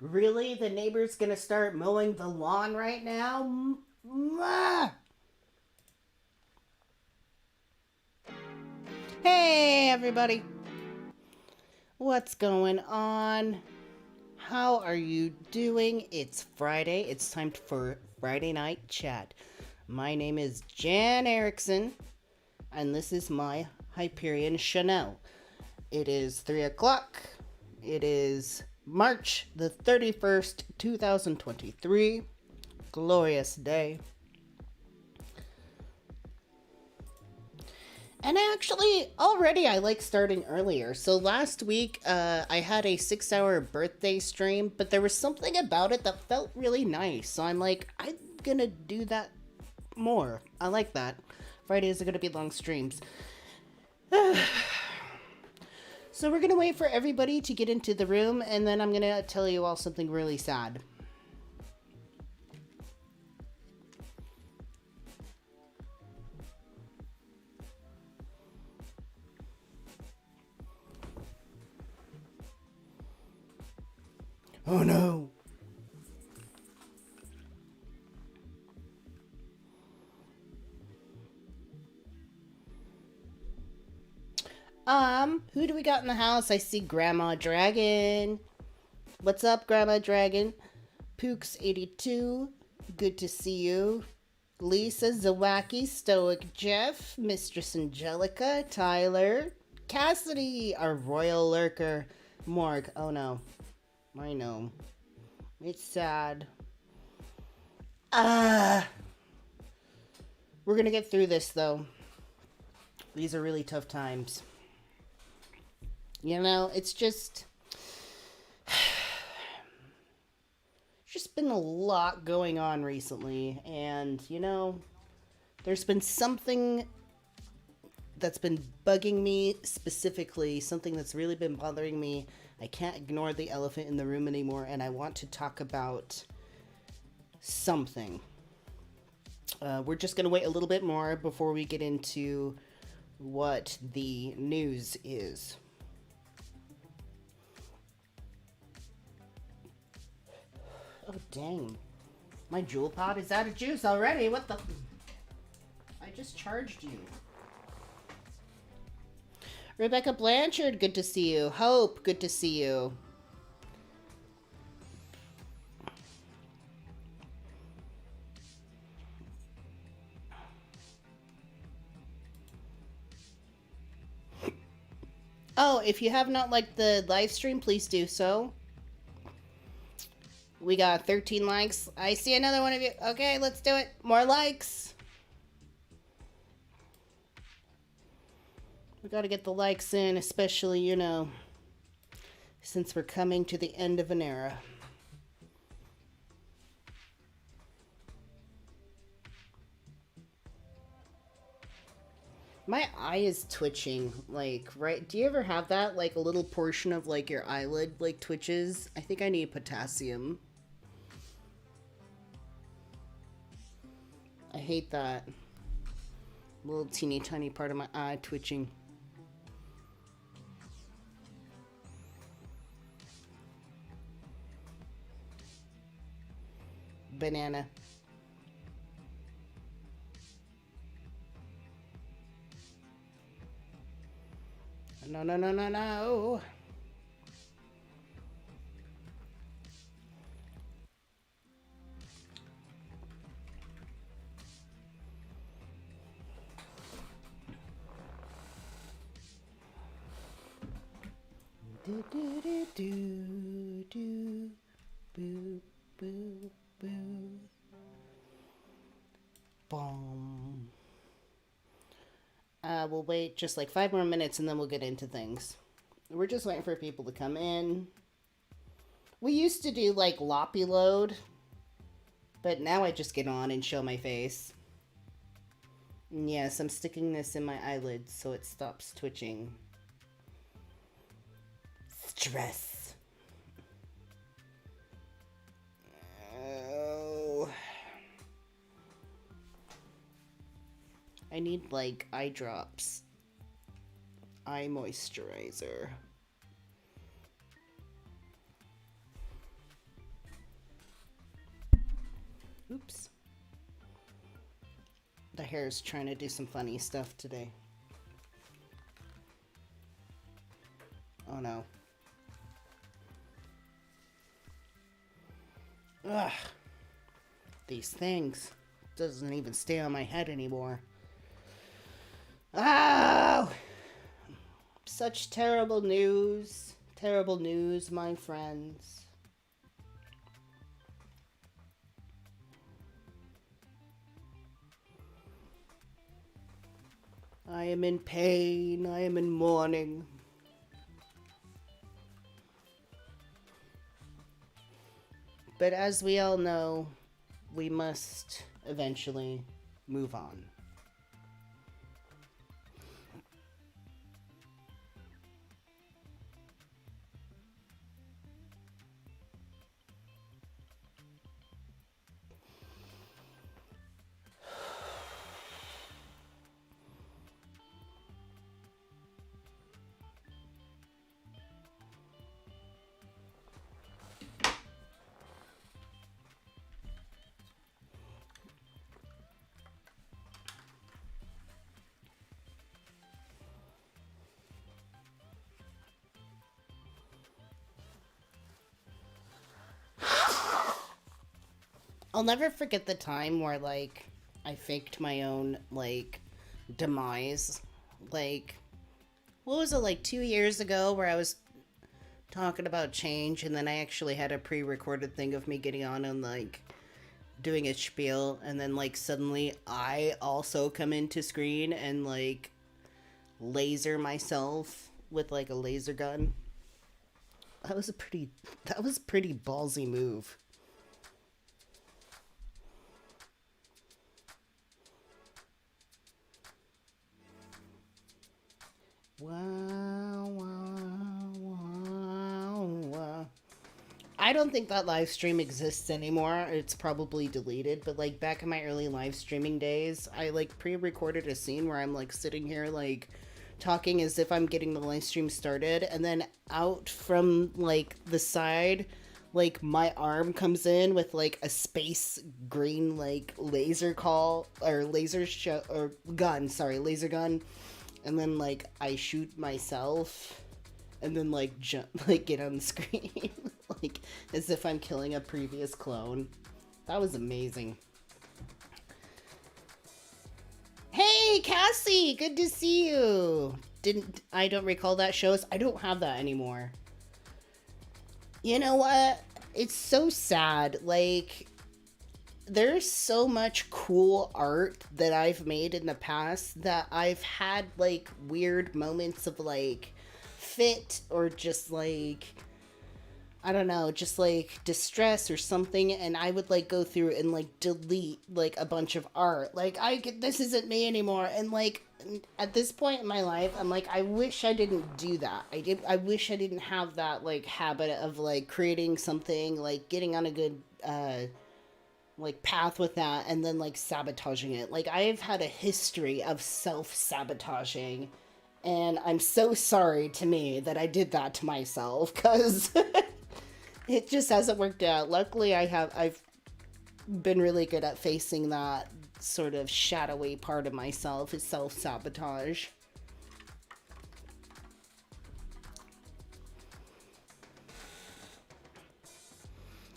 Really? The neighbor's gonna start mowing the lawn right now? Mwah! Hey, everybody. What's going on? How are you doing? It's Friday. It's time for Friday Night Chat. My name is Jan Erickson, and this is my Hyperion Chanel. It is 3 o'clock. It is March the 31st, 2023. Glorious day. And actually, already I like starting earlier. So last week, I had a 6-hour birthday stream, but there was something about it that felt really nice. So I'm like, I'm gonna do that more. I like that. Fridays are gonna be long streams. So we're gonna wait for everybody to get into the room, and then I'm gonna tell you all something really sad. Oh no! Who do we got in the house? I see Grandma Dragon. What's up, Grandma Dragon? Pooks82, good to see you. Lisa Zawacki, Stoic Jeff, Mistress Angelica, Tyler, Cassidy, our royal lurker, Morg. Oh no, I know. It's sad. We're gonna get through this though. These are really tough times. You know, it's just been a lot going on recently, and you know, there's been something that's been bugging me specifically, something that's really been bothering me. I can't ignore the elephant in the room anymore, and I want to talk about something. We're just going to wait a little bit more before we get into what the news is. Oh, dang. My jewel pod is out of juice already. What the? I just charged you. Rebecca Blanchard, good to see you. Hope, good to see you. Oh, if you have not liked the live stream, please do so. We got 13 likes. I see another one of you. Okay, let's do it. More likes. We gotta get the likes in, especially, you know, since we're coming to the end of an era. My eye is twitching, like, right? Do you ever have that? Like, a little portion of, like, your eyelid, like, twitches? I think I need potassium. I hate that. Little teeny tiny part of my eye twitching. Banana. No, no, no, no, no. Do do do do do boo boo boo. Boom. We'll wait just like 5 more minutes and then we'll get into things. We're just waiting for people to come in. We used to do like loppy load, but now I just get on and show my face. And yes, I'm sticking this in my eyelids so it stops twitching. Stress. Oh. I need like eye drops. Eye moisturizer. Oops. The hair's trying to do some funny stuff today. Oh no. Ugh. These things. Doesn't even stay on my head anymore. Oh! Such terrible news. Terrible news, my friends. I am in pain. I am in mourning. But as we all know, we must eventually move on. I'll never forget the time where, like, I faked my own, like, demise. Like, what was it, like 2 years ago, where I was talking about change, and then I actually had a pre-recorded thing of me getting on and, like, doing a spiel, and then, like, suddenly I also come into screen and, like, laser myself with, like, a laser gun. That was a pretty ballsy move. Wow, wow, wow, wow. I don't think that live stream exists anymore. It's probably deleted, but like back in my early live streaming days, I like pre-recorded a scene where I'm like sitting here like talking as if I'm getting the live stream started, and then out from like the side, like my arm comes in with like a space green like laser call or or gun, sorry, laser gun, and then like I shoot myself and then like jump like get on the screen like as if I'm killing a previous clone. That was amazing. Hey Cassie, good to see you. I don't recall that shows. I don't have that anymore. You know what? It's so sad. Like, there's so much cool art that I've made in the past that I've had like weird moments of like fit or just like I don't know, just like distress or something, and I would like go through and like delete like a bunch of art. Like this isn't me anymore, and like at this point in my life, I'm like I wish I didn't do that. I wish I didn't have that like habit of like creating something, like getting on a good like path with that and then like sabotaging it. Like I've had a history of self-sabotaging, and I'm so sorry to me that I did that to myself cuz it just hasn't worked out. Luckily I've been really good at facing that sort of shadowy part of myself, is self-sabotage.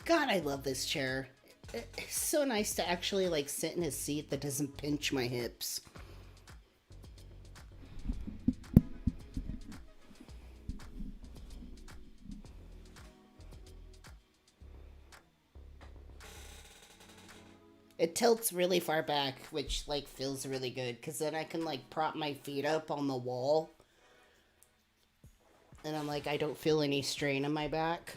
God, I love this chair. It's so nice to actually like sit in a seat that doesn't pinch my hips. It tilts really far back, which like feels really good because then I can like prop my feet up on the wall, and I'm like I don't feel any strain on my back.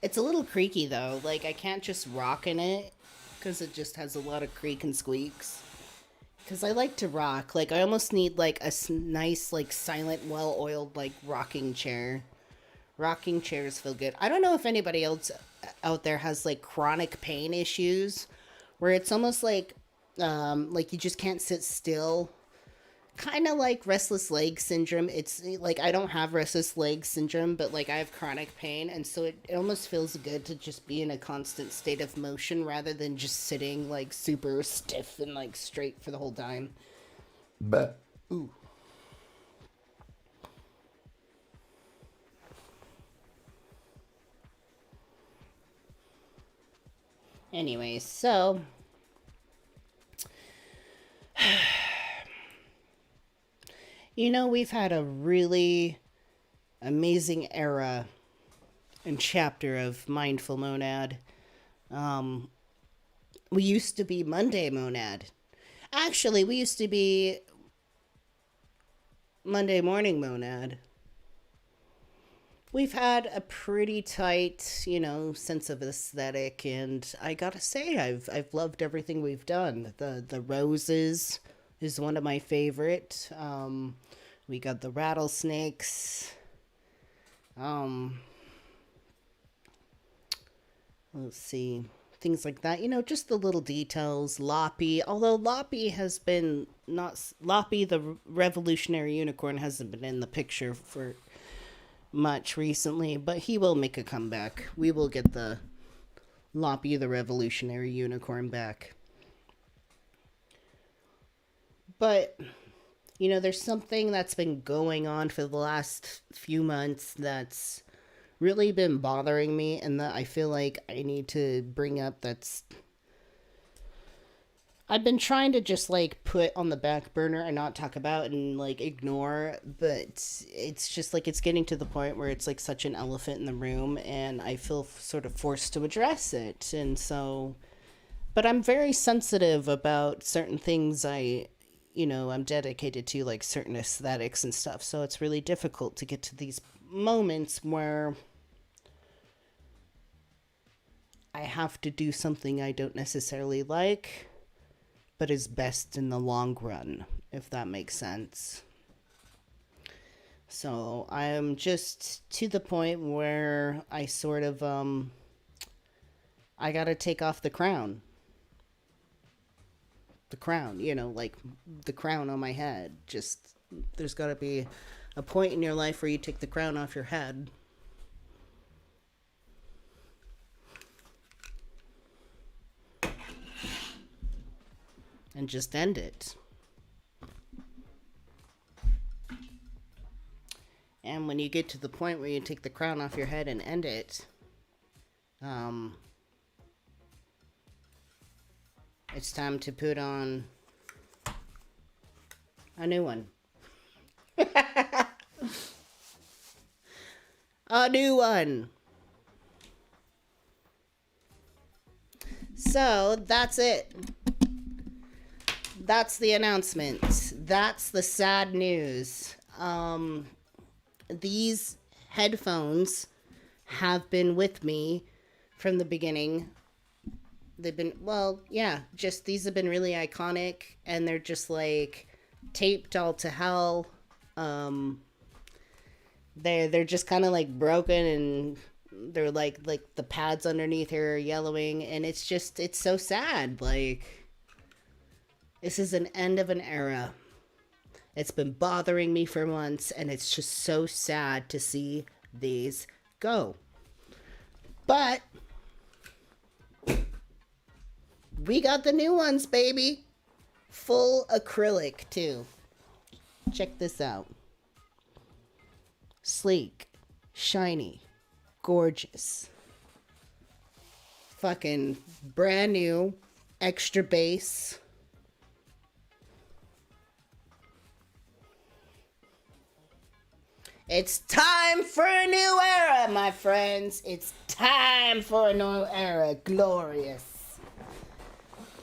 It's a little creaky though. Like I can't just rock in it because it just has a lot of creak and squeaks. Because I like to rock. Like I almost need like a nice like silent, well-oiled like rocking chair. Rocking chairs feel good. I don't know if anybody else out there has like chronic pain issues where it's almost like you just can't sit still kind of like restless leg syndrome. It's like I don't have restless leg syndrome, but like I have chronic pain, and so it almost feels good to just be in a constant state of motion rather than just sitting like super stiff and like straight for the whole time. But ooh. Anyways, so we've had a really amazing era and chapter of Mindful Monad. Um, we used to be Monday Monad. Actually, we used to be Monday Morning Monad. We've had a pretty tight, sense of aesthetic, and I gotta say, I've loved everything we've done. The roses is one of my favorite. We got the rattlesnakes. Um, let's see, things like that. Just the little details. Loppy, although Loppy has been not Loppy, the revolutionary unicorn hasn't been in the picture for much recently, but he will make a comeback. We will get the Loppy the revolutionary unicorn back. But there's something that's been going on for the last few months that's really been bothering me and that I feel like I need to bring up. That's I've been trying to just like put on the back burner and not talk about and like ignore, but it's just like it's getting to the point where it's like such an elephant in the room and I feel sort of forced to address it. And so, but I'm very sensitive about certain things. I'm dedicated to like certain aesthetics and stuff. So it's really difficult to get to these moments where I have to do something I don't necessarily like but is best in the long run, if that makes sense. So I'm just to the point where I sort of I gotta take off the crown. The crown, like the crown on my head. Just there's gotta be a point in your life where you take the crown off your head. And just end it. And when you get to the point where you take the crown off your head and end it, it's time to put on a new one. A new one. So that's it. That's the announcement. That's the sad news. These headphones have been with me from the beginning. They've been, well, yeah, just these have been really iconic and they're just like taped all to hell. They're just kind of like broken and they're like the pads underneath are yellowing and it's so sad. Like, this is an end of an era. It's been bothering me for months, and it's just so sad to see these go. But we got the new ones, baby. Full acrylic, too. Check this out. Sleek, shiny, gorgeous. Fucking brand new, extra bass. It's time for a new era, my friends. It's time for a new era. Glorious.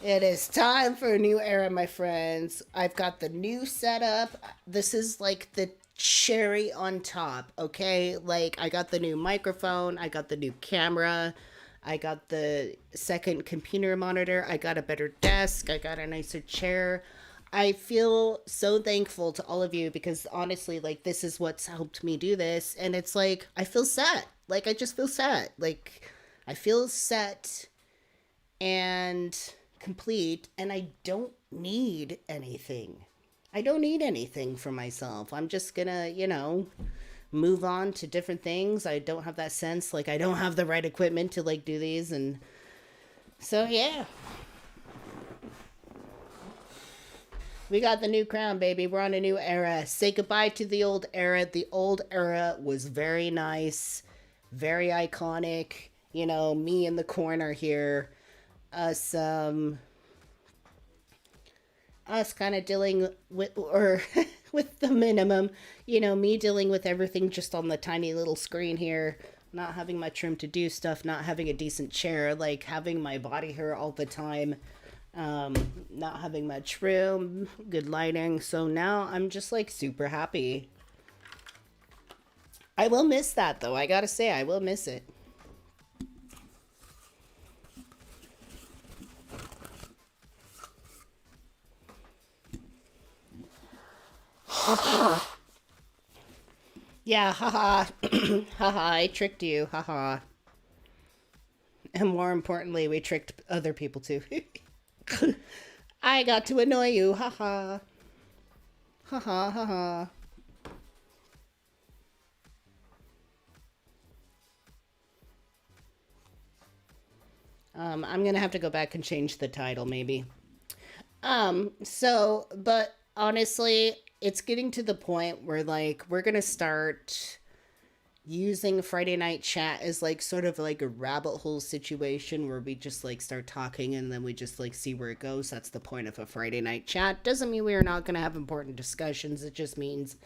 It is time for a new era, my friends. I've got the new setup. This is like the cherry on top, okay? Like, I got the new microphone. I got the new camera. I got the second computer monitor. I got a better desk. I got a nicer chair. I feel so thankful to all of you because honestly, like, this is what's helped me do this. And it's like, I feel set. Like, I just feel set. Like, I feel set and complete, and I don't need anything. I don't need anything for myself. I'm just gonna, move on to different things. I don't have that sense. Like, I don't have the right equipment to, like, do these. And so, yeah. We got the new crown, baby. We're on a new era. Say goodbye to the old era. The old era was very nice, very iconic. Me in the corner here. Us, us kind of dealing with, or with the minimum. Me dealing with everything just on the tiny little screen here. Not having much room to do stuff, not having a decent chair, like having my body here all the time, not having much room, good lighting. So now I'm just like super happy. I will miss that though. I gotta say, I will miss it. Yeah, haha. Haha, I tricked you. Haha. And more importantly, we tricked other people too. I got to annoy you. Haha. Haha, haha. I'm gonna have to go back and change the title, maybe. But honestly, it's getting to the point where, like, we're gonna start using Friday night chat as like sort of like a rabbit hole situation where we just like start talking and then we just like see where it goes. That's the point of a Friday night chat. Doesn't mean we are not going to have important discussions. It just means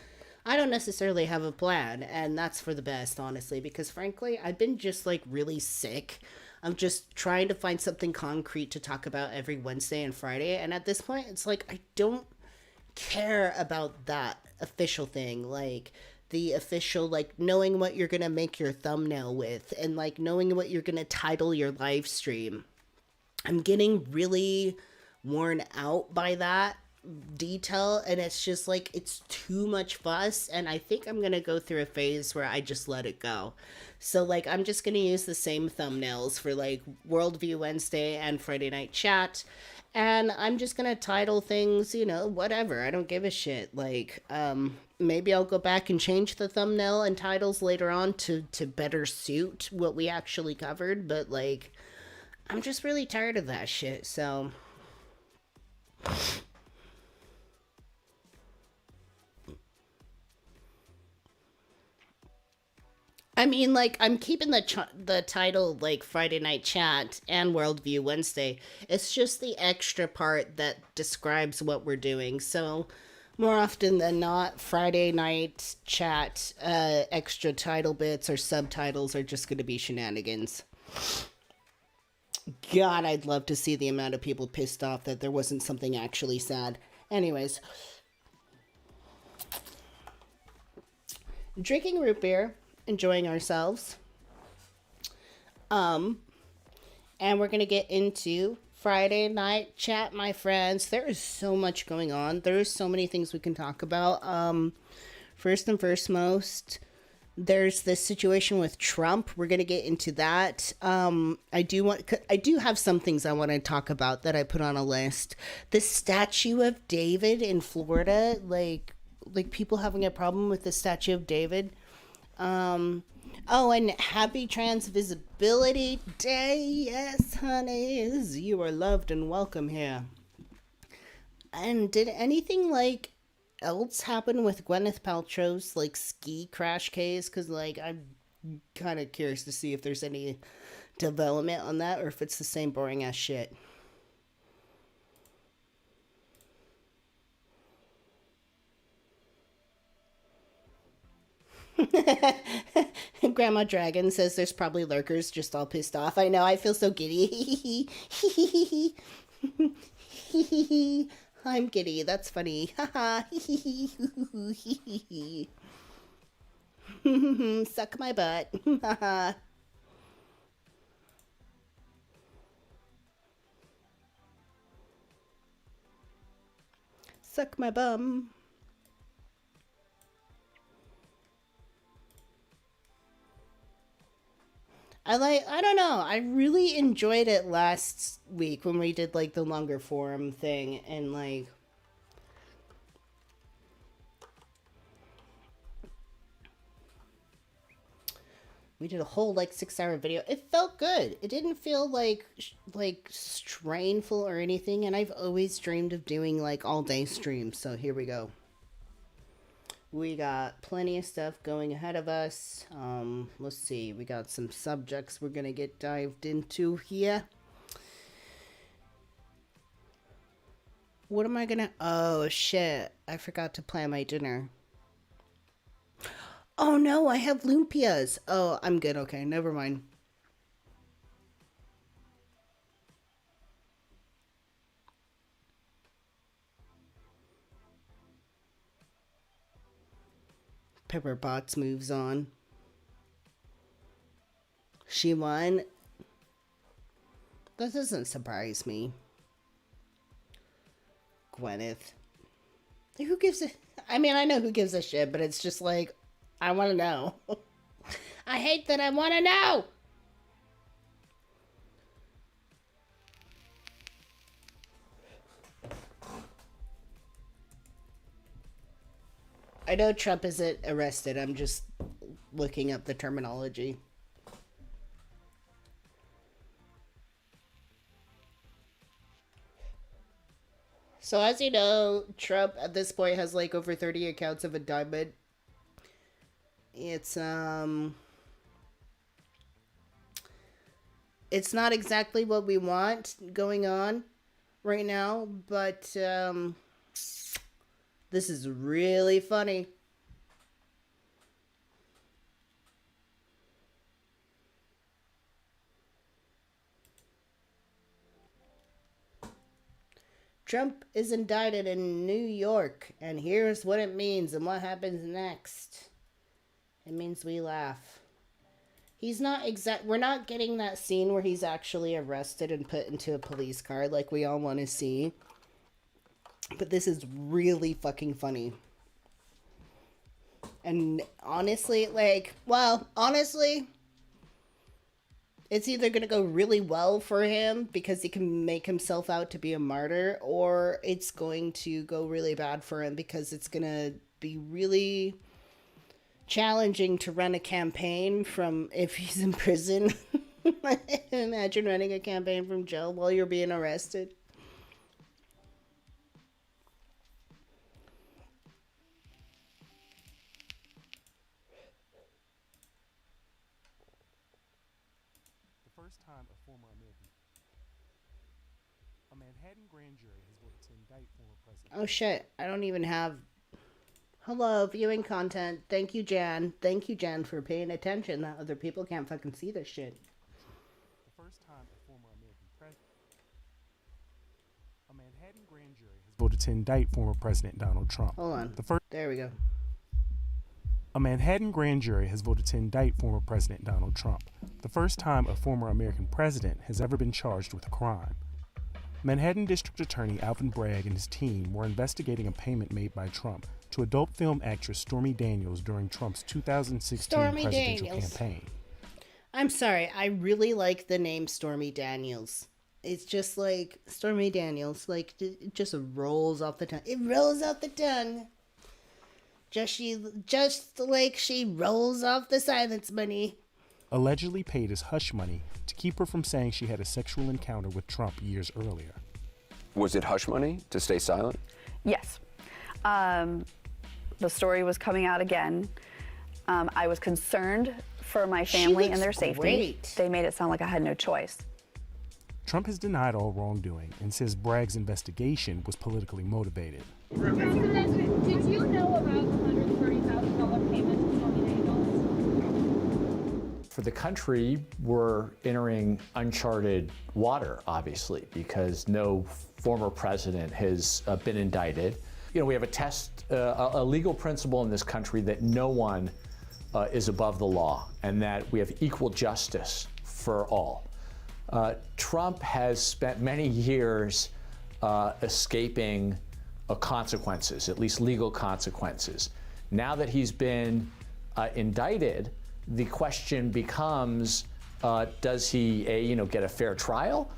I don't necessarily have a plan, and that's for the best, honestly, because frankly, I've been just like really sick. I'm just trying to find something concrete to talk about every Wednesday and Friday, and at this point, it's like I don't care about that official thing. Like, the official, like, knowing what you're gonna make your thumbnail with and like knowing what you're gonna title your live stream. I'm getting really worn out by that detail, and it's just like it's too much fuss, and I think I'm gonna go through a phase where I just let it go. So like I'm just gonna use the same thumbnails for like Worldview Wednesday and Friday Night Chat, and I'm just gonna title things, whatever. I don't give a shit. Like, maybe I'll go back and change the thumbnail and titles later on to better suit what we actually covered, but like I'm just really tired of that shit. So I mean, like, I'm keeping the title like Friday Night Chat and Worldview Wednesday. It's just the extra part that describes what we're doing. So, more often than not, Friday Night Chat extra title bits or subtitles are just going to be shenanigans. God, I'd love to see the amount of people pissed off that there wasn't something actually sad. Anyways, drinking root beer, enjoying ourselves. Um, and we're gonna get into Friday night chat, my friends. There is so much going on. There is so many things we can talk about. First and foremost, there's this situation with Trump. We're gonna get into that. I do have some things I want to talk about that I put on a list. The statue of David in Florida, like people having a problem with the statue of David. Um, oh, and happy Trans Visibility Day. Yes, honeys, you are loved and welcome here. And did anything like else happen with Gwyneth Paltrow's like ski crash case? Because like I'm kind of curious to see if there's any development on that or if it's the same boring ass shit. Grandma Dragon says there's probably lurkers just all pissed off. I know, I feel so giddy. I'm giddy. That's funny. Suck my butt. Suck my bum. I don't know. I really enjoyed it last week when we did like the longer forum thing, and like We did a whole like 6-hour video. It felt good. It didn't feel like strainful or anything. And I've always dreamed of doing like all day streams. So here we go. We got plenty of stuff going ahead of us. Let's see. We got some subjects we're gonna get dived into here. What am I gonna... Oh, shit. I forgot to plan my dinner. Oh, no, I have lumpias. Oh, I'm good. Okay, never mind. Pepperbots moves on. She won. That doesn't surprise me. Gwyneth. Who gives a... I mean, I know who gives a shit, but it's just like, I want to know. I hate that I want to know! I know Trump isn't arrested. I'm just looking up the terminology. So as you know, Trump at this point has like over 30 accounts of indictment. It's not exactly what we want going on right now, but this is really funny. Trump is indicted in New York, and here's what it means and what happens next. It means we laugh. He's not we're not getting that scene where he's actually arrested and put into a police car like we all want to see. But this is really fucking funny. And honestly, honestly, it's either going to go really well for him because he can make himself out to be a martyr, or it's going to go really bad for him because it's going to be really challenging to run a campaign from if he's in prison. Imagine running a campaign from jail while you're being arrested. First time a Manhattan grand jury has voted to indict former president. Oh shit, I don't even have... Hello, viewing content. Thank you, Jan. Thank you, Jan, for paying attention that other people can't fucking see this shit. The first time a Manhattan grand jury has voted to indict former President Donald Trump. Hold on. There we go. A Manhattan grand jury has voted to indict former President Donald Trump, the first time a former American president has ever been charged with a crime. Manhattan District Attorney Alvin Bragg and his team were investigating a payment made by Trump to adult film actress Stormy Daniels during Trump's 2016 presidential campaign. I'm sorry, I really like the name Stormy Daniels. It's just like Stormy Daniels, like it just rolls off the tongue. It rolls off the tongue. Just like she rolls off the silence money. Allegedly paid as hush money to keep her from saying she had a sexual encounter with Trump years earlier. Was it hush money to stay silent? Yes. The story was coming out again. I was concerned for my family and their safety. Great. They made it sound like I had no choice. Trump has denied all wrongdoing and says Bragg's investigation was politically motivated. President, did you know about the $130,000 payment to Stormy Daniels? For the country, we're entering uncharted water, obviously, because no former president has been indicted. You know, we have a legal principle in this country that no one is above the law and that we have equal justice for all. Trump has spent many years escaping consequences, at least legal consequences. Now that he's been indicted, the question becomes, does he, A, get a fair trial,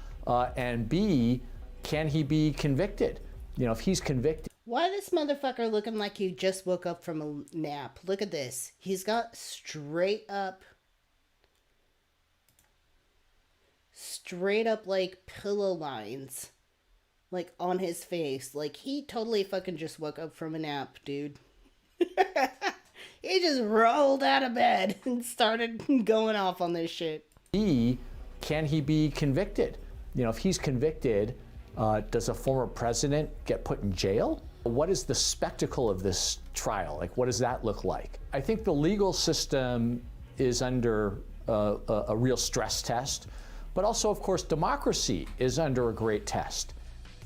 and B, can he be convicted? You know, if he's convicted. Why this motherfucker looking like he just woke up from a nap? Look at this. He's got straight up straight up like pillow lines, like on his face. Like he totally fucking just woke up from a nap, dude. He just rolled out of bed and started going off on this shit. Can he be convicted? You know, if he's convicted, does a former president get put in jail? What is the spectacle of this trial? Like, what does that look like? I think the legal system is under a real stress test, but also, of course, democracy is under a great test.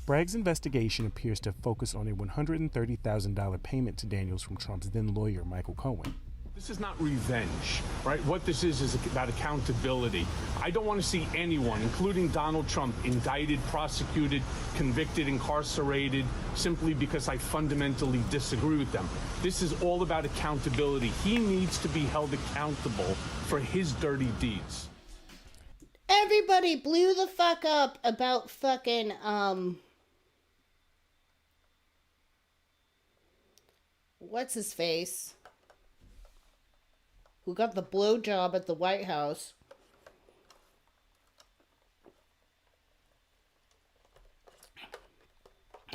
Bragg's investigation appears to focus on a $130,000 payment to Daniels from Trump's then lawyer, Michael Cohen. This is not revenge, right? What this is about accountability. I don't want to see anyone, including Donald Trump, indicted, prosecuted, convicted, incarcerated, simply because I fundamentally disagree with them. This is all about accountability. He needs to be held accountable for his dirty deeds. Everybody blew the fuck up about fucking, what's his face? Who got the blowjob at the White House.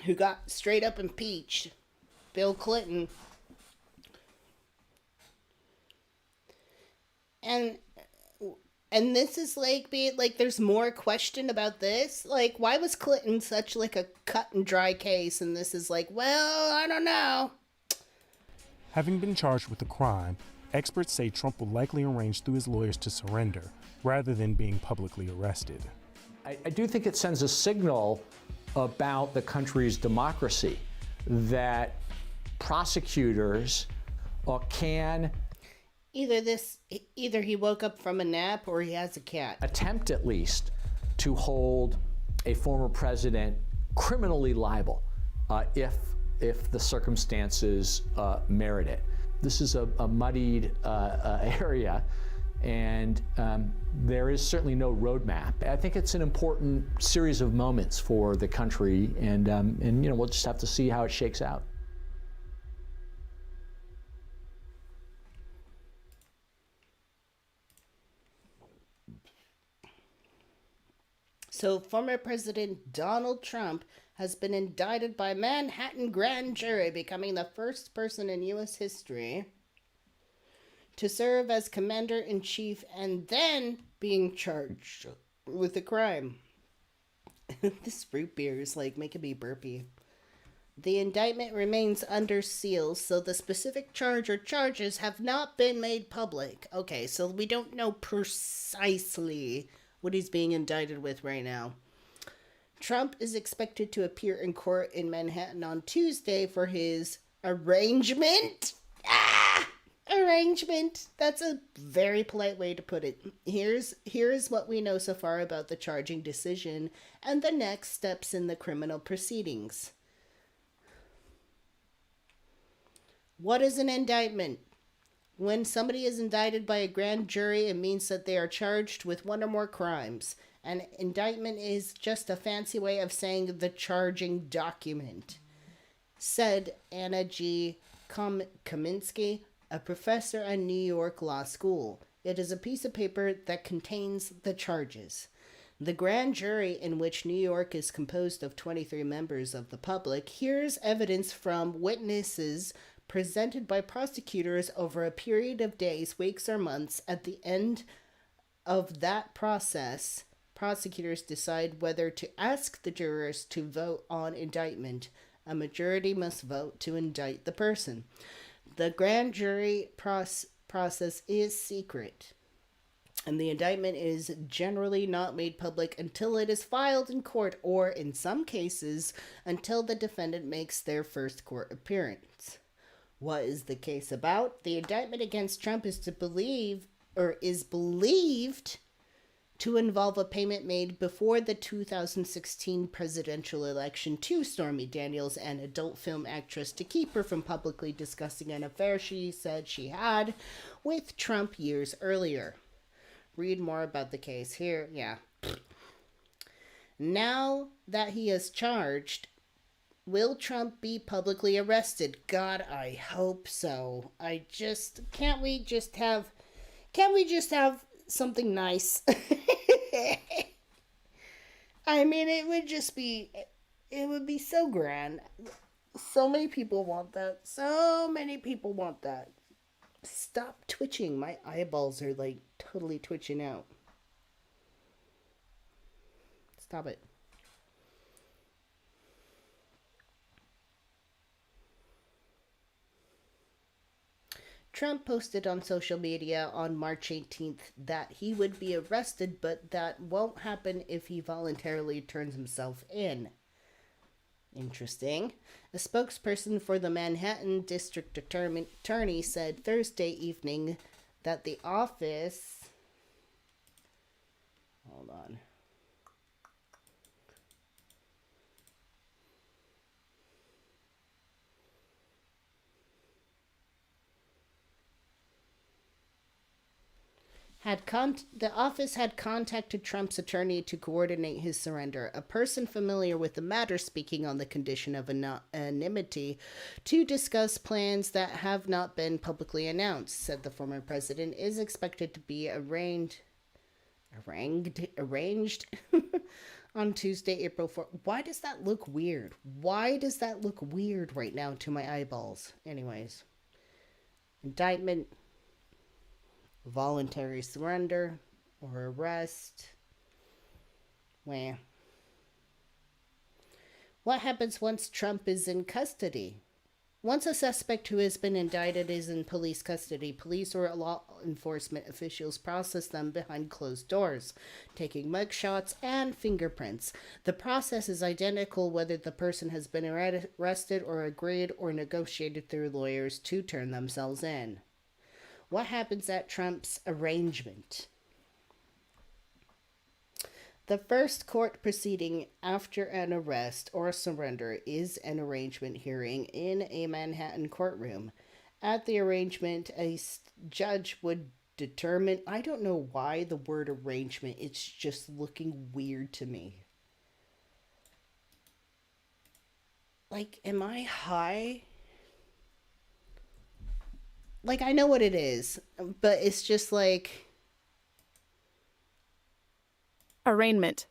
Who got straight up impeached. Bill Clinton. And this is like being like there's more question about this. Like, why was Clinton such like a cut and dry case? And this is like, well, I don't know. Having been charged with a crime, experts say Trump will likely arrange through his lawyers to surrender rather than being publicly arrested. I do think it sends a signal about the country's democracy that prosecutors can Either he woke up from a nap or he has a cat. attempt at least to hold a former president criminally liable if the circumstances merit it. This is a muddied area, and there is certainly no roadmap. I think it's an important series of moments for the country, and you know, we'll just have to see how it shakes out. So, former President Donald Trump has been indicted by Manhattan grand jury, becoming the first person in U.S. history to serve as commander-in-chief and then being charged with a crime. This root beer is like making me burpy. The indictment remains under seal, so the specific charge or charges have not been made public. Okay, so we don't know precisely what he's being indicted with right now. Trump is expected to appear in court in Manhattan on Tuesday for his arraignment. Arrangement. That's a very polite way to put it. Here's what we know so far about the charging decision and the next steps in the criminal proceedings. What is an indictment? When somebody is indicted by a grand jury, it means that they are charged with one or more crimes. An indictment is just a fancy way of saying the charging document, said Anna G. Kaminsky, a professor at New York Law School. It is a piece of paper that contains the charges. The grand jury, in which New York is composed of 23 members of the public, hears evidence from witnesses presented by prosecutors over a period of days, weeks, or months. At the end of that process, prosecutors decide whether to ask the jurors to vote on indictment. A majority must vote to indict the person. The grand jury process is secret, and the indictment is generally not made public until it is filed in court, or in some cases, until the defendant makes their first court appearance. What is the case about? The indictment against Trump is believed to involve a payment made before the 2016 presidential election to Stormy Daniels, an adult film actress, to keep her from publicly discussing an affair she said she had with Trump years earlier. Read more about the case here. Yeah. Now that he is charged, will Trump be publicly arrested? God, I hope so. Can't we just have something nice? I mean, it would be so grand. So many people want that. So many people want that. Stop twitching. My eyeballs are like totally twitching out. Stop it. Trump posted on social media on March 18th that he would be arrested, but that won't happen if he voluntarily turns himself in. Interesting. A spokesperson for the Manhattan District Attorney said Thursday evening that the office. Hold on. The office had contacted Trump's attorney to coordinate his surrender, a person familiar with the matter speaking on the condition of anonymity to discuss plans that have not been publicly announced, said the former president is expected to be arranged on Tuesday, April 4th. Why does that look weird? Why does that look weird right now to my eyeballs? Anyways. Indictment, voluntary surrender, or arrest. Where? What happens once Trump is in custody? Once a suspect who has been indicted is in police custody, police or law enforcement officials process them behind closed doors, taking mugshots and fingerprints. The process is identical whether the person has been arrested or agreed or negotiated through lawyers to turn themselves in. What happens at Trump's arraignment? The first court proceeding after an arrest or surrender is an arraignment hearing in a Manhattan courtroom. At the arraignment, a judge would determine. I don't know why the word arrangement, it's just looking weird to me. Like, am I high? Like, I know what it is, but it's just like... Arraignment.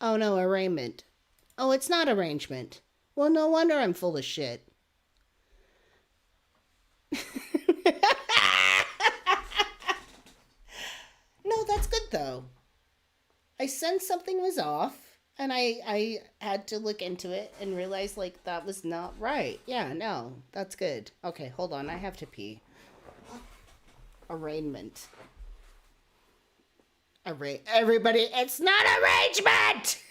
Oh no, arraignment. Oh, it's not arrangement. Well, no wonder I'm full of shit. No, that's good though. I sensed something was off, and I had to look into it and realize, like, that was not right. Yeah, no, that's good. Okay, hold on, I have to pee. Arraignment. Everybody, it's not arrangement!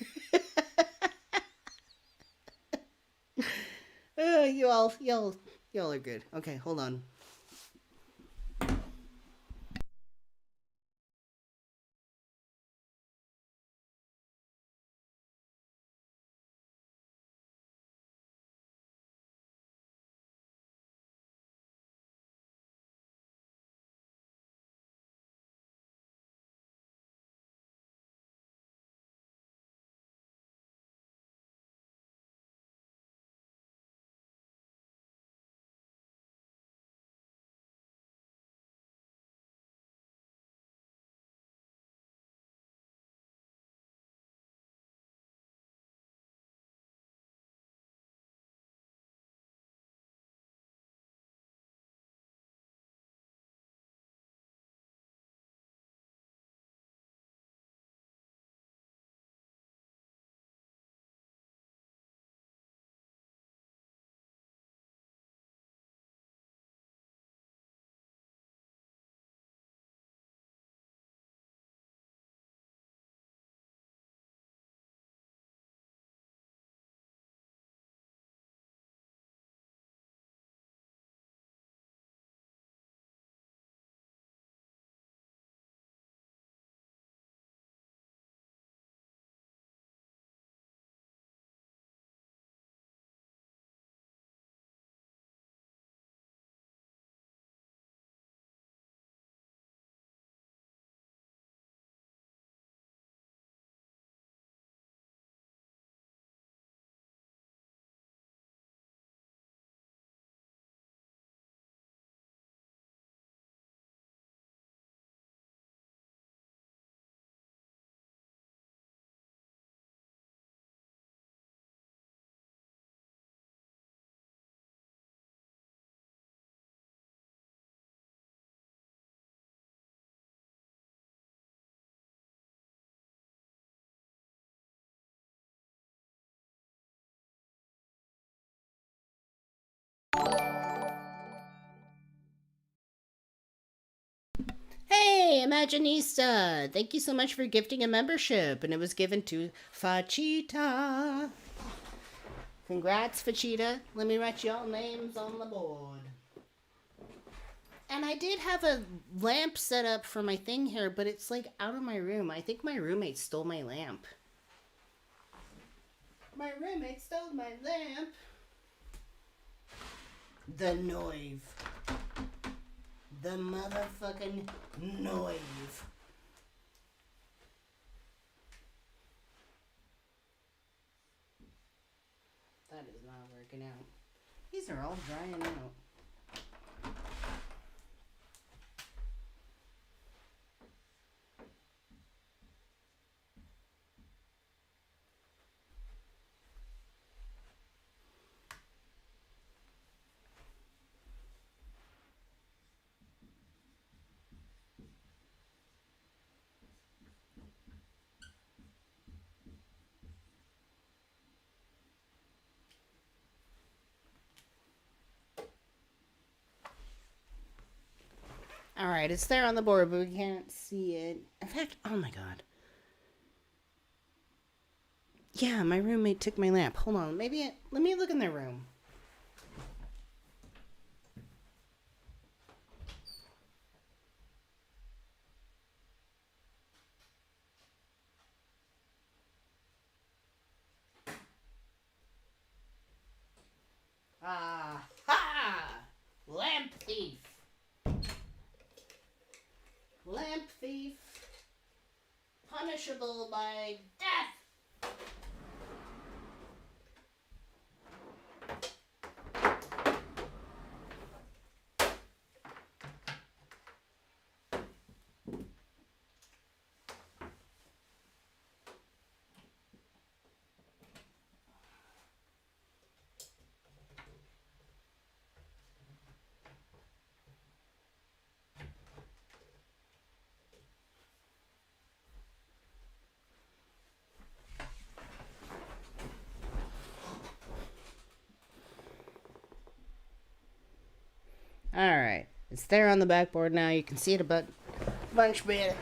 Y'all are good. Okay, hold on. Yay, Imaginista! Thank you so much for gifting a membership, and it was given to Fachita. Congrats, Fachita. Let me write y'all names on the board. And I did have a lamp set up for my thing here, but it's like out of my room. I think my roommate stole my lamp. My roommate stole my lamp. The Noive. The motherfucking Noive. That is not working out. These are all drying out. Alright, it's there on the board, but we can't see it. In fact, oh my god. Yeah, my roommate took my lamp. Hold on, let me look in their room. Ah, ha! Lamp thief! Lamp thief, punishable by death. Alright, it's there on the backboard now. You can see it a bunch better.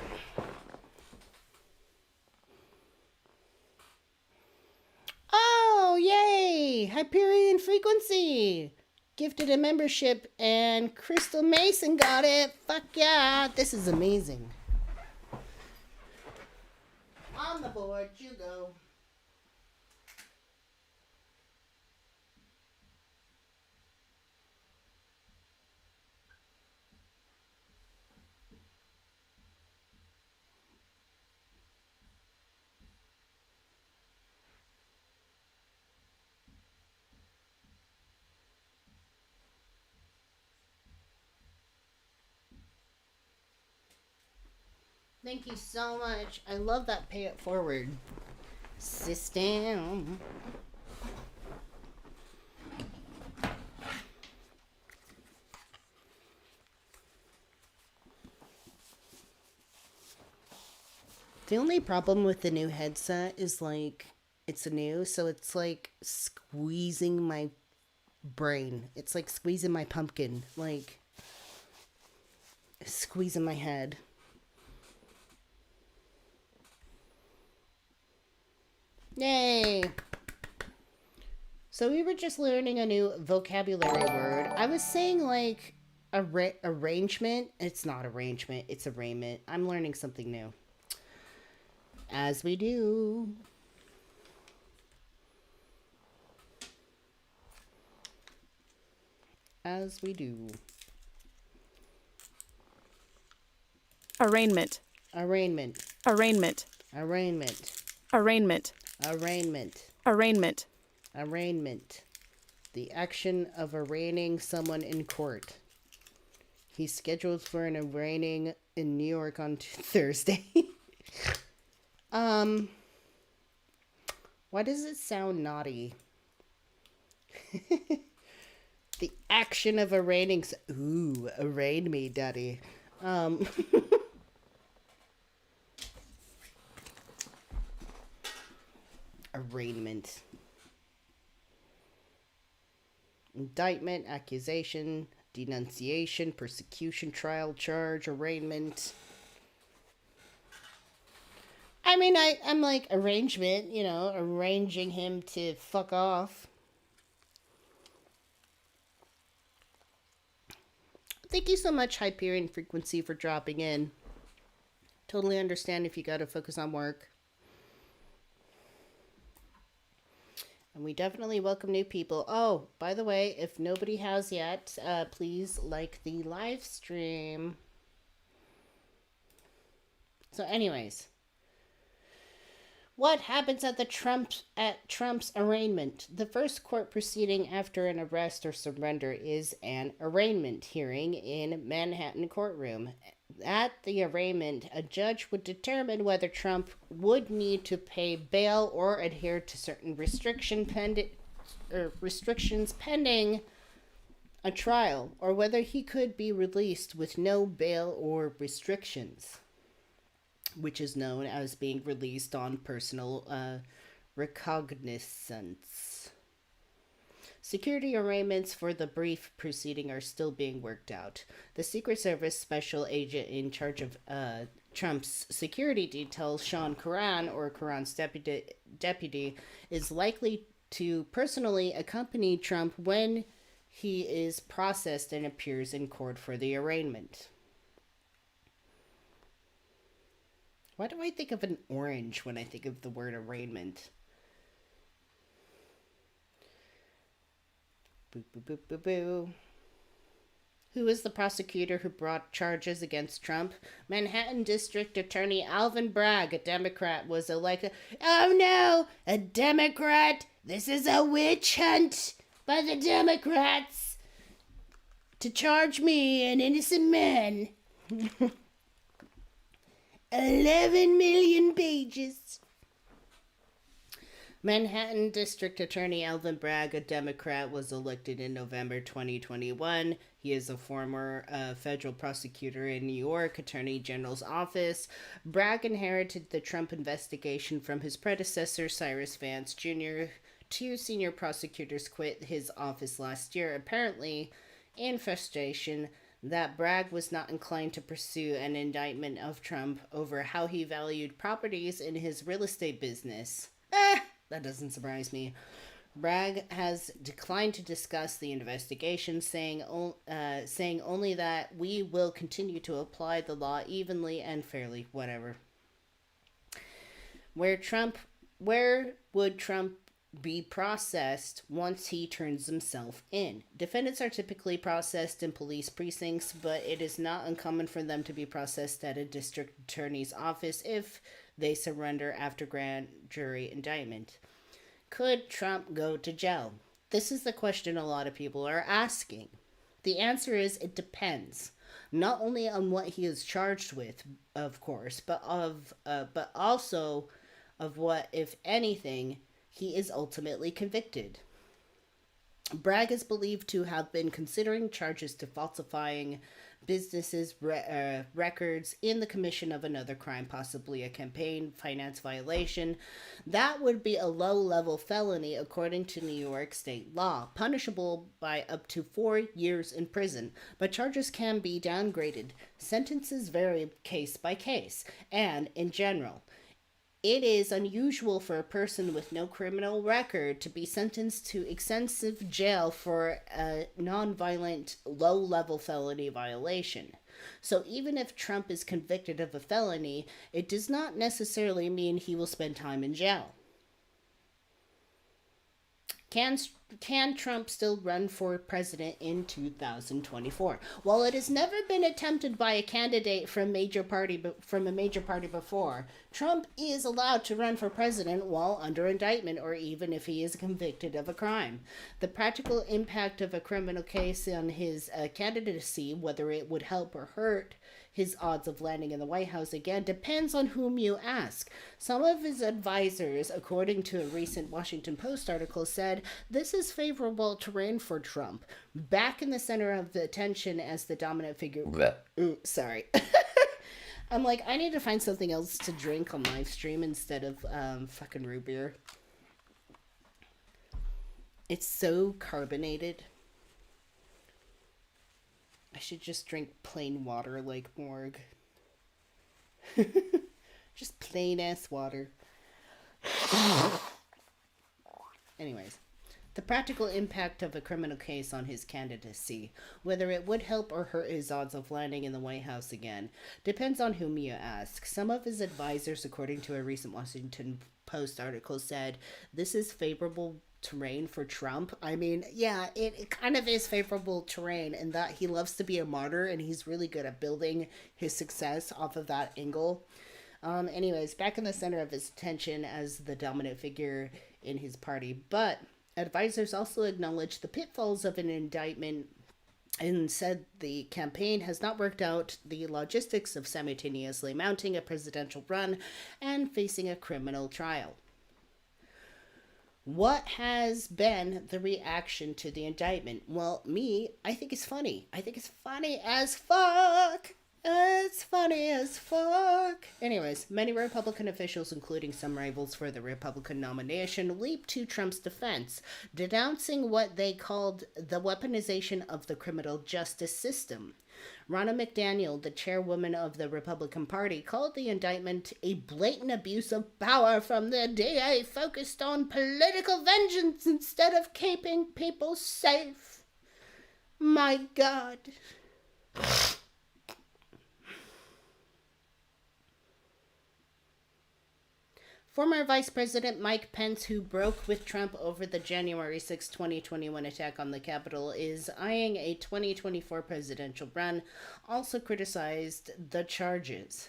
Oh, yay! Hyperion Frequency! Gifted a membership and Crystal Mason got it. Fuck yeah, this is amazing. On the board, you go. Thank you so much. I love that pay it forward system. The only problem with the new headset is like it's new, so it's like squeezing my brain. It's like squeezing my pumpkin, like squeezing my head. Yay! So we were just learning a new vocabulary word. I was saying like arrangement. It's not arrangement, it's arraignment. I'm learning something new. As we do. As we do. Arraignment. Arraignment. Arraignment. Arraignment. Arraignment. Arraignment. Arraignment. Arraignment. The action of arraigning someone in court. He's scheduled for an arraigning in New York on Thursday. Why does it sound naughty? The action of arraigning. Ooh, arraign me, daddy. Arraignment. Indictment, accusation, denunciation, persecution, trial, charge, arraignment. I mean, I'm like, arrangement, arranging him to fuck off. Thank you so much, Hyperion Frequency, for dropping in. Totally understand if you gotta focus on work. And we definitely welcome new people. Oh, by the way, if nobody has yet, please like the live stream. So anyways, what happens at Trump's arraignment? The first court proceeding after an arrest or surrender is an arraignment hearing in Manhattan courtroom. At the arraignment, a judge would determine whether Trump would need to pay bail or adhere to certain restrictions pending a trial, or whether he could be released with no bail or restrictions, which is known as being released on personal recognizance. Security arrangements for the brief proceeding are still being worked out. The Secret Service special agent in charge of Trump's security details, Sean Curran's deputy, is likely to personally accompany Trump when he is processed and appears in court for the arraignment. Why do I think of an orange when I think of the word arraignment? Boo, boo, boo, boo, boo. Who is the prosecutor who brought charges against Trump? Manhattan District Attorney Alvin Bragg, a Democrat, was elected. Oh no! A Democrat! This is a witch hunt by the Democrats to charge me, an innocent man. 11 million pages. Manhattan District Attorney Alvin Bragg, a Democrat, was elected in November 2021. He is a former federal prosecutor in New York Attorney General's office. Bragg inherited the Trump investigation from his predecessor, Cyrus Vance Jr. Two senior prosecutors quit his office last year, apparently in frustration that Bragg was not inclined to pursue an indictment of Trump over how he valued properties in his real estate business. That doesn't surprise me. Bragg has declined to discuss the investigation, saying only that we will continue to apply the law evenly and fairly, whatever. Where would Trump be processed once he turns himself in? Defendants are typically processed in police precincts, but it is not uncommon for them to be processed at a district attorney's office if they surrender after grand jury indictment. Could Trump go to jail? This is the question a lot of people are asking. The answer is it depends. Not only on what he is charged with, of course, but also of what, if anything, he is ultimately convicted. Bragg is believed to have been considering charges to falsifying businesses' records in the commission of another crime, possibly a campaign finance violation. That would be a low-level felony according to New York state law, punishable by up to 4 years in prison, but charges can be downgraded. Sentences vary case by case, and in general, it is unusual for a person with no criminal record to be sentenced to extensive jail for a non-violent, low-level felony violation. So even if Trump is convicted of a felony, it does not necessarily mean he will spend time in jail. Can Trump still run for president in 2024? While it has never been attempted by a candidate from a major party before, Trump is allowed to run for president while under indictment or even if he is convicted of a crime. The practical impact of a criminal case on his candidacy, whether it would help or hurt his odds of landing in the White House again, depends on whom you ask. Some of his advisors, according to a recent Washington Post article, said this is favorable terrain for Trump, back in the center of the attention as the dominant figure. Sorry. I'm like, I need to find something else to drink on live stream instead of fucking root beer. It's so carbonated. I should just drink plain water like Morg. Just plain ass water. Anyways, the practical impact of a criminal case on his candidacy, whether it would help or hurt his odds of landing in the White House again, depends on whom you ask. Some of his advisors, according to a recent Washington Post article, said this is favorable terrain for Trump. I mean, yeah, it kind of is favorable terrain in that he loves to be a martyr and he's really good at building his success off of that angle. Anyways, back in the center of his attention as the dominant figure in his party. But advisors also acknowledged the pitfalls of an indictment and said the campaign has not worked out the logistics of simultaneously mounting a presidential run and facing a criminal trial. What has been the reaction to the indictment? Well, I think it's funny. I think it's funny as fuck. It's funny as fuck. Anyways, many Republican officials, including some rivals for the Republican nomination, leaped to Trump's defense, denouncing what they called the weaponization of the criminal justice system. Ronna McDaniel, the chairwoman of the Republican Party, called the indictment a blatant abuse of power from the DA focused on political vengeance instead of keeping people safe. My God. Former Vice President Mike Pence, who broke with Trump over the January 6, 2021 attack on the Capitol, is eyeing a 2024 presidential run, also criticized the charges.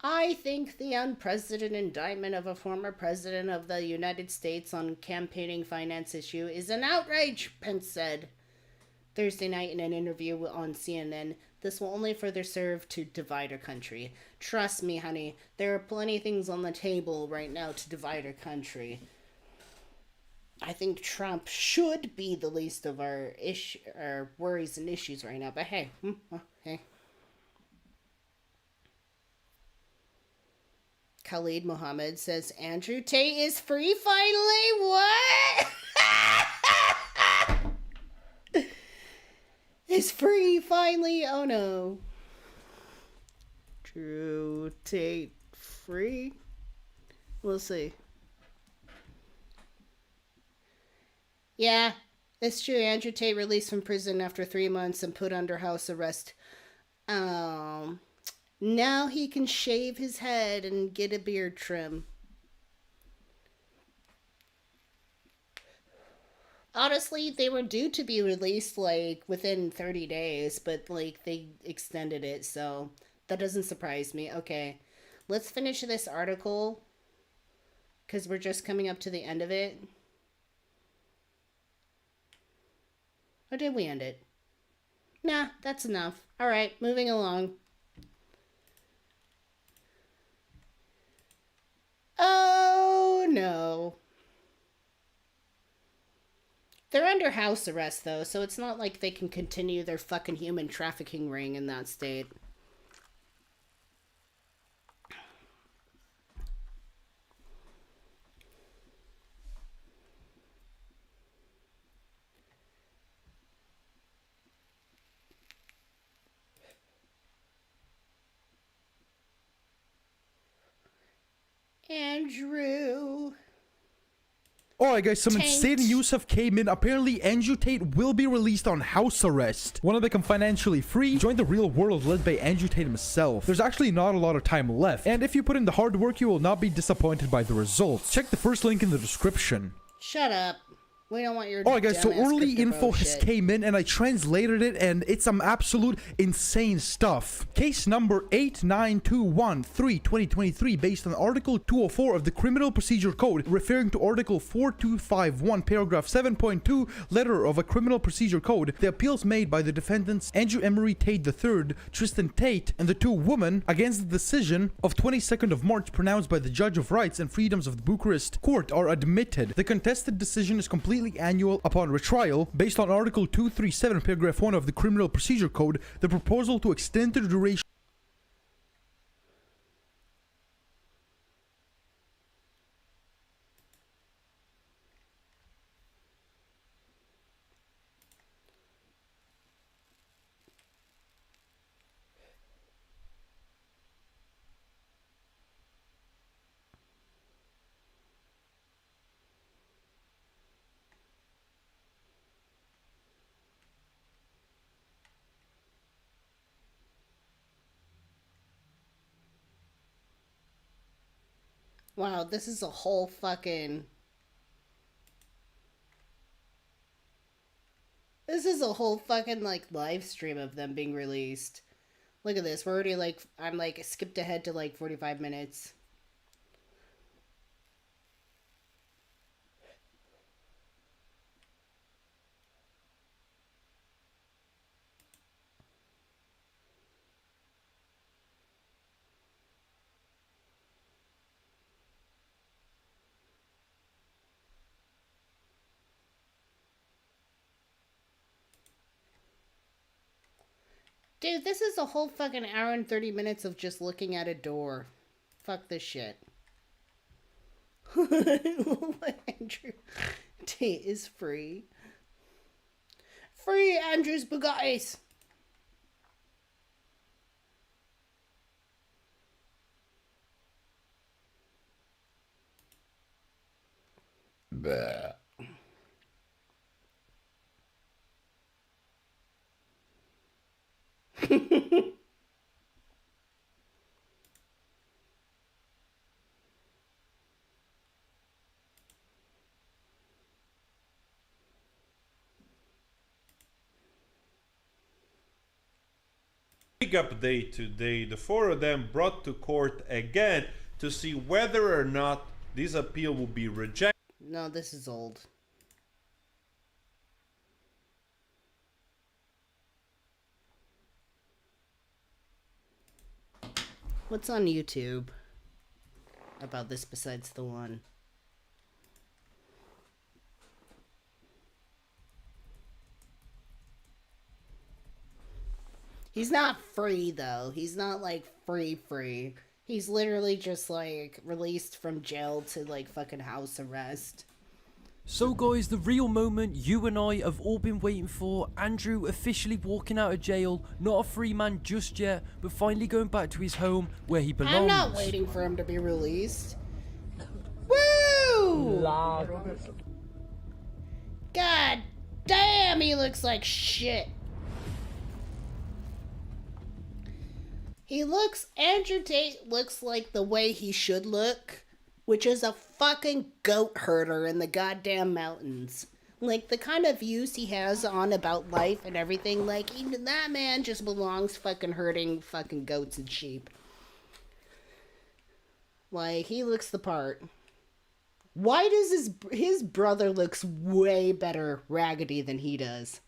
I think the unprecedented indictment of a former president of the United States on campaigning finance issue is an outrage, Pence said Thursday night in an interview on CNN. This will only further serve to divide our country. Trust me, honey, there are plenty of things on the table right now to divide our country. I think Trump should be the least of our worries and issues right now, but hey, hey. Khalid Mohammed says Andrew Tate is free finally. What? Is free finally? Oh no. Drew Tate free? We'll see. Yeah, it's true. Andrew Tate released from prison after 3 months and put under house arrest. Now he can shave his head and get a beard trim. Honestly, they were due to be released, within 30 days, but, they extended it, so that doesn't surprise me. Okay, let's finish this article, because we're just coming up to the end of it. Or did we end it? Nah, that's enough. Alright, moving along. Oh, no. They're under house arrest, though, so it's not like they can continue their fucking human trafficking ring in that state. Andrew. Alright guys, some Tate. insane news have came in. Apparently Andrew Tate will be released on house arrest. Want to become financially free? Join the real world led by Andrew Tate himself. There's actually not a lot of time left, and if you put in the hard work, you will not be disappointed by the results. Check the first link in the description. Shut up. We don't want your Alright guys, so dumbass early crypto info has shit. came in and I translated it and it's some absolute insane stuff. Case number 89213-2023 based on Article 204 of the Criminal Procedure Code, referring to Article 4251, Paragraph 7.2, letter of a Criminal Procedure Code. The appeals made by the defendants Andrew Emery Tate III, Tristan Tate, and the two women against the decision of 22nd of March pronounced by the Judge of Rights and Freedoms of the Bucharest Court are admitted. The contested decision is completely annual upon retrial. Based on Article 237, Paragraph 1 of the Criminal Procedure Code, the proposal to extend the duration Wow, this is a whole fucking... This is a whole fucking, like, live stream of them being released. Look at this. We're already, like... I'm, like, skipped ahead to, like, 45 minutes. Dude, this is a whole fucking hour and 30 minutes of just looking at a door. Fuck this shit. Andrew Tate is free. Free Andrew's Bugattis! Bah. Big update today. The four of them brought to court again to see whether or not this appeal will be rejected. No, this is old. What's on YouTube about this besides the one? He's not free, though. He's not, like, free. He's literally just, like, released from jail to, like, fucking house arrest. So guys, the real moment you and I have all been waiting for. Andrew officially walking out of jail. Not a free man just yet, but finally going back to his home where he belongs. I'm not waiting for him to be released. Woo! God damn, he looks like shit. Andrew Tate looks like the way he should look, which is a fucking goat herder in the goddamn mountains. Like, the kind of views he has on about life and everything, like, that man just belongs fucking herding fucking goats and sheep. Like, he looks the part. Why does his brother looks way better raggedy than he does?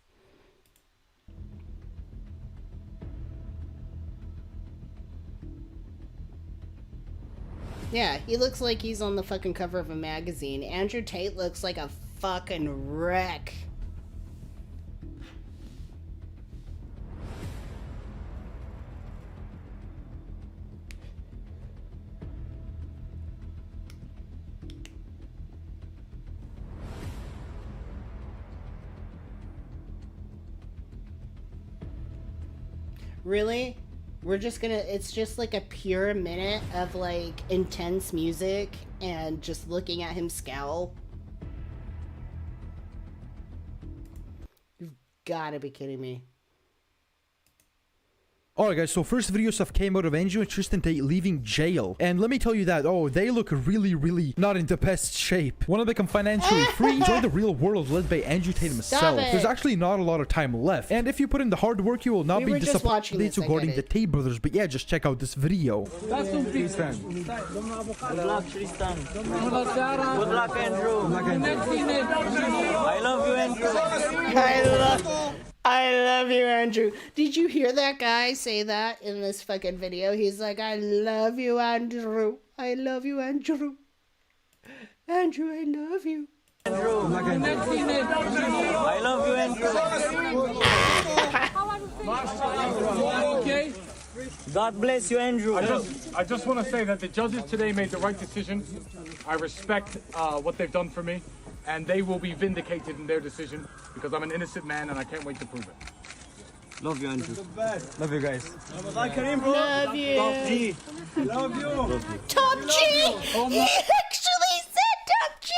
Yeah, he looks like he's on the fucking cover of a magazine. Andrew Tate looks like a fucking wreck. Really? It's just like a pure minute of like intense music and just looking at him scowl. You've gotta be kidding me. Alright guys, so first video stuff came out of Andrew and Tristan Tate leaving jail. And let me tell you that, they look really not in the best shape. Want to become financially free? Join the real world led by Andrew Tate himself. There's actually not a lot of time left. And if you put in the hard work, you will not be disappointed regarding the Tate brothers. But yeah, just check out this video. That's some Tristan. Good luck, Tristan. Good luck, Andrew. I love you, Andrew. I love you, Andrew. Did you hear that guy say that in this fucking video? He's like, I love you, Andrew. I love you, Andrew. Andrew, I love you. Andrew. I love you, Andrew. Okay. God bless you, Andrew. I just want to say that the judges today made the right decision. I respect what they've done for me, and they will be vindicated in their decision because I'm an innocent man and I can't wait to prove it. Love you, Andrew. Love you guys. Love you. Top G. Love you. Top G! He actually said Top G!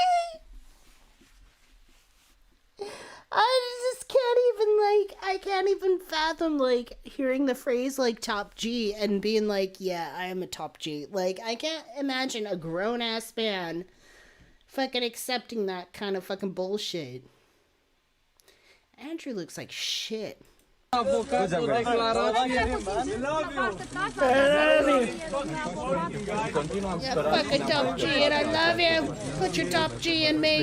I can't even fathom, like, hearing the phrase, like, top G and being like, yeah, I am a top G. Like, I can't imagine a grown-ass man fucking accepting that kind of fucking bullshit. Andrew looks like shit. Yeah, fucking top G, and I love you. Put your top G in me.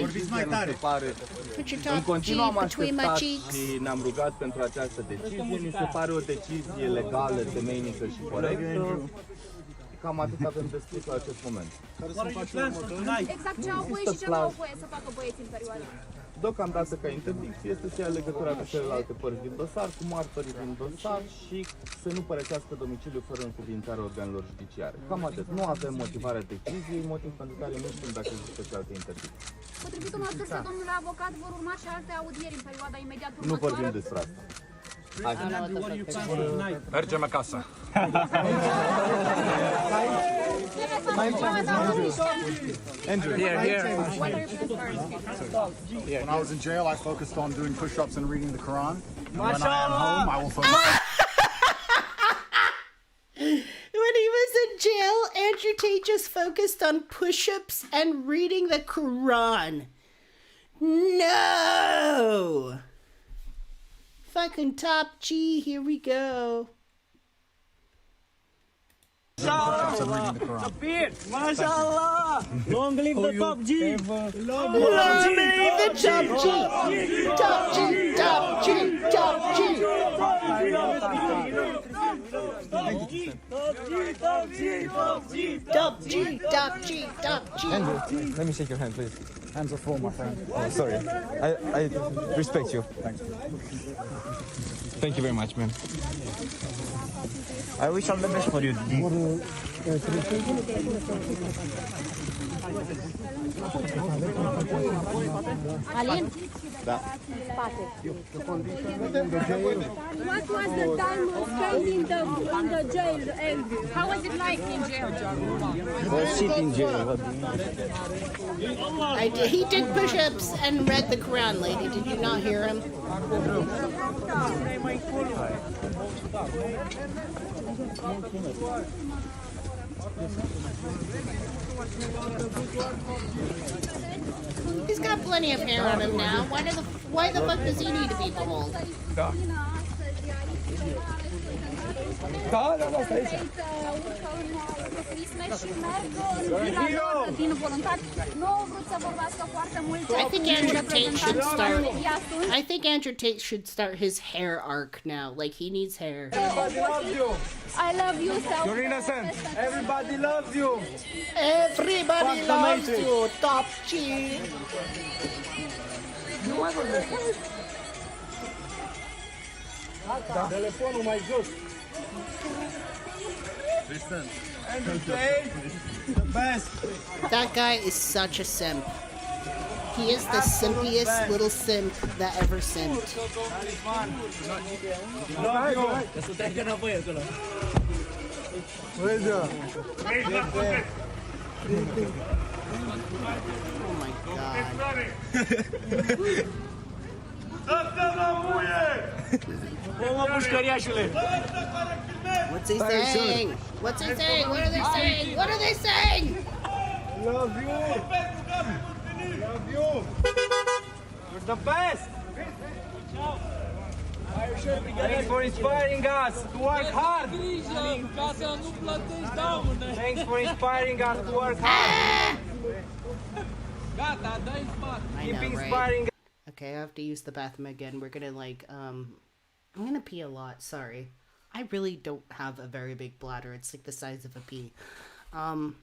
Put your top G between my cheeks. Și ne-am rugat pentru această decizie. Mi se pare o decizie legală, temeinică și corectă. Cam atât avem de spus la acest moment. Exact ce au voie și ce nu au voie să facă băieții în perioada. Deocamdată ca interdicție este să ia legătura cu celelalte părți din dosar, cu martorii din dosar și să nu părăsească domiciliul fără încuvințarea organelor judiciare. Cam atât. Nu avem motivarea deciziei, motiv pentru care nu știm dacă există și alte interdicții. Potrivit unor surse, domnule avocat, vor urma și alte audieri în perioada imediat următoare. Nu vorbim despre asta. Mergem acasă. Andrew, here. When I was in jail, I focused on doing push-ups and reading the Quran. And when I am home, I will focus. When he was in jail, Andrew Tate just focused on push-ups and reading the Quran. No! Fucking top G, here we go. MashaAllah! Long live the top G! Long live the top G! Top G! Top G! Top G! Top G! Top G! Top G! Andrew, let me shake your hand, please. Hands are full, my friend. Oh, sorry. I respect you. Thanks. Thank you very much, man. I wish all the best for you. Alin? Da. What was the time spent in the jail, Andrew? How was it like in jail? Shit in jail. He did push-ups and read the Quran, lady. Did you not hear him? He's got plenty of hair on him now. Why the fuck does he need to be bald? I think Andrew Tate should start. I think Andrew Tate should start his hair arc now. Like, he needs hair. Everybody loves you! I love you so. You're innocent! Everybody loves you! Everybody loves you, top G. Telefonul mai jos. Andrew Tate, the best. That guy is such a simp. He is the simpiest little simp that ever simped. Love you. Where's your? Oh my god. What's he saying? What's he saying? What are they saying? What are they saying? Love you. Love you. You're the best. Thanks for inspiring us to work hard. Thanks for inspiring us to work hard. Keep inspiring. Okay, I have to use the bathroom again. We're gonna I'm gonna pee a lot, sorry. I really don't have a very big bladder. It's like the size of a pea. So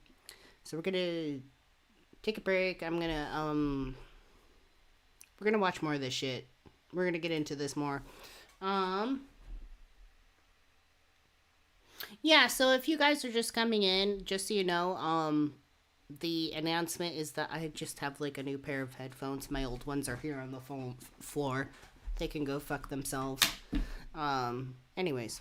we're gonna take a break. We're gonna watch more of this shit. We're gonna get into this more. Yeah, so if you guys are just coming in, just so you know, the announcement is that I just have like a new pair of headphones. My old ones are here on the floor. They can go fuck themselves. Anyways.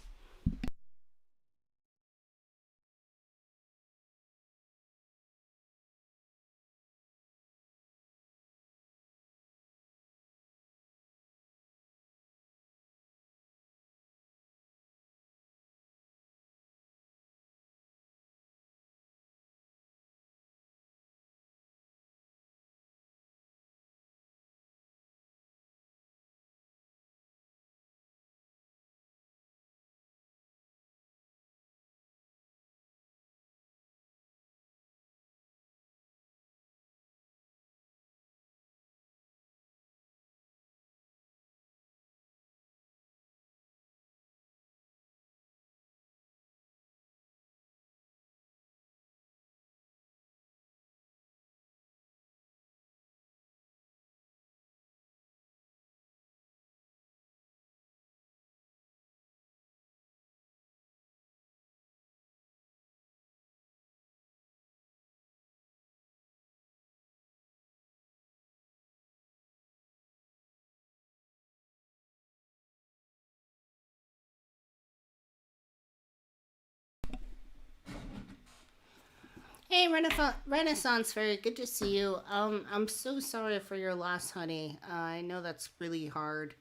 Hey, Renaissance Fairy, good to see you. I'm so sorry for your loss, honey. I know that's really hard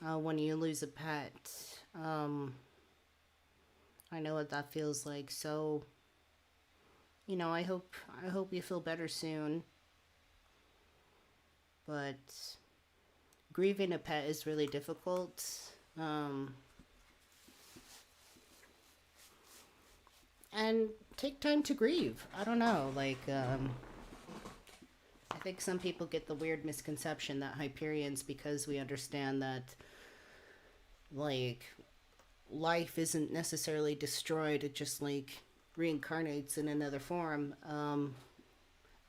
when you lose a pet. I know what that feels like. So, I hope you feel better soon. But grieving a pet is really difficult. And take time to grieve. I don't know, I think some people get the weird misconception that Hyperions, because we understand that, life isn't necessarily destroyed, it just, reincarnates in another form.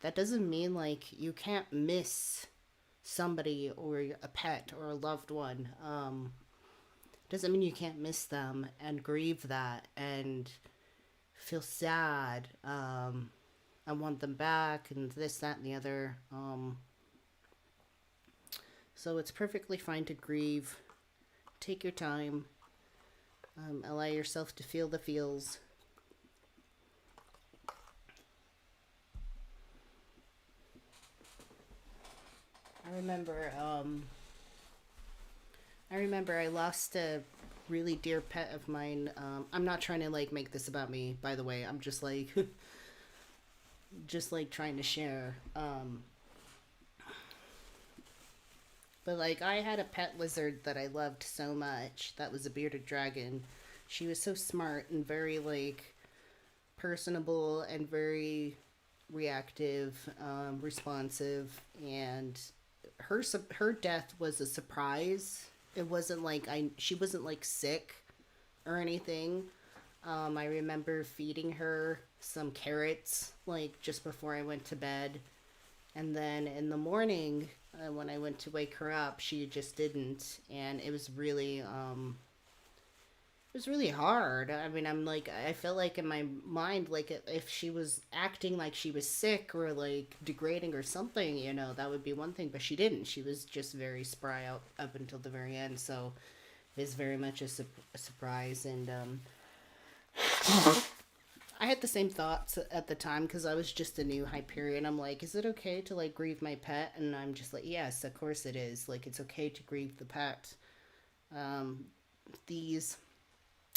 That doesn't mean, you can't miss somebody or a pet or a loved one. Doesn't mean you can't miss them and grieve that and feel sad, I want them back, and this, that, and the other. So it's perfectly fine to grieve. Take your time. Allow yourself to feel the feels. I remember I lost a really dear pet of mine. I'm not trying to make this about me, by the way. I'm just trying to share. But I had a pet lizard that I loved so much. That was a bearded dragon. She was so smart and very personable and very reactive, responsive, and her death was a surprise. It wasn't she wasn't sick or anything. I remember feeding her some carrots just before I went to bed, and then in the morning when I went to wake her up, she just didn't, and it was really hard. I mean, I felt in my mind, if she was acting like she was sick or degrading or something, that would be one thing, but she didn't. She was just very spry up until the very end, so it was very much a surprise. And I had the same thoughts at the time because I was just a new Hyperion. I'm is it okay to grieve my pet? And I'm just yes, of course it is. It's okay to grieve the pet. These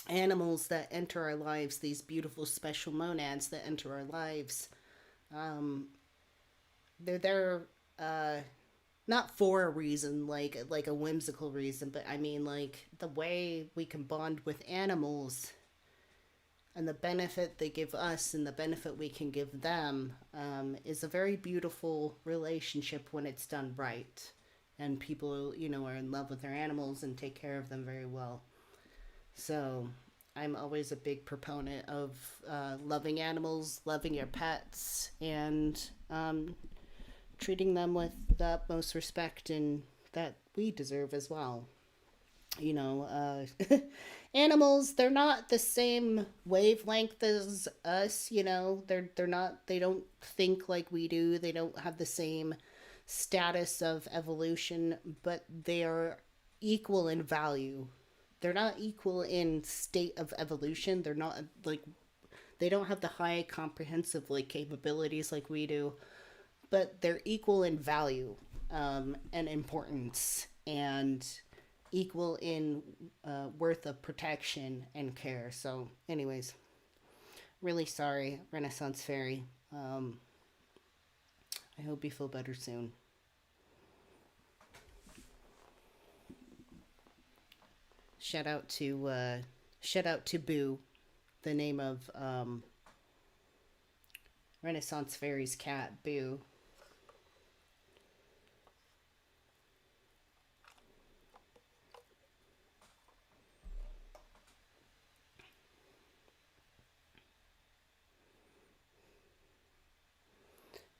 animals that enter our lives, these beautiful special monads that enter our lives, they're there not for a reason, like a whimsical reason, but I mean the way we can bond with animals and the benefit they give us and the benefit we can give them is a very beautiful relationship when it's done right, and people are in love with their animals and take care of them very well. So I'm always a big proponent of loving animals, loving your pets, and treating them with the utmost respect and that we deserve as well. Animals, they're not the same wavelength as us, they're not, they don't think like we do, they don't have the same status of evolution, but they are equal in value. They're not equal in state of evolution. They're not they don't have the high comprehensive capabilities like we do, but they're equal in value and importance, and equal in worth of protection and care. So anyways, really sorry, Renaissance Fairy. I hope you feel better soon. Shout out to Boo, the name of Renaissance Fairy's cat, Boo.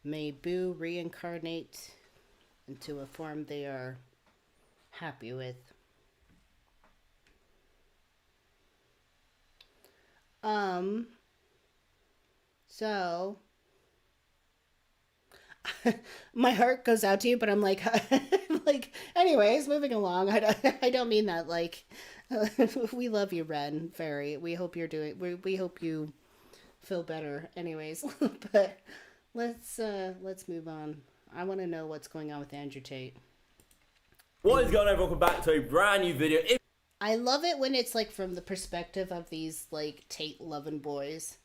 May Boo reincarnate into a form they are happy with. So my heart goes out to you, but I'm anyways, moving along. I don't mean that we love you, Ren Fairy. We hope you're doing, we hope you feel better anyways. But let's move on. I want to know what's going on with Andrew Tate. What is going on? Welcome back to a brand new video. I love it when it's like from the perspective of these like Tate loving boys.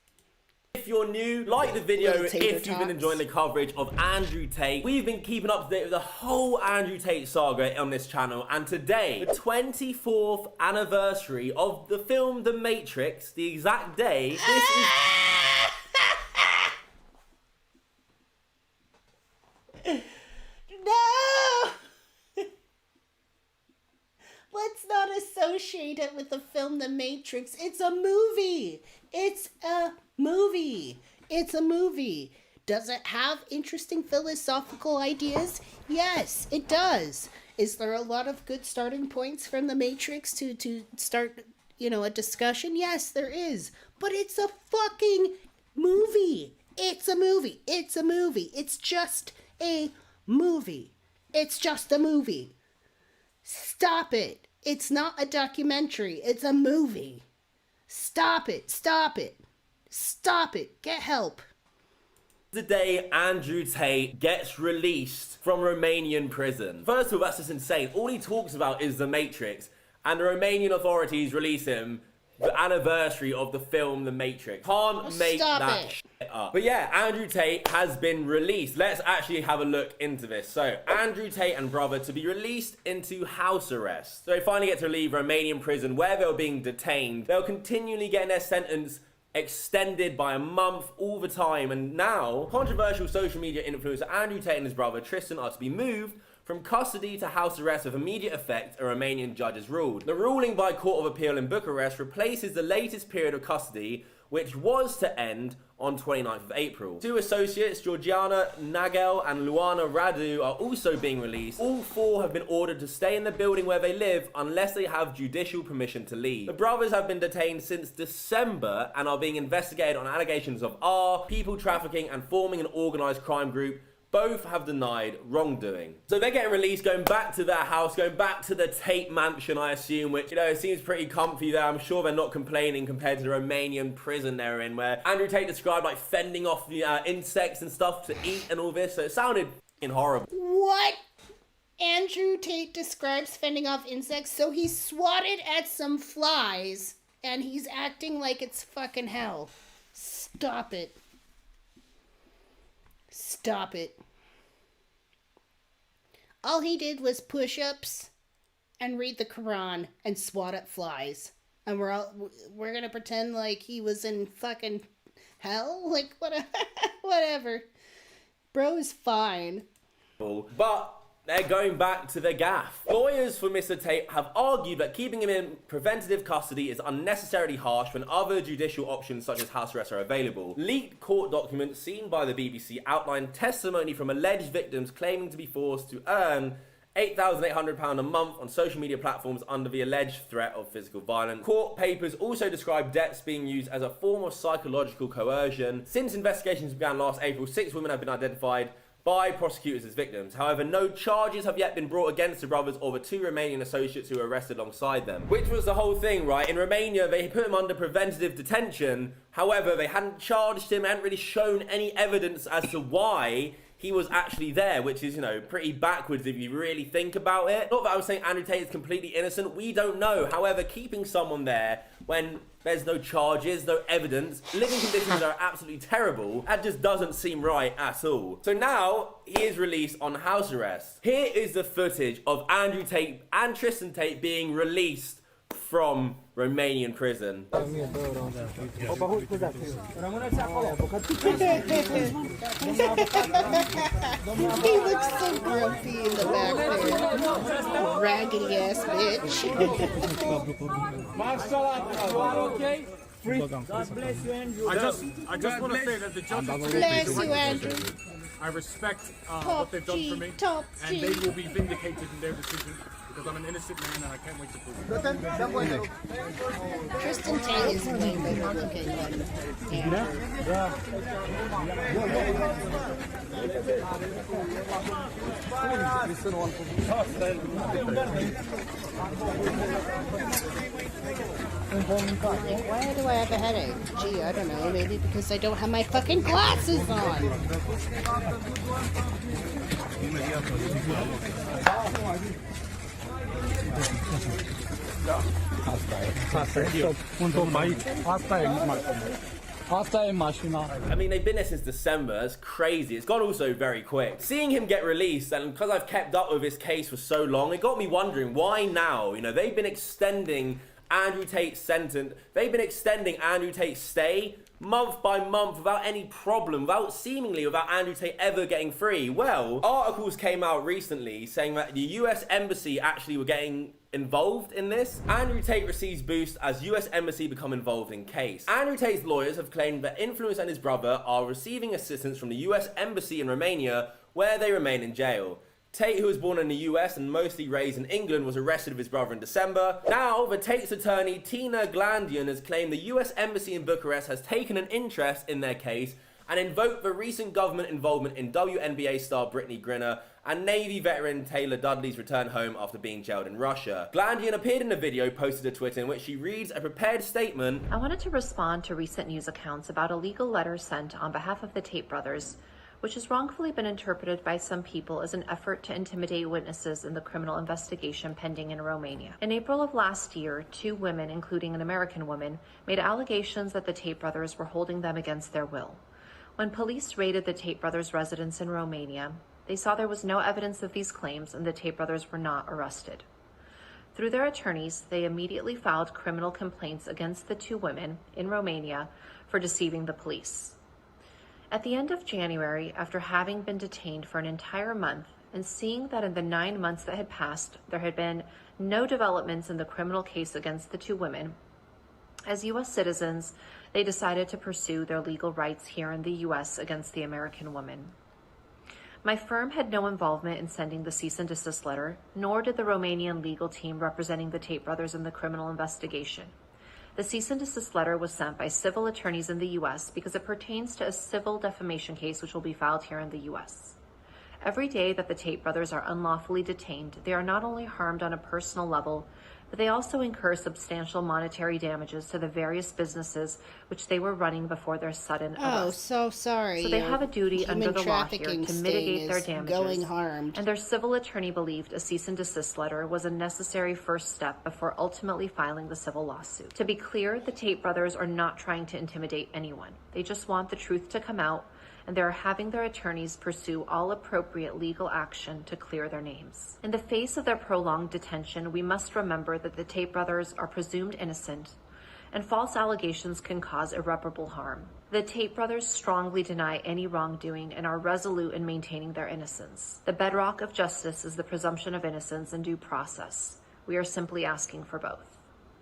If you're new, like the video if you've tots. been enjoying the coverage of Andrew Tate. We've been keeping up to date with the whole Andrew Tate saga on this channel, and today, the 24th anniversary of the film The Matrix, the exact day, this is... No! Let's not associate it with the film The Matrix. It's a movie. It's a movie. It's a movie. Does it have interesting philosophical ideas? Yes, it does. Is there a lot of good starting points from The Matrix to start, a discussion? Yes, there is. But it's a fucking movie. It's a movie. It's a movie. It's just a movie. It's just a movie. Stop it. It's not a documentary. It's a movie. Stop it. Stop it. Stop it. Get help. The day Andrew Tate gets released from Romanian prison. First of all, that's just insane. All he talks about is The Matrix, and the Romanian authorities release him the anniversary of the film The Matrix. Can't make that shit up. But yeah, Andrew Tate has been released. Let's actually have a look into this. So, Andrew Tate and brother to be released into house arrest. So they finally get to leave Romanian prison where they were being detained. They'll continually get their sentence extended by a month all the time, and now controversial social media influencer Andrew Tate and his brother Tristan are to be moved from custody to house arrest with immediate effect, a Romanian judge has ruled. The ruling by Court of Appeal in Bucharest replaces the latest period of custody, which was to end on 29th of April. Two associates, Georgiana Nagel and Luana Radu, are also being released. All four have been ordered to stay in the building where they live unless they have judicial permission to leave. The brothers have been detained since December and are being investigated on allegations of people trafficking and forming an organised crime group. Both have denied wrongdoing. So they're getting released, going back to their house, going back to the Tate mansion, I assume, which, it seems pretty comfy there. I'm sure they're not complaining compared to the Romanian prison they're in, where Andrew Tate described, like, fending off the insects and stuff to eat and all this, so it sounded f***ing horrible. What? Andrew Tate describes fending off insects, so he swatted at some flies, and he's acting like it's fucking hell. Stop it. Stop it. All he did was push-ups and read the Quran and swat at flies. And we're gonna pretend like he was in fucking hell? Like, whatever. Bro is fine. But they're going back to the gaff. Lawyers for Mr. Tate have argued that keeping him in preventative custody is unnecessarily harsh when other judicial options such as house arrest are available. Leaked court documents seen by the BBC outline testimony from alleged victims claiming to be forced to earn £8,800 a month on social media platforms under the alleged threat of physical violence. Court papers also describe debts being used as a form of psychological coercion. Since investigations began last April, 6 women have been identified by prosecutors as victims. However, no charges have yet been brought against the brothers or the two Romanian associates who were arrested alongside them. Which was the whole thing, right? In Romania, they put him under preventative detention. However, they hadn't charged him, hadn't really shown any evidence as to why he was actually there, which is, pretty backwards if you really think about it. Not that I was saying Andrew Tate is completely innocent. We don't know. However, keeping someone there when there's no charges, no evidence, living conditions are absolutely terrible, that just doesn't seem right at all. So now, he is released on house arrest. Here is the footage of Andrew Tate and Tristan Tate being released from Romanian prison. He looks so grumpy in the back there. Raggedy ass bitch. God bless you, Andrew. I just want to say that the judges Bless you, Andrew. I respect what they've done for me, and they will be vindicated in their decision. because I'm an innocent man and I can't wait to prove it. Tristan Tate is way better looking than Why do I have a headache? Gee, I don't know. Maybe because I don't have my fucking glasses on. I mean, they've been there since December. That's crazy. It's gone also very quick. Seeing him get released, and because I've kept up with his case for so long, it got me wondering, why now? You know, they've been extending Andrew Tate's sentence. They've been extending Andrew Tate's stay month by month without any problem, without Andrew Tate ever getting free. Well, articles came out recently saying that the US Embassy actually were getting involved in this. Andrew Tate receives boost as US Embassy become involved in case. Andrew Tate's lawyers have claimed that Influence and his brother are receiving assistance from the US Embassy in Romania, where they remain in jail. Tate, who was born in the US and mostly raised in England, was arrested with his brother in December. Now, the Tate's attorney, Tina Glandian, has claimed the US Embassy in Bucharest has taken an interest in their case and invoked the recent government involvement in WNBA star Brittany Griner and Navy veteran Taylor Dudley's return home after being jailed in Russia. Glandian appeared in a video posted to Twitter in which she reads a prepared statement. I wanted to respond to recent news accounts about a legal letter sent on behalf of the Tate brothers, which has wrongfully been interpreted by some people as an effort to intimidate witnesses in the criminal investigation pending in Romania. In April of last year, 2 women, including an American woman, made allegations that the Tate brothers were holding them against their will. When police raided the Tate brothers' residence in Romania, they saw there was no evidence of these claims and the Tate brothers were not arrested. Through their attorneys, they immediately filed criminal complaints against the 2 women in Romania for deceiving the police. At the end of January, after having been detained for an entire month and seeing that in the 9 months that had passed, there had been no developments in the criminal case against the 2 women, as U.S. citizens, they decided to pursue their legal rights here in the U.S. against the American woman. My firm had no involvement in sending the cease and desist letter, nor did the Romanian legal team representing the Tate brothers in the criminal investigation. The cease and desist letter was sent by civil attorneys in the U.S. because it pertains to a civil defamation case which will be filed here in the U.S. Every day that the Tate brothers are unlawfully detained, they are not only harmed on a personal level, but they also incur substantial monetary damages to the various businesses which they were running before their sudden arrest. Oh, so sorry. So they have a duty under the law here trafficking to mitigate their is damages. going harmed. And their civil attorney believed a cease and desist letter was a necessary first step before ultimately filing the civil lawsuit. To be clear, the Tate brothers are not trying to intimidate anyone. They just want the truth to come out, and they are having their attorneys pursue all appropriate legal action to clear their names. In the face of their prolonged detention, we must remember that the Tate brothers are presumed innocent, and false allegations can cause irreparable harm. The Tate brothers strongly deny any wrongdoing and are resolute in maintaining their innocence. The bedrock of justice is the presumption of innocence and due process. We are simply asking for both.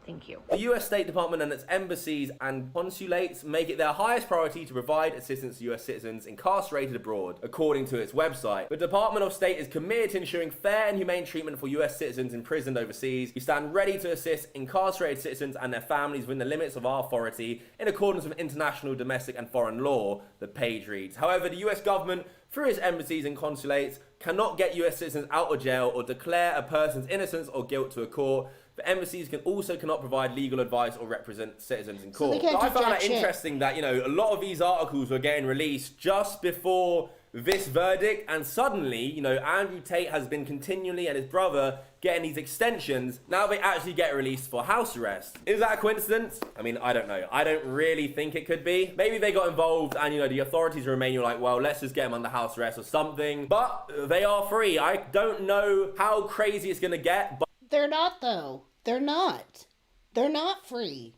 Thank you. The US State Department and its embassies and consulates make it their highest priority to provide assistance to US citizens incarcerated abroad, according to its website. The Department of State is committed to ensuring fair and humane treatment for US citizens imprisoned overseas. We stand ready to assist incarcerated citizens and their families within the limits of our authority in accordance with international, domestic and foreign law, the page reads. However, the US government, through its embassies and consulates, cannot get US citizens out of jail or declare a person's innocence or guilt to a court. The embassies cannot provide legal advice or represent citizens in court. So I found it interesting that, a lot of these articles were getting released just before this verdict, and suddenly, Andrew Tate has been continually, and his brother, getting these extensions. Now they actually get released for house arrest. Is that a coincidence? I mean, I don't know. I don't really think it could be. Maybe they got involved and, the authorities in Romania were like, well, let's just get them under house arrest or something. But they are free. I don't know how crazy it's going to get, but they're not, though. They're not. They're not free.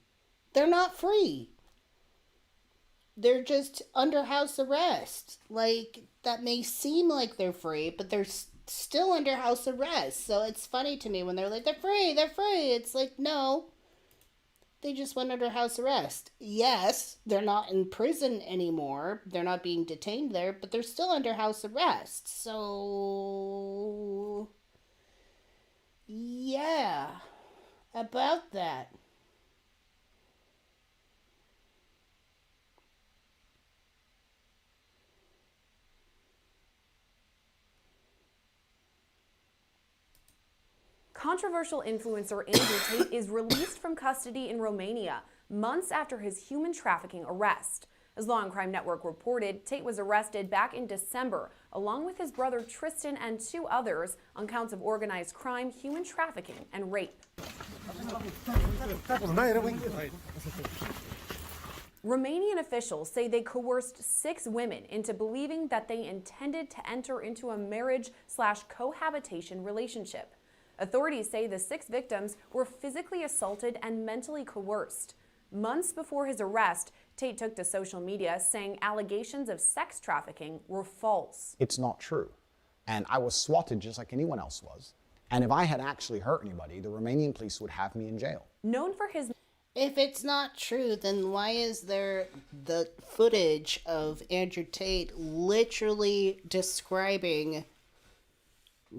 They're not free. They're just under house arrest. Like, that may seem like they're free, but they're still under house arrest. So it's funny to me when they're like, they're free. It's like, no. They just went under house arrest. Yes, they're not in prison anymore. They're not being detained there, but they're still under house arrest. So Yeah, about that. Controversial influencer Andrew Tate is released from custody in Romania months after his human trafficking arrest. As Law and Crime Network reported, Tate was arrested back in December, along with his brother Tristan and 2 others, on counts of organized crime, human trafficking, and rape. Romanian officials say they coerced 6 women into believing that they intended to enter into a marriage/cohabitation relationship. Authorities say the 6 victims were physically assaulted and mentally coerced. Months before his arrest, Tate took to social media saying allegations of sex trafficking were false. It's not true. And I was swatted just like anyone else was. And if I had actually hurt anybody, the Romanian police would have me in jail. Known for his... If it's not true, then why is there the footage of Andrew Tate literally describing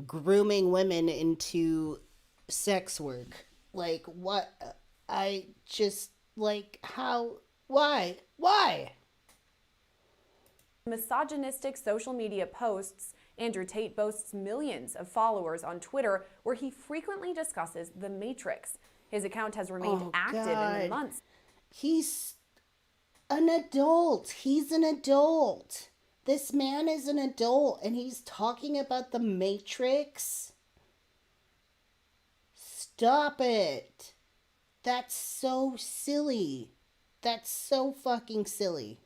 grooming women into sex work? Like, what? I just, like, how? Why? Misogynistic social media posts, Andrew Tate boasts millions of followers on Twitter where he frequently discusses The Matrix. His account has remained active in the months. He's an adult. He's an adult. This man is an adult and he's talking about The Matrix. Stop it. That's so silly. That's so fucking silly.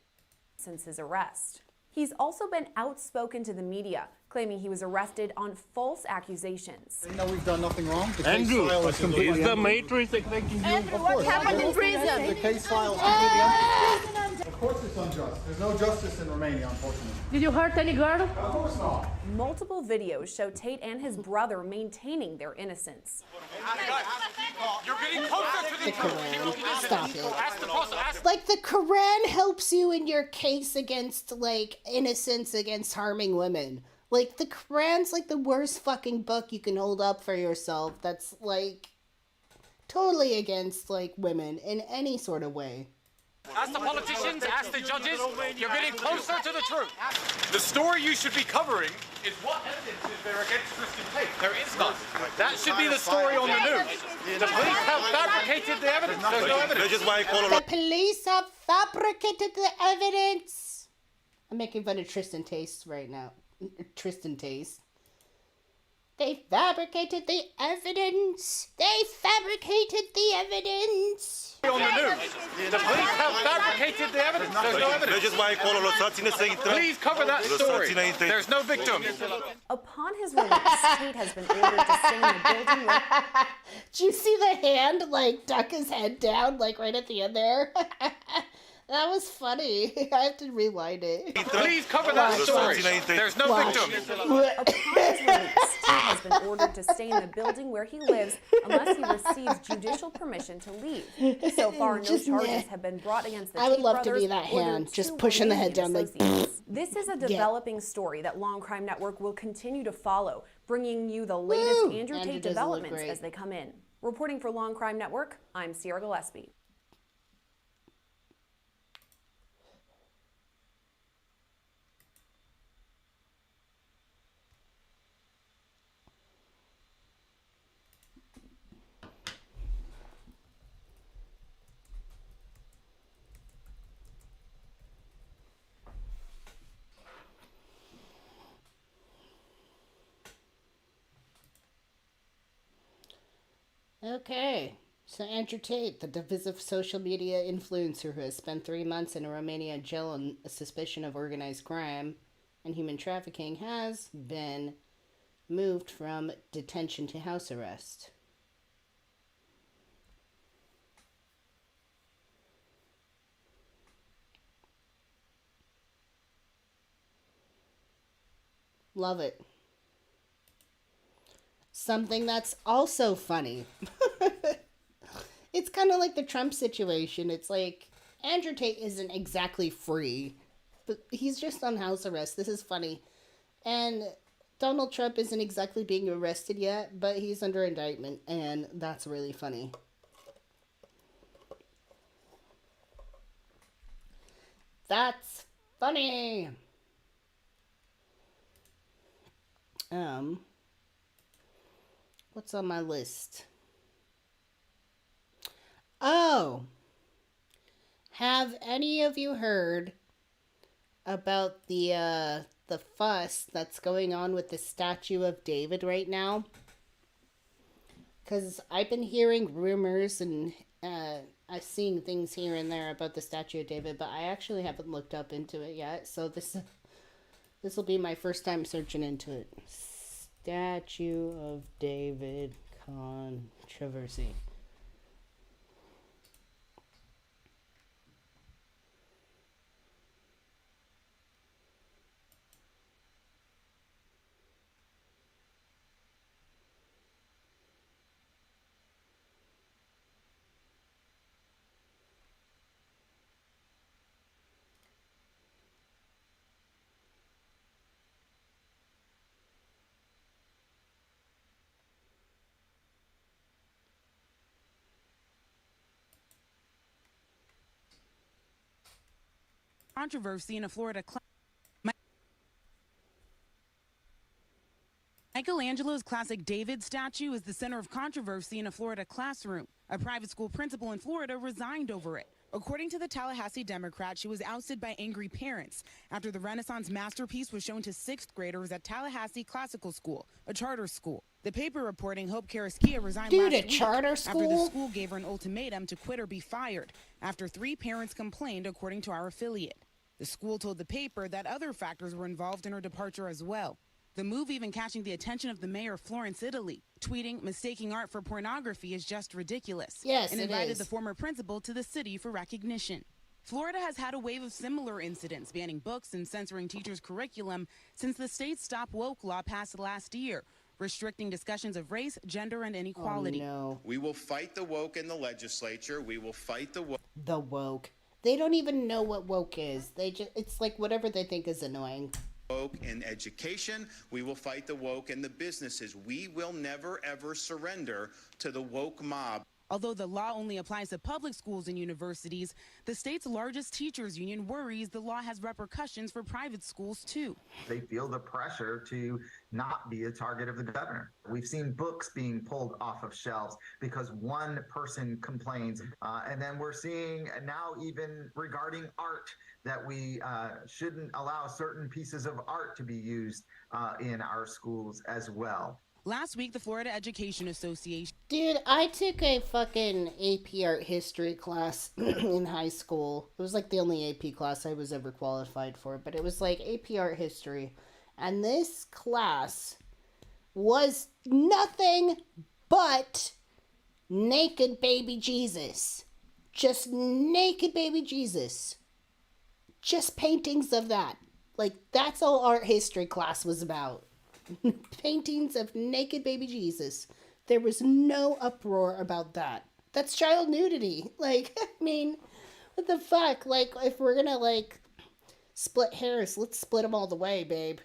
Since his arrest. He's also been outspoken to the media, claiming he was arrested on false accusations. They know we've done nothing wrong. The Andrew, case file is completely is the empty. Matrix affecting you? Andrew, what happened in prison? The case file is completely empty. Of course it's unjust. There's no justice in Romania, unfortunately. Did you hurt any girl? Of course not. Multiple videos show Tate and his brother maintaining their innocence. You're getting closer to the Quran. Stop it. Like, the Quran helps you in your case against, like, innocence against harming women. Like, the Quran's, like, the worst fucking book you can hold up for yourself that's, like, totally against, like, women in any sort of way. Ask the politicians, ask the judges, you're getting closer to the truth. The story you should be covering is what evidence is there against Tristan Tate? There is none. That should be the story on the news. The police have fabricated the evidence. There's no evidence. The police have fabricated the evidence. I'm making fun of Tristan Tate right now. Tristan Tate. They fabricated the evidence. They fabricated the evidence. On the news. The police have fabricated the evidence. There's no evidence. Please cover that story. There's no victim. Upon his release, Tate has been ordered to stay in the building where... Did you see the hand, like, duck his head down, like, right at the end there? That was funny. I have to rewind it. Please cover that story. There's no victim. Upon his release, Tate has been ordered to stay in the building where he lives unless he receives judicial permission to leave. So far, no charges have been brought against the Tate I would love to brothers be that or their hand, just 2 pushing the head Romanian down like... associates. This is a developing story that Law and Crime Network will continue to follow, bringing you the latest Andrew Tate developments as they come in. Reporting for Law and Crime Network, I'm Sierra Gillespie. Okay, so Andrew Tate, the divisive social media influencer who has spent 3 months in a Romanian jail on a suspicion of organized crime and human trafficking, has been moved from detention to house arrest. Love it. Something that's also funny. It's kind of like the Trump situation. It's like, Andrew Tate isn't exactly free, but he's just on house arrest. This is funny. And Donald Trump isn't exactly being arrested yet, but he's under indictment, and that's really funny. That's funny. What's on my list? Oh, have any of you heard about the fuss that's going on with the statue of David right now? Because I've been hearing rumors and I'm seeing things here and there about the statue of David, but I actually haven't looked up into it yet. So this will be my first time searching into it. Statue of David controversy. Controversy in a Florida Michelangelo's classic David statue is the center of controversy in a Florida classroom. A private school principal in Florida resigned over it. According to the Tallahassee Democrat, she was ousted by angry parents after the Renaissance masterpiece was shown to sixth graders at Tallahassee Classical School, a charter school. The paper reporting Hope Karaskia resigned last week charter school? after the school gave her an ultimatum to quit or be fired after 3 parents complained, according to our affiliate. The school told the paper that other factors were involved in her departure as well. The move even catching the attention of the mayor of Florence, Italy, tweeting, "Mistaking art for pornography is just ridiculous," Yes, and it invited is. the former principal to the city for recognition. Florida has had a wave of similar incidents, banning books and censoring teachers' curriculum since the state's Stop Woke law passed last year, restricting discussions of race, gender, and inequality. Oh, no. We will fight the woke in the legislature. We will fight the woke. The woke. They don't even know what woke is. It's like whatever they think is annoying. Woke in education. We will fight the woke in the businesses. We will never, ever surrender to the woke mob. Although the law only applies to public schools and universities, the state's largest teachers union worries the law has repercussions for private schools too. They feel the pressure to not be a target of the governor. We've seen books being pulled off of shelves because one person complains. And then we're seeing now even regarding art that we shouldn't allow certain pieces of art to be used in our schools as well. Last week, the Florida Education Association... Dude, I took a fucking AP art history class in high school. It was like the only AP class I was ever qualified for, but it was like AP art history. And this class was nothing but naked baby Jesus. Just naked baby Jesus. Just paintings of that. Like, that's all art history class was about. Paintings of naked baby Jesus. There was no uproar about that. That's child nudity. Like, I mean, what the fuck? Like, if we're gonna, like, split hairs, let's split them all the way, babe.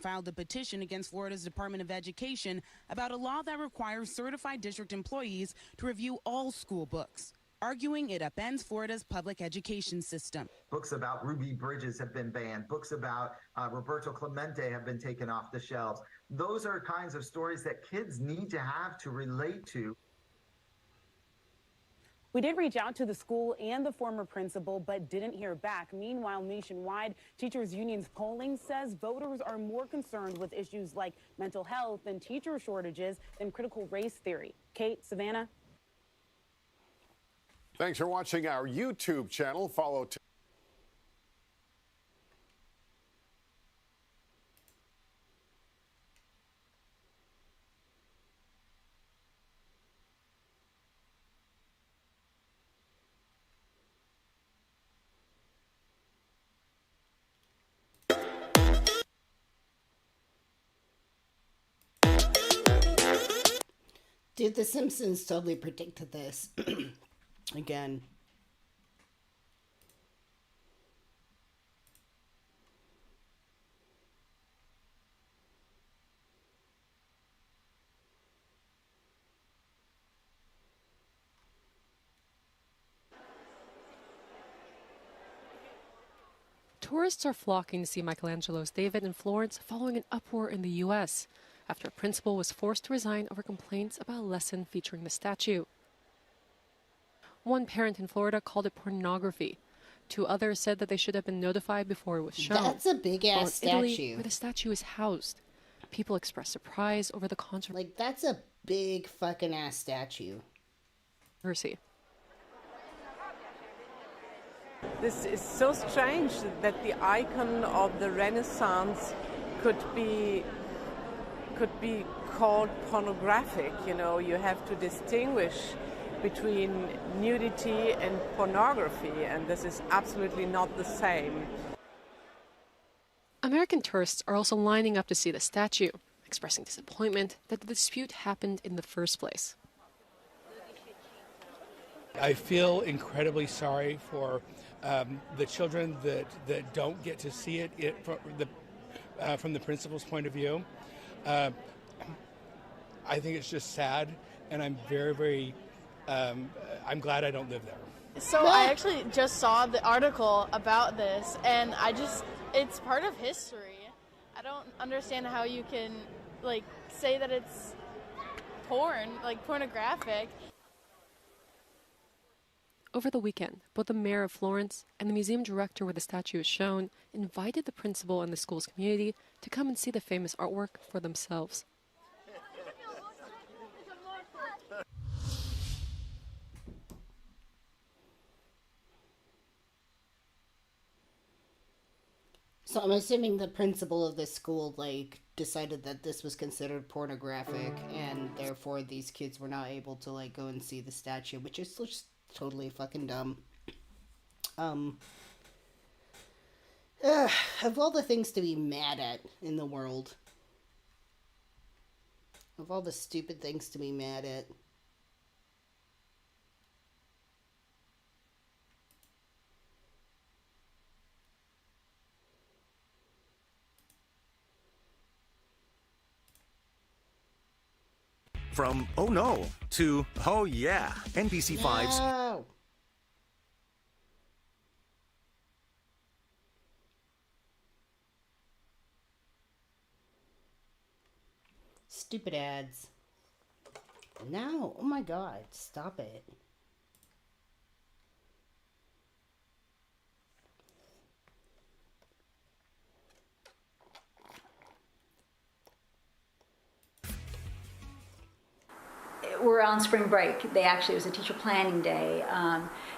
Filed a petition against Florida's Department of Education about a law that requires certified district employees to review all school books, arguing it upends Florida's public education system. Books about Ruby Bridges have been banned. Books about Roberto Clemente have been taken off the shelves. Those are kinds of stories that kids need to have to relate to. We did reach out to the school and the former principal, but didn't hear back. Meanwhile, nationwide, teachers unions polling says voters are more concerned with issues like mental health and teacher shortages than critical race theory. Kate, Savannah? Thanks for watching our YouTube channel. Follow Dude, The Simpsons totally predicted this. Again. Tourists are flocking to see Michelangelo's David in Florence following an uproar in the U.S. after a principal was forced to resign over complaints about a lesson featuring the statue. One parent in Florida called it pornography. 2 others said that they should have been notified before it was shown. That's a big-ass While in Italy, statue. where the statue is housed, people expressed surprise over the controversy. Like, that's a big fucking ass statue. This is so strange that the icon of the Renaissance could be called pornographic. You know, you have to distinguish between nudity and pornography, and this is absolutely not the same. American tourists are also lining up to see the statue, expressing disappointment that the dispute happened in the first place. I feel incredibly sorry for the children that don't get to see it from the principal's point of view. I think it's just sad, and I'm very I'm glad I don't live there. So I actually just saw the article about this, and it's part of history. I don't understand how you can, like, say that it's porn, like pornographic. Over the weekend, both the mayor of Florence and the museum director where the statue is shown invited the principal and the school's community to come and see the famous artwork for themselves. So I'm assuming the principal of this school, like, decided that this was considered pornographic, and therefore these kids were not able to, like, go and see the statue, which is just totally fucking dumb. Of all the things to be mad at in the world, of all the stupid things to be mad at, From oh no to oh yeah, NBC5's. No. Stupid ads. No, oh my god, stop it. We're on spring break. It was a teacher planning day.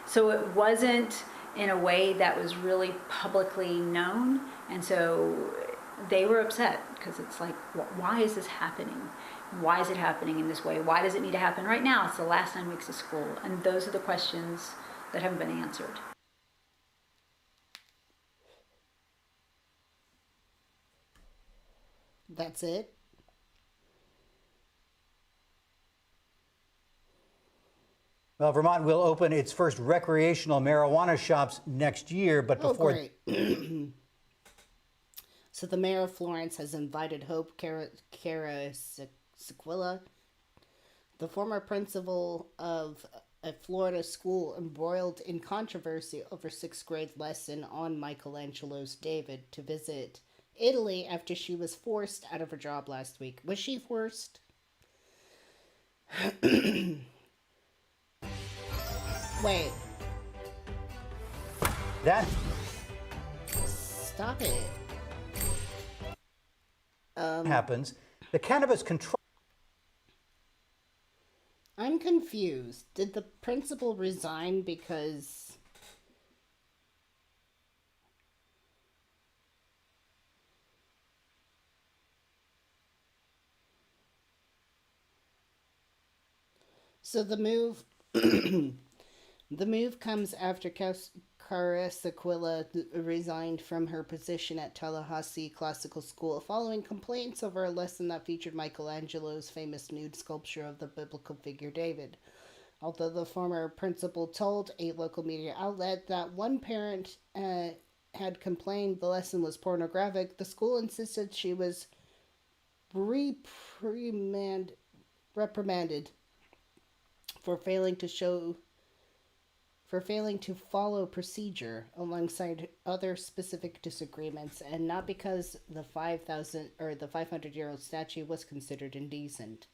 So it wasn't in a way that was really publicly known. And so they were upset because it's like, why is this happening? Why is it happening in this way? Why does it need to happen right now? It's the last 9 weeks of school. And those are the questions that haven't been answered. That's it? Well, Vermont will open its first recreational marijuana shops next year, but before... Oh, great. So the mayor of Florence has invited Hope Sequilla, the former principal of a Florida school embroiled in controversy over 6th grade lesson on Michelangelo's David, to visit Italy after she was forced out of her job last week. Was she forced? Wait. That... Stop it. happens. The cannabis control... I'm confused. Did the principal resign because... So the move... The move comes after Cara Sequilla resigned from her position at Tallahassee Classical School following complaints over a lesson that featured Michelangelo's famous nude sculpture of the biblical figure David. Although the former principal told a local media outlet that one parent had complained the lesson was pornographic, the school insisted she was reprimanded for failing to show for failing to follow procedure alongside other specific disagreements, and not because the 500-year-old statue was considered indecent.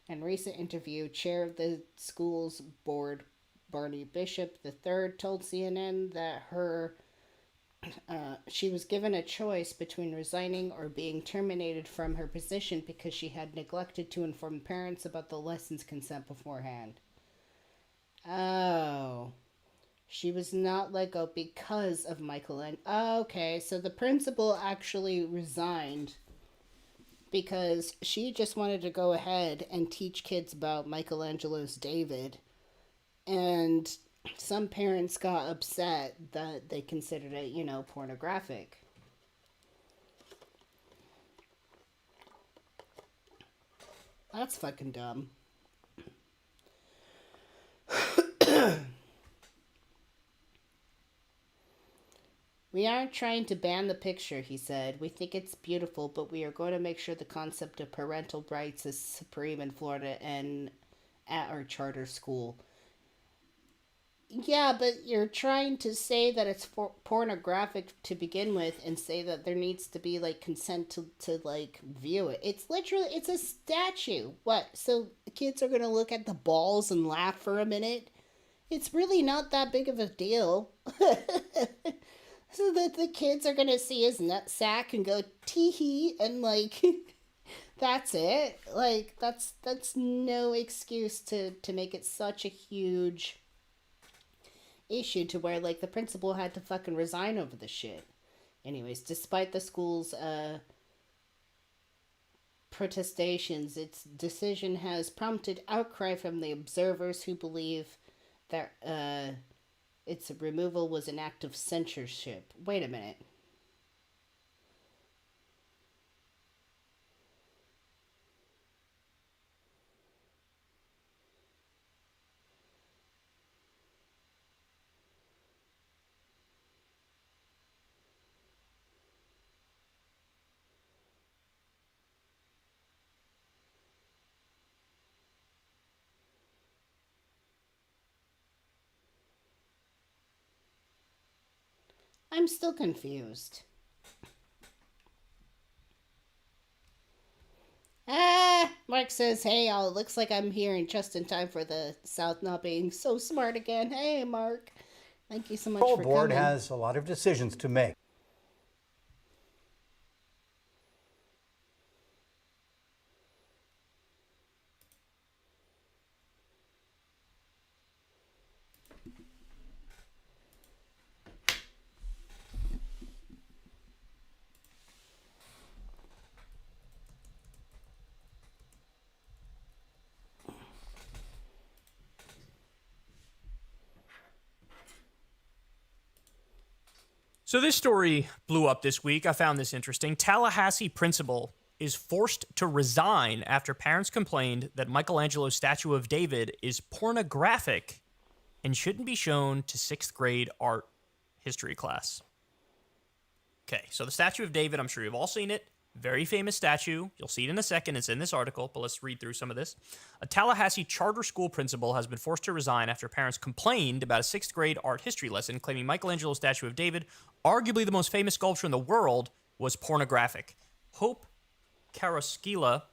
In a recent interview, chair of the school's board, Barney Bishop III, told CNN that she was given a choice between resigning or being terminated from her position because she had neglected to inform parents about the lessons consent beforehand. Oh. She was not let go because of Michelangelo. Okay, so the principal actually resigned because she just wanted to go ahead and teach kids about Michelangelo's David. And some parents got upset that they considered it, pornographic. That's fucking dumb. We aren't trying to ban the picture, he said. We think it's beautiful, but we are going to make sure the concept of parental rights is supreme in Florida and at our charter school. Yeah, but you're trying to say that it's pornographic to begin with and say that there needs to be, consent to view it. It's a statue. What? So kids are going to look at the balls and laugh for a minute? It's really not that big of a deal. So that the kids are going to see his nutsack and go, tee-hee, and, that's it. That's no excuse to make it such a huge issue to where, the principal had to fucking resign over the shit. Anyways, despite the school's, protestations, its decision has prompted outcry from the observers who believe that, its removal was an act of censorship. Wait a minute. I'm still confused. Mark says, hey, y'all, it looks like I'm here just in time for the South not being so smart again. Hey, Mark. Thank you so much for coming. The board has a lot of decisions to make. So this story blew up this week. I found this interesting. Tallahassee principal is forced to resign after parents complained that Michelangelo's statue of David is pornographic and shouldn't be shown to 6th grade art history class. Okay, so the statue of David, I'm sure you've all seen it. Very famous statue. You'll see it in a second. It's in this article, but let's read through some of this. A Tallahassee charter school principal has been forced to resign after parents complained about a 6th grade art history lesson claiming Michelangelo's statue of David, arguably the most famous sculpture in the world, was pornographic. Hope Karaskila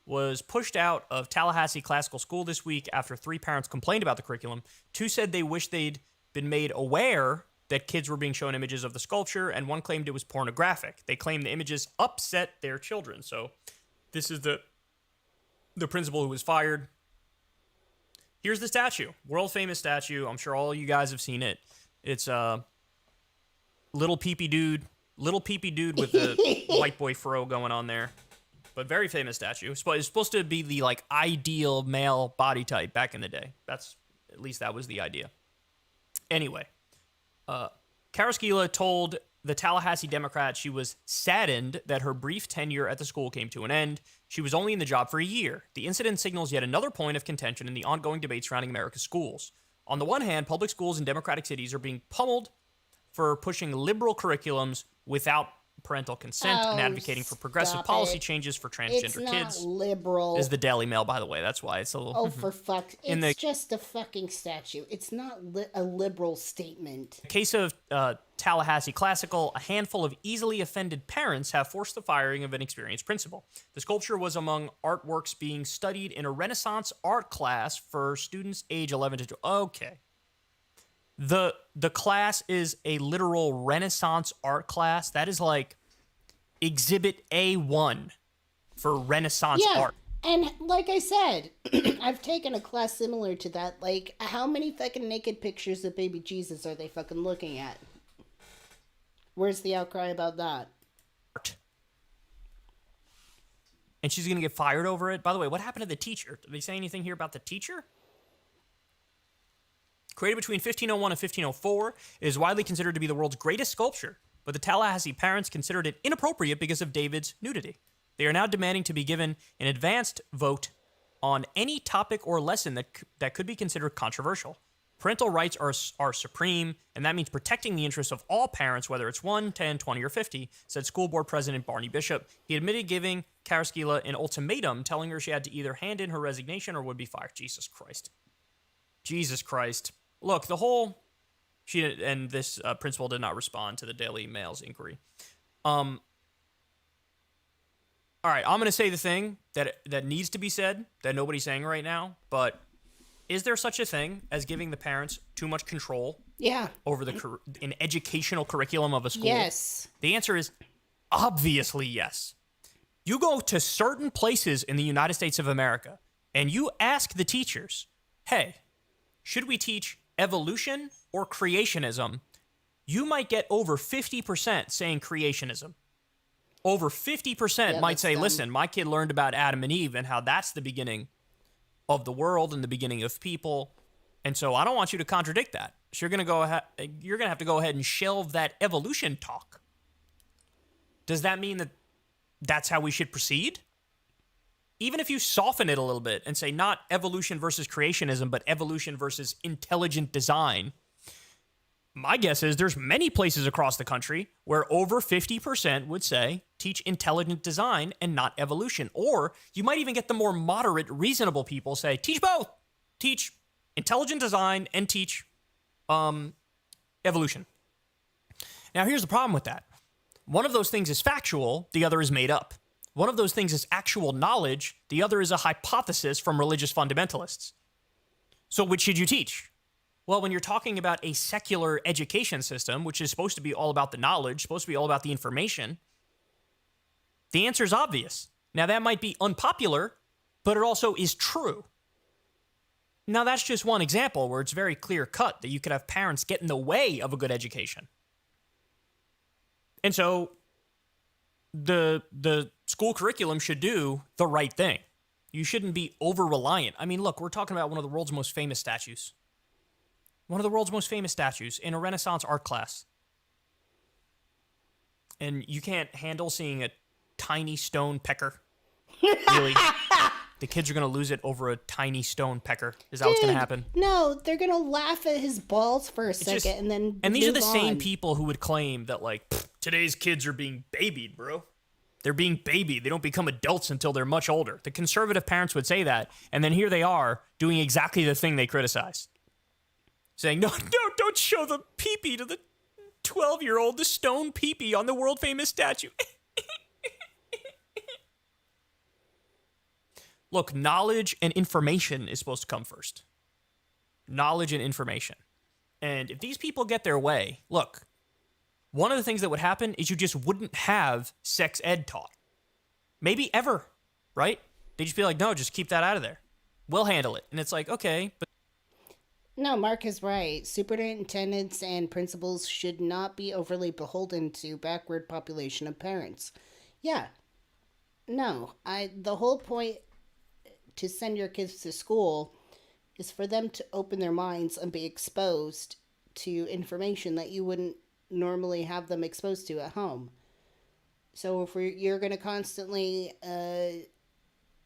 was pushed out of Tallahassee Classical School this week after 3 parents complained about the curriculum. 2 said they wished they'd been made aware that kids were being shown images of the sculpture, and 1 claimed it was pornographic. They claimed the images upset their children. So this is the principal who was fired. Here's the statue. World famous statue. I'm sure all you guys have seen it. It's a little peepee dude with the white boy fro going on there. But very famous statue. It's supposed to be the ideal male body type back in the day. At least that was the idea. Anyway, Karaskila told the Tallahassee Democrat she was saddened that her brief tenure at the school came to an end. She was only in the job for a year. The incident signals yet another point of contention in the ongoing debate surrounding America's schools. On the one hand, public schools in democratic cities are being pummeled for pushing liberal curriculums without parental consent and advocating for progressive stop policy it. changes for It's transgender not kids. liberal. Is the Daily Mail, by the way. That's why it's a little... Oh, for fuck. In It's the just a fucking statue. It's not a liberal statement. case of Tallahassee Classical, a handful of easily offended parents have forced the firing of an experienced principal. The sculpture was among artworks being studied in a Renaissance art class for students age 11 to 12. Okay. The class is a literal Renaissance art class. That is like Exhibit A1 for Renaissance art. And like I said, I've taken a class similar to that. Like, how many fucking naked pictures of baby Jesus are they fucking looking at? Where's the outcry about that? And she's going to get fired over it. By the way, what happened to the teacher? Did they say anything here about the teacher? Created between 1501 and 1504, it is widely considered to be the world's greatest sculpture, but the Tallahassee parents considered it inappropriate because of David's nudity. They are now demanding to be given an advanced vote on any topic or lesson that could be considered controversial. Parental rights are supreme, and that means protecting the interests of all parents, whether it's 1, 10, 20, or 50, said school board president Barney Bishop. He admitted giving Karaskila an ultimatum, telling her she had to either hand in her resignation or would be fired. Jesus Christ. Jesus Christ. Look, this principal did not respond to the Daily Mail's inquiry. All right, I'm going to say the thing that needs to be said, that nobody's saying right now, but is there such a thing as giving the parents too much control over an educational curriculum of a school? Yes. The answer is obviously yes. You go to certain places in the United States of America, and you ask the teachers, hey, should we teach evolution or creationism? You might get over 50% saying creationism. Over 50% might say, listen, my kid learned about Adam and Eve and how that's the beginning of the world and the beginning of people. And so I don't want you to contradict that. So you're going to have to go ahead and shelve that evolution talk. Does that mean that that's how we should proceed? Even if you soften it a little bit and say not evolution versus creationism, but evolution versus intelligent design, my guess is there's many places across the country where over 50% would say teach intelligent design and not evolution. Or you might even get the more moderate, reasonable people say teach both. Teach intelligent design and teach evolution. Now, here's the problem with that. One of those things is factual, the other is made up. One of those things is actual knowledge, the other is a hypothesis from religious fundamentalists. So which should you teach? Well, when you're talking about a secular education system, which is supposed to be all about the knowledge, supposed to be all about the information, the answer is obvious. Now, that might be unpopular, but it also is true. Now, that's just one example where it's very clear cut that you could have parents get in the way of a good education. And so the school curriculum should do the right thing. You shouldn't be over-reliant. I mean, look, we're talking about one of the world's most famous statues. One of the world's most famous statues in a Renaissance art class. And you can't handle seeing a tiny stone pecker. Really? The kids are going to lose it over a tiny stone pecker. Is that what's going to happen? No, they're going to laugh at his balls for a second and then And these are the move same on. people who would claim that, like, today's kids are being babied, bro. They're being babied. They don't become adults until they're much older. The conservative parents would say that, and then here they are doing exactly the thing they criticize. Saying, no, don't show the peepee to the 12-year-old, the stone peepee on the world-famous statue. Look, knowledge and information is supposed to come first. Knowledge and information. And if these people get their way, look, one of the things that would happen is you just wouldn't have sex ed taught. Maybe ever, right? They'd just be like, no, just keep that out of there. We'll handle it. And it's like, okay, but... No, Mark is right. Superintendents and principals should not be overly beholden to backward population of parents. Yeah. No, the whole point to send your kids to school is for them to open their minds and be exposed to information that you wouldn't normally have them exposed to at home. So if you're going to constantly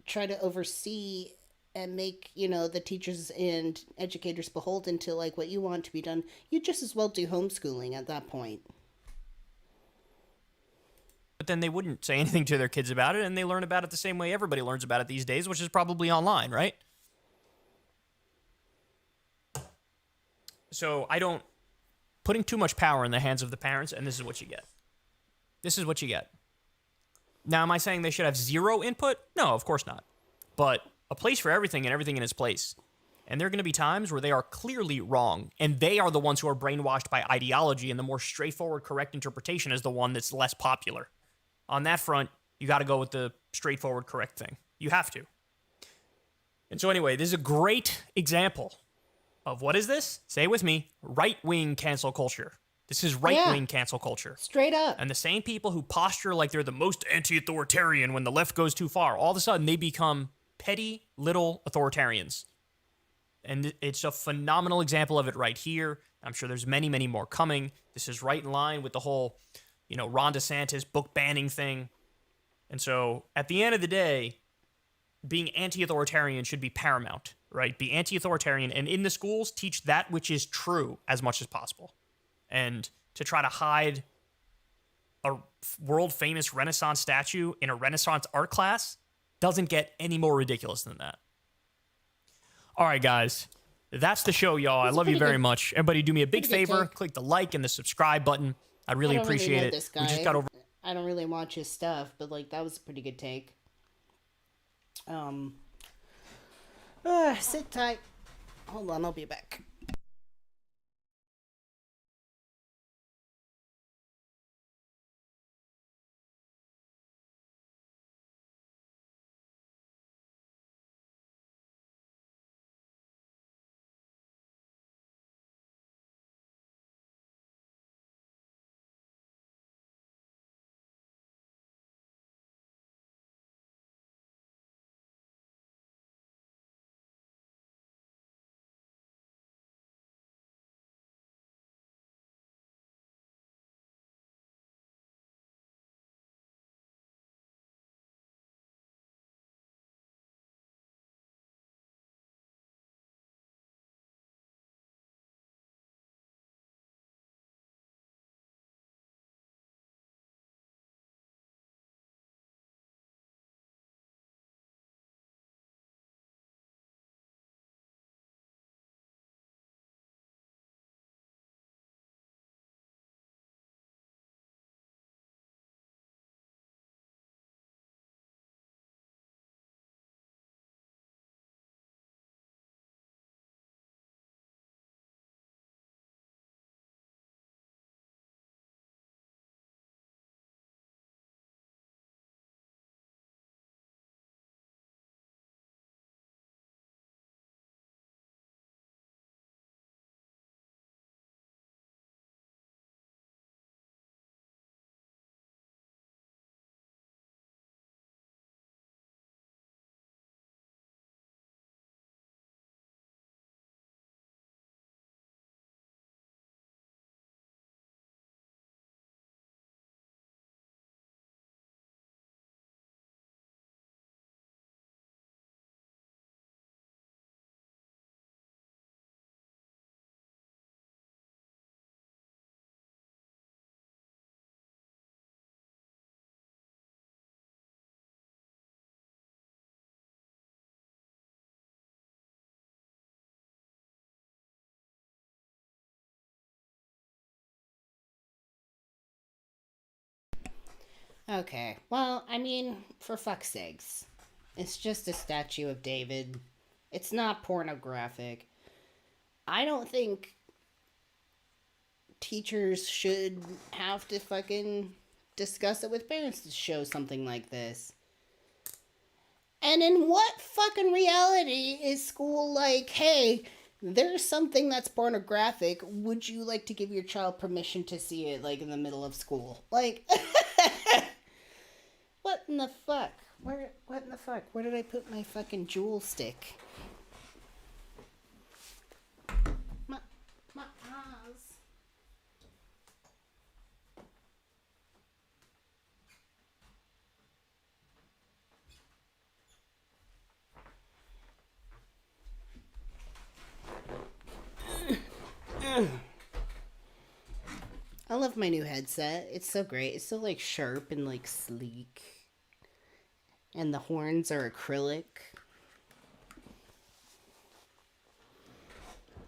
try to oversee and make, the teachers and educators beholden to like what you want to be done, you just as well do homeschooling at that point. but then they wouldn't say anything to their kids about it, and they learn about it the same way everybody learns about it these days, which is probably online, right? So putting too much power in the hands of the parents, and this is what you get. This is what you get. Now, am I saying they should have zero input? No, of course not. But a place for everything and everything in its place. And there are going to be times where they are clearly wrong, and they are the ones who are brainwashed by ideology, and the more straightforward, correct interpretation is the one that's less popular. On that front, you got to go with the straightforward, correct thing. You have to. And so anyway, this is a great example of what is this? Say it with me, right-wing cancel culture. This is right-wing cancel culture. Straight up. And the same people who posture like they're the most anti-authoritarian when the left goes too far, all of a sudden they become petty little authoritarians. And it's a phenomenal example of it right here. I'm sure there's many, many more coming. This is right in line with the whole, Ron DeSantis book banning thing. And so at the end of the day, being anti-authoritarian should be paramount, right? Be anti-authoritarian, and in the schools, teach that which is true as much as possible. And to try to hide a world-famous Renaissance statue in a Renaissance art class doesn't get any more ridiculous than that. All right, guys. That's the show, y'all. I love you very much. Everybody do me a big favor. Click the like and the subscribe button. I'd really appreciate it. This guy. We just got over... I don't really watch his stuff, but, that was a pretty good take. Sit tight. Hold on, I'll be back. Okay, well, for fuck's sakes. It's just a statue of David. It's not pornographic. I don't think teachers should have to fucking discuss it with parents to show something like this. And in what fucking reality is school like, hey, there's something that's pornographic. Would you like to give your child permission to see it, in the middle of school? What in the fuck? What in the fuck? Where did I put my fucking jewel stick? My eyes. I love love my new headset. It's so great. It's so like sharp and like sleek. And the horns are acrylic.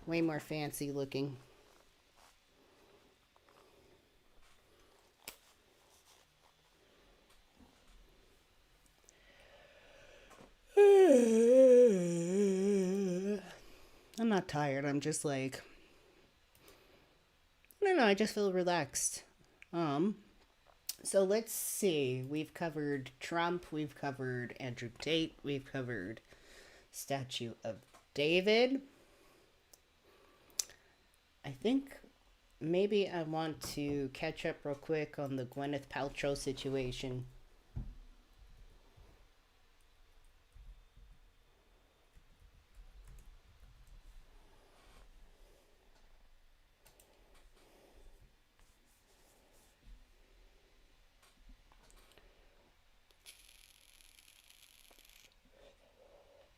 Way more fancy looking. I'm not tired. I'm just like, I don't know. I just feel relaxed. So let's see. We've covered Trump. We've covered Andrew Tate. We've covered Statue of David. I think maybe I want to catch up real quick on the Gwyneth Paltrow situation.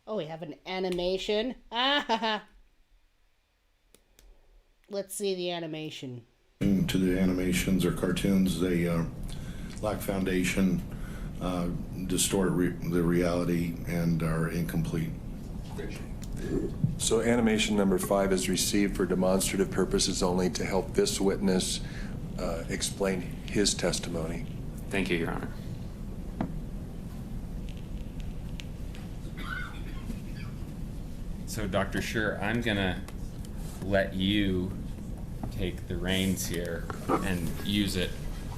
Oh, we have an animation. Ah, let's see the animation. To the animations or cartoons, they lack foundation, distort the reality, and are incomplete. So animation number 5 is received for demonstrative purposes only to help this witness explain his testimony. Thank you, Your Honor. So, Dr. Scher, I'm gonna let you take the reins here and use it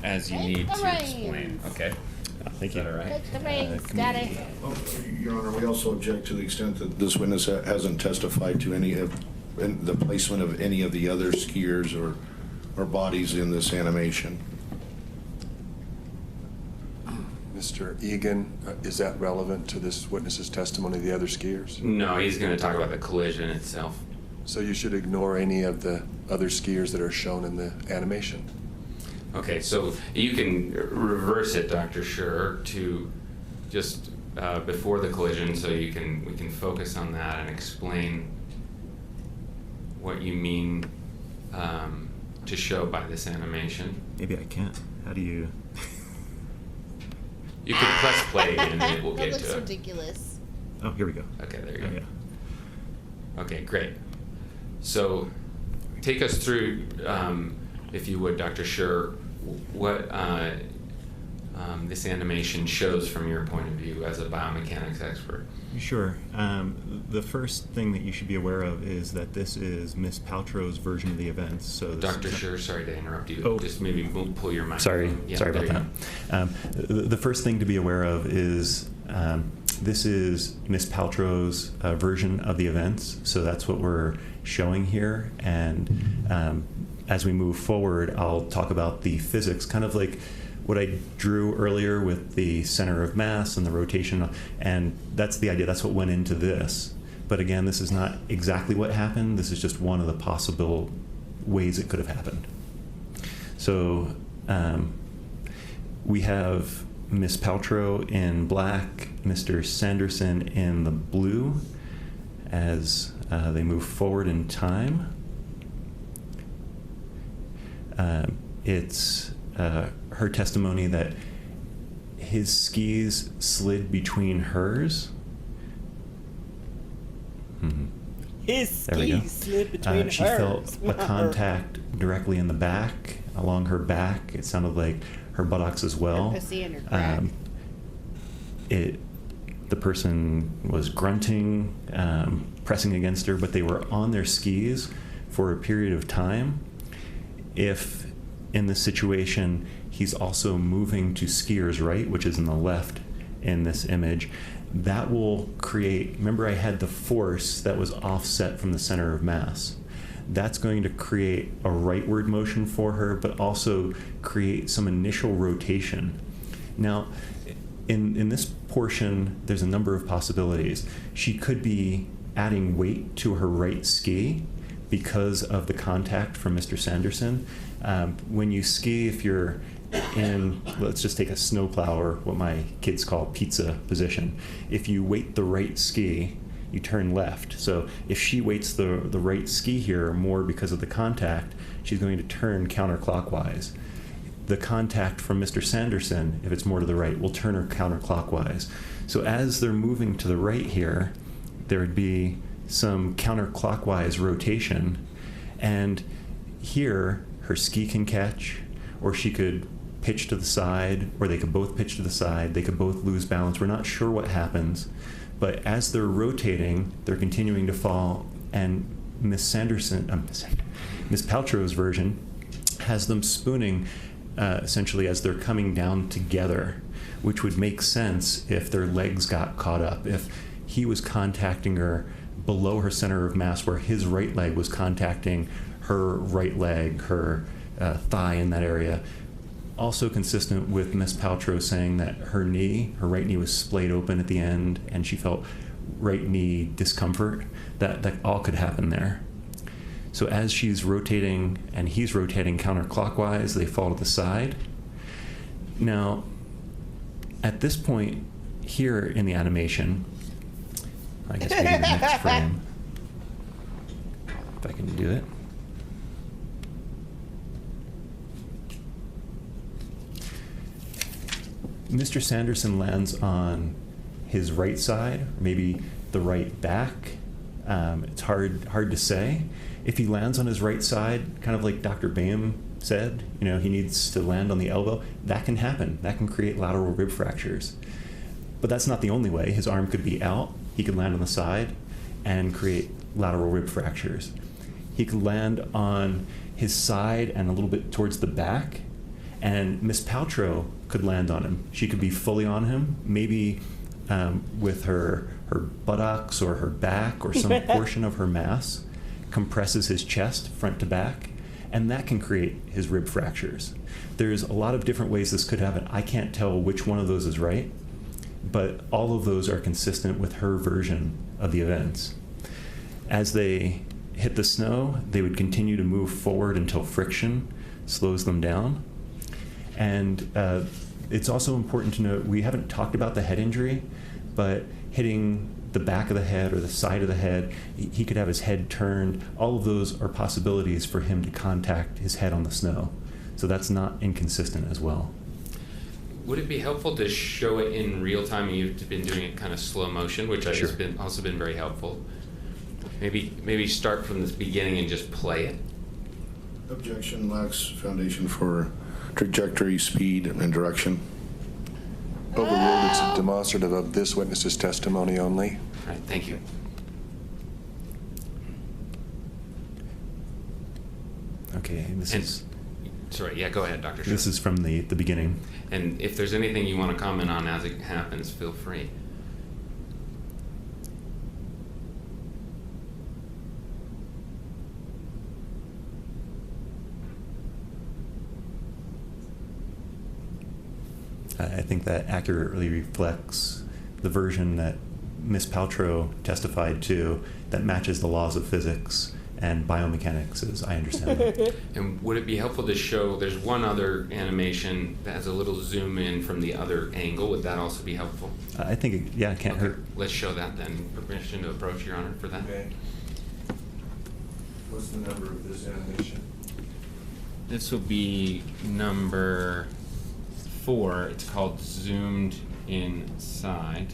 as you need to explain. Okay? Thank you. All right. Take the reins, Daddy. Your Honor, we also object to the extent that this witness hasn't testified to any of the placement of any of the other skiers or bodies in this animation. Mr. Egan, is that relevant to this witness's testimony, the other skiers? No, he's going to talk about the collision itself. So you should ignore any of the other skiers that are shown in the animation. Okay, so you can reverse it, Dr. Scher, to just before the collision, so we can focus on that and explain what you mean to show by this animation. Maybe I can't. How do you? You can press play again and it will get to it. That looks ridiculous. Oh, here we go. Okay, there you go. Yeah. Okay, great. So take us through, if you would, Dr. Scher, what this animation shows from your point of view as a biomechanics expert. Sure. The first thing that you should be aware of is that this is Miss Paltrow's version of the events. So, Dr. Scher, sorry to interrupt you. Oh. Just maybe pull your mic. Sorry about that. The first thing to be aware of is this is Miss Paltrow's version of the events. So that's what we're showing here. And as we move forward, I'll talk about the physics, kind of like what I drew earlier with the center of mass and the rotation, and that's the idea. That's what went into this. But again, this is not exactly what happened. This is just one of the possible ways it could have happened. So we have Miss Paltrow in black, Mr. Sanderson in the blue as they move forward in time. It's her testimony that his skis slid between hers. His skis slid between she hers. felt a contact directly in the back, along her back. It sounded like her buttocks as well. Her pussy and her crack. The person was grunting, pressing against her, but they were on their skis for a period of time. If in this situation he's also moving to skier's right, which is in the left in this image, that will create, remember I had the force that was offset from the center of mass. That's going to create a rightward motion for her, but also create some initial rotation. Now, in this portion, there's a number of possibilities. She could be adding weight to her right ski because of the contact from Mr. Sanderson. When you ski, if you're in, let's just take a snowplow or what my kids call pizza position. If you weight the right ski, you turn left. So if she weights the right ski here more because of the contact, she's going to turn counterclockwise. the contact from Mr. Sanderson, if it's more to the right, will turn her counterclockwise. So as they're moving to the right here, there would be some counterclockwise rotation, and here her ski can catch, or she could pitch to the side, or they could both pitch to the side. They could both lose balance. We're not sure what happens, but as they're rotating, they're continuing to fall, and Miss Paltrow's version has them spooning essentially as they're coming down together, which would make sense if their legs got caught up. If he was contacting her below her center of mass, where his right leg was contacting her right leg, her thigh in that area. Also consistent with Miss Paltrow saying that her right knee was splayed open at the end, and she felt right knee discomfort. That all could happen there. So as she's rotating and he's rotating counterclockwise, they fall to the side. Now, at this point here in the animation, I guess maybe the next frame, if I can do it. Mr. Sanderson lands on his right side, or maybe the right back. It's hard to say. If he lands on his right side, kind of like Dr. Boehm said, he needs to land on the elbow, that can happen. That can create lateral rib fractures. But that's not the only way. His arm could be out. He could land on the side and create lateral rib fractures. He could land on his side and a little bit towards the back, and Miss Paltrow could land on him. She could be fully on him, maybe with her buttocks or her back or some portion of her mass compresses his chest front to back, and that can create his rib fractures. There's a lot of different ways this could happen. I can't tell which one of those is right, but all of those are consistent with her version of the events. As they hit the snow, they would continue to move forward until friction slows them down. And it's also important to note, we haven't talked about the head injury, but hitting the back of the head or the side of the head, he could have his head turned. All of those are possibilities for him to contact his head on the snow. So that's not inconsistent as well. Would it be helpful to show it in real time? You've been doing it kind of slow motion, which has also been very helpful. Maybe start from the beginning and just play it. Objection, lacks foundation for trajectory, speed, and direction. Overruled. It's a demonstrative of this witness's testimony only. All right, thank you. Okay, Sorry, yeah, go ahead, Dr. This is from the beginning. And if there's anything you want to comment on as it happens, feel free. I think that accurately reflects the version that Ms. Paltrow testified to that matches the laws of physics and biomechanics, as I understand it. And would it be helpful to show, there's one other animation that has a little zoom in from the other angle. Would that also be helpful? I think, it can't hurt. Let's show that then. Permission to approach, Your Honor, for that. Okay. What's the number of this animation? This will be number 4. It's called Zoomed Inside.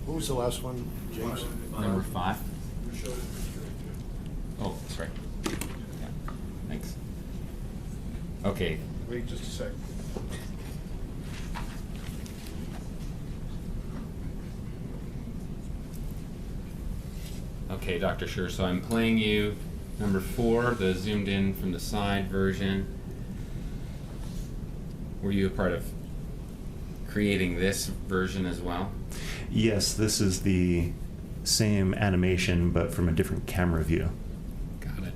What was the last one, James? Number 5. Oh, sorry. Yeah, thanks. Okay. Wait just a sec. Okay, Dr. Schur, so I'm playing you number 4, the zoomed in from the side version. Were you a part of creating this version as well? Yes, this is the same animation, but from a different camera view. Got it.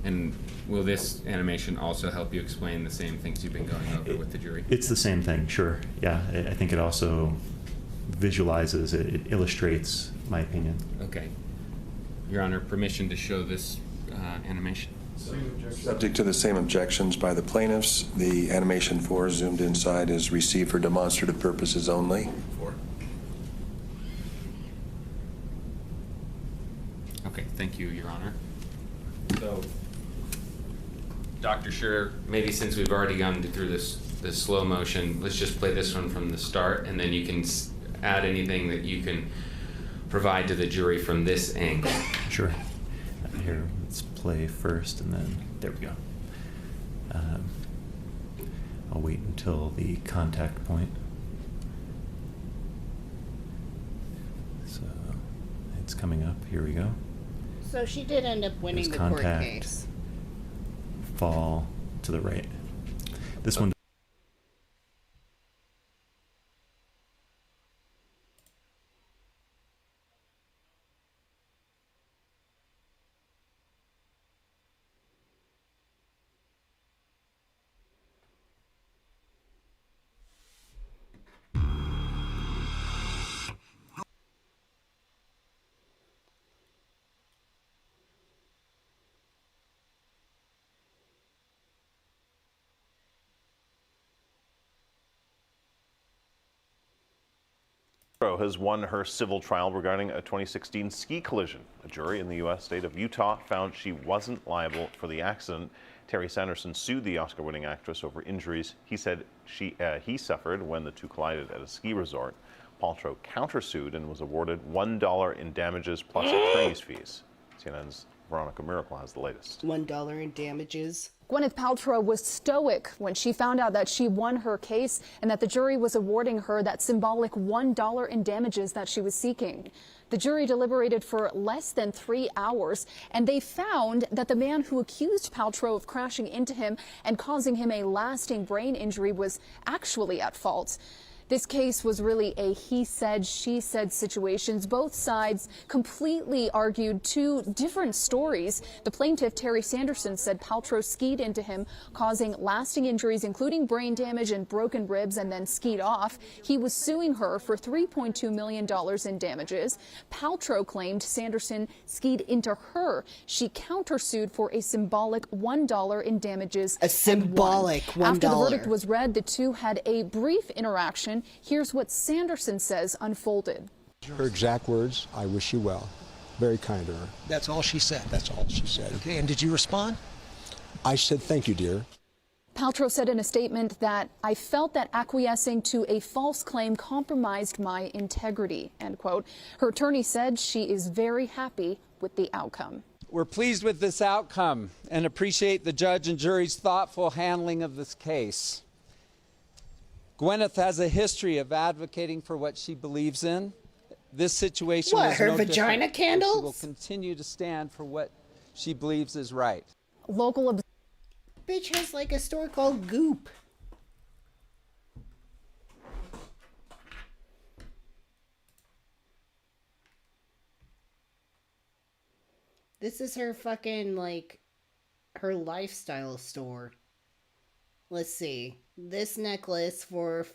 And will this animation also help you explain the same things you've been going over with the jury? It's the same thing, sure. Yeah, I think it also visualizes, it illustrates my opinion. Okay. Your Honor, permission to show this animation. Subject to the same objections by the plaintiffs, the animation 4 zoomed inside is received for demonstrative purposes only. 4. Okay, thank you, Your Honor. So, Dr. Scher, maybe since we've already gone through this slow motion, let's just play this one from the start, and then you can add anything that you can provide to the jury from this angle. Sure. Here, let's play first, and then there we go. I'll wait until the contact point. So it's coming up. Here we go. So she did end up winning There's the court contact. case. Fall to the right. This one. Has won her civil trial regarding a 2016 ski collision. A jury in the U.S. state of Utah found she wasn't liable for the accident. Terry Sanderson sued the Oscar-winning actress over injuries he said he suffered when the two collided at a ski resort. Paltrow countersued and was awarded $1 in damages plus attorney's fees. CNN's Veronica Miracle has the latest. $1 in damages. Gwyneth Paltrow was stoic when she found out that she won her case and that the jury was awarding her that symbolic $1 in damages that she was seeking. The jury deliberated for less than 3 hours, and they found that the man who accused Paltrow of crashing into him and causing him a lasting brain injury was actually at fault. This case was really a he said, she said situations. Both sides completely argued two different stories. The plaintiff, Terry Sanderson, said Paltrow skied into him, causing lasting injuries, including brain damage and broken ribs, and then skied off. He was suing her for $3.2 million in damages. Paltrow claimed Sanderson skied into her. She countersued for a symbolic $1 in damages. A symbolic $1. After the verdict was read, the two had a brief interaction. Here's what Sanderson says unfolded. Her exact words, "I wish you well." Very kind to her. That's all she said? That's all she said. Okay, and did you respond? I said, "Thank you, dear." Paltrow said in a statement that I felt that acquiescing to a false claim compromised my integrity, end quote. Her attorney said she is very happy with the outcome. We're pleased with this outcome and appreciate the judge and jury's thoughtful handling of this case. Gwyneth has a history of advocating for what she believes in. This situation What, was her no vagina different. candles? She will continue to stand for what she believes is right. Local Bitch has like a store called Goop. This is her fucking, like, her lifestyle store. Let's see. This necklace for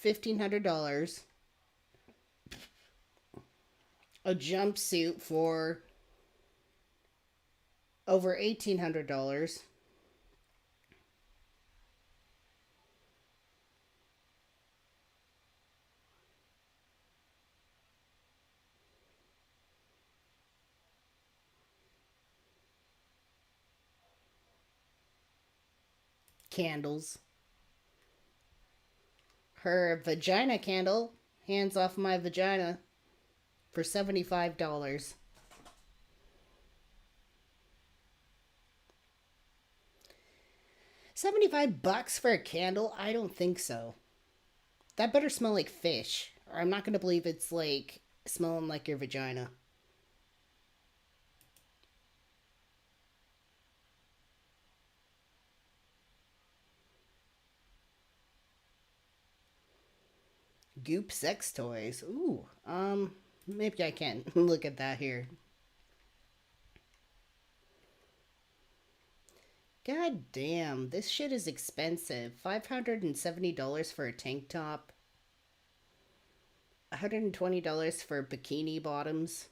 $1,500. A jumpsuit for over $1,800. Candles. Her vagina candle, hands off my vagina, for $75. $75 for a candle? I don't think so. That better smell like fish, or I'm not gonna believe it's like smelling like your vagina. Goop sex toys. Ooh, maybe I can look at that here. God damn, this shit is expensive. $570 for a tank top. $120 for bikini bottoms.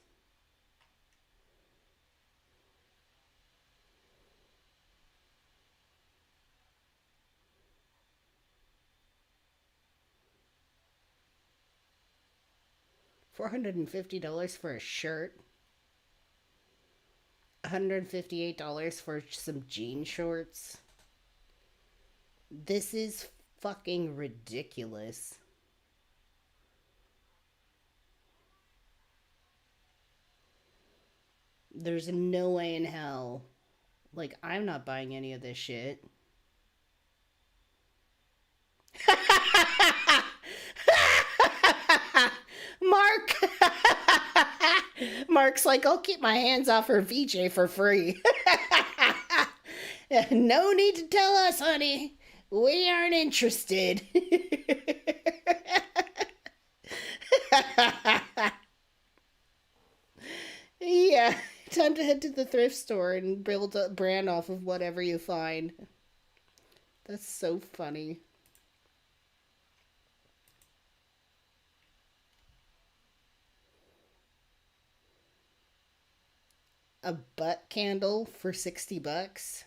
$450 for a shirt. $158 for some jean shorts. This is fucking ridiculous. There's no way in hell. Like, I'm not buying any of this shit. Mark! Mark's like, I'll keep my hands off her VJ for free. No need to tell us, honey. We aren't interested. Yeah, time to head to the thrift store and build a brand off of whatever you find. That's so funny. A butt candle for $60.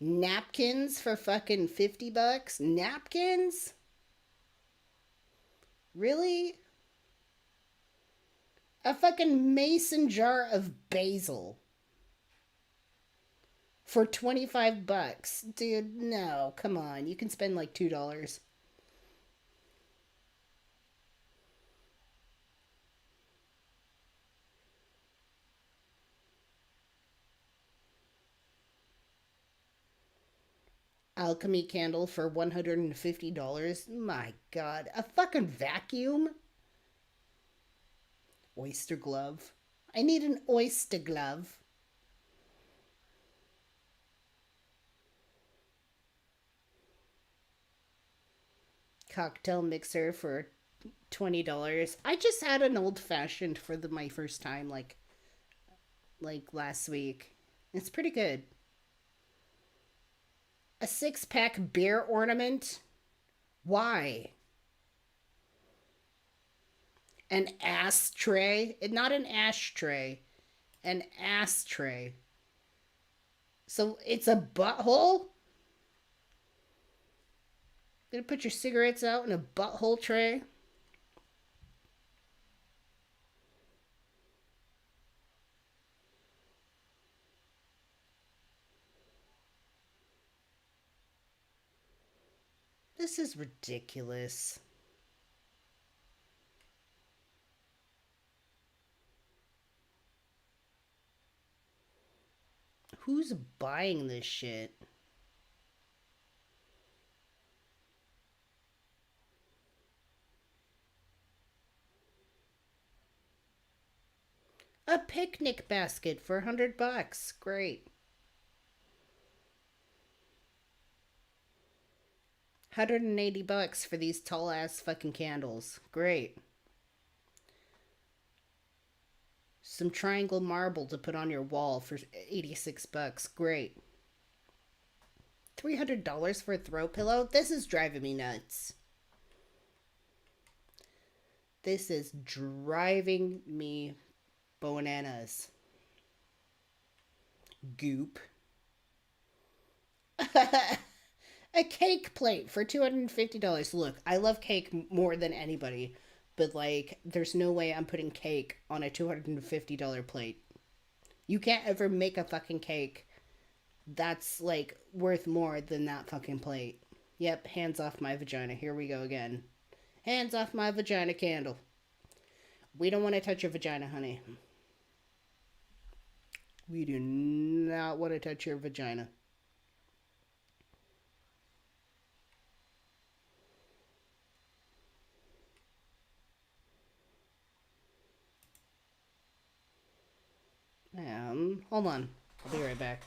Napkins for fucking $50? Napkins? Really? A fucking mason jar of basil for $25. Dude, no, come on. You can spend like $2. Alchemy candle for $150. My God. A fucking vacuum? Oyster glove. I need an oyster glove. Cocktail mixer for $20. I just had an old fashioned for my first time like last week. It's pretty good. A 6-pack beer ornament? Why? An ashtray? Not an ashtray. An ashtray. So it's a butthole? Gonna put your cigarettes out in a butthole tray? This is ridiculous. Who's buying this shit? A picnic basket for $100. Great. $180 for these tall ass fucking candles. Great. Some triangle marble to put on your wall for $86. Great. $300 for a throw pillow? This is driving me nuts. This is driving me bananas. Goop. A cake plate for $250. Look, I love cake more than anybody, but like, there's no way I'm putting cake on a $250 plate. You can't ever make a fucking cake that's like worth more than that fucking plate. Yep, hands off my vagina. Here we go again. Hands off my vagina candle. We don't want to touch your vagina, honey. We do not want to touch your vagina. Hold on. I'll be right back.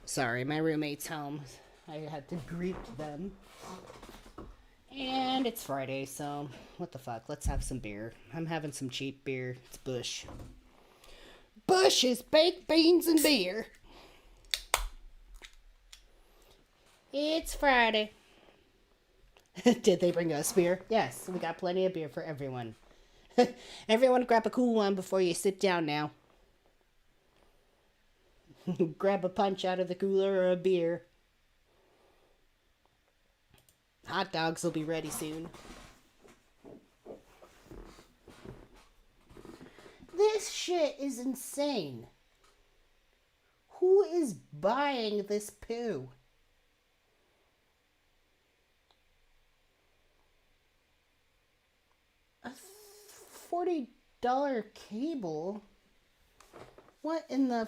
Sorry, my roommate's home. I had to greet them. And it's Friday, so what the fuck? Let's have some beer. I'm having some cheap beer. It's Bush. Bush is baked beans and beer. It's Friday. Did they bring us beer? Yes, we got plenty of beer for everyone. Everyone grab a cool one before you sit down now. Grab a punch out of the cooler or a beer. Hot dogs will be ready soon. This shit is insane. Who is buying this poo? A $40 cable? What in the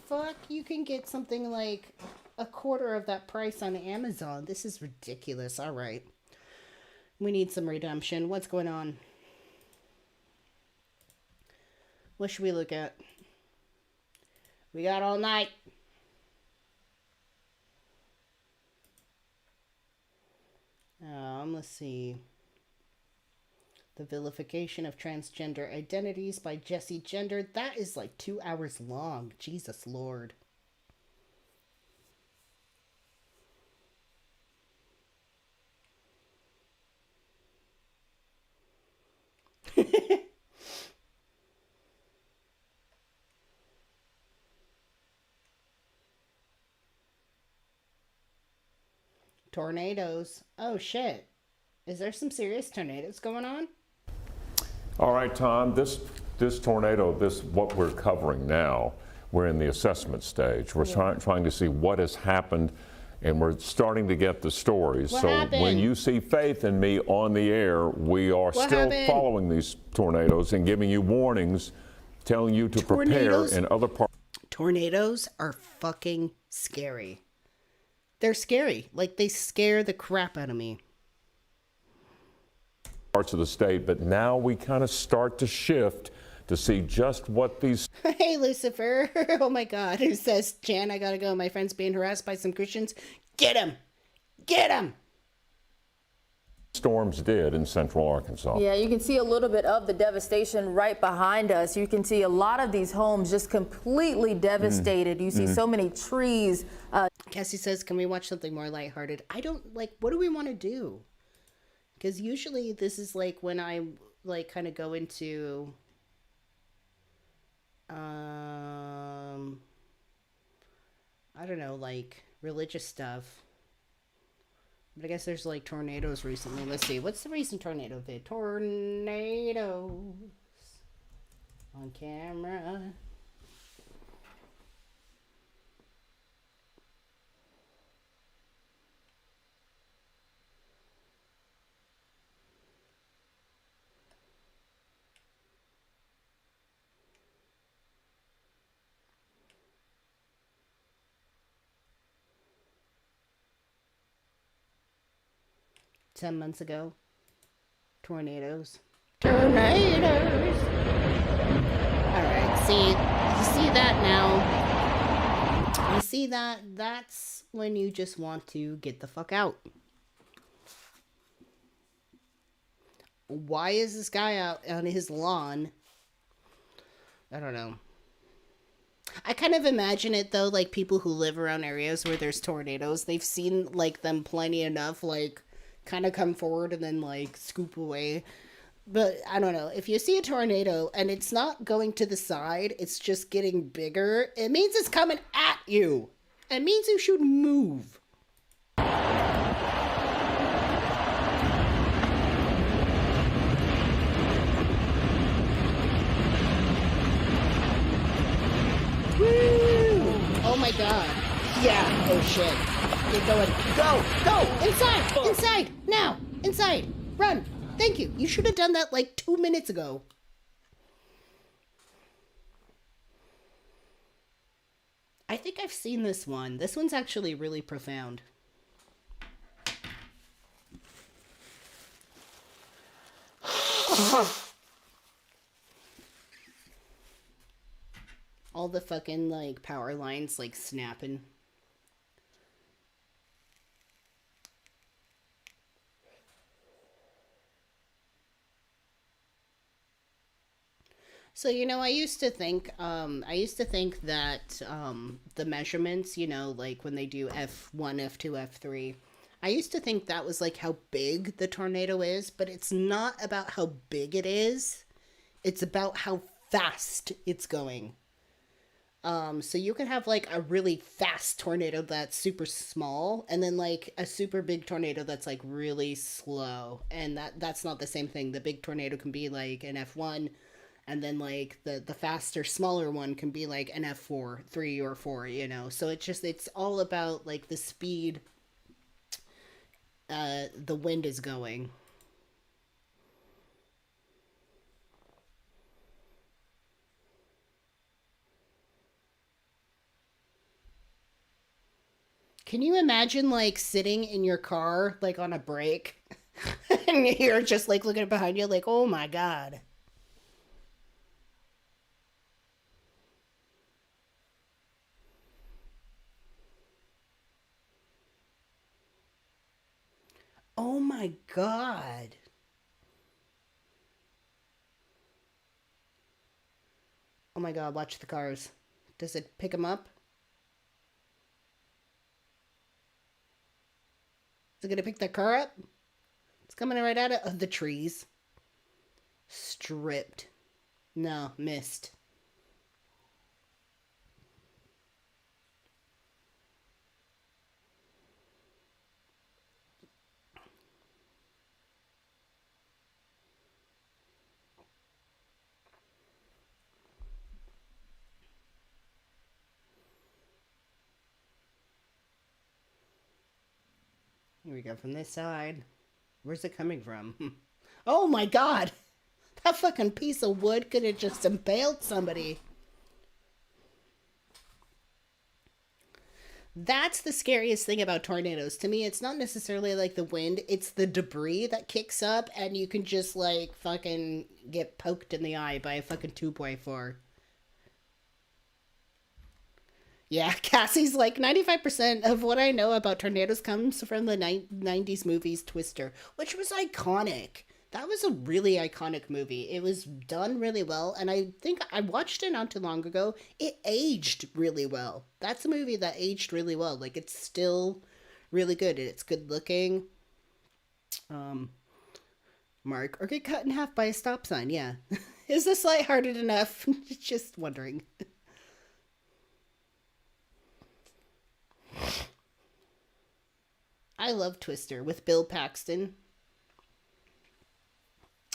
fuck? You can get something like a quarter of that price on Amazon. This is ridiculous. All right. We need some redemption. What's going on? What should we look at? We got all night. Let's see. The Vilification of Transgender Identities by Jesse Gender. That is like 2 hours long. Jesus Lord. Tornadoes. Oh shit. Is there some serious tornadoes going on? All right, Tom, this tornado, what we're covering now, we're in the assessment stage. We're trying to see what has happened, and we're starting to get the stories. What so happened? when you see Faith and me on the air, we are still following these tornadoes and giving you warnings, telling you to prepare in other parts. Tornadoes are fucking scary. They're scary. Like, they scare the crap out of me. Parts of the state, but now we kind of start to shift to see just what these Hey, Lucifer. Oh my God. Who says, Jan, I gotta go. My friend's being harassed by some Christians. Get him. Get him. storms did in central Arkansas. Yeah, you can see a little bit of the devastation right behind us. You can see a lot of these homes just completely devastated. You see so many trees. Cassie says, can we watch something more lighthearted? I don't, like, what do we want to do? Because usually this is like when I like kind of go into I don't know, like religious stuff. But I guess there's like tornadoes recently. Let's see, what's the recent tornado vid? Tornadoes on camera. Ten months ago. Tornadoes. Tornadoes! Alright, see, you see that now. You see that? That's when you just want to get the fuck out. Why is this guy out on his lawn? I don't know. I kind of imagine it though, like people who live around areas where there's tornadoes, they've seen like them plenty enough, like kind of come forward and then like scoop away. But I don't know, if you see a tornado and it's not going to the side, it's just getting bigger, it means it's coming at you. It means you should move. Woo! Oh my god. Yeah, oh shit. You're going. Go! Go! Inside! Inside! Now! Inside! Run! Thank you. You should have done that like 2 minutes ago. I think I've seen this one. This one's actually really profound. All the fucking like power lines like snapping. So, I used to think, that the measurements, like when they do F1, F2, F3, I used to think that was like how big the tornado is, but it's not about how big it is. It's about how fast it's going. So you can have like a really fast tornado that's super small, and then like a super big tornado that's like really slow. And that's not the same thing. The big tornado can be like an F1, and then like the faster, smaller one can be like an F4, 3 or 4, So it's all about like the speed the wind is going. Can you imagine like sitting in your car like on a break and you're just like looking behind you like, oh my God. Oh my God. Oh my God, watch the cars. Does it pick them up? Is it going to pick that car up? It's coming right out of the trees. Stripped. No, missed. Here we go from this side. Where's it coming from? Oh my God! That fucking piece of wood could have just impaled somebody. That's the scariest thing about tornadoes. To me, it's not necessarily like the wind, it's the debris that kicks up and you can just like fucking get poked in the eye by a fucking 2x4. Yeah, Cassie's like 95% of what I know about tornadoes comes from the 90s movies Twister, which was iconic. That was a really iconic movie. It was done really well, and I think I watched it not too long ago. It aged really well. That's a movie that aged really well. Like, it's still really good. It's good looking. Mark, or get cut in half by a stop sign, yeah. Is this lighthearted enough? Just wondering. I love Twister with Bill Paxton.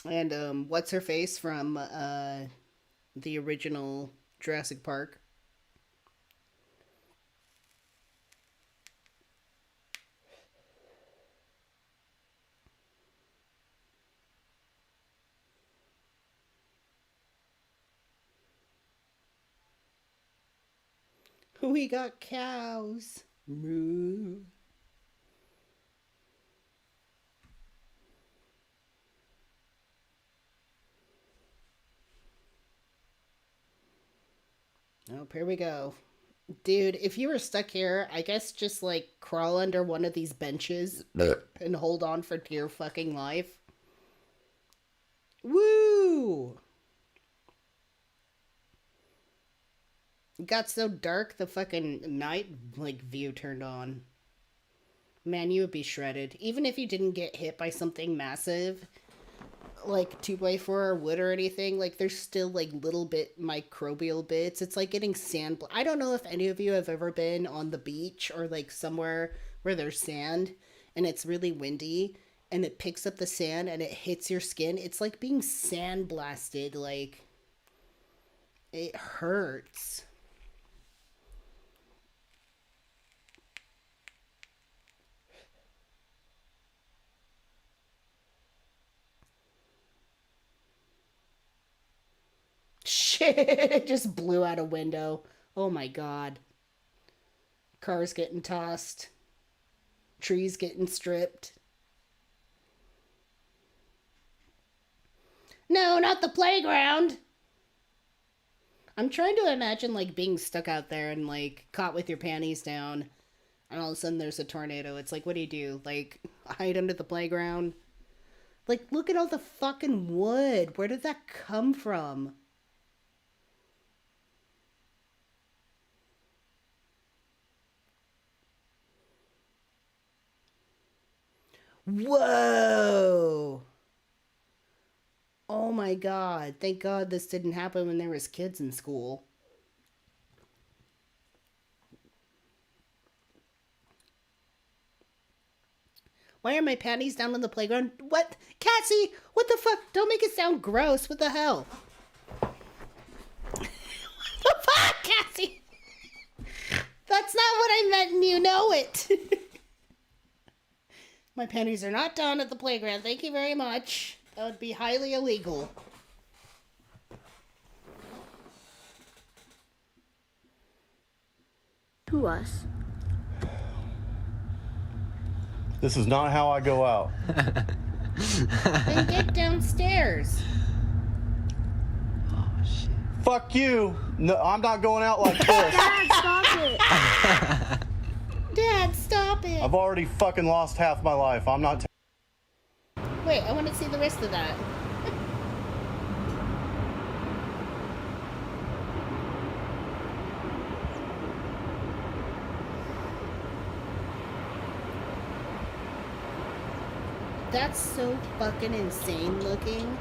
And what's her face from the original Jurassic Park? We got cows. Moo. Oh, here we go. Dude, if you were stuck here, I guess just like crawl under one of these benches and hold on for dear fucking life. Woo! It got so dark the fucking night like view turned on. Man, you would be shredded. Even if you didn't get hit by something massive, like 2x4 or wood or anything, like there's still like little bit microbial bits. It's like getting sand. I don't know if any of you have ever been on the beach or like somewhere where there's sand and it's really windy and it picks up the sand and it hits your skin. It's like being sandblasted. Like, it hurts. Shit, it just blew out a window. Oh my God. Cars getting tossed. Trees getting stripped. No, not the playground. I'm trying to imagine like being stuck out there and like caught with your panties down. And all of a sudden there's a tornado. It's like, what do? Like, hide under the playground? Like, look at all the fucking wood. Where did that come from? Whoa! Oh my god. Thank God this didn't happen when there was kids in school. Why are my panties down on the playground? What? Cassie! What the fuck? Don't make it sound gross. What the hell? What the fuck, Cassie? That's not what I meant and you know it. My panties are not down at the playground. Thank you very much. That would be highly illegal. To us. This is not how I go out. Then get downstairs. Oh, shit. Fuck you. No, I'm not going out like this. Dad, stop it. Dad, stop it. I've already fucking lost half my life. I'm not. Wait, I want to see the rest of that. That's so fucking insane looking.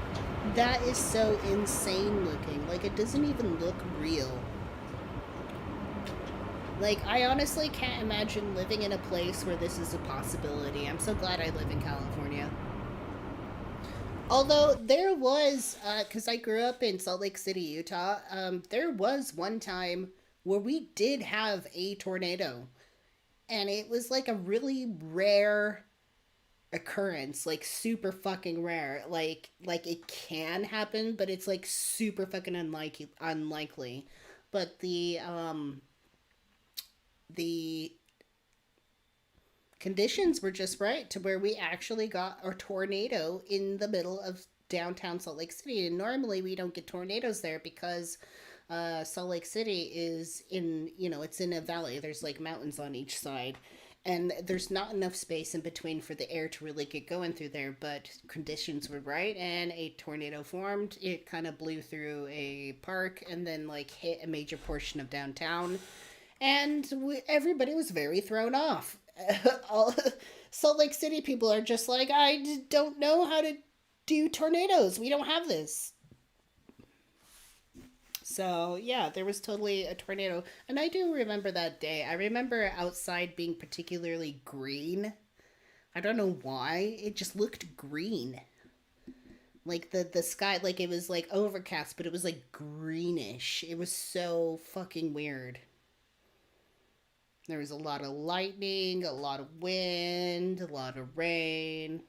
That is so insane looking. Like, it doesn't even look real. Like, I honestly can't imagine living in a place where this is a possibility. I'm so glad I live in California. Although, there was, because I grew up in Salt Lake City, Utah, there was one time where we did have a tornado. And it was like a really rare occurrence, like super fucking rare. Like it can happen, but it's like super fucking unlikely. But the conditions were just right to where we actually got a tornado in the middle of downtown Salt Lake City. And normally we don't get tornadoes there because Salt Lake City is in, it's in a valley. There's like mountains on each side. And there's not enough space in between for the air to really get going through there, but conditions were right, and a tornado formed. It kind of blew through a park and then, like, hit a major portion of downtown, and everybody was very thrown off. Salt Lake City people are just like, I don't know how to do tornadoes. We don't have this. So, yeah, there was totally a tornado. And I do remember that day. I remember outside being particularly green. I don't know why. It just looked green. Like, the sky, like, it was, like, overcast, but it was, like, greenish. It was so fucking weird. There was a lot of lightning, a lot of wind, a lot of rain.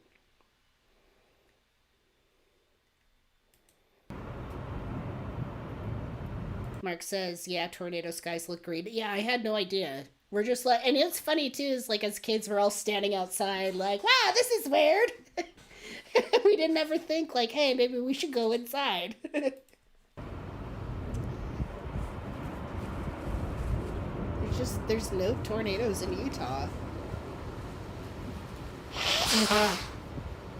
Mark says, yeah, tornado skies look green. Yeah, I had no idea. We're just like, and it's funny too, is like as kids, we're all standing outside like, wow, this is weird. We didn't ever think like, hey, maybe we should go inside. There's no tornadoes in Utah.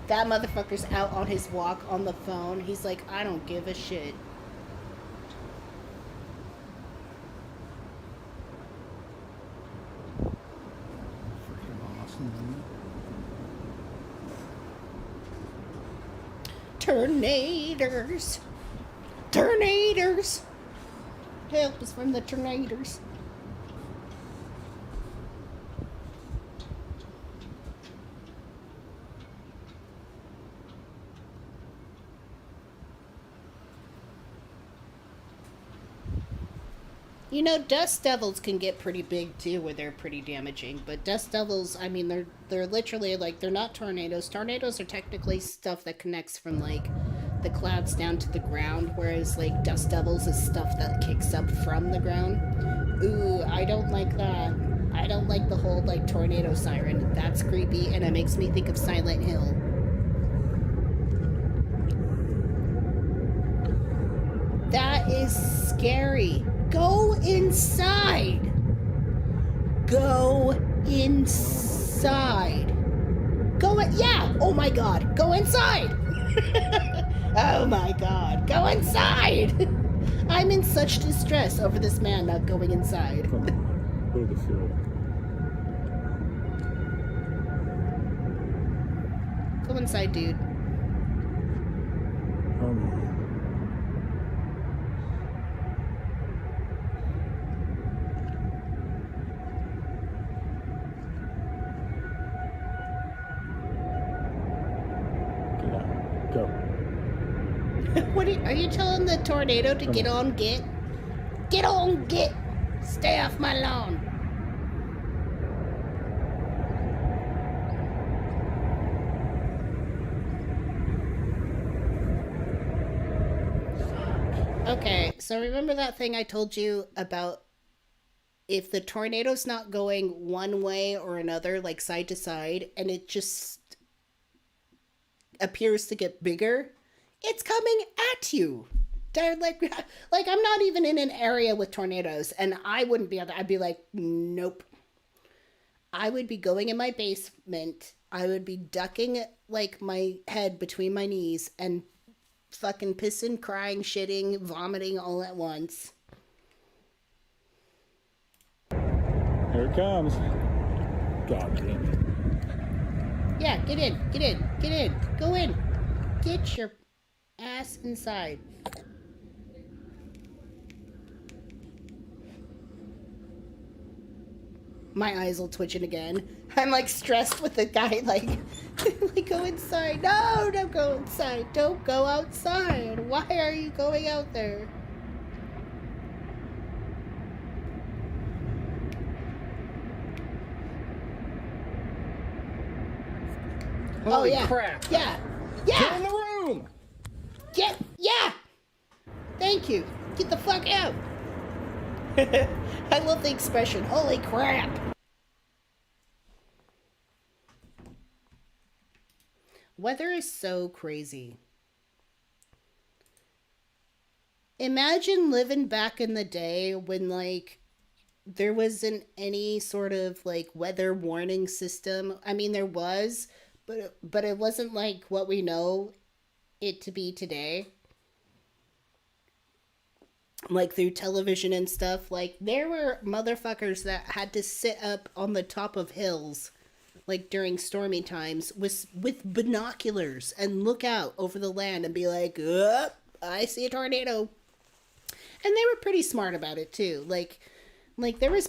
That motherfucker's out on his walk on the phone. He's like, I don't give a shit. Tornadoes. Tornadoes. Help us from the tornadoes. You know, dust devils can get pretty big too, where they're pretty damaging. But dust devils, I mean, they're literally like, they're not tornadoes. Tornadoes are technically stuff that connects from like the clouds down to the ground, whereas like dust devils is stuff that kicks up from the ground. Ooh, I don't like that. I don't like the whole like tornado siren. That's creepy, and it makes me think of Silent Hill. That is scary. Go inside. Go inside. Yeah. Oh my God. Go inside. Oh my God. Go inside. I'm in such distress over this man not going inside. Go to the field. inside, dude. Go. What are you telling the tornado to get on, get? Get on, get! Stay off my lawn! Okay, so remember that thing I told you about if the tornado's not going one way or another, like side to side, and it just appears to get bigger, it's coming at you. Like I'm not even in an area with tornadoes, and I wouldn't be able to, I'd be like, nope. I would be going in my basement. I would be ducking like my head between my knees and fucking pissing, crying, shitting, vomiting all at once. Here it comes. God damn it. Yeah, get in, get in, get in, go in. Get your ass inside. My eyes will twitching again. I'm like stressed with the guy like, like go inside. No, don't go inside. Don't go outside. Why are you going out there? Holy yeah. crap. Yeah. Yeah. Get in the room. Yeah. Thank you. Get the fuck out. I love the expression, holy crap. Weather is so crazy. Imagine living back in the day when, like, there wasn't any sort of, like, weather warning system. I mean, there was, but it wasn't like what we know it to be today. Like through television and stuff, like there were motherfuckers that had to sit up on the top of hills, like during stormy times, with binoculars and look out over the land and be like, I see a tornado. And they were pretty smart about it too. Like there's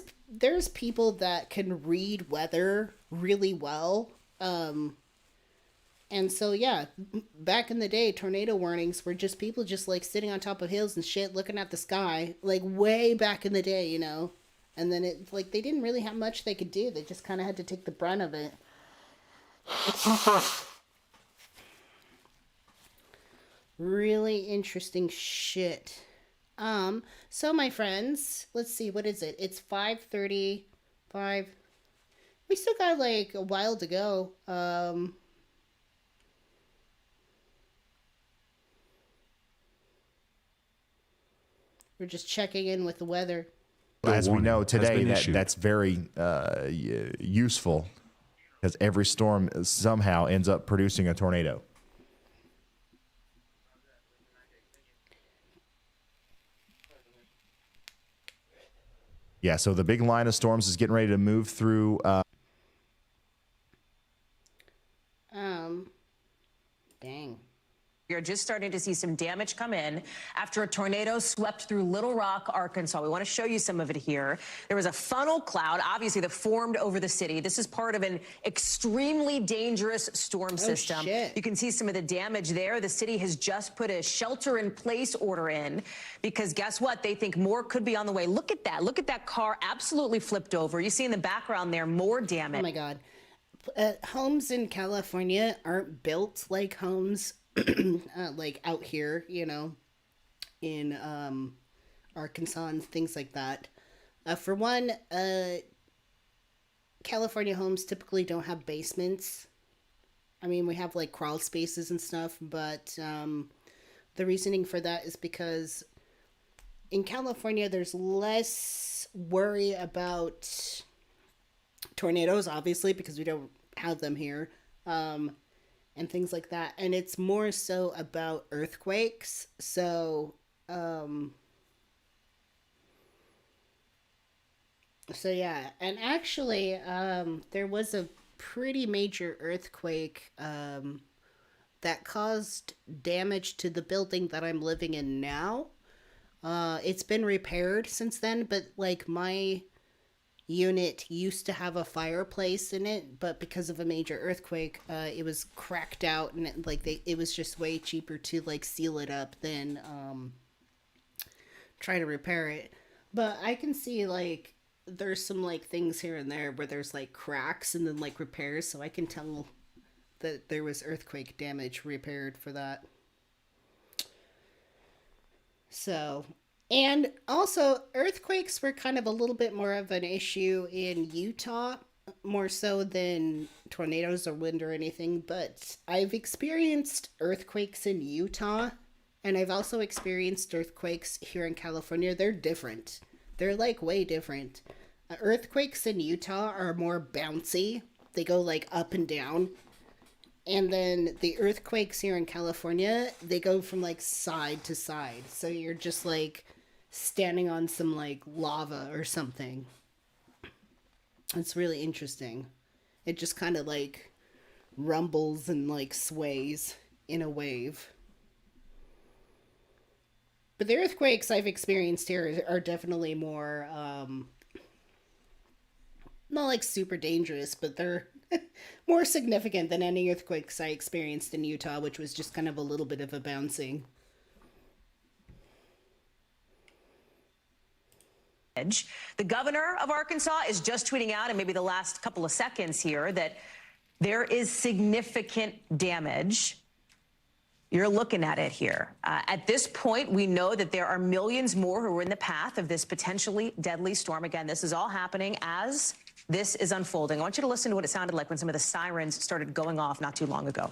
people that can read weather really well. And so, yeah, back in the day, tornado warnings were just people just, like, sitting on top of hills and shit, looking at the sky, like, way back in the day, you know? And then it, like, they didn't really have much they could do. They just kind of had to take the brunt of it. Really interesting shit. So, my friends, let's see, what is it? It's 5:35. We still got, like, a while to go. We're just checking in with the weather. As we know today, that's very useful because every storm somehow ends up producing a tornado. Yeah, so the big line of storms is getting ready to move through. Dang. We are just starting to see some damage come in after a tornado swept through Little Rock, Arkansas. We want to show you some of it here. There was a funnel cloud, obviously, that formed over the city. This is part of an extremely dangerous storm system. Shit. You can see some of the damage there. The city has just put a shelter-in-place order in because guess what? They think more could be on the way. Look at that. Look at that car absolutely flipped over. You see in the background there more damage. Oh, my God. Homes in California aren't built like homes like out here, you know, in Arkansas and things like that. For one, California homes typically don't have basements. I mean, we have like crawl spaces and stuff, but the reasoning for that is because in California there's less worry about tornadoes, obviously, because we don't have them here. And things like that. And it's more so about earthquakes. So, yeah. And actually, there was a pretty major earthquake that caused damage to the building that I'm living in now. It's been repaired since then, but like my unit used to have a fireplace in it, but because of a major earthquake, it was cracked out, and it was just way cheaper to like seal it up than try to repair it. But I can see like there's some like things here and there where there's like cracks and then like repairs, so I can tell that there was earthquake damage repaired for that. So, and also earthquakes were kind of a little bit more of an issue in Utah, more so than tornadoes or wind or anything, but I've experienced earthquakes in Utah, and I've also experienced earthquakes here in California. They're different. They're like way different. Earthquakes in Utah are more bouncy. They go like up and down. And then the earthquakes here in California, they go from like side to side. So you're just like standing on some like lava or something. It's really interesting. It just kind of like rumbles and like sways in a wave. But the earthquakes I've experienced here are definitely more, not like super dangerous, but they're more significant than any earthquakes I experienced in Utah, which was just kind of a little bit of a bouncing. The governor of Arkansas is just tweeting out, in maybe the last couple of seconds here, that there is significant damage. You're looking at it here. At this point, we know that there are millions more who are in the path of this potentially deadly storm. Again, this is all happening as this is unfolding. I want you to listen to what it sounded like when some of the sirens started going off not too long ago.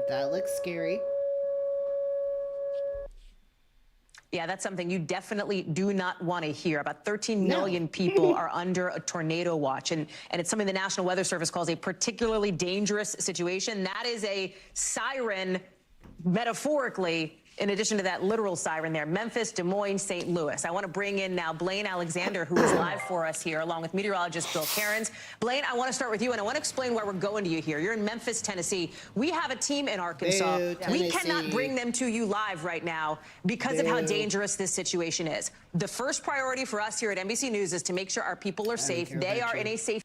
That looks scary. Yeah, that's something you definitely do not want to hear. About 13 million people are under a tornado watch, and it's something the National Weather Service calls a particularly dangerous situation. That is a siren, metaphorically, in addition to that literal siren there. Memphis, Des Moines, St. Louis. I want to bring in now Blaine Alexander, who is live for us here, along with meteorologist Bill Cairns. Blaine, I want to start with you, and I want to explain why we're going to you here. You're in Memphis, Tennessee. We have a team in Arkansas. Boo, we cannot bring them to you live right now because of how dangerous this situation is. The first priority for us here at NBC News is to make sure our people are safe. They are in a safe...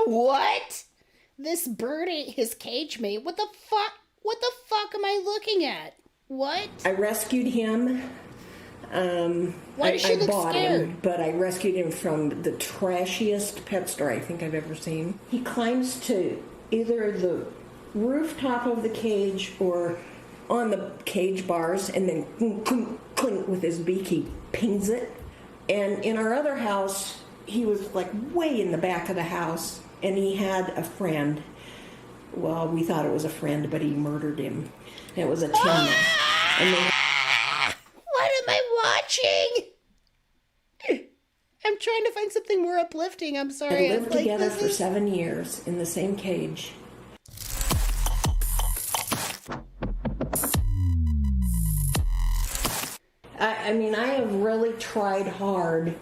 What? This bird ate his cage mate. What the fuck? What the fuck am I looking at? What? I rescued him. Why does she I look bought scared? him, but I rescued him from the trashiest pet store I think I've ever seen. He climbs to either the rooftop of the cage or on the cage bars, and then clink, clink, clink, with his beak he pings it. And in our other house, he was like way in the back of the house, and he had a friend. Well, we thought it was a friend, but he murdered him. And it was a tin. And they... What am I watching? I'm trying to find something more uplifting. I'm sorry. They lived together for 7 years in the same cage. I mean, I have really tried hard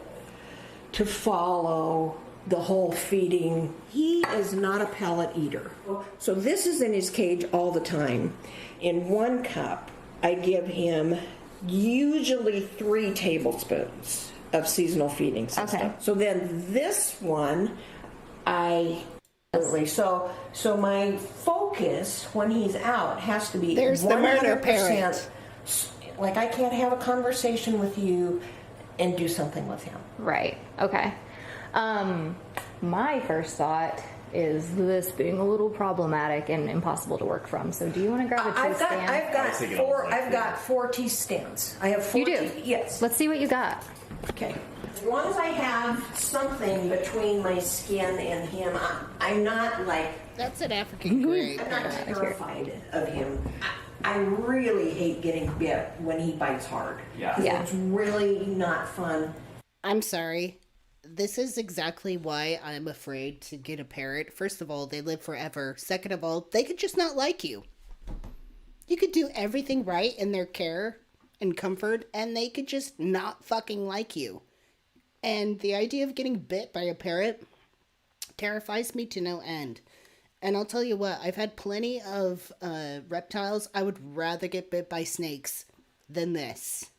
to follow the whole feeding. He is not a pellet eater. So this is in his cage all the time. In 1 cup, I give him usually 3 tablespoons of seasonal feeding system. Okay. So then this one, so my focus when he's out has to be there's 100%, the murder parent. Like I can't have a conversation with you and do something with him. Right. Okay. My first thought is this being a little problematic and impossible to work from. So do you want to grab a tea stand? I've got 4 tea stands. I have 4 You do? tea, yes. Let's see what you got. Okay. As long as I have something between my skin and him, I'm not like... That's an African gray. I'm not terrified of him. I really hate getting bit when he bites hard. Yeah. It's really not fun. I'm sorry. This is exactly why I'm afraid to get a parrot. First of all, they live forever. Second of all, they could just not like you. You could do everything right in their care and comfort, and they could just not fucking like you. And the idea of getting bit by a parrot terrifies me to no end. And I'll tell you what, I've had plenty of reptiles. I would rather get bit by snakes than this.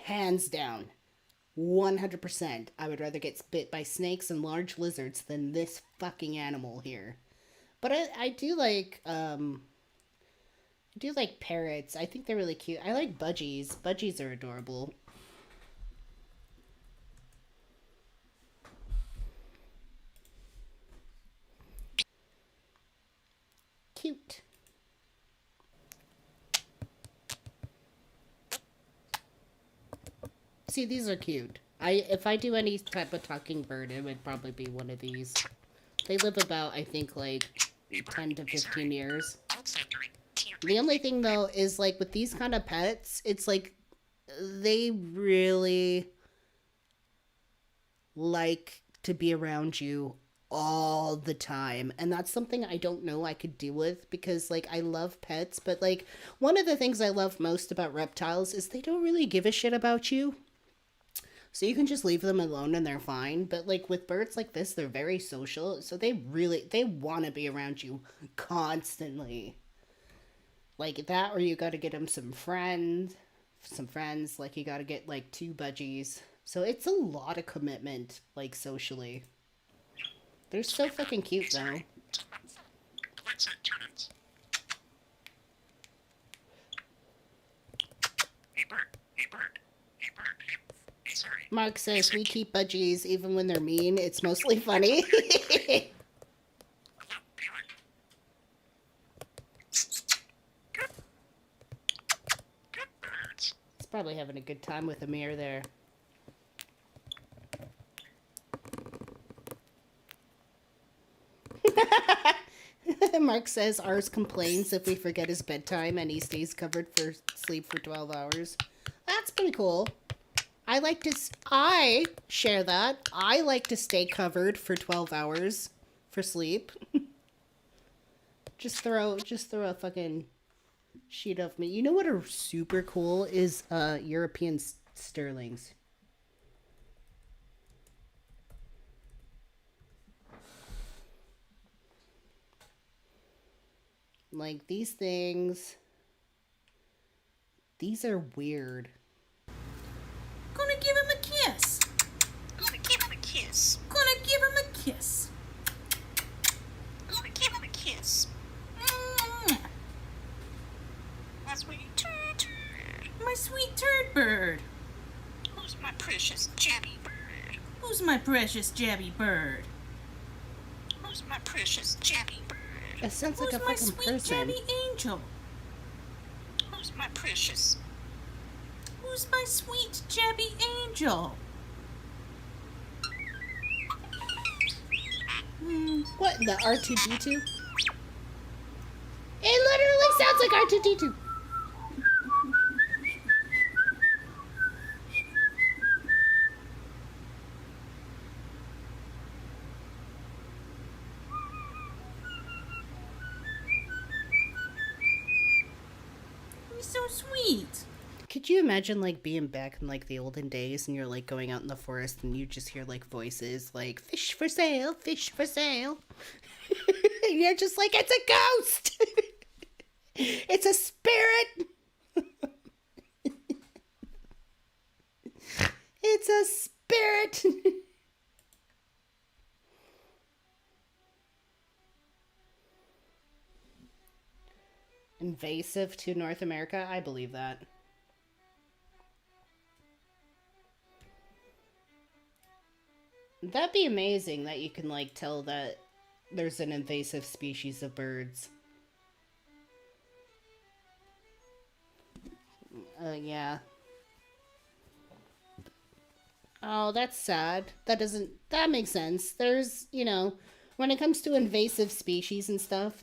Hands down. 100%. I would rather get bit by snakes and large lizards than this fucking animal here. But I do like parrots. I think they're really cute. I like budgies. Budgies are adorable. Cute. See, these are cute. If I do any type of talking bird, it would probably be one of these. They live about, I think, like 10 to 15 years. The only thing, though, is, like, with these kind of pets, it's like they really like to be around you all the time. And that's something I don't know I could deal with because, like, I love pets. But, like, one of the things I love most about reptiles is they don't really give a shit about you. So you can just leave them alone and they're fine. But, like, with birds like this, they're very social. So they want to be around you constantly. Like that, or you got to get them some friends. Like, you got to get, like, 2 budgies. So it's a lot of commitment, like, socially. They're so fucking cute, though. Mark says, we keep budgies even when they're mean. It's mostly funny. He's probably having a good time with Amir there. Mark says ours complains if we forget his bedtime and he stays covered for sleep for 12 hours. That's pretty cool. I share that. I like to stay covered for 12 hours for sleep. just throw a fucking sheet of me. You know what are super cool is European sterlings. Like, these things, these are weird. Gonna give him a kiss. Gonna give him a kiss. Gonna give him a kiss. Gonna give him a kiss. My sweet turd. My sweet turd bird. Who's my precious jabby bird? Who's my precious jabby bird? Who's my precious jabby bird? It sounds like a fucking person. Who's my sweet jabby angel? Who's my precious? Who's my sweet jabby angel? What, the R2-D2? It literally sounds like R2-D2. He's so sweet. Could you imagine, like, being back in, like, the olden days and you're, like, going out in the forest and you just hear, like, voices like, fish for sale, fish for sale. And you're just like, it's a ghost. It's a spirit. It's a spirit. Invasive to North America? I believe that. That'd be amazing that you can, like, tell that there's an invasive species of birds. Yeah. Oh, that's sad. That makes sense. There's, you know, when it comes to invasive species and stuff,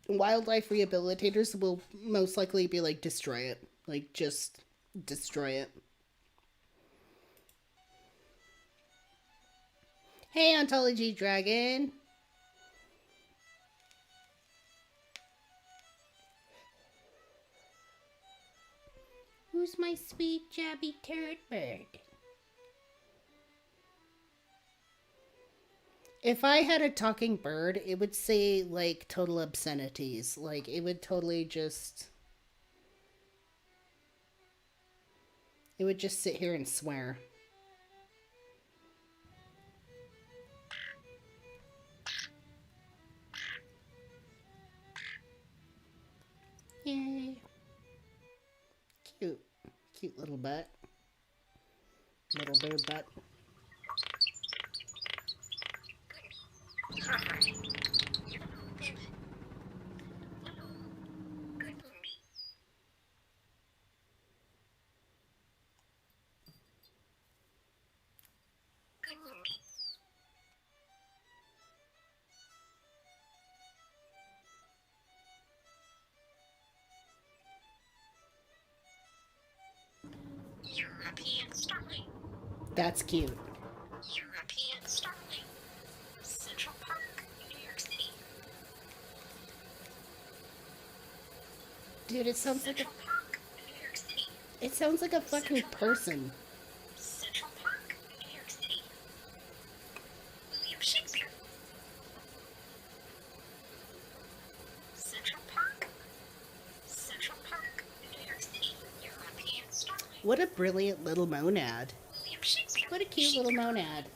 wildlife rehabilitators will most likely be like, destroy it. Like, just destroy it. Hey, Ontology Dragon. Who's my sweet jabby turd bird? If I had a talking bird, it would say, like, total obscenities. Like, it would totally just... It would just sit here and swear. Yay. Cute. Cute little butt. Little bird butt. European starling. That's cute. European starling. Central Park, New York City. Dude, it sounds like a... Central Park, New York City. It sounds like a fucking person. Central Park, New York City. William Shakespeare. Central Park. Central Park, New York City. European starling. What a brilliant little monad. William Shakespeare. What a cute little monad.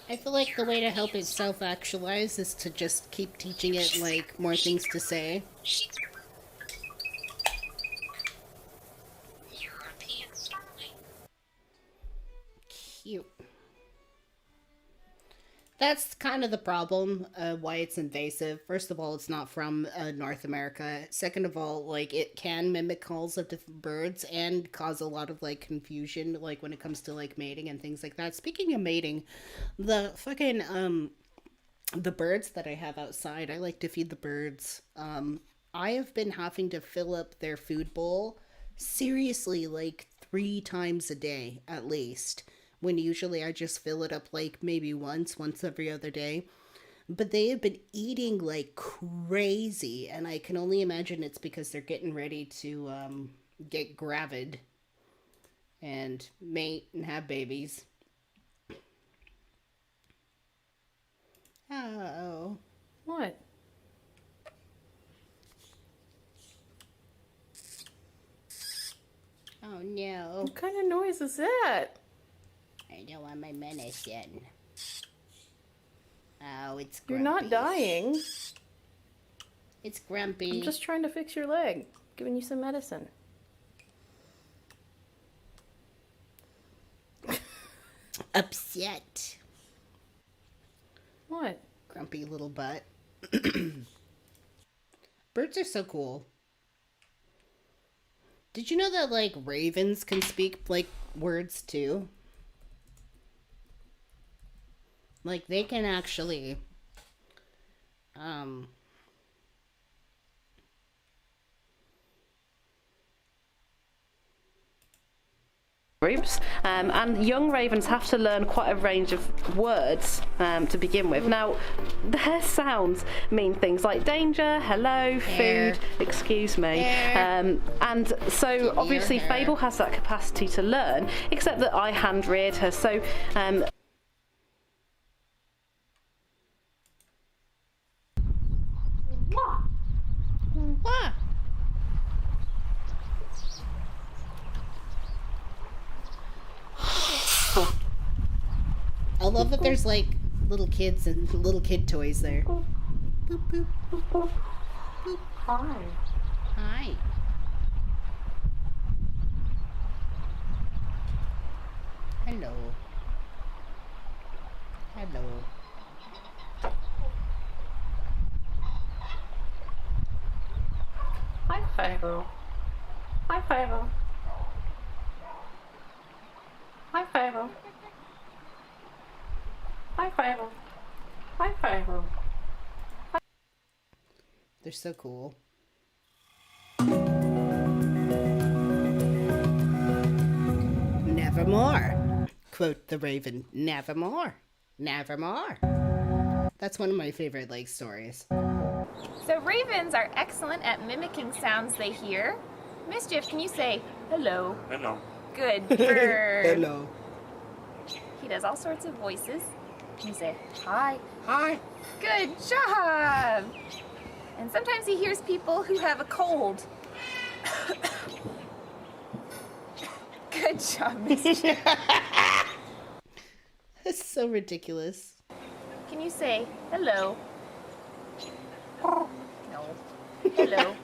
I feel like the way to help it self-actualize is to just keep teaching it, like, more things to say. Shakespeare. European starling. Cute. That's kind of the problem, why it's invasive. First of all, it's not from North America. Second of all, like, it can mimic calls of different birds and cause a lot of, like, confusion, like, when it comes to, like, mating and things like that. Speaking of mating, the fucking, the birds that I have outside, I like to feed the birds. I have been having to fill up their food bowl, seriously, like, 3 times a day, at least. When usually I just fill it up like maybe once every other day. But they have been eating like crazy, and I can only imagine it's because they're getting ready to get gravid and mate and have babies. Oh. What? Oh no. What kind of noise is that? I don't want my medicine. Oh, it's grumpy. You're not dying. It's grumpy. I'm just trying to fix your leg. Giving you some medicine. Upset. What? Grumpy little butt. Birds are so cool. Did you know that, like, ravens can speak, like, words too? Like, they can actually, groups, and young ravens have to learn quite a range of words to begin with. Now, their sounds mean things like danger, hello, food, excuse me, and so obviously Fable has that capacity to learn, except that I hand reared her, so Wah. I love that there's like little kids and little kid toys there. Boop, boop, boop, boop. Hi. Hi. Hello. Hello. Hi, Fable. Hi, Fable. Hi, Fable. Hi, Fable. Hi, Fable. They're so cool. Nevermore. Quote the raven. Nevermore. Nevermore. That's one of my favorite, like, stories. So ravens are excellent at mimicking sounds they hear. Mischief, can you say hello? Hello. Good bird. Hello. He does all sorts of voices. Can you say hi? Hi. Good job. And sometimes he hears people who have a cold. Good job, Mr. That's so ridiculous. Can you say hello? No. Hello.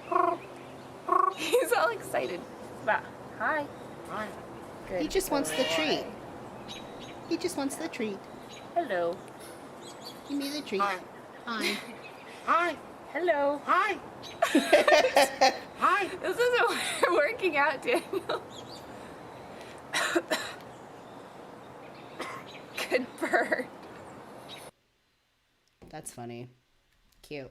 He's all excited. About hi. Hi. Good. He just wants the boy. treat. He just wants the treat. Hello. Give me the treat. Hi. Hi. Hi. Hello. Hi. Hi. This isn't working out, Daniel. Good bird. That's funny. Cute.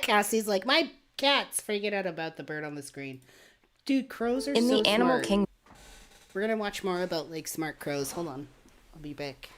Cassie's like, my cat's freaking out about the bird on the screen. Dude, crows are In so the animal smart. kingdom. We're gonna watch more about like smart crows. Hold on. I'll be back.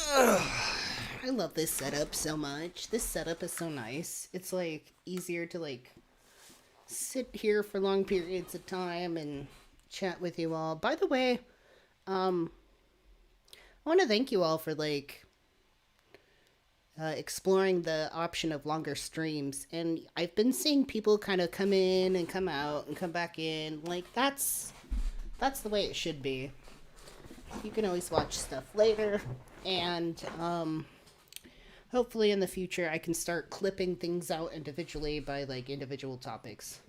I love this setup so much. This setup is so nice. It's like easier to like sit here for long periods of time and chat with you all. By the way, I want to thank you all for like exploring the option of longer streams. And I've been seeing people kind of come in and come out and come back in. Like that's the way it should be. You can always watch stuff later. And hopefully in the future I can start clipping things out individually by like individual topics.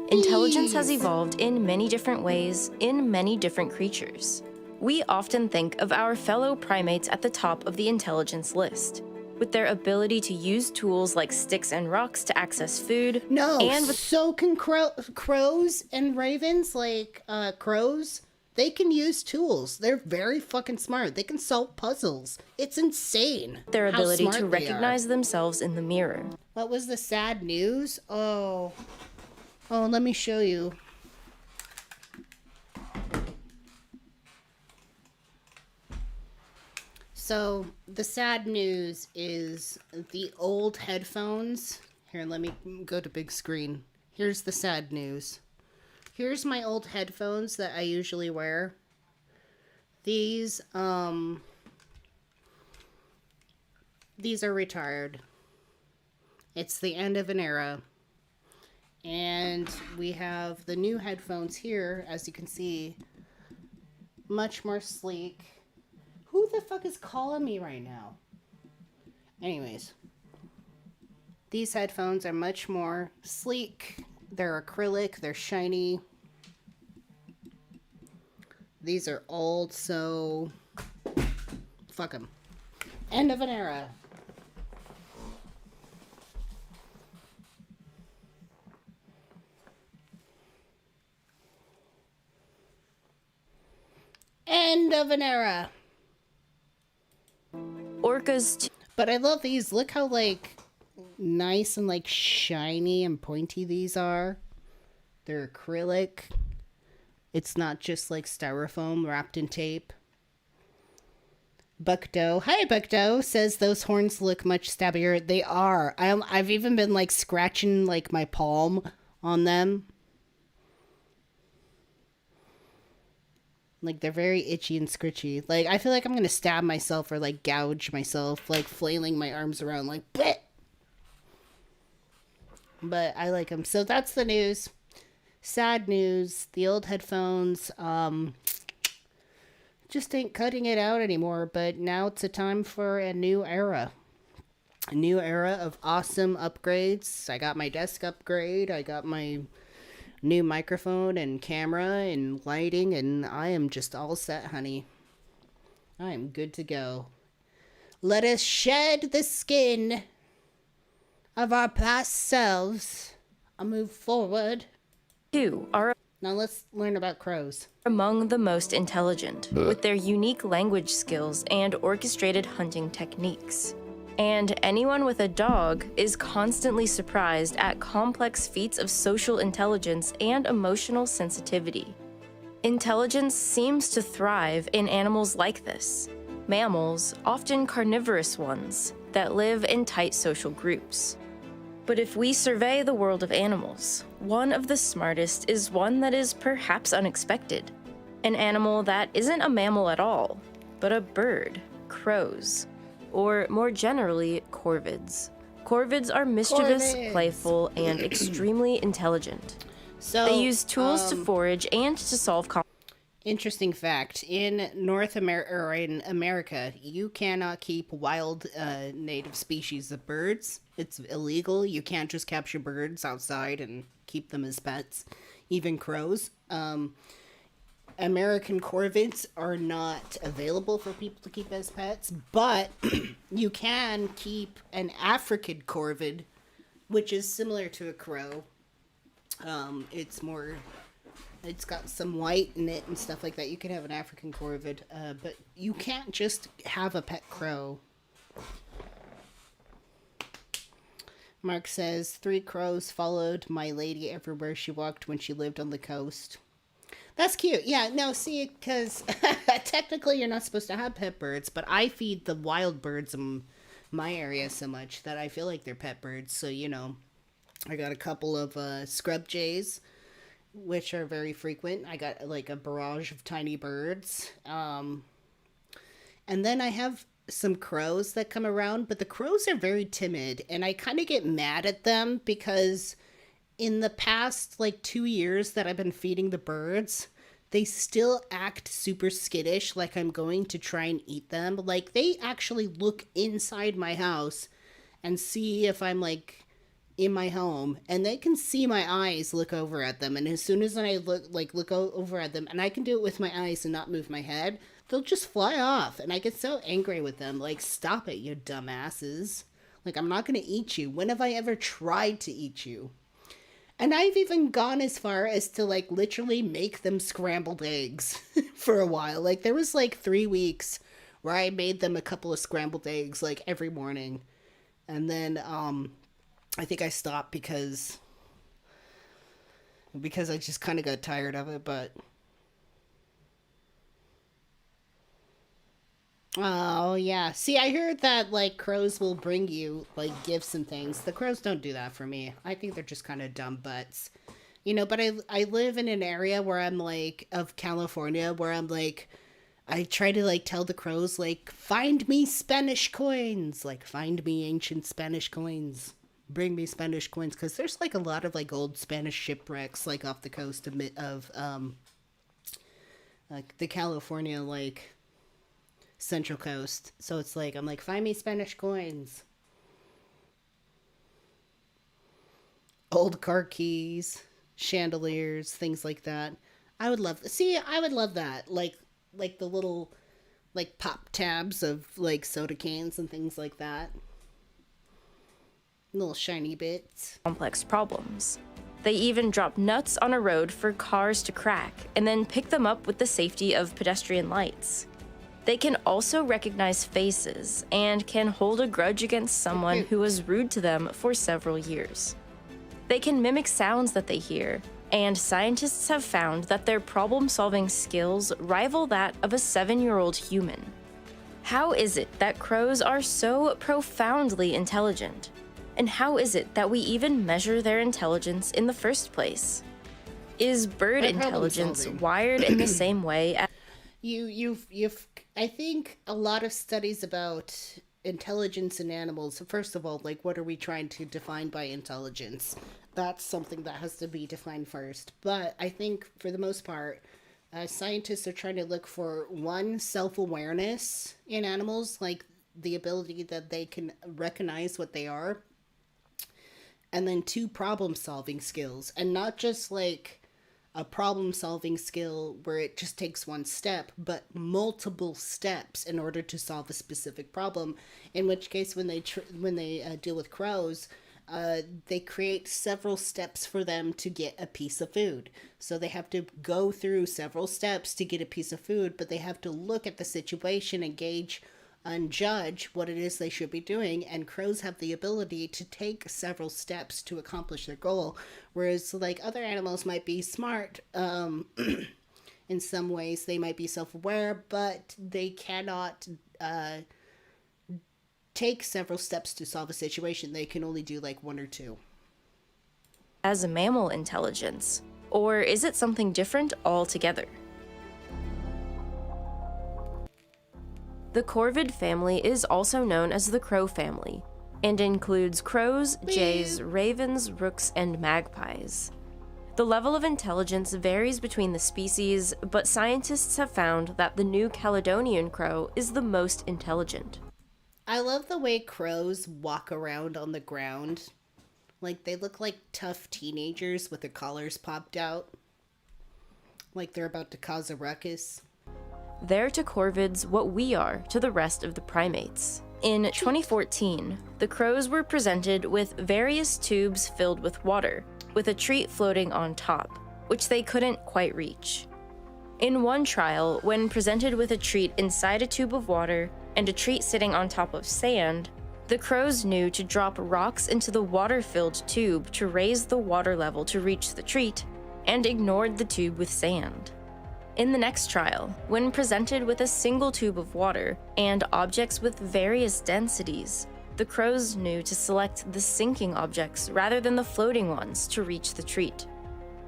Intelligence has evolved in many different ways in many different creatures. We often think of our fellow primates at the top of the intelligence list, with their ability to use tools like sticks and rocks to access food. No, and with so can crows and ravens. Like crows, they can use tools. They're very fucking smart. They can solve puzzles. It's insane. their how ability smart to they recognize are. themselves in the mirror. What was the sad news? Oh, let me show you. So the sad news is the old headphones. Here, let me go to big screen. Here's the sad news. Here's my old headphones that I usually wear. These are retired. It's the end of an era. And we have the new headphones here, as you can see, much more sleek. Who the fuck is calling me right now? Anyways, these headphones are much more sleek. They're acrylic, they're shiny. These are old, so fuck them. End of an era. End of an era. Orcas. But I love these. Look how like nice and like shiny and pointy these are. They're acrylic. It's not just like styrofoam wrapped in tape. Buckdo, hi Buckdo, says those horns look much stabbier. They are. I've even been like scratching like my palm on them. Like they're very itchy and scritchy. Like I feel like I'm gonna stab myself or like gouge myself, like flailing my arms around like bleh. But I like them. So that's the news. Sad news. The old headphones just ain't cutting it out anymore. But now it's a time for a new era. A new era of awesome upgrades. I got my desk upgrade. I got my new microphone and camera and lighting. And I am just all set, honey. I am good to go. Let us shed the skin of our past selves and move forward. Now let's learn about crows. Among the most intelligent, with their unique language skills and orchestrated hunting techniques. And anyone with a dog is constantly surprised at complex feats of social intelligence and emotional sensitivity. Intelligence seems to thrive in animals like this. Mammals, often carnivorous ones, that live in tight social groups. But if we survey the world of animals, one of the smartest is one that is perhaps unexpected. An animal that isn't a mammal at all, but a bird, crows, or more generally, corvids. Corvids are mischievous, playful, and extremely intelligent. So they use tools to forage and to solve Interesting fact, in North America, or in America, you cannot keep wild native species of birds. It's illegal. You can't just capture birds outside and keep them as pets, even crows. American corvids are not available for people to keep as pets, but you can keep an African corvid, which is similar to a crow. It's got some white in it and stuff like that. You can have an African corvid, but you can't just have a pet crow. Mark says, 3 crows followed my lady everywhere she walked when she lived on the coast. That's cute. Yeah, no, see, because technically you're not supposed to have pet birds, but I feed the wild birds in my area so much that I feel like they're pet birds. So, you know, I got a couple of scrub jays, which are very frequent. I got like a barrage of tiny birds. And then I have some crows that come around, but the crows are very timid, and I kind of get mad at them because in the past like 2 years that I've been feeding the birds, they still act super skittish, like I'm going to try and eat them. Like they actually look inside my house and see if I'm like in my home, and they can see my eyes look over at them, and as soon as I look over at them, and I can do it with my eyes and not move my head, they'll just fly off, and I get so angry with them. Like, stop it, you dumbasses. Like, I'm not gonna eat you. When have I ever tried to eat you? And I've even gone as far as to like literally make them scrambled eggs for a while. Like there was like 3 weeks where I made them a couple of scrambled eggs like every morning, and then I think I stopped because I just kind of got tired of it. But oh yeah, see, I heard that like crows will bring you like gifts and things. The crows don't do that for me. I think they're just kind of dumb butts, you know. But I live in an area where I'm like of California where I'm like, I try to like tell the crows like, find me Spanish coins, like find me ancient Spanish coins. Bring me Spanish coins, because there's like a lot of like old Spanish shipwrecks like off the coast of like the California like Central Coast. So it's like I'm like, find me Spanish coins, old car keys, chandeliers, things like that. I would love that, like the little like pop tabs of like soda cans and things like that. Little shiny bits. Complex problems. They even drop nuts on a road for cars to crack and then pick them up with the safety of pedestrian lights. They can also recognize faces and can hold a grudge against someone who was rude to them for several years. They can mimic sounds that they hear and scientists have found that their problem-solving skills rival that of a 7-year-old human. How is it that crows are so profoundly intelligent? And how is it that we even measure their intelligence in the first place? Is bird By intelligence problem-solving. wired in the same way as I think a lot of studies about intelligence in animals, first of all, like, what are we trying to define by intelligence? That's something that has to be defined first. But I think for the most part, scientists are trying to look for, one, self-awareness in animals, like the ability that they can recognize what they are, and then 2, problem-solving skills, and not just like a problem-solving skill where it just takes one step, but multiple steps in order to solve a specific problem. In which case, when they deal with crows, they create several steps for them to get a piece of food. So they have to go through several steps to get a piece of food, but they have to look at the situation and gauge and judge what it is they should be doing. And crows have the ability to take several steps to accomplish their goal, whereas like other animals might be smart in some ways. They might be self-aware, but they cannot take several steps to solve a situation. They can only do like 1 or 2. as mammal intelligence? Or is it something different altogether? The corvid family is also known as the crow family, and includes crows, jays, ravens, rooks, and magpies. The level of intelligence varies between the species, but scientists have found that the New Caledonian crow is the most intelligent. I love the way crows walk around on the ground. Like, they look like tough teenagers with their collars popped out. Like they're about to cause a ruckus. They're to corvids what we are to the rest of the primates. In 2014, the crows were presented with various tubes filled with water, with a treat floating on top, which they couldn't quite reach. In one trial, when presented with a treat inside a tube of water and a treat sitting on top of sand, the crows knew to drop rocks into the water-filled tube to raise the water level to reach the treat, and ignored the tube with sand. In the next trial, when presented with a single tube of water and objects with various densities, the crows knew to select the sinking objects rather than the floating ones to reach the treat.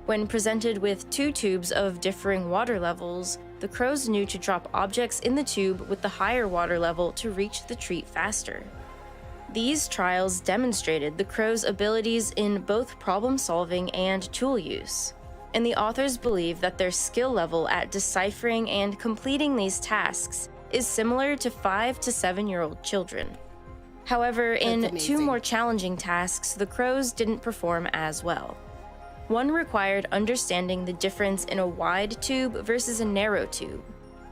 When presented with 2 tubes of differing water levels, the crows knew to drop objects in the tube with the higher water level to reach the treat faster. These trials demonstrated the crows' abilities in both problem-solving and tool use, and the authors believe that their skill level at deciphering and completing these tasks is similar to 5 to 7-year-old children. However, in 2 more challenging tasks, the crows didn't perform as well. One required understanding the difference in a wide tube versus a narrow tube,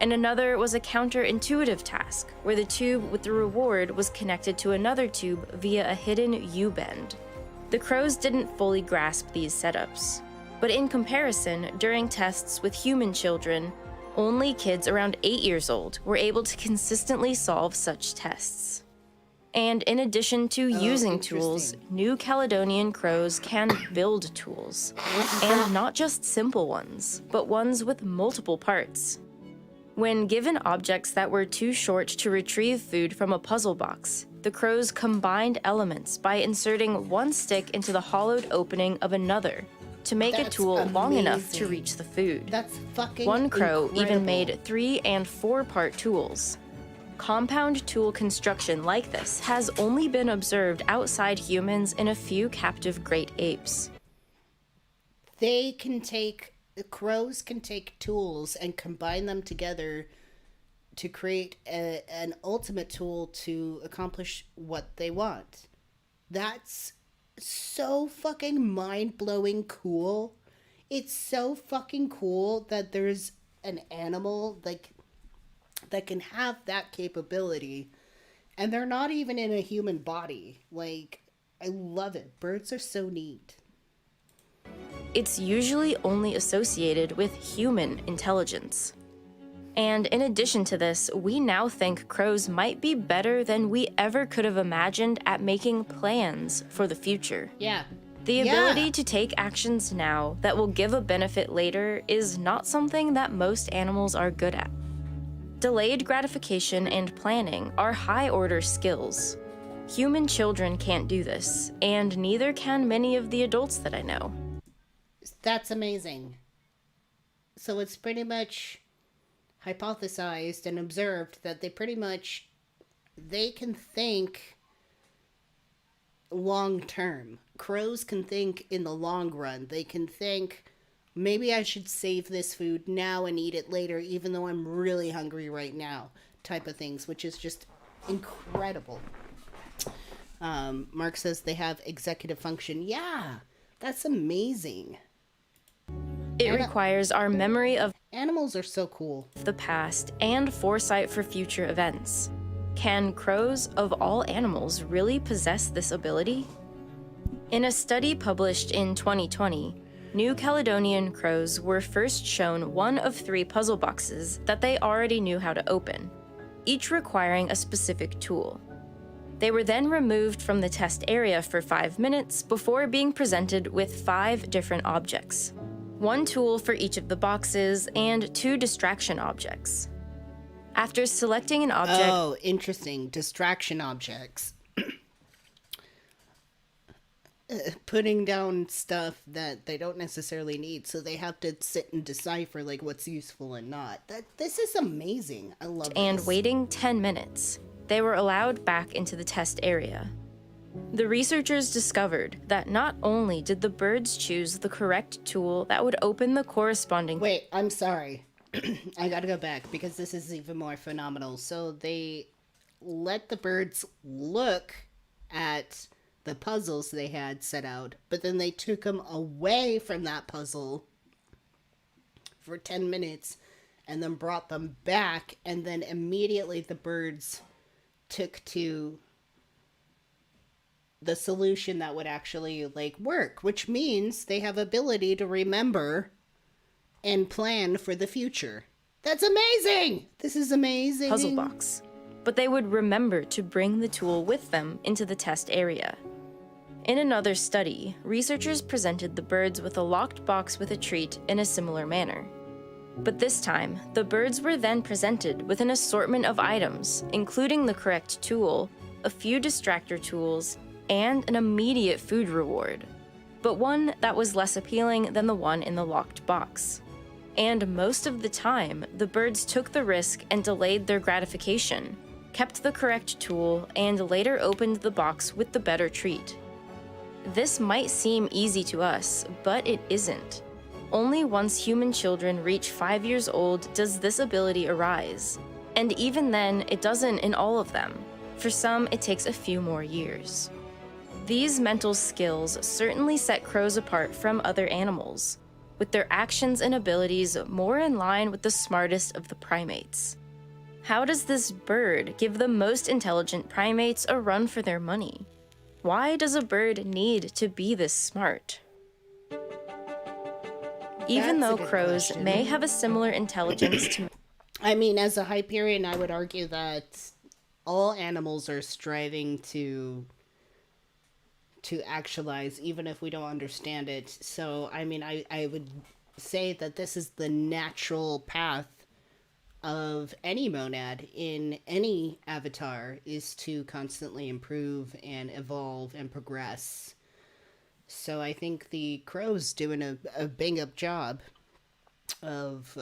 and another was a counterintuitive task, where the tube with the reward was connected to another tube via a hidden U-bend. The crows didn't fully grasp these setups, but in comparison, during tests with human children, only kids around 8 years old were able to consistently solve such tests. And in addition to using tools, New Caledonian crows can build tools. And not just simple ones, but ones with multiple parts. When given objects that were too short to retrieve food from a puzzle box, the crows combined elements by inserting one stick into the hollowed opening of another to make a tool long enough to reach the food. That's fucking One crow incredible. even made 3- and 4-part tools. Compound tool construction like this has only been observed outside humans in a few captive great apes. Crows can take tools and combine them together to create an ultimate tool to accomplish what they want. That's so fucking mind-blowing cool. It's so fucking cool that there's an animal that can have that capability, and they're not even in a human body. Like, I love it. Birds are so neat. It's usually only associated with human intelligence. And in addition to this, we now think crows might be better than we ever could have imagined at making plans for the future. Yeah. The ability to take actions now that will give a benefit later is not something that most animals are good at. Delayed gratification and planning are high-order skills. Human children can't do this, and neither can many of the adults that I know. That's amazing. So it's pretty much hypothesized and observed that they can think long term. Crows can think in the long run. They can think, maybe I should save this food now and eat it later, even though I'm really hungry right now, type of things, which is just incredible. Mark says they have executive function. Yeah, that's amazing. It requires our memory of animals are so cool, the past, and foresight for future events. Can crows, of all animals, really possess this ability? In a study published in 2020, New Caledonian crows were first shown one of 3 puzzle boxes that they already knew how to open, each requiring a specific tool. They were then removed from the test area for 5 minutes before being presented with 5 different objects. 1 tool for each of the boxes and 2 distraction objects. After selecting an object... Oh, interesting. Distraction objects. Putting down stuff that they don't necessarily need, so they have to sit and decipher like what's useful and not. This is amazing. I love it. And waiting 10 minutes, they were allowed back into the test area. The researchers discovered that not only did the birds choose the correct tool that would open the corresponding... Wait, I'm sorry. I gotta go back because this is even more phenomenal. So they let the birds look at the puzzles they had set out, but then they took them away from that puzzle for 10 minutes and then brought them back, and then immediately the birds took to the solution that would actually work, which means they have ability to remember and plan for the future. That's amazing! This is amazing. Puzzle box. But they would remember to bring the tool with them into the test area. In another study, researchers presented the birds with a locked box with a treat in a similar manner. But this time, the birds were then presented with an assortment of items, including the correct tool, a few distractor tools, and an immediate food reward, but one that was less appealing than the one in the locked box. And most of the time, the birds took the risk and delayed their gratification, kept the correct tool, and later opened the box with the better treat. This might seem easy to us, but it isn't. Only once human children reach 5 years old does this ability arise. And even then, it doesn't in all of them. For some, it takes a few more years. These mental skills certainly set crows apart from other animals, with their actions and abilities more in line with the smartest of the primates. How does this bird give the most intelligent primates a run for their money? Why does a bird need to be this smart? Even though crows may have a similar intelligence to... I mean, as a Hyperion, I would argue that all animals are striving to actualize, even if we don't understand it. So, I mean, I would say that this is the natural path of any monad in any avatar, is to constantly improve and evolve and progress. So I think the crow's doing a bang-up job of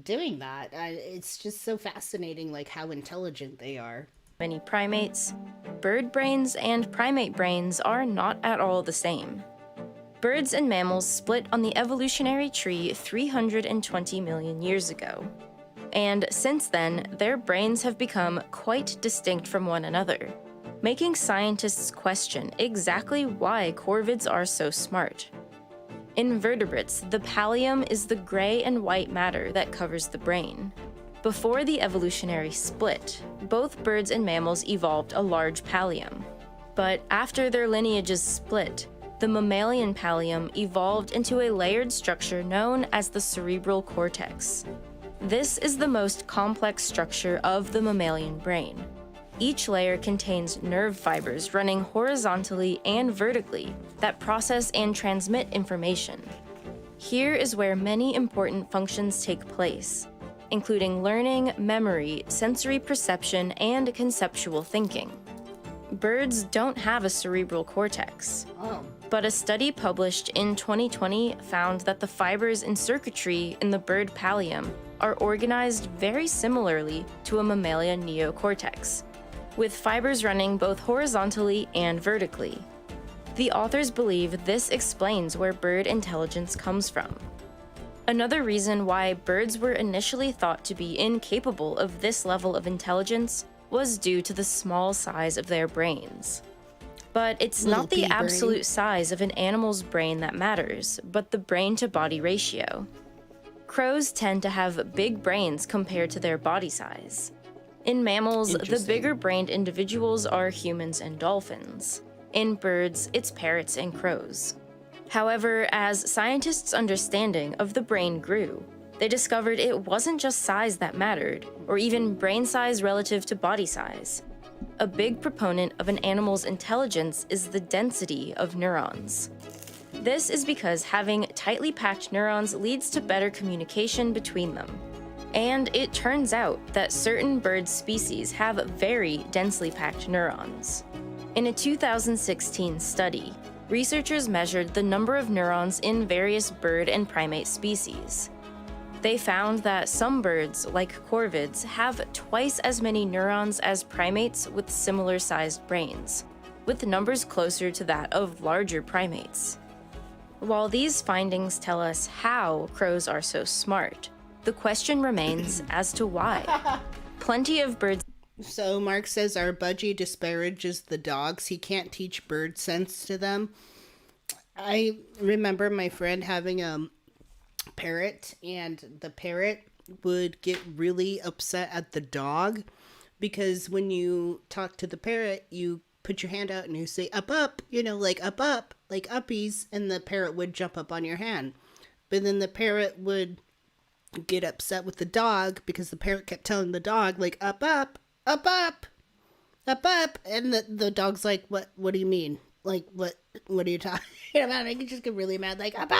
doing that. It's just so fascinating, how intelligent they are. Many primates, bird brains and primate brains are not at all the same. Birds and mammals split on the evolutionary tree 320 million years ago. And since then, their brains have become quite distinct from one another, making scientists question exactly why corvids are so smart. In vertebrates, the pallium is the gray and white matter that covers the brain. Before the evolutionary split, both birds and mammals evolved a large pallium. But after their lineages split, the mammalian pallium evolved into a layered structure known as the cerebral cortex. This is the most complex structure of the mammalian brain. Each layer contains nerve fibers running horizontally and vertically that process and transmit information. Here is where many important functions take place, including learning, memory, sensory perception, and conceptual thinking. Birds don't have a cerebral cortex, but a study published in 2020 found that the fibers in circuitry in the bird pallium are organized very similarly to a mammalia neocortex, with fibers running both horizontally and vertically. The authors believe this explains where bird intelligence comes from. Another reason why birds were initially thought to be incapable of this level of intelligence was due to the small size of their brains. But it's not the absolute size of an animal's brain that matters, but the brain-to-body ratio. Crows tend to have big brains compared to their body size. In mammals, the bigger-brained individuals are humans and dolphins. In birds, it's parrots and crows. However, as scientists' understanding of the brain grew, they discovered it wasn't just size that mattered, or even brain size relative to body size. A big proponent of an animal's intelligence is the density of neurons. This is because having tightly packed neurons leads to better communication between them. And it turns out that certain bird species have very densely packed neurons. In a 2016 study, researchers measured the number of neurons in various bird and primate species. They found that some birds, like corvids, have twice as many neurons as primates with similar-sized brains, with numbers closer to that of larger primates. While these findings tell us how crows are so smart, the question remains as to why. Plenty of birds... So Mark says our budgie disparages the dogs. He can't teach bird sense to them. I remember my friend having a parrot, and the parrot would get really upset at the dog because when you talk to the parrot, you put your hand out and you say up, like up, like uppies, and the parrot would jump up on your hand. But then the parrot would get upset with the dog because the parrot kept telling the dog, like, up, and the dog's like, what do you mean? Like, what are you talking about? I can just get really mad, like, up.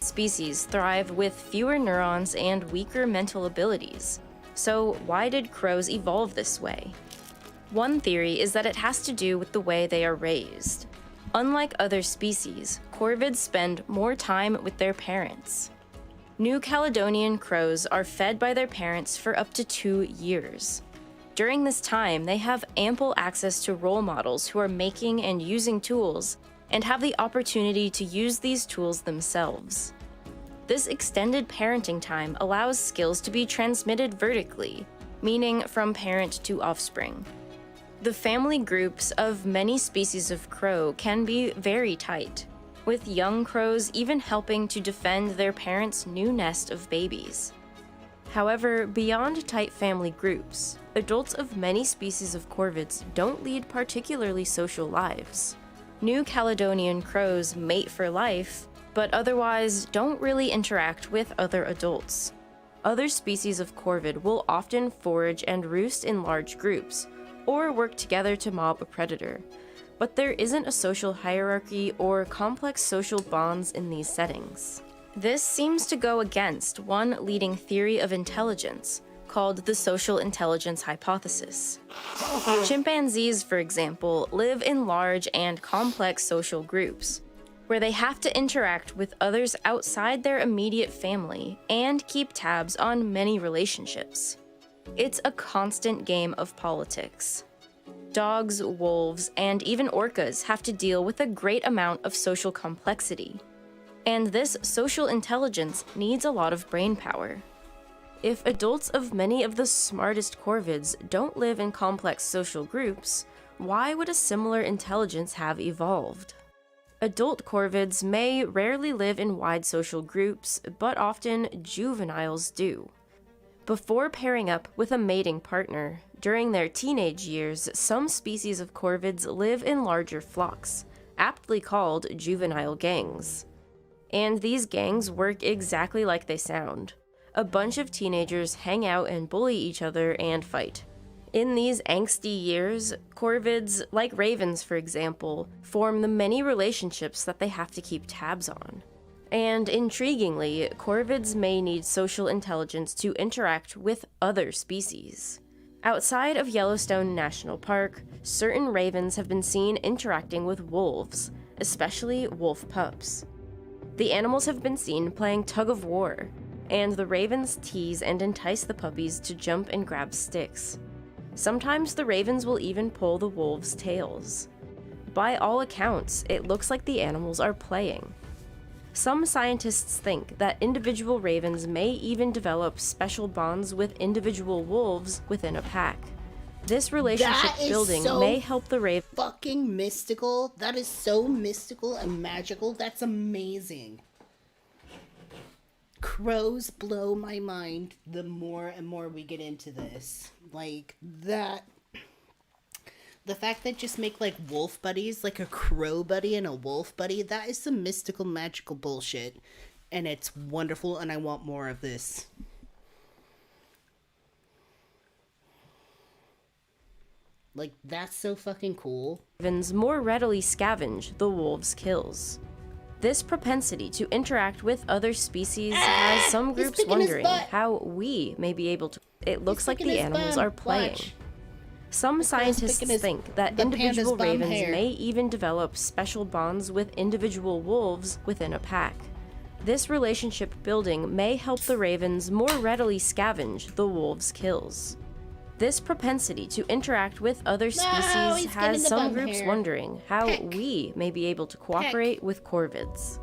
Species thrive with fewer neurons and weaker mental abilities. So why did crows evolve this way? One theory is that it has to do with the way they are raised. Unlike other species, corvids spend more time with their parents. New Caledonian crows are fed by their parents for up to 2 years. During this time, they have ample access to role models who are making and using tools and have the opportunity to use these tools themselves. This extended parenting time allows skills to be transmitted vertically, meaning from parent to offspring. The family groups of many species of crow can be very tight, with young crows even helping to defend their parents' new nest of babies. However, beyond tight family groups, adults of many species of corvids don't lead particularly social lives. New Caledonian crows mate for life, but otherwise don't really interact with other adults. Other species of corvid will often forage and roost in large groups, or work together to mob a predator. But there isn't a social hierarchy or complex social bonds in these settings. This seems to go against one leading theory of intelligence, called the social intelligence hypothesis. Chimpanzees, for example, live in large and complex social groups, where they have to interact with others outside their immediate family and keep tabs on many relationships. It's a constant game of politics. Dogs, wolves, and even orcas have to deal with a great amount of social complexity. And this social intelligence needs a lot of brain power. If adults of many of the smartest corvids don't live in complex social groups, why would a similar intelligence have evolved? Adult corvids may rarely live in wide social groups, but often juveniles do. Before pairing up with a mating partner, during their teenage years, some species of corvids live in larger flocks, aptly called juvenile gangs. And these gangs work exactly like they sound. A bunch of teenagers hang out and bully each other and fight. In these angsty years, corvids, like ravens for example, form the many relationships that they have to keep tabs on. And intriguingly, corvids may need social intelligence to interact with other species. Outside of Yellowstone National Park, certain ravens have been seen interacting with wolves, especially wolf pups. The animals have been seen playing tug of war, and the ravens tease and entice the puppies to jump and grab sticks. Sometimes the ravens will even pull the wolves' tails. By all accounts, it looks like the animals are playing. Some scientists think that individual ravens may even develop special bonds with individual wolves within a pack. This relationship building may help the raven. Fucking mystical. That is so mystical and magical. That's amazing. Crows blow my mind the more and more we get into this. Like, that. The fact that just make, like, wolf buddies, like a crow buddy and a wolf buddy, that is some mystical, magical bullshit. And it's wonderful, and I want more of this. Like, that's so fucking cool. Ravens more readily scavenge the wolves' kills. This propensity to interact with other species has some groups wondering how we may be able to. It looks like the animals are playing. Some scientists think that individual ravens may even develop special bonds with individual wolves within a pack. This relationship building may help the ravens more readily scavenge the wolves' kills. This propensity to interact with other species has some groups wondering how we may be able to cooperate with corvids.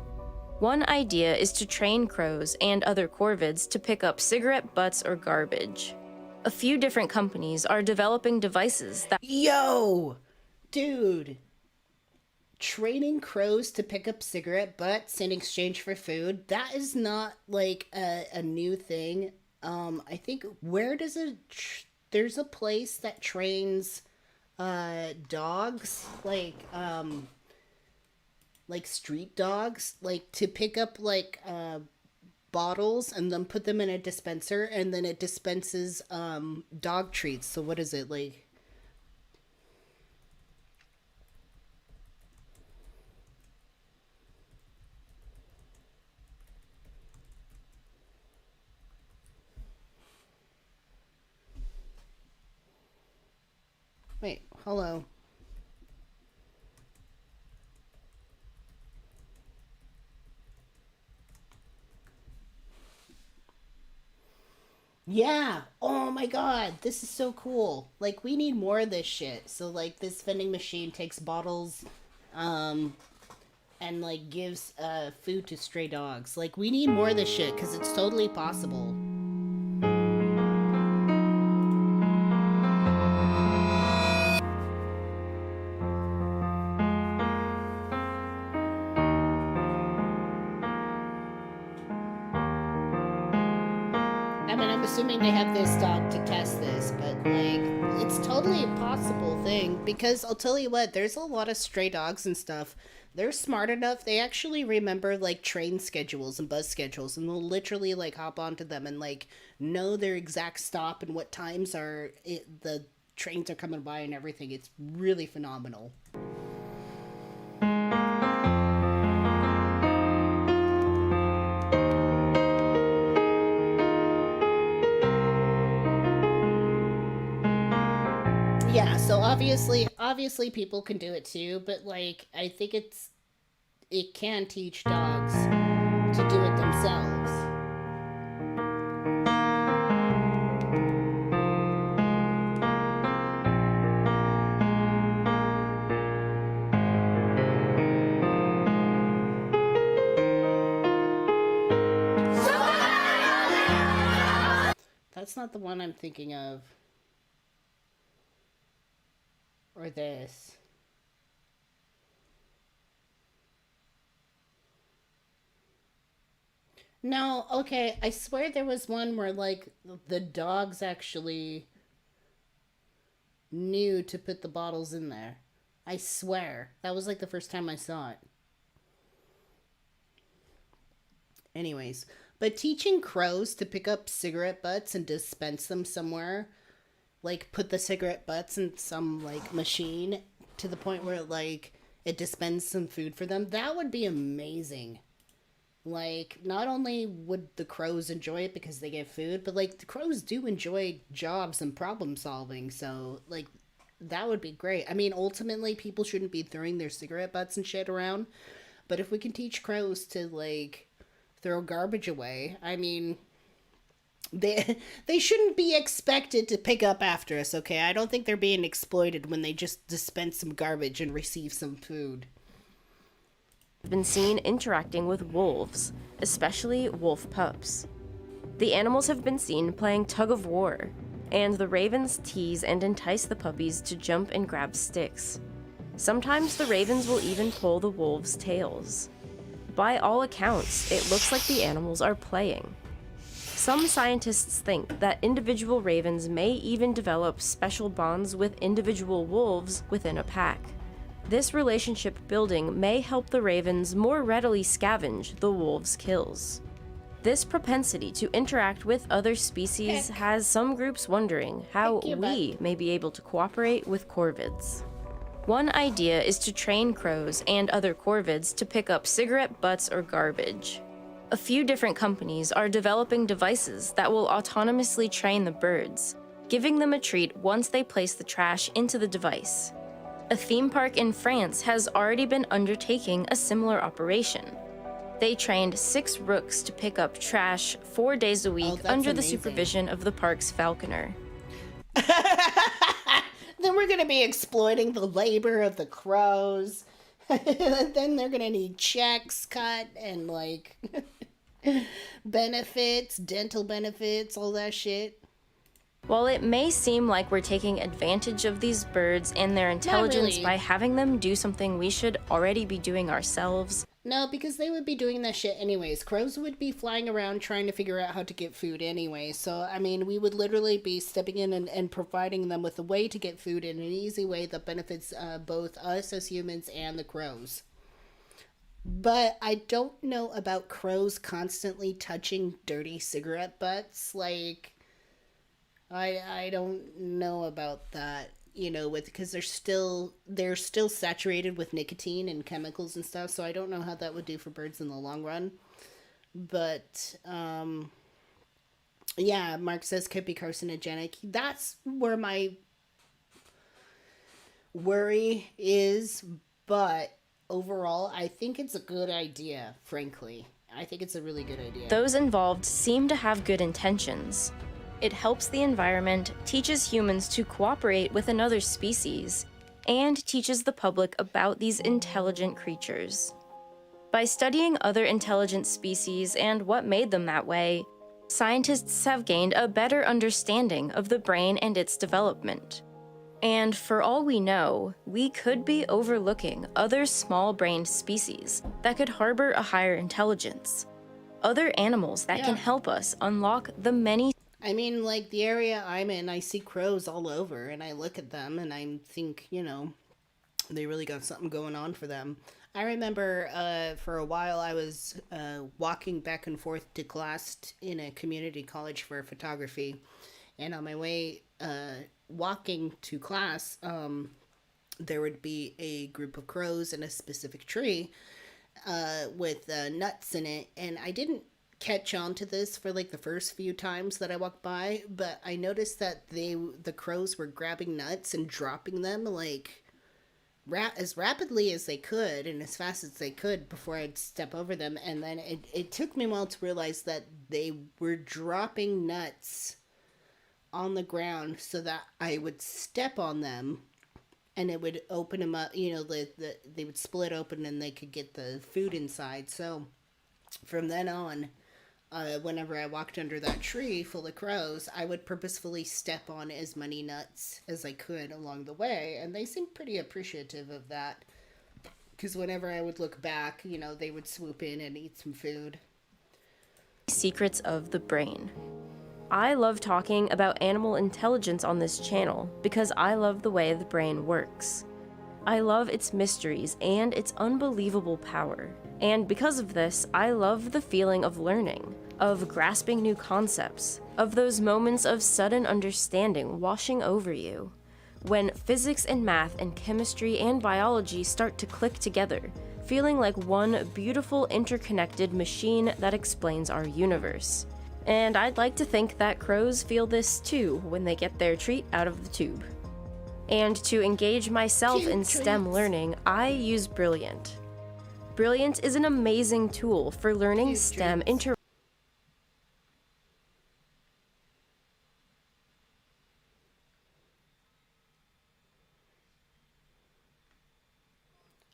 One idea is to train crows and other corvids to pick up cigarette butts or garbage. A few different companies are developing devices that— Yo! Dude. Training crows to pick up cigarette butts in exchange for food, that is not, like, a new thing. I think, where does there's a place that trains, dogs, like street dogs, like, to pick up, like, bottles and then put them in a dispenser, and then it dispenses dog treats. So what is it, like? Wait, hello. Yeah. Oh my god. This is so cool. Like, we need more of this shit. So, like, this vending machine takes bottles, and, like, gives, food to stray dogs. Like, we need more of this shit, because it's totally possible. Assuming they have this dog to test this, but, like, it's totally a possible thing, because I'll tell you what, there's a lot of stray dogs and stuff. They're smart enough, they actually remember, like, train schedules and bus schedules, and they'll literally, like, hop onto them and, like, know their exact stop and what times the trains are coming by and everything. It's really phenomenal. Yeah, so obviously people can do it too, but, like, I think it can teach dogs to do it themselves. That's not the one I'm thinking of. Or this. No, okay, I swear there was one where, like, the dogs actually knew to put the bottles in there. I swear. That was, like, the first time I saw it. Anyways, But teaching crows to pick up cigarette butts and dispense them somewhere, like put the cigarette butts in some like machine to the point where like it dispenses some food for them, that would be amazing. Like, not only would the crows enjoy it because they get food, but like the crows do enjoy jobs and problem solving, so like that would be great. I mean, ultimately people shouldn't be throwing their cigarette butts and shit around, but if we can teach crows to like throw garbage away, I mean, they shouldn't be expected to pick up after us, okay? I don't think they're being exploited when they just dispense some garbage and receive some food. Been seen interacting with wolves, especially wolf pups. The animals have been seen playing tug of war, and the ravens tease and entice the puppies to jump and grab sticks. Sometimes the ravens will even pull the wolves' tails. By all accounts, it looks like the animals are playing. Some scientists think that individual ravens may even develop special bonds with individual wolves within a pack. This relationship building may help the ravens more readily scavenge the wolves' kills. This propensity to interact with other species has some groups wondering how we may be able to cooperate with corvids. One idea is to train crows and other corvids to pick up cigarette butts or garbage. A few different companies are developing devices that will autonomously train the birds, giving them a treat once they place the trash into the device. A theme park in France has already been undertaking a similar operation. They trained 6 rooks to pick up trash 4 days a week under the supervision of the park's falconer. Then we're going to be exploiting the labor of the crows. Then they're going to need checks cut and like benefits, dental benefits, all that shit. While it may seem like we're taking advantage of these birds and their intelligence by having them do something we should already be doing ourselves. No, because they would be doing that shit anyways. Crows would be flying around trying to figure out how to get food anyway. So, I mean, we would literally be stepping in and providing them with a way to get food in an easy way that benefits both us as humans and the crows. But I don't know about crows constantly touching dirty cigarette butts. Like, I don't know about that, you know, because they're still saturated with nicotine and chemicals and stuff, so I don't know how that would do for birds in the long run. But yeah, Mark says could be carcinogenic. That's where my worry is, but overall I think it's a good idea, frankly. I think it's a really good idea. Those involved seem to have good intentions. It helps the environment, teaches humans to cooperate with another species, and teaches the public about these intelligent creatures. By studying other intelligent species and what made them that way, scientists have gained a better understanding of the brain and its development. And for all we know, we could be overlooking other small-brained species that could harbor a higher intelligence. Other animals that can help us unlock the many. I mean, like, the area I'm in, I see crows all over, and I look at them, and I think, you know, they really got something going on for them. I remember for a while I was walking back and forth to class in a community college for photography, and on my way walking to class, there would be a group of crows in a specific tree with nuts in it, and I didn't catch on to this for like the first few times that I walked by, but I noticed that the crows were grabbing nuts and dropping them like as rapidly as they could and as fast as they could before I'd step over them, and then it took me a while to realize that they were dropping nuts on the ground so that I would step on them and it would open them up, you know, they would split open and they could get the food inside. So from then on, whenever I walked under that tree full of crows, I would purposefully step on as many nuts as I could along the way, and they seemed pretty appreciative of that, because whenever I would look back, you know, they would swoop in and eat some food. Secrets of the brain. I love talking about animal intelligence on this channel because I love the way the brain works. I love its mysteries and its unbelievable power. And because of this, I love the feeling of learning, of grasping new concepts, of those moments of sudden understanding washing over you. When physics and math and chemistry and biology start to click together, feeling like one beautiful interconnected machine that explains our universe. And I'd like to think that crows feel this too when they get their treat out of the tube. And to engage myself in STEM learning, I use Brilliant. Brilliant is an amazing tool for learning STEM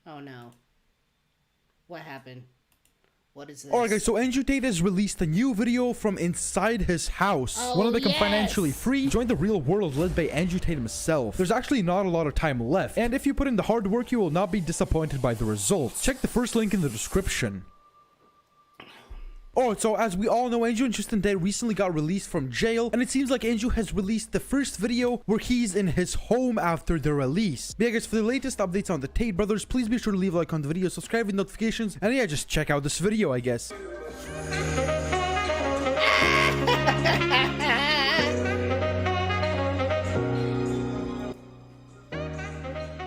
Oh no. What happened? What is this? Alright guys, so Andrew Tate has released a new video from inside his house. Want to become financially free? Join the real world led by Andrew Tate himself. There's actually not a lot of time left, and if you put in the hard work, you will not be disappointed by the results. Check the first link in the description. Alright, so as we all know, Andrew and Tristan Tate recently got released from jail, and it seems like Andrew has released the first video where he's in his home after the release. But yeah guys, for the latest updates on the Tate brothers, please be sure to leave a like on the video, subscribe with notifications, and yeah, just check out this video, I guess.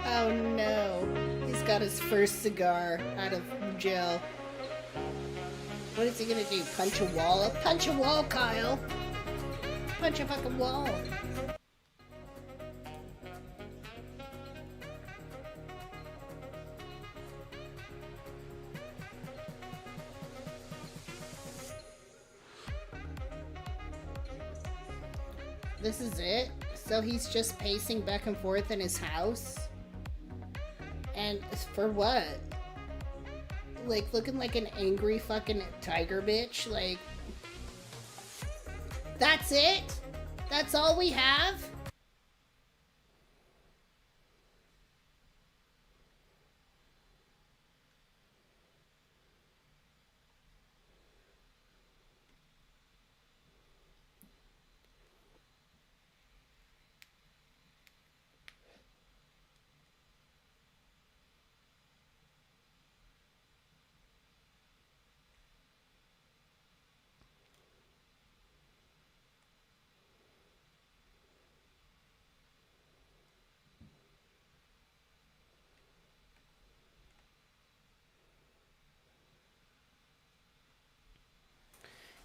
Oh no. He's got his first cigar out of jail. What is he gonna do? Punch a wall? Punch a wall, Kyle! Punch a fucking wall! This is it? So he's just pacing back and forth in his house? And for what? Like, looking like an angry fucking tiger bitch, like... That's it? That's all we have?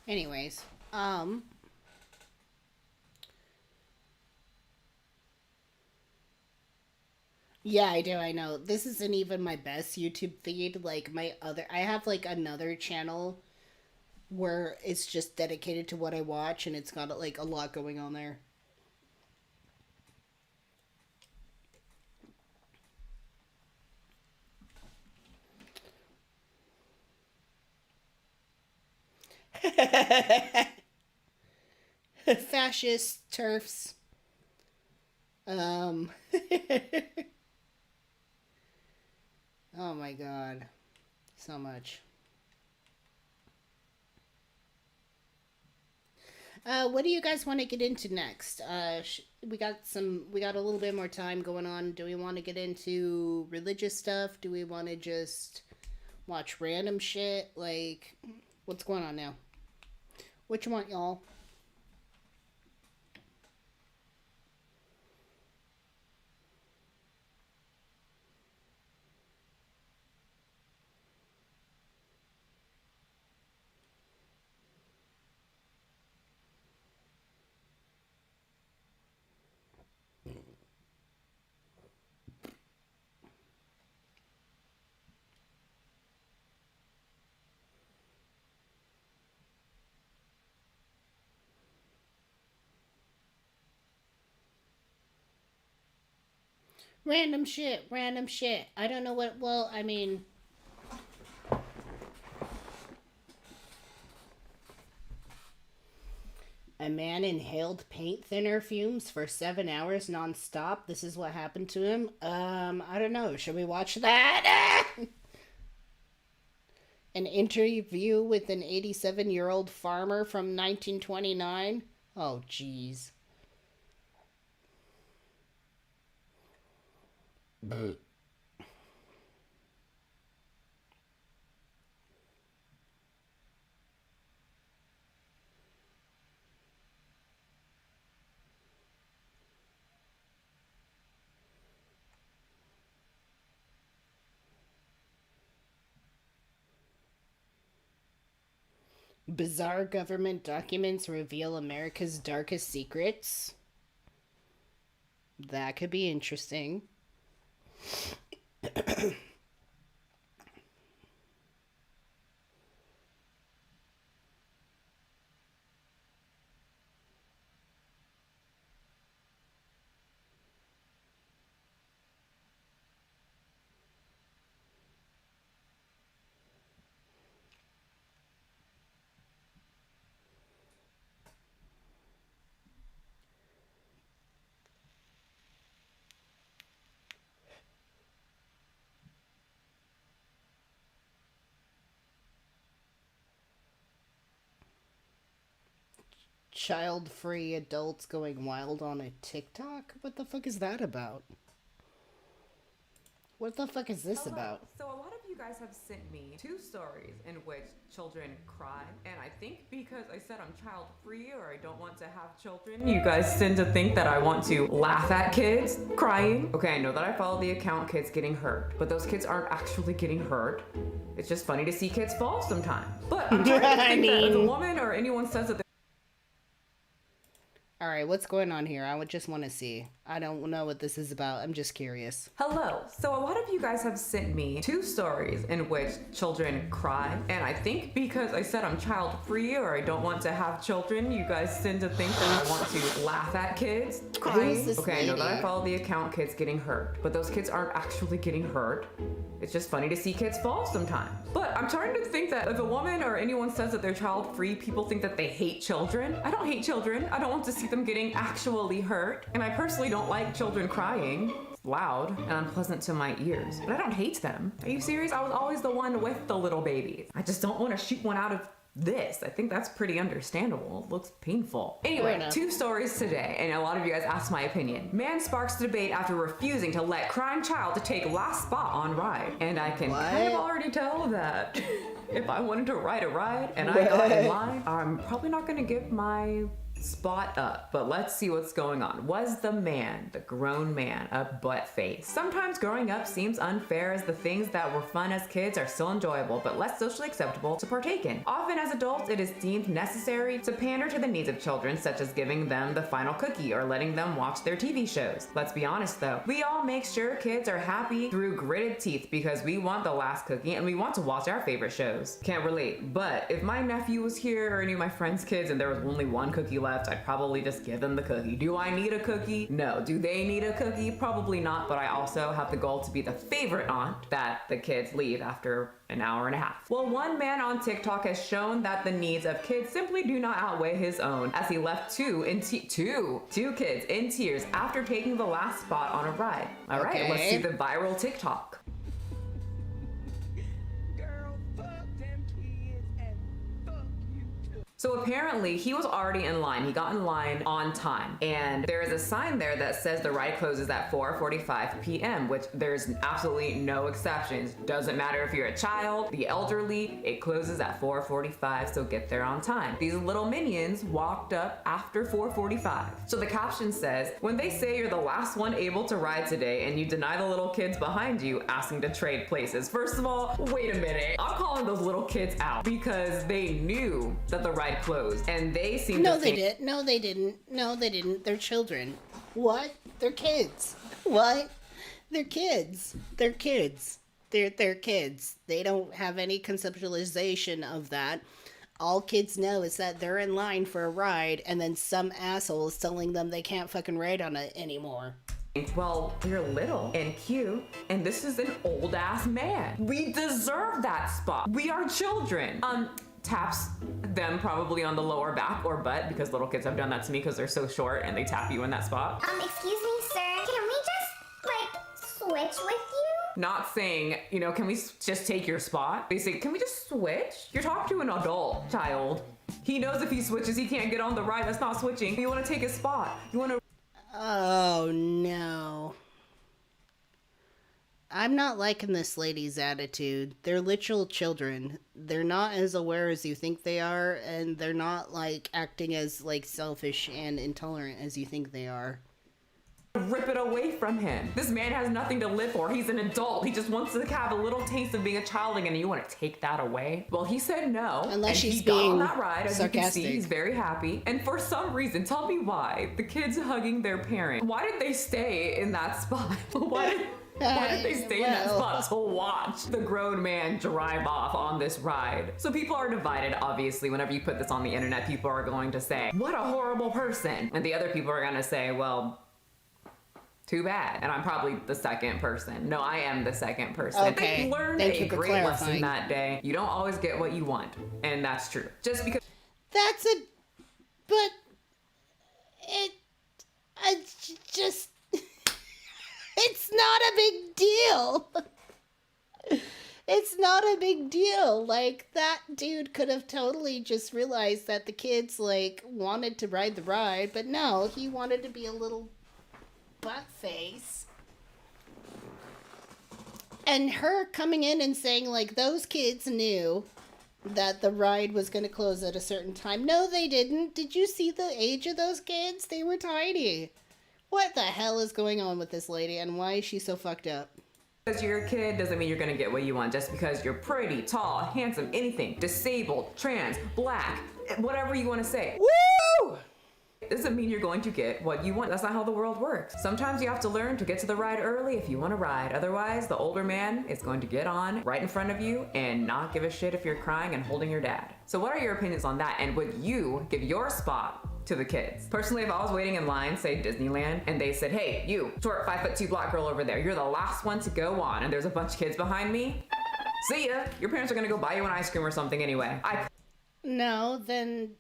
Anyways, yeah, I do, I know. This isn't even my best YouTube feed. Like, I have, like, another channel where it's just dedicated to what I watch, and it's got, like, a lot going on there. Fascist turfs. Oh my god. So much. What do you guys want to get into next? We got a little bit more time going on. Do we want to get into religious stuff? Do we want to just watch random shit? Like, what's going on now? What you want, y'all? Random shit, random shit. I don't know what, well, I mean... A man inhaled paint thinner fumes for 7 hours non-stop. This is what happened to him. I don't know. Should we watch that? An interview with an 87-year-old farmer from 1929. Oh, jeez. Bizarre government documents reveal America's darkest secrets. That could be interesting. Child-free adults going wild on a TikTok? What the fuck is that about? What the fuck is this about? So a lot of you guys have sent me 2 stories in which children cry, and I think because I said I'm child-free or I don't want to have children, you guys tend to think that I want to laugh at kids crying. Okay, I know that I follow the account Kids Getting Hurt, but those kids aren't actually getting hurt. It's just funny to see kids fall sometimes. But I'm trying to think that if a woman or anyone says that Alright, what's going on here? I just want to see. I don't know what this is about. I'm just curious. Hello. So a lot of you guys have sent me 2 stories in which children cry, and I think because I said I'm child-free or I don't want to have children, you guys tend to think that I want to laugh at kids crying. Who's this okay, I know that I lady? follow the account Kids Getting Hurt, but those kids aren't actually getting hurt. It's just funny to see kids fall sometimes. But I'm trying to think that if a woman or anyone says that they're child-free, people think that they hate children. I don't hate children. I don't want to see them getting actually hurt. And I personally don't like children crying. It's loud and unpleasant to my ears. But I don't hate them. Are you serious? I was always the one with the little babies. I just don't want to shoot one out of this. I think that's pretty understandable. It looks painful. Anyway, 2 stories today, and a lot of you guys asked my opinion. Man sparks debate after refusing to let crying child to take last spot on ride. And I can kind of already tell that if I wanted to ride a ride and I got in line, I'm probably not going to give my spot up. But let's see what's going on. Was the man, the grown man, a butt face? Sometimes growing up seems unfair as the things that were fun as kids are still enjoyable but less socially acceptable to partake in. Often as adults it is deemed necessary to pander to the needs of children, such as giving them the final cookie or letting them watch their TV shows. Let's be honest though, we all make sure kids are happy through gritted teeth because we want the last cookie and we want to watch our favorite shows. Can't relate, but if my nephew was here or any of my friends' kids and there was only one cookie left, I'd probably just give them the cookie. Do I need a cookie? No. Do they need a cookie? Probably not, but I also have the goal to be the favorite aunt that the kids leave after an hour and a half. Well, one man on TikTok has shown that the needs of kids simply do not outweigh his own, as he left two kids in tears after taking the last spot on a ride. All right, let's see the viral TikTok. So apparently he was already in line. He got in line on time. And there is a sign there that says the ride closes at 4:45 p.m., which there's absolutely no exceptions. Doesn't matter if you're a child, the elderly, it closes at 4:45, so get there on time. These little minions walked up after 4:45. So the caption says, when they say you're the last one able to ride today and you deny the little kids behind you asking to trade places. First of all, wait a minute. I'm calling those little kids out because they knew that the ride closed and they seemed No, to they think didn't. No, they didn't. No, they didn't. They're children. What? They're kids. What? They're kids. They're kids. They're kids. They don't have any conceptualization of that. All kids know is that they're in line for a ride and then some asshole is telling them they can't fucking ride on it anymore. well, you're little and cute, and this is an old ass man. We deserve that spot. We are children. Taps them probably on the lower back or butt, because little kids have done that to me because they're so short and they tap you in that spot. Excuse me, sir. Can we just, switch with you? Not saying, can we just take your spot? They say, can we just switch? You're talking to an adult child. He knows if he switches, he can't get on the ride. That's not switching. You want to take his spot. You want to... Oh, no. I'm not liking this lady's attitude. They're literal children. They're not as aware as you think they are, and they're not, acting as, selfish and intolerant as you think they are. rip it away from him. This man has nothing to live for. He's an adult. He just wants to have a little taste of being a child again, and you want to take that away? Well, he said no. Unless she's he got being on that ride, as sarcastic. you can see, he's very happy. And for some reason, tell me why, the kids hugging their parent, why did they stay in that spot? Why did they stay in that spot to watch the grown man drive off on this ride? So people are divided, obviously. Whenever you put this on the internet, people are going to say, what a horrible person. And the other people are going to say, well, too bad. And I'm probably the second person. No, I am the second person. Okay. They learned a great lesson that day. You don't always get what you want. And that's true. Just because... It's just... It's not a big deal. It's not a big deal. Like, that dude could have totally just realized that the kids, like, wanted to ride the ride. But no, he wanted to be a little butt face. And her coming in and saying, like, those kids knew that the ride was going to close at a certain time. No, they didn't. Did you see the age of those kids? They were tiny. What the hell is going on with this lady, and why is she so fucked up? Because you're a kid doesn't mean you're gonna get what you want. Just because you're pretty, tall, handsome, anything, disabled, trans, black, whatever you want to say. Woo! Doesn't mean you're going to get what you want. That's not how the world works. Sometimes you have to learn to get to the ride early if you want to ride. Otherwise, the older man is going to get on right in front of you and not give a shit if you're crying and holding your dad. So what are your opinions on that? And would you give your spot to the kids? Personally, if I was waiting in line, say Disneyland, and they said, hey, you, short 5'2" black girl over there, you're the last one to go on, and there's a bunch of kids behind me, see ya. Your parents are gonna go buy you an ice cream or something anyway. No, then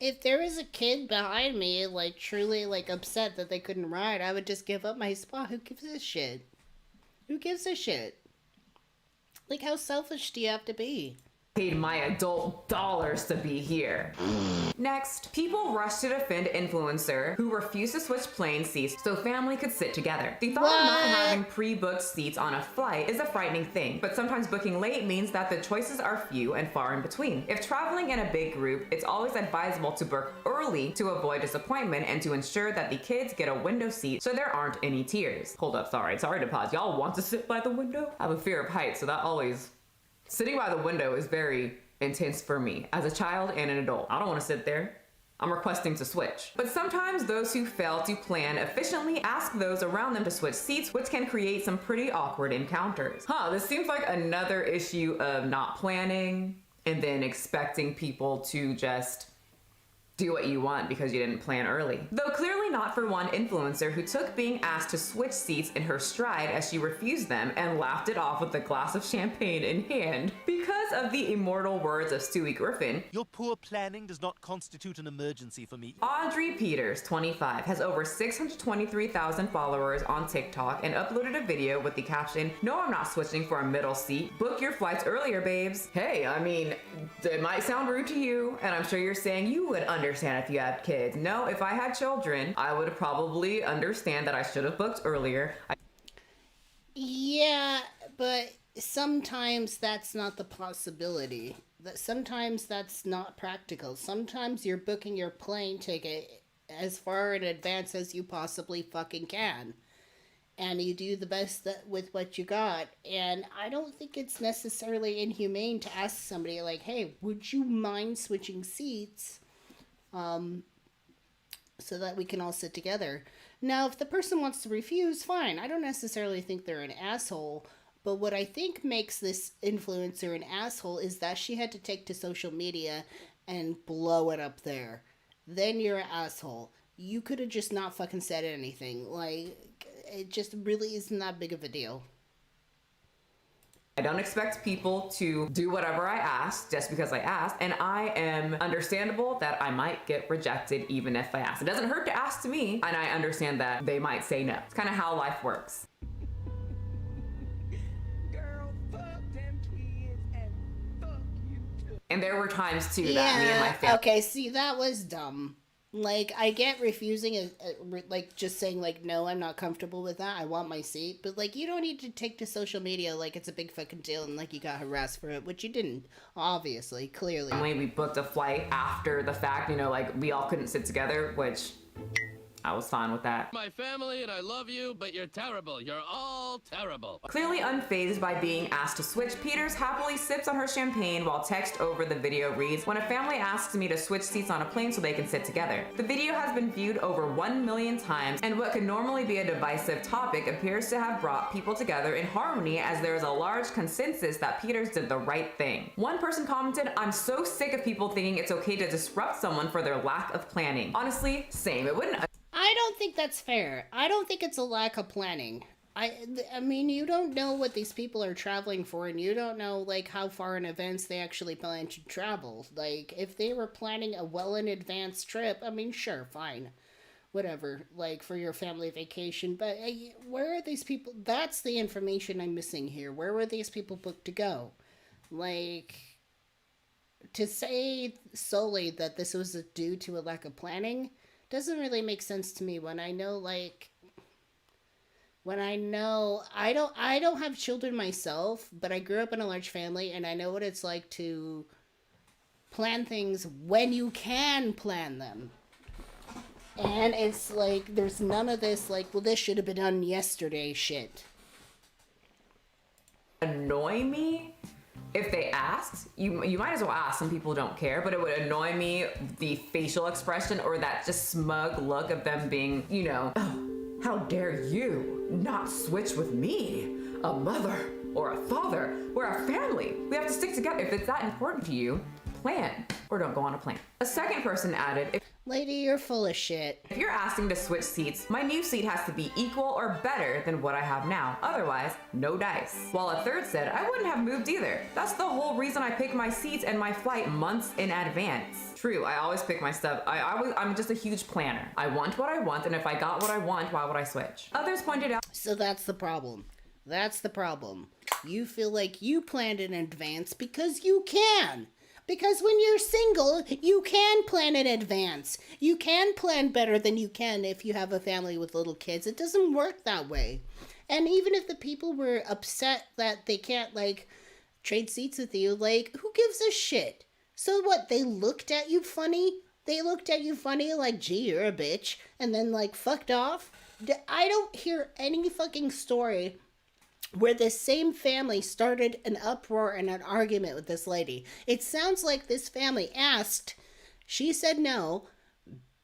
if there was a kid behind me, like, truly, like, upset that they couldn't ride, I would just give up my spot. Who gives a shit? Who gives a shit? Like, how selfish do you have to be? Paid my adult dollars to be here. Next, people rush to defend influencer who refused to switch plane seats so family could sit together. The thought of not having pre-booked seats on a flight is a frightening thing, but sometimes booking late means that the choices are few and far in between. If traveling in a big group, it's always advisable to book early to avoid disappointment and to ensure that the kids get a window seat so there aren't any tears. Hold up, sorry to pause. Y'all want to sit by the window? I have a fear of heights, so that always... Sitting by the window is very intense for me as a child and an adult. I don't want to sit there. I'm requesting to switch. But sometimes those who fail to plan efficiently ask those around them to switch seats, which can create some pretty awkward encounters. This seems like another issue of not planning and then expecting people to just do what you want because you didn't plan early. Though clearly not for one influencer who took being asked to switch seats in her stride as she refused them and laughed it off with a glass of champagne in hand because of the immortal words of Stewie Griffin. Your poor planning does not constitute an emergency for me. Audrey Peters, 25, has over 623,000 followers on TikTok and uploaded a video with the caption, "No, I'm not switching for a middle seat. Book your flights earlier, babes." Hey, I mean, it might sound rude to you, and I'm sure you're saying you would understand if you had kids. No, if I had children, I would probably understand that I should have booked earlier. Yeah, but sometimes that's not the possibility. Sometimes that's not practical. Sometimes you're booking your plane ticket as far in advance as you possibly fucking can. And you do the best with what you got. And I don't think it's necessarily inhumane to ask somebody, like, hey, would you mind switching seats? So that we can all sit together. Now, if the person wants to refuse, fine. I don't necessarily think they're an asshole, but what I think makes this influencer an asshole is that she had to take to social media and blow it up there. Then you're an asshole. You could have just not fucking said anything. Like, it just really isn't that big of a deal. I don't expect people to do whatever I ask just because I asked, and I am understandable that I might get rejected even if I ask. It doesn't hurt to ask to me, and I understand that they might say no. It's kind of how life works. Girl, fuck them kids and fuck you too. And there were times too that me and my family... Okay, see, that was dumb. Like, I get refusing, like, just saying, like, no, I'm not comfortable with that, I want my seat, but, like, you don't need to take to social media like it's a big fucking deal and, like, you got harassed for it, which you didn't, obviously, clearly. We booked a flight after the fact, you know, like, we all couldn't sit together, which I was fine with that. My family and I love you, but you're terrible. You're all terrible. Clearly unfazed by being asked to switch, Peters happily sips on her champagne while text over the video reads, "When a family asks me to switch seats on a plane so they can sit together." The video has been viewed over 1 million times, and what could normally be a divisive topic appears to have brought people together in harmony, as there is a large consensus that Peters did the right thing. One person commented, "I'm so sick of people thinking it's okay to disrupt someone for their lack of planning." Honestly, same. It wouldn't. I don't think that's fair. I don't think it's a lack of planning. I mean, you don't know what these people are traveling for, and you don't know, like, how far in advance they actually plan to travel. Like, if they were planning a well in advance trip, I mean, sure, fine. Whatever, like, for your family vacation. But where are these people? That's the information I'm missing here. Where were these people booked to go? Like, to say solely that this was due to a lack of planning doesn't really make sense to me when I know, like, I don't have children myself, but I grew up in a large family, and I know what it's like to plan things when you can plan them. And it's like, there's none of this, like, well, this should have been done yesterday shit. Annoy me if they asked. You might as well ask. Some people don't care, but it would annoy me the facial expression or that just smug look of them being, you know, "Oh, how dare you not switch with me, a mother or a father. We're a family. We have to stick together. If it's that important to you, plan or don't go on a plane." A second person added, "Lady, you're full of shit. If you're asking to switch seats, my new seat has to be equal or better than what I have now. Otherwise, no dice." While a third said, "I wouldn't have moved either. That's the whole reason I pick my seats and my flight months in advance." True, I always pick my stuff. I'm just a huge planner. I want what I want, and if I got what I want, why would I switch? Others pointed out. So that's the problem. That's the problem. You feel like you planned in advance because you can. Because when you're single, you can plan in advance. You can plan better than you can if you have a family with little kids. It doesn't work that way. And even if the people were upset that they can't, like, trade seats with you, like, who gives a shit? So what, they looked at you funny? They looked at you funny like, "Gee, you're a bitch," and then, like, fucked off? I don't hear any fucking story where this same family started an uproar and an argument with this lady. It sounds like this family asked, she said no,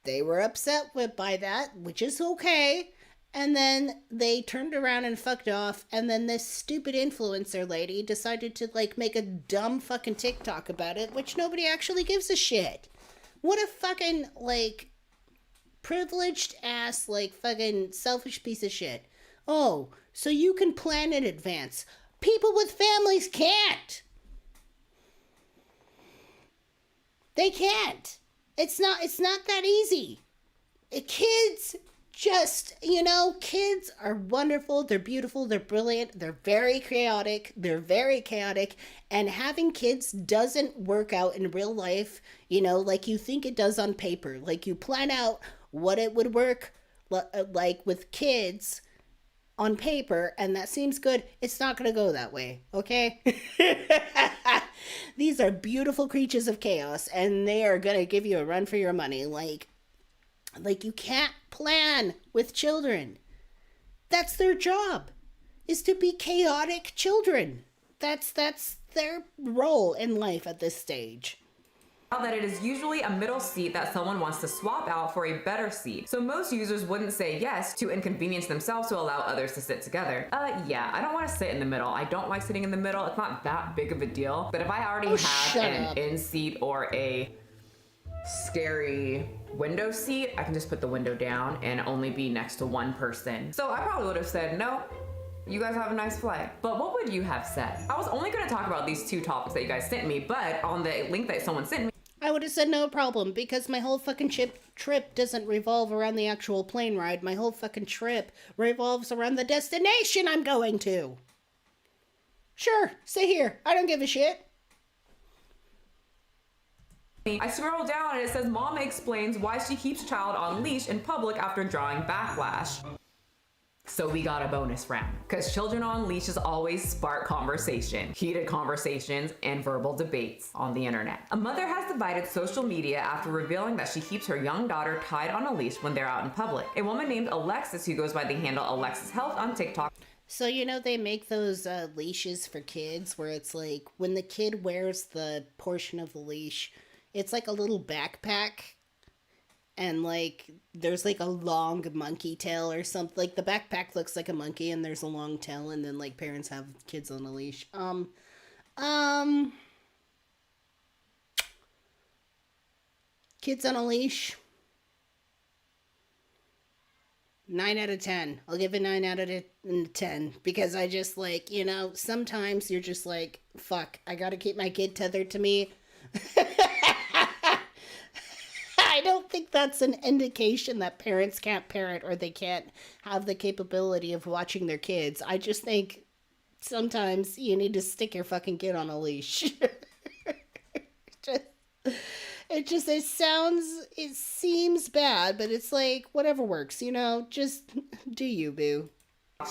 they were upset by that, which is okay, and then they turned around and fucked off, and then this stupid influencer lady decided to, like, make a dumb fucking TikTok about it, which nobody actually gives a shit. What a fucking, like, privileged ass, like, fucking selfish piece of shit. Oh, so you can plan in advance. People with families can't. They can't. It's not that easy. Kids just, you know, kids are wonderful. They're beautiful. They're brilliant. They're very chaotic. And having kids doesn't work out in real life, you know, like you think it does on paper. Like you plan out what it would work like with kids on paper, and that seems good. It's not going to go that way, okay? These are beautiful creatures of chaos, and they are going to give you a run for your money. Like you can't plan with children. That's their job, is to be chaotic children. That's their role in life at this stage. That it is usually a middle seat that someone wants to swap out for a better seat. So most users wouldn't say yes to inconvenience themselves to allow others to sit together. Yeah, I don't want to sit in the middle. I don't like sitting in the middle. It's not that big of a deal. But if I already have an in-seat or a scary window seat, I can just put the window down and only be next to one person. So I probably would have said, "No, you guys have a nice flight." But what would you have said? I was only going to talk about these two topics that you guys sent me, but on the link that someone sent me, I would have said no problem, because my whole fucking trip doesn't revolve around the actual plane ride. My whole fucking trip revolves around the destination I'm going to. Sure, stay here. I don't give a shit. I scroll down and it says Mama explains why she keeps child on leash in public after drawing backlash. So we got a bonus round, because children on leashes always spark conversation, heated conversations, and verbal debates on the internet. A mother has divided social media after revealing that she keeps her young daughter tied on a leash when they're out in public. A woman named Alexis, who goes by the handle Alexis Health on TikTok. So, you know, they make those leashes for kids where it's like when the kid wears the portion of the leash, it's like a little backpack. And, like, there's, like, a long monkey tail or something. Like, the backpack looks like a monkey, and there's a long tail, and then, like, parents have kids on a leash. Kids on a leash. 9 out of 10. I'll give it 9 out of 10. Because I just, like, you know, sometimes you're just like, fuck, I gotta keep my kid tethered to me. I don't think that's an indication that parents can't parent or they can't have the capability of watching their kids. I just think sometimes you need to stick your fucking kid on a leash. It seems bad, but it's like, whatever works, you know? Just do you, boo.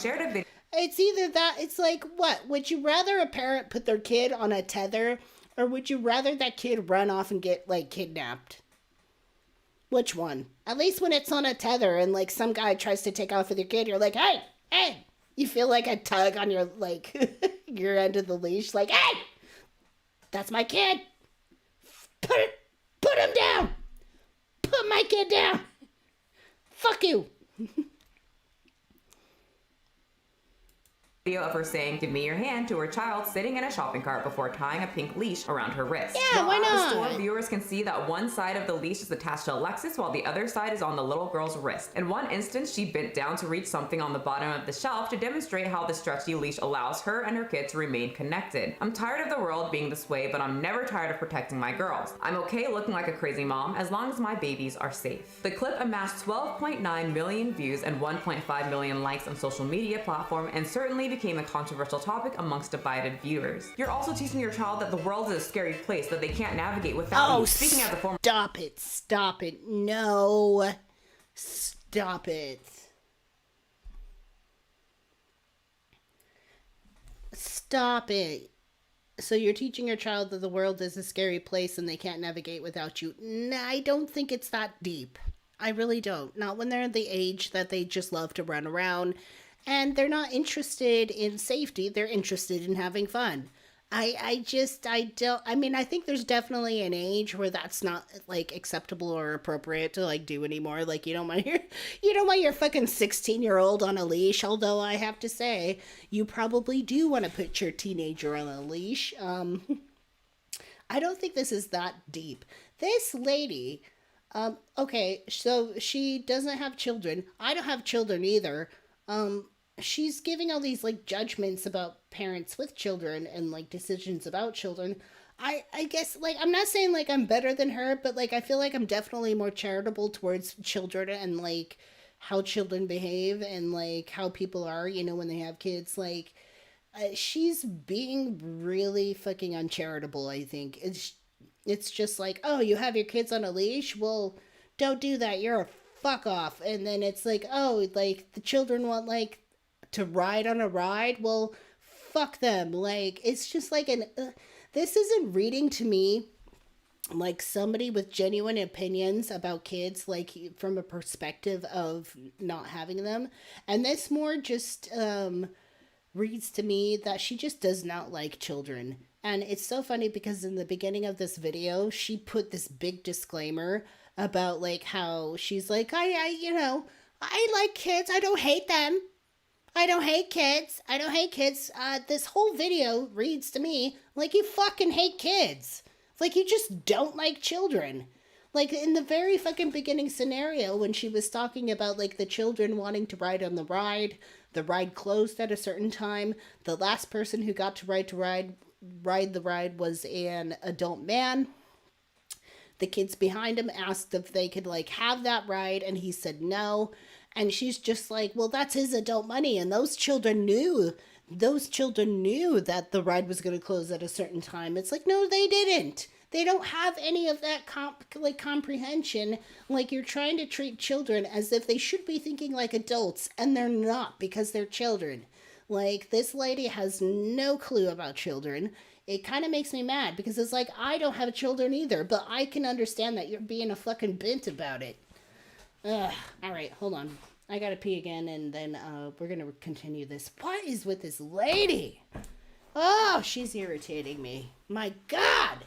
Shared a video. It's either that, it's like, what? Would you rather a parent put their kid on a tether, or would you rather that kid run off and get, like, kidnapped? Which one? At least when it's on a tether and, like, some guy tries to take off with your kid, you're like, hey! You feel like a tug on your, like, your end of the leash. Like, hey! That's my kid! Put him down! Put my kid down! Fuck you! Video of her saying, "Give me your hand" to her child sitting in a shopping cart before tying a pink leash around her wrist. Yeah, why not? At the store, viewers can see that one side of the leash is attached to Alexis while the other side is on the little girl's wrist. In one instance, she bent down to reach something on the bottom of the shelf to demonstrate how the stretchy leash allows her and her kid to remain connected. I'm tired of the world being this way, but I'm never tired of protecting my girls. I'm okay looking like a crazy mom as long as my babies are safe. The clip amassed 12.9 million views and 1.5 million likes on social media platform and certainly became a controversial topic amongst divided viewers. You're also teaching your child that the world is a scary place that they can't navigate without you. Speaking as a former— Stop it. No. Stop it. Stop it. So you're teaching your child that the world is a scary place and they can't navigate without you. Nah, I don't think it's that deep. I really don't. Not when they're at the age that they just love to run around. And they're not interested in safety. They're interested in having fun. I think there's definitely an age where that's not, like, acceptable or appropriate to, like, do anymore. Like, you don't want your fucking 16-year-old on a leash. Although I have to say, you probably do want to put your teenager on a leash. I don't think this is that deep. This lady, okay, so she doesn't have children. I don't have children either. She's giving all these, like, judgments about parents with children and, like, decisions about children. I guess, like, I'm not saying, like, I'm better than her, but, like, I feel like I'm definitely more charitable towards children and, like, how children behave and, like, how people are, you know, when they have kids. Like, she's being really fucking uncharitable, I think. It's just like, oh, you have your kids on a leash? Well, don't do that. You're a fuck off. And then it's like, oh, like, the children want, like, to ride on a ride? Well, fuck them. Like, it's just like this isn't reading to me like somebody with genuine opinions about kids, like, from a perspective of not having them. And this more just reads to me that she just does not like children. And it's so funny because in the beginning of this video, she put this big disclaimer about, like, how she's like, I like kids. I don't hate them. I don't hate kids. This whole video reads to me like you fucking hate kids. Like you just don't like children. Like in the very fucking beginning scenario when she was talking about, like, the children wanting to ride on the ride closed at a certain time. The last person who got to ride the ride was an adult man. The kids behind him asked if they could, like, have that ride, and he said no. And she's just like, well, that's his adult money. And those children knew that the ride was going to close at a certain time. It's like, no, they didn't. They don't have any of that comprehension. Like, you're trying to treat children as if they should be thinking like adults, and they're not because they're children. Like, this lady has no clue about children. It kind of makes me mad because it's like, I don't have children either, but I can understand that you're being a fucking bint about it. Ugh. All right, hold on. I gotta pee again, and then we're gonna continue this. What is with this lady? Oh, she's irritating me. My God!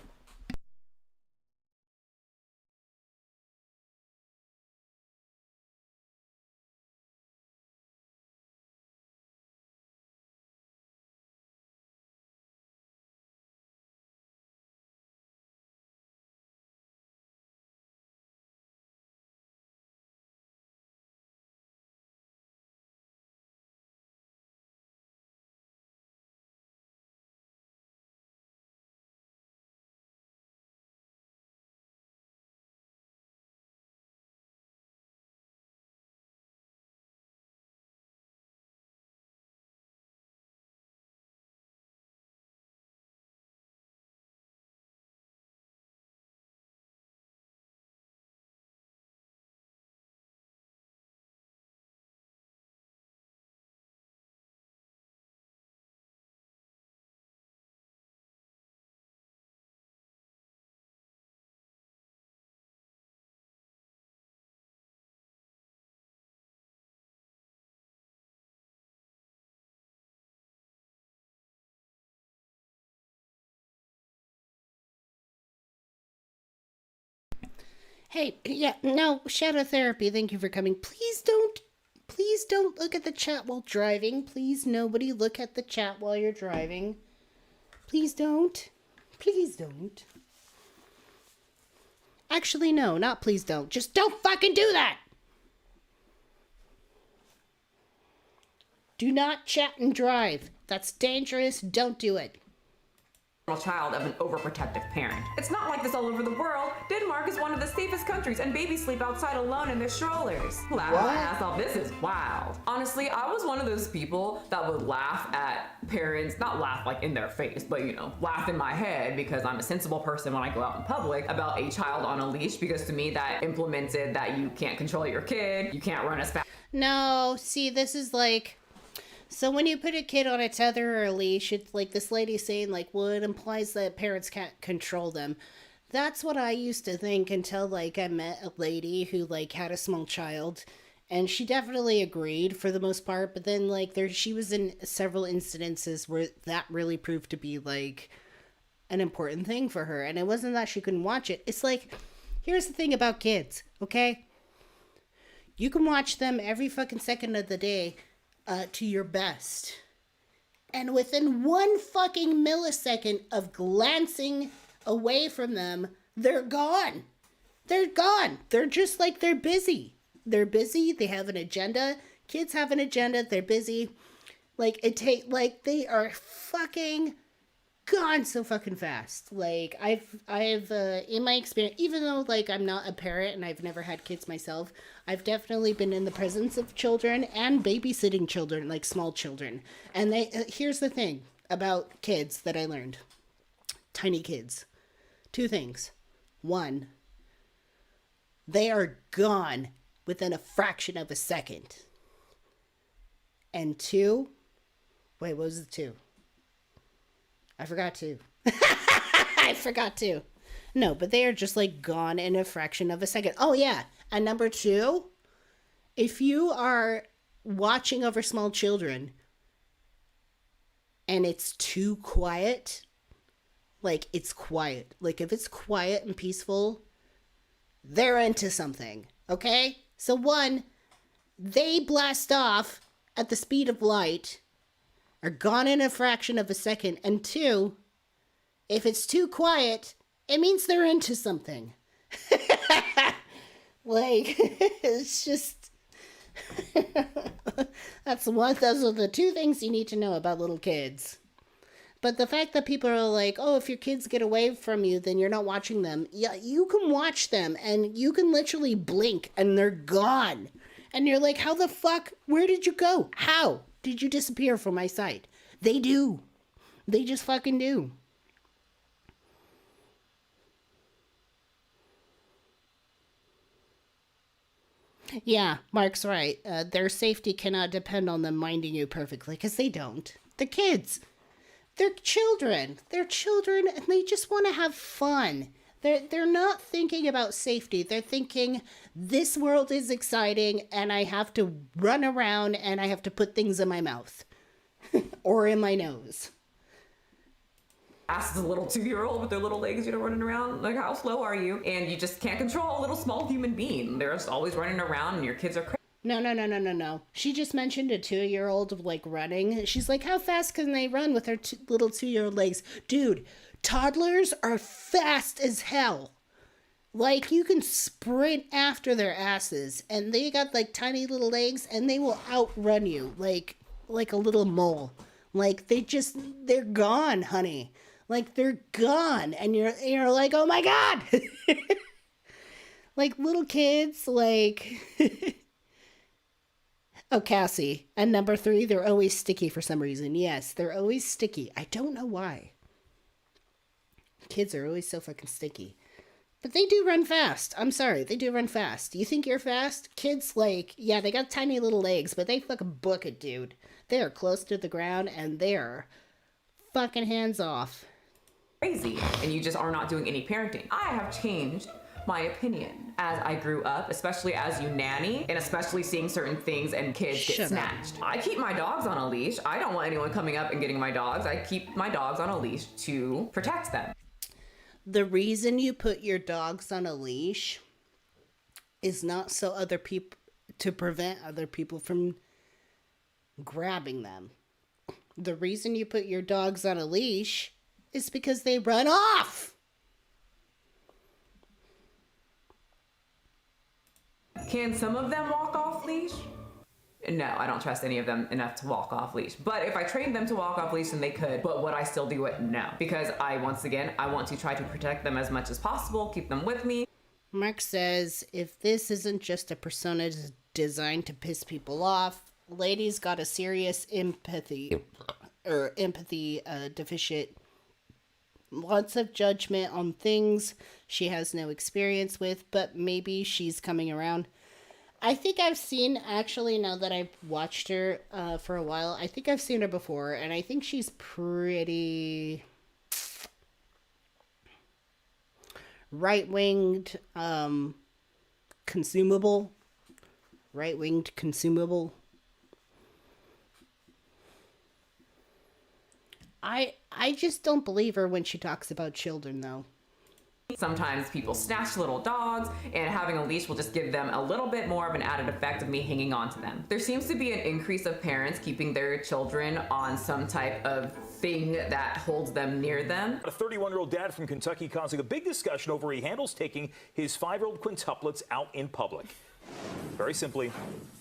Hey, yeah, no, shadow therapy, thank you for coming. Please don't look at the chat while driving. Please, nobody look at the chat while you're driving. Please don't. Please don't. Actually, no, not please don't. Just don't fucking do that! Do not chat and drive. That's dangerous. Don't do it. Child of an overprotective parent. It's not like this all over the world. Denmark is one of the safest countries, and babies sleep outside alone in their strollers. Laugh my ass off. This is wild. Honestly, I was one of those people that would laugh at parents, not laugh like in their face, but you know, laugh in my head because I'm a sensible person when I go out in public about a child on a leash, because to me that implemented that you can't control your kid, you can't run as fast. No, see, this is like... So when you put a kid on a tether or a leash, it's like this lady saying, like, well, it implies that parents can't control them. That's what I used to think until, like, I met a lady who, like, had a small child. And she definitely agreed for the most part. But then, like, she was in several incidences where that really proved to be, like, an important thing for her. And it wasn't that she couldn't watch it. It's like, here's the thing about kids, okay? You can watch them every fucking second of the day. To your best. And within one fucking millisecond of glancing away from them, they're gone. They're gone. They're just like, they're busy. They're busy. They have an agenda. Kids have an agenda. They're busy. Like, they are fucking gone so fucking fast. Like, I've in my experience, even though, like, I'm not a parent and I've never had kids myself, I've definitely been in the presence of children and babysitting children, like small children. And here's the thing about kids that I learned. Tiny kids. Two things. One, they are gone within a fraction of a second. And two, wait, what was the two? I forgot to. I forgot to. No, but they are just like gone in a fraction of a second. Oh, yeah. And number two, if you are watching over small children and it's too quiet, like it's quiet. Like if it's quiet and peaceful, they're into something. Okay? So one, they blast off at the speed of light, are gone in a fraction of a second. And two, if it's too quiet, it means they're into something. Like, it's just... Those are the two things you need to know about little kids. But the fact that people are like, oh, if your kids get away from you, then you're not watching them. Yeah, you can watch them, and you can literally blink, and they're gone. And you're like, how the fuck? Where did you go? How did you disappear from my sight? They do. They just fucking do. Yeah, Mark's right. Their safety cannot depend on them minding you perfectly, because they don't. They're kids. They're children. They're children, and they just want to have fun. They're not thinking about safety. They're thinking, this world is exciting, and I have to run around, and I have to put things in my mouth. Or in my nose. Asks a little 2-year-old with their little legs, running around. Like, how slow are you? And you just can't control a little small human being. They're just always running around, and your kids are crazy. No. She just mentioned a 2-year-old, like, running. She's like, how fast can they run with their little 2-year-old legs? Dude, toddlers are fast as hell. Like, you can sprint after their asses, and they got, like, tiny little legs, and they will outrun you, like a little mole. Like, they're gone, honey. Like, they're gone, and you're like, oh my God! Like, little kids, like... Oh, Cassie. And number 3, they're always sticky for some reason. Yes, they're always sticky. I don't know why. Kids are always so fucking sticky. But they do run fast. I'm sorry, they do run fast. You think you're fast? Kids, like, yeah, they got tiny little legs, but they fucking book it, dude. They are close to the ground, and they're fucking hands off. Crazy, and you just are not doing any parenting. I have changed my opinion as I grew up, especially as you nanny, and especially seeing certain things and kids get snatched. I keep my dogs on a leash. I don't want anyone coming up and getting my dogs. I keep my dogs on a leash to protect them. The reason you put your dogs on a leash is not so other people, to prevent other people from grabbing them. The reason you put your dogs on a leash is because they run off. Can some of them walk off leash? No, I don't trust any of them enough to walk off leash. But if I trained them to walk off leash, then they could. But would I still do it? No. Because I want to try to protect them as much as possible, keep them with me. Mark says, if this isn't just a persona designed to piss people off, lady's got a serious empathy deficit. Lots of judgment on things she has no experience with, but maybe she's coming around. I think I've seen, actually, now that I've watched her for a while, I think I've seen her before, and I think she's pretty right-winged, consumable. Right-winged, consumable. I just don't believe her when she talks about children, though. Sometimes people snatch little dogs, and having a leash will just give them a little bit more of an added effect of me hanging on to them. There seems to be an increase of parents keeping their children on some type of thing that holds them near them. A 31-year-old dad from Kentucky causing a big discussion over he handles taking his 5-year-old quintuplets out in public. Very simply,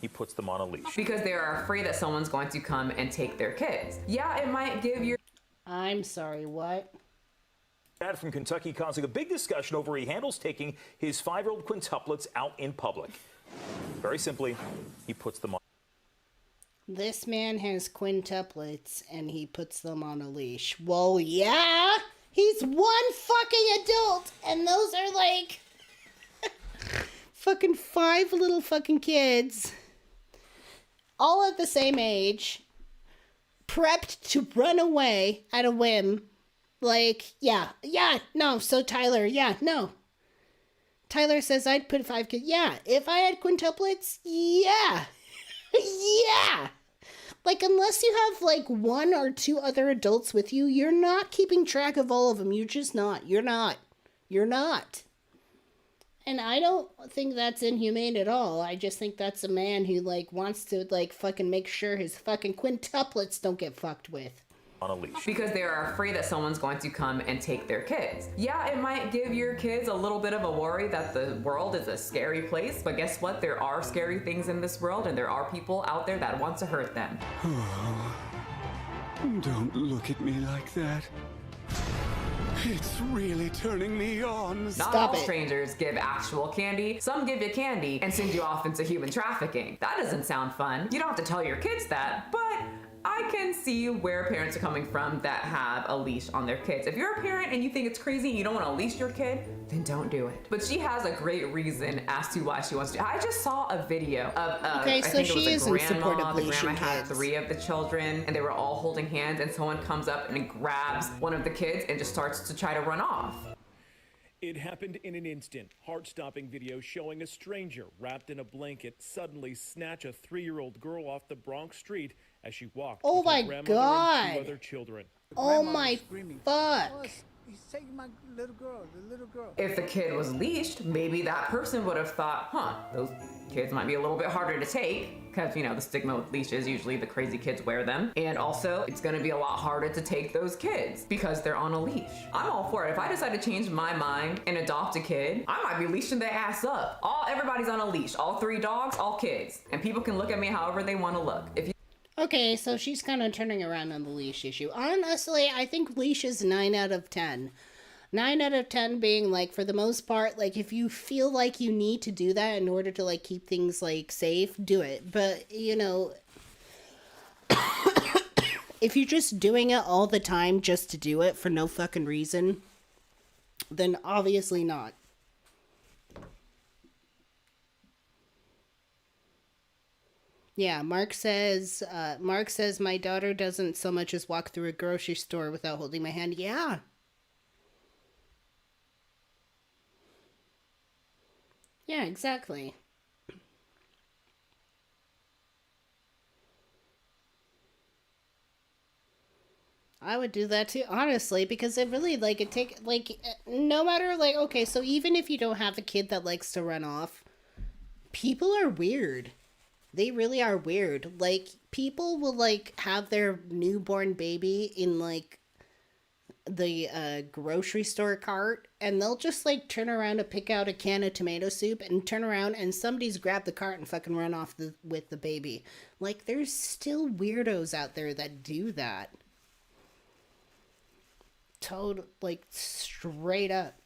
he puts them on a leash. Because they are afraid that someone's going to come and take their kids. Yeah, it might give your... I'm sorry, what? Dad from Kentucky causing a big discussion over he handles taking his 5-year-old quintuplets out in public. Very simply, he puts them on. This man has quintuplets and he puts them on a leash. Well, yeah, he's one fucking adult, and those are like fucking 5 little fucking kids, all at the same age, prepped to run away at a whim. Like, no, so Tyler, no. Tyler says I'd put 5 kids. Yeah, if I had quintuplets, yeah. Yeah. Like, unless you have, like, 1 or 2 other adults with you, you're not keeping track of all of them. You're just not. You're not. And I don't think that's inhumane at all. I just think that's a man who, like, wants to, like, fucking make sure his fucking quintuplets don't get fucked with. On a leash. Because they are afraid that someone's going to come and take their kids. Yeah, it might give your kids a little bit of a worry that the world is a scary place, but guess what? There are scary things in this world, and there are people out there that want to hurt them. Oh, don't look at me like that. It's really turning me on. Not all strangers give actual candy. Some give you candy and send you off into human trafficking. That doesn't sound fun. You don't have to tell your kids that, but I can see where parents are coming from that have a leash on their kids. If you're a parent and you think it's crazy and you don't want to leash your kid, then don't do it. But she has a great reason as to why she wants to. I just saw a video of okay, so she is in support of the leashing grandma had kids. 3 of the children and they were all holding hands, and someone comes up and grabs one of the kids and just starts to try to run off. It happened in an instant. Heart-stopping video showing a stranger wrapped in a blanket suddenly snatch a 3-year-old girl off the Bronx street as she walked Oh with her my grandmother God. and 2 other children. Oh my fuck. He's taking my little girl, the little girl. If the kid was leashed, maybe that person would have thought, those kids might be a little bit harder to take, because, you know, the stigma with leashes, usually the crazy kids wear them. And also, it's gonna be a lot harder to take those kids because they're on a leash. I'm all for it. If I decide to change my mind and adopt a kid, I might be leashing their ass up. Everybody's on a leash. All 3 dogs, all kids. And people can look at me however they want to look. If you Okay, so she's kind of turning around on the leash issue. Honestly, I think leash is 9 out of 10. 9 out of 10 being, like, for the most part, like, if you feel like you need to do that in order to, like, keep things, like, safe, do it. But, you know, if you're just doing it all the time just to do it for no fucking reason, then obviously not. Yeah, Mark says my daughter doesn't so much as walk through a grocery store without holding my hand. Yeah. Yeah, exactly. I would do that too, honestly, because it really, like, it take, like, no matter, like, okay, so even if you don't have a kid that likes to run off, people are weird. They really are weird. Like, people will, like, have their newborn baby in, like, the grocery store cart, and they'll just, like, turn around to pick out a can of tomato soup and turn around and somebody's grabbed the cart and fucking run off with the baby. Like, there's still weirdos out there that do that. Like, straight up.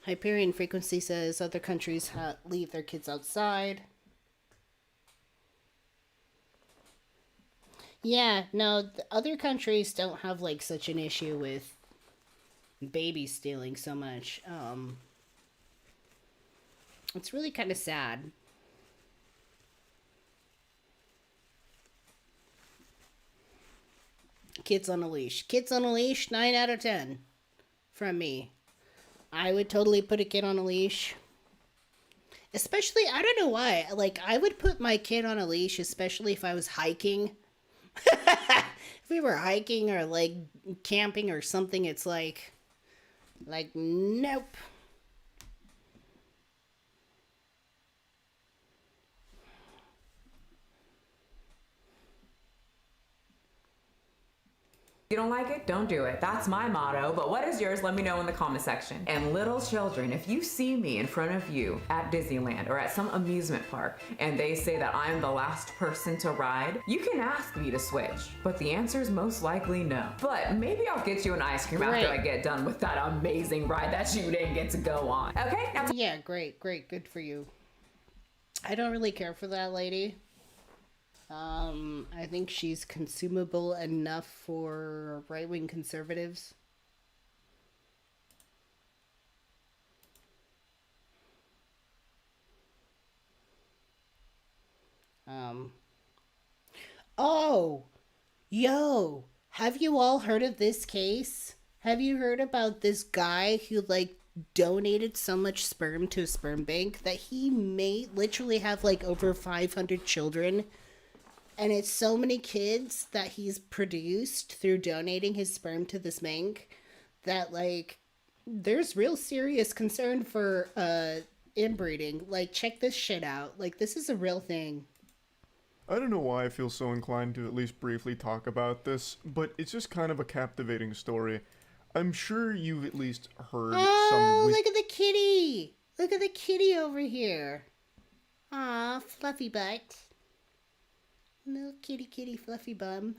Hyperion Frequency says other countries leave their kids outside. Yeah, no, the other countries don't have, like, such an issue with baby stealing so much. It's really kind of sad. Kids on a leash. Kids on a leash, 9 out of 10 from me. I would totally put a kid on a leash. Especially, I don't know why. Like, I would put my kid on a leash, especially if I was hiking. If we were hiking or, like, camping or something, it's like, nope. you don't like it, don't do it. That's my motto, but what is yours? Let me know in the comment section. And little children, if you see me in front of you at Disneyland or at some amusement park and they say that I'm the last person to ride, you can ask me to switch, but the answer is most likely no. But maybe I'll get you an ice cream after I get done with that amazing ride that you didn't get to go on. Okay? Yeah, great, good for you. I don't really care for that lady. I think she's consumable enough for right-wing conservatives. Oh, yo, have you all heard of this case? Have you heard about this guy who, like, donated so much sperm to a sperm bank that he may literally have, like, over 500 children? And it's so many kids that he's produced through donating his sperm to this bank that, like, there's real serious concern for inbreeding. Like, check this shit out. Like, this is a real thing. I don't know why I feel so inclined to at least briefly talk about this, but it's just kind of a captivating story. I'm sure you've at least heard Oh, look at the kitty! Look at the kitty over here. Aw, fluffy butt. Little kitty fluffy bum.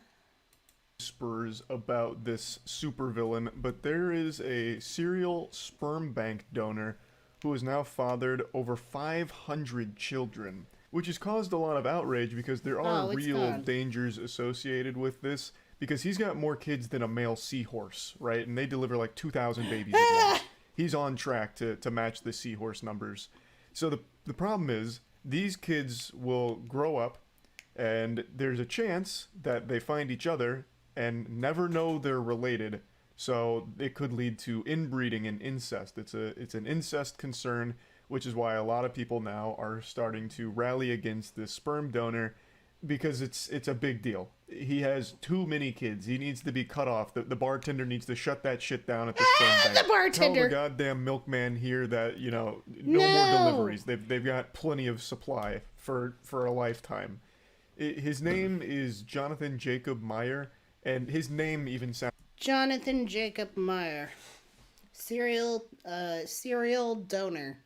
Whispers about this supervillain, but there is a serial sperm bank donor who has now fathered over 500 children. which has caused a lot of outrage because there are real dangers associated with this. Because he's got more kids than a male seahorse, right? And they deliver like 2,000 babies at once. He's on track to match the seahorse numbers. So the problem is, these kids will grow up, and there's a chance that they find each other and never know they're related. So it could lead to inbreeding and incest. It's an incest concern, which is why a lot of people now are starting to rally against this sperm donor, because it's a big deal. He has too many kids. He needs to be cut off. The bartender needs to shut that shit down at the sperm bank. The bartender! Tell the goddamn milkman here that, you know, no more deliveries. They've got plenty of supply for a lifetime. His name is Jonathan Jacob Meyer, and his name even sounds... Jonathan Jacob Meyer. Serial donor.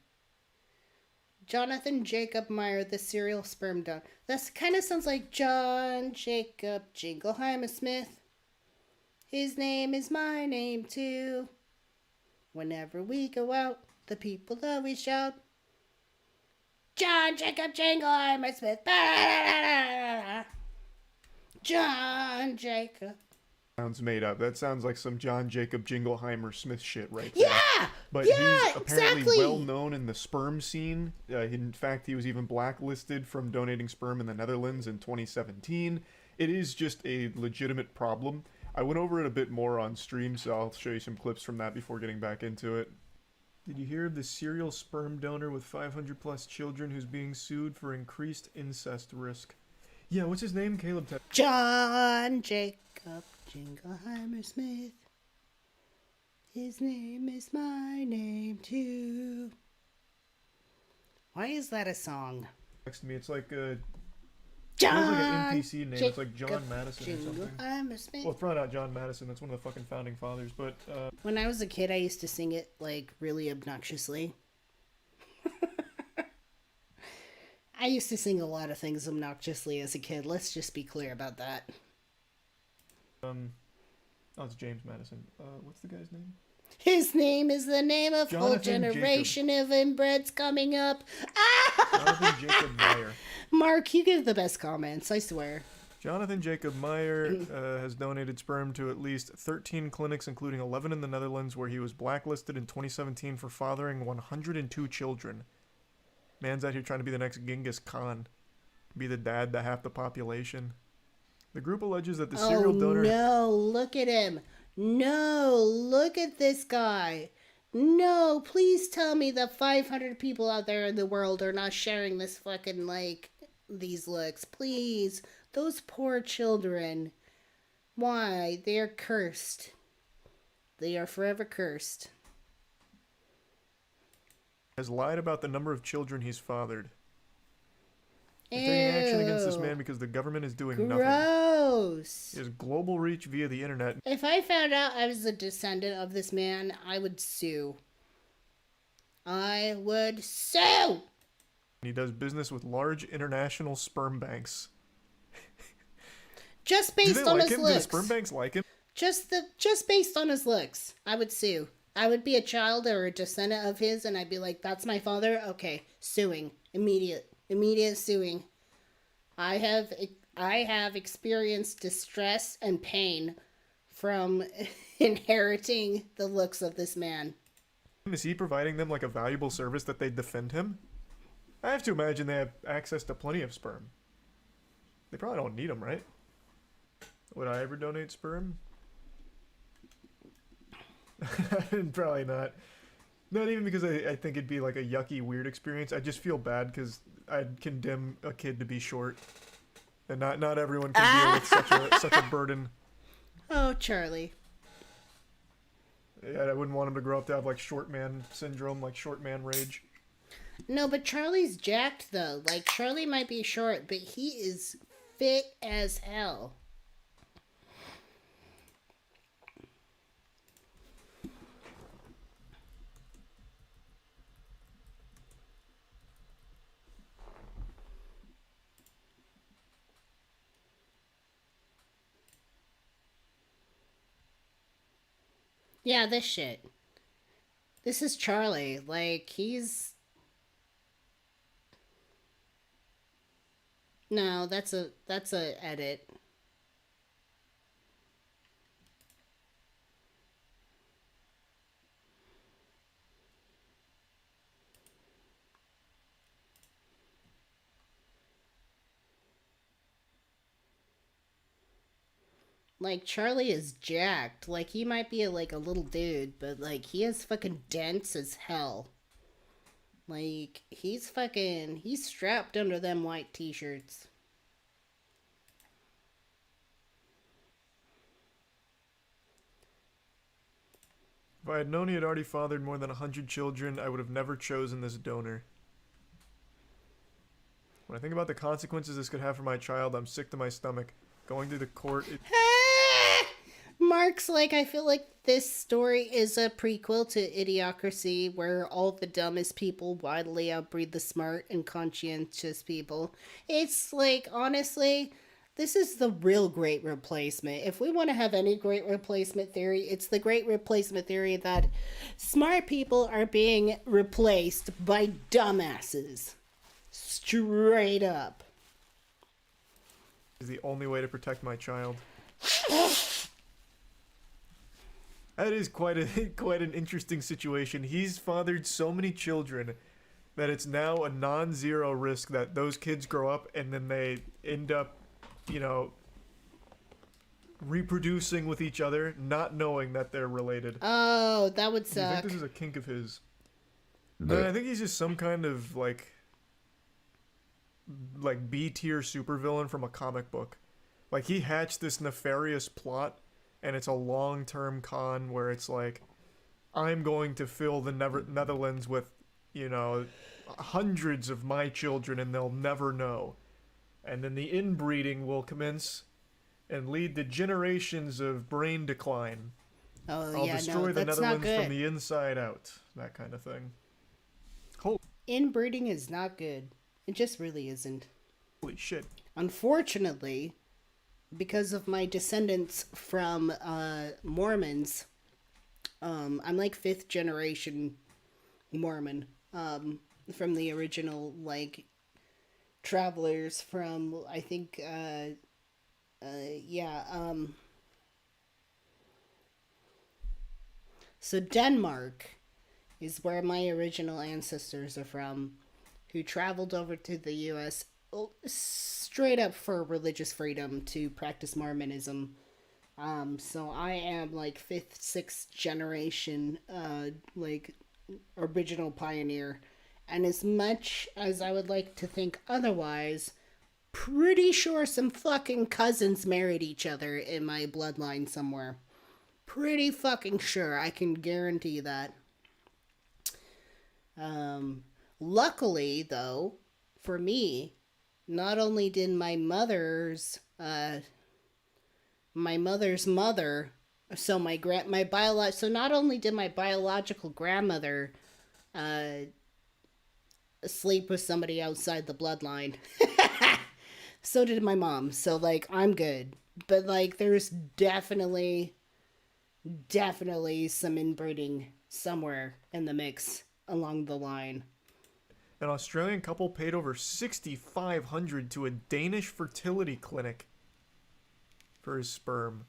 Jonathan Jacob Meyer, the serial sperm donor. That kind of sounds like John Jacob Jingleheimer Smith. His name is my name too. Whenever we go out, the people always shout, John Jacob Jingleheimer Smith. John Jacob. Sounds made up. That sounds like some John Jacob Jingleheimer Smith shit right there. Yeah! But he's apparently well known in the sperm scene. In fact, he was even blacklisted from donating sperm in the Netherlands in 2017. It is just a legitimate problem. I went over it a bit more on stream, so I'll show you some clips from that before getting back into it. Did you hear of the serial sperm donor with 500 plus children who's being sued for increased incest risk? Yeah, what's his name? Caleb. John Jacob Jingleheimer Smith. His name is my name too. Why is that a song? Next to me, it's like a John like an NPC name. It's like John Jacob Madison or something. Jingleheimer Smith. Well, it's probably not John Madison. That's one of the fucking founding fathers. But when I was a kid, I used to sing it like really obnoxiously. I used to sing a lot of things obnoxiously as a kid. Let's just be clear about that. Oh, it's James Madison. What's the guy's name? His name is the name of a whole Jonathan generation of inbreds coming up. Jonathan Jacob Meyer. Mark, you give the best comments, I swear. Jonathan Jacob Meyer has donated sperm to at least 13 clinics, including 11 in the Netherlands, where he was blacklisted in 2017 for fathering 102 children. Man's out here trying to be the next Genghis Khan. Be the dad to half the population. The group alleges that the serial donor... no, look at him. No, look at this guy. No, please tell me that 500 people out there in the world are not sharing this fucking, like, these looks. Please. Those poor children. Why? They are cursed. They are forever cursed. Has lied about the number of children he's fathered. They're taking action against this man because the government is doing nothing. Gross. He has global reach via the internet. If I found out I was a descendant of this man, I would sue. I would sue! He does business with large international sperm banks. Just based on his looks. Do the sperm banks like him? Just based on his looks, I would sue. I would be a child or a descendant of his, and I'd be like, that's my father? Okay, suing. Immediate suing. I have experienced distress and pain from inheriting the looks of this man. Is he providing them like a valuable service that they defend him? I have to imagine they have access to plenty of sperm. They probably don't need them, right? Would I ever donate sperm? Probably not. Not even because I think it'd be like a yucky, weird experience. I just feel bad because I'd condemn a kid to be short. And not everyone can deal with such a burden. Oh, Charlie. Yeah, I wouldn't want him to grow up to have like short man syndrome, like short man rage. No, but Charlie's jacked though. Like, Charlie might be short, but he is fit as hell. Yeah, this shit. This is Charlie. Like, he's... No, that's a edit. Like, Charlie is jacked. Like, he might be like a little dude, but like, he is fucking dense as hell. Like, he's strapped under them white t-shirts. If I had known he had already fathered more than 100 children, I would have never chosen this donor. When I think about the consequences this could have for my child, I'm sick to my stomach. Going through the court... Mark's like, I feel like this story is a prequel to Idiocracy, where all the dumbest people widely outbreed the smart and conscientious people. It's like, honestly, this is the real great replacement. If we want to have any great replacement theory, it's the great replacement theory that smart people are being replaced by dumbasses. Straight up. Is the only way to protect my child. That is quite an interesting situation. He's fathered so many children that it's now a non-zero risk that those kids grow up and then they end up, you know, reproducing with each other, not knowing that they're related. Oh, that would suck. Do you think this is a kink of his? No, I think he's just some kind of like B-tier supervillain from a comic book. Like, he hatched this nefarious plot, and it's a long-term con where it's like, I'm going to fill the Netherlands with, you know, hundreds of my children and they'll never know. And then the inbreeding will commence and lead to generations of brain decline. Oh, I'll yeah, destroy no, the that's Netherlands not good. from the inside out. That kind of thing. Inbreeding is not good. It just really isn't. Holy shit. Unfortunately, because of my descendants from Mormons, I'm like 5th generation Mormon, from the original, like, travelers from, I think, so Denmark is where my original ancestors are from, who traveled over to the U.S. straight up for religious freedom to practice Mormonism. So I am like 5th, 6th generation, like, original pioneer. And as much as I would like to think otherwise, pretty sure some fucking cousins married each other in my bloodline somewhere. Pretty fucking sure. I can guarantee that. Luckily, though, for me, not only did my mother's mother, so not only did my biological grandmother sleep with somebody outside the bloodline, so did my mom. So, like, I'm good. But, like, there's definitely some inbreeding somewhere in the mix along the line. An Australian couple paid over $6,500 to a Danish fertility clinic for his sperm.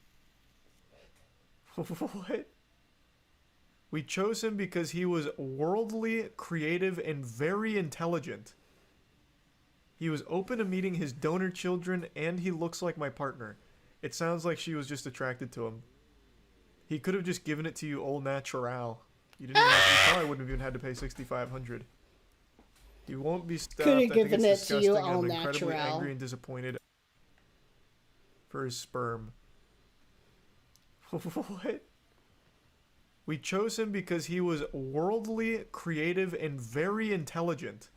What? We chose him because he was worldly, creative, and very intelligent. He was open to meeting his donor children, and he looks like my partner. It sounds like she was just attracted to him. He could have just given it to you au naturel. You probably wouldn't have even had to pay $6,500. He won't be stopped. Could have given it to you I'm au incredibly naturel. angry and disappointed for his sperm. What? We chose him because he was worldly, creative, and very intelligent.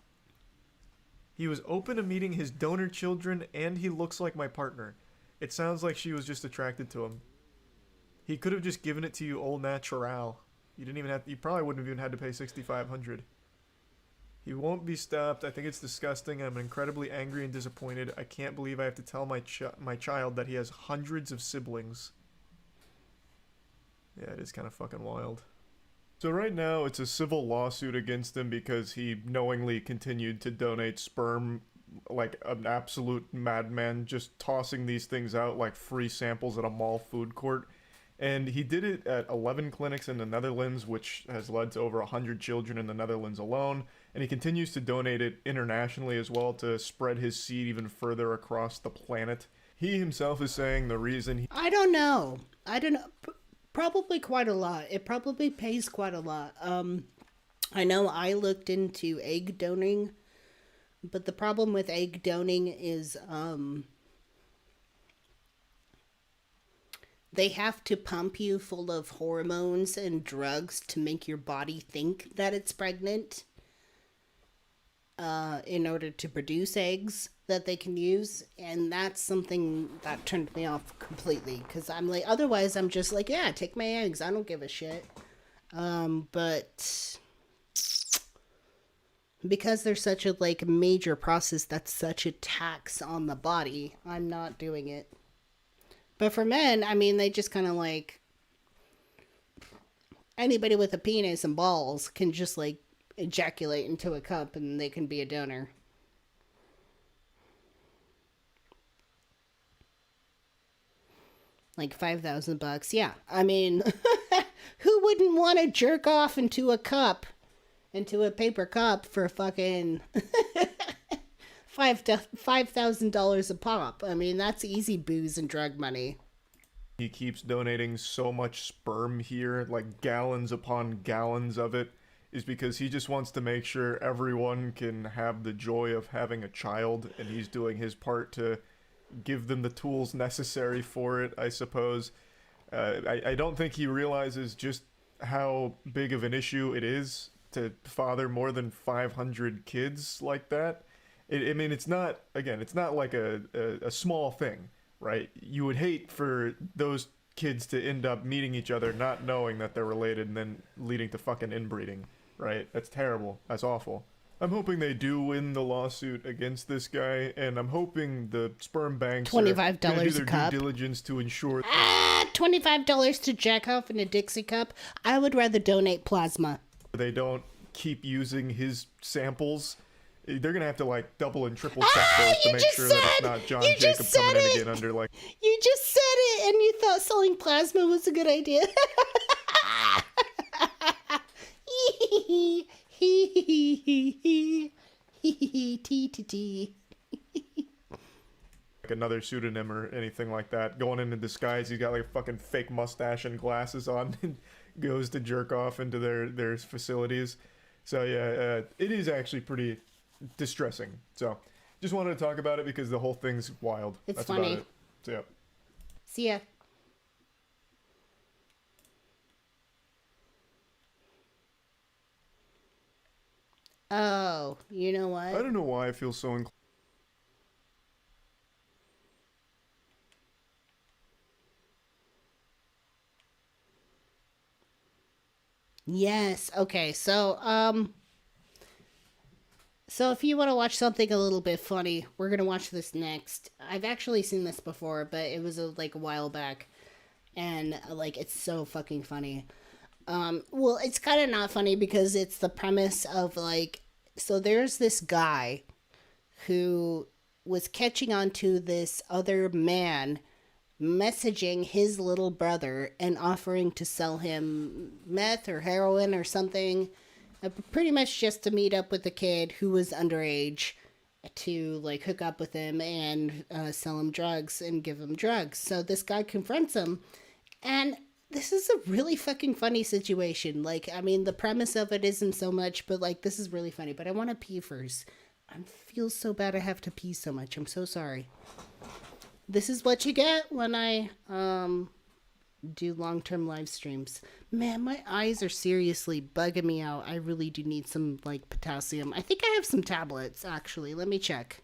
He was open to meeting his donor children, and he looks like my partner. It sounds like she was just attracted to him. He could have just given it to you au naturel. You probably wouldn't have even had to pay $6,500. He won't be stopped. I think it's disgusting. I'm incredibly angry and disappointed. I can't believe I have to tell my child that he has hundreds of siblings. Yeah, it is kind of fucking wild. So right now, it's a civil lawsuit against him because he knowingly continued to donate sperm like an absolute madman, just tossing these things out like free samples at a mall food court. And he did it at 11 clinics in the Netherlands, which has led to over 100 children in the Netherlands alone. And he continues to donate it internationally as well to spread his seed even further across the planet. He himself is saying the reason I don't know. Probably quite a lot. It probably pays quite a lot. I know I looked into egg donating, but the problem with egg donating is they have to pump you full of hormones and drugs to make your body think that it's pregnant in order to produce eggs that they can use. And that's something that turned me off completely, because I'm like, otherwise I'm just like, yeah, take my eggs, I don't give a shit. But because there's such a like major process that's such a tax on the body, I'm not doing it. But for men, I mean, they just kind of like, anybody with a penis and balls can just like ejaculate into a cup and they can be a donor. Like $5,000. Yeah. I mean, who wouldn't want to jerk off into a cup, into a paper cup for fucking $5,000 a pop? I mean, that's easy booze and drug money. he keeps donating so much sperm here, like gallons upon gallons of it, is because he just wants to make sure everyone can have the joy of having a child, and he's doing his part to give them the tools necessary for it, I suppose. I don't think he realizes just how big of an issue it is to father more than 500 kids like that. I mean, it's not, again, it's not like a small thing, right? You would hate for those kids to end up meeting each other, not knowing that they're related, and then leading to fucking inbreeding, right? That's terrible. That's awful. I'm hoping they do win the lawsuit against this guy, and I'm hoping the sperm banks $25 do a their cup. due diligence to ensure. $25 to jack off in a Dixie cup. I would rather donate plasma. They don't keep using his samples. They're gonna have to like double and triple check those to make sure that it's not John Jacob coming in again under like. You just said it, and you thought selling plasma was a good idea. Like another pseudonym or anything like that. Going into disguise, he's got like a fucking fake mustache and glasses on, and goes to jerk off into their facilities. So yeah, it is actually pretty distressing. So just wanted to talk about it because the whole thing's wild. It's That's funny. about it. So, yeah. See ya. Oh, you know what? I don't know why I feel so inclined. Yes. Okay. So if you want to watch something a little bit funny, we're going to watch this next. I've actually seen this before, but it was like a while back, and like it's so fucking funny. Well, it's kind of not funny because it's the premise of like, so there's this guy who was catching on to this other man messaging his little brother and offering to sell him meth or heroin or something, pretty much just to meet up with the kid who was underage, to like hook up with him and sell him drugs and give him drugs. So this guy confronts him, and this is a really fucking funny situation. Like, I mean, the premise of it isn't so much, but like, this is really funny. But I want to pee first. I feel so bad I have to pee so much. I'm so sorry. This is what you get when I do long-term live streams. Man, my eyes are seriously bugging me out. I really do need some like potassium. I think I have some tablets, actually. Let me check.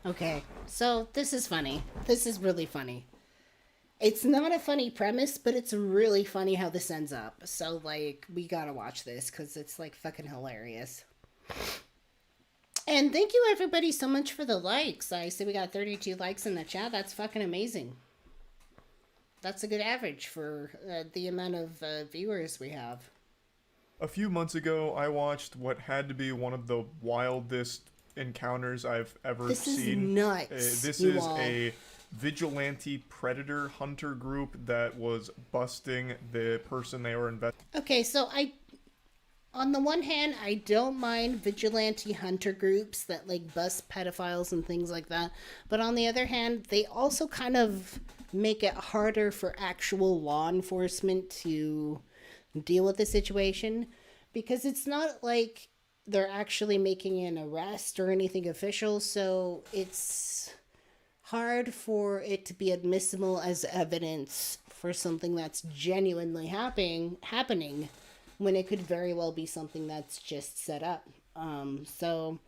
Okay, so this is funny. This is really funny. It's not a funny premise, but it's really funny how this ends up. So, like, we gotta watch this because it's, like, fucking hilarious. And thank you, everybody, so much for the likes. I see we got 32 likes in the chat. That's fucking amazing. That's a good average for the amount of viewers we have. A few months ago, I watched what had to be one of the wildest encounters I've ever seen. This is nuts. This is a vigilante predator hunter group that was busting the person they were investigating. Okay, so on the one hand, I don't mind vigilante hunter groups that like bust pedophiles and things like that. But on the other hand, they also kind of make it harder for actual law enforcement to deal with the situation, because it's not like they're actually making an arrest or anything official, so it's hard for it to be admissible as evidence for something that's genuinely happening when it could very well be something that's just set up. So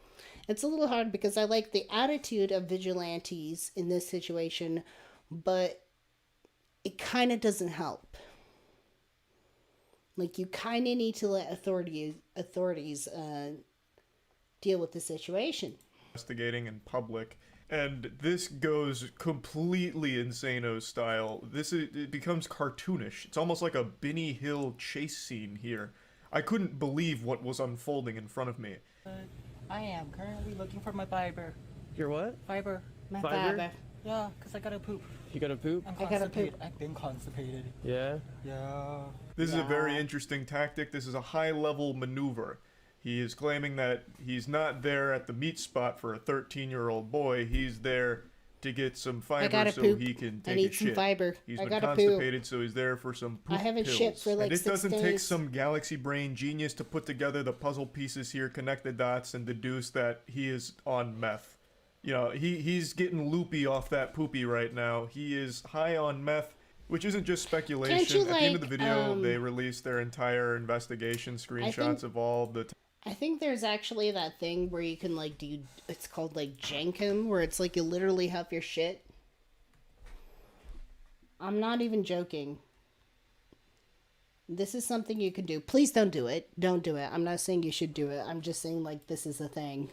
it's a little hard because I like the attitude of vigilantes in this situation, but it kind of doesn't help. Like, you kind of need to let authorities deal with the situation. Investigating in public, and this goes completely Insano style. It becomes cartoonish. It's almost like a Benny Hill chase scene here. I couldn't believe what was unfolding in front of me. I am currently looking for my fiber. Your what? Fiber. My fiber. Yeah, because I gotta poop. You gotta poop? I gotta poop. I've been constipated. Yeah? Yeah. This is a very interesting tactic. This is a high-level maneuver. He is claiming that he's not there at the meat spot for a 13-year-old boy. He's there to get some fiber so he can take a shit. Some fiber. He's been constipated, so he's there for some poop I haven't pills. shit for like and it 6 doesn't days. take some galaxy brain genius to put together the puzzle pieces here, connect the dots, and deduce that he is on meth. You know, he's getting loopy off that poopy right now. He is high on meth, which isn't just speculation. Can't you, At the end of the like, video, they released their entire investigation, screenshots of all the... I think there's actually that thing where you can, like, do... It's called, like, jankum, where it's, like, you literally have your shit. I'm not even joking. This is something you can do. Please don't do it. Don't do it. I'm not saying you should do it. I'm just saying, like, this is a thing.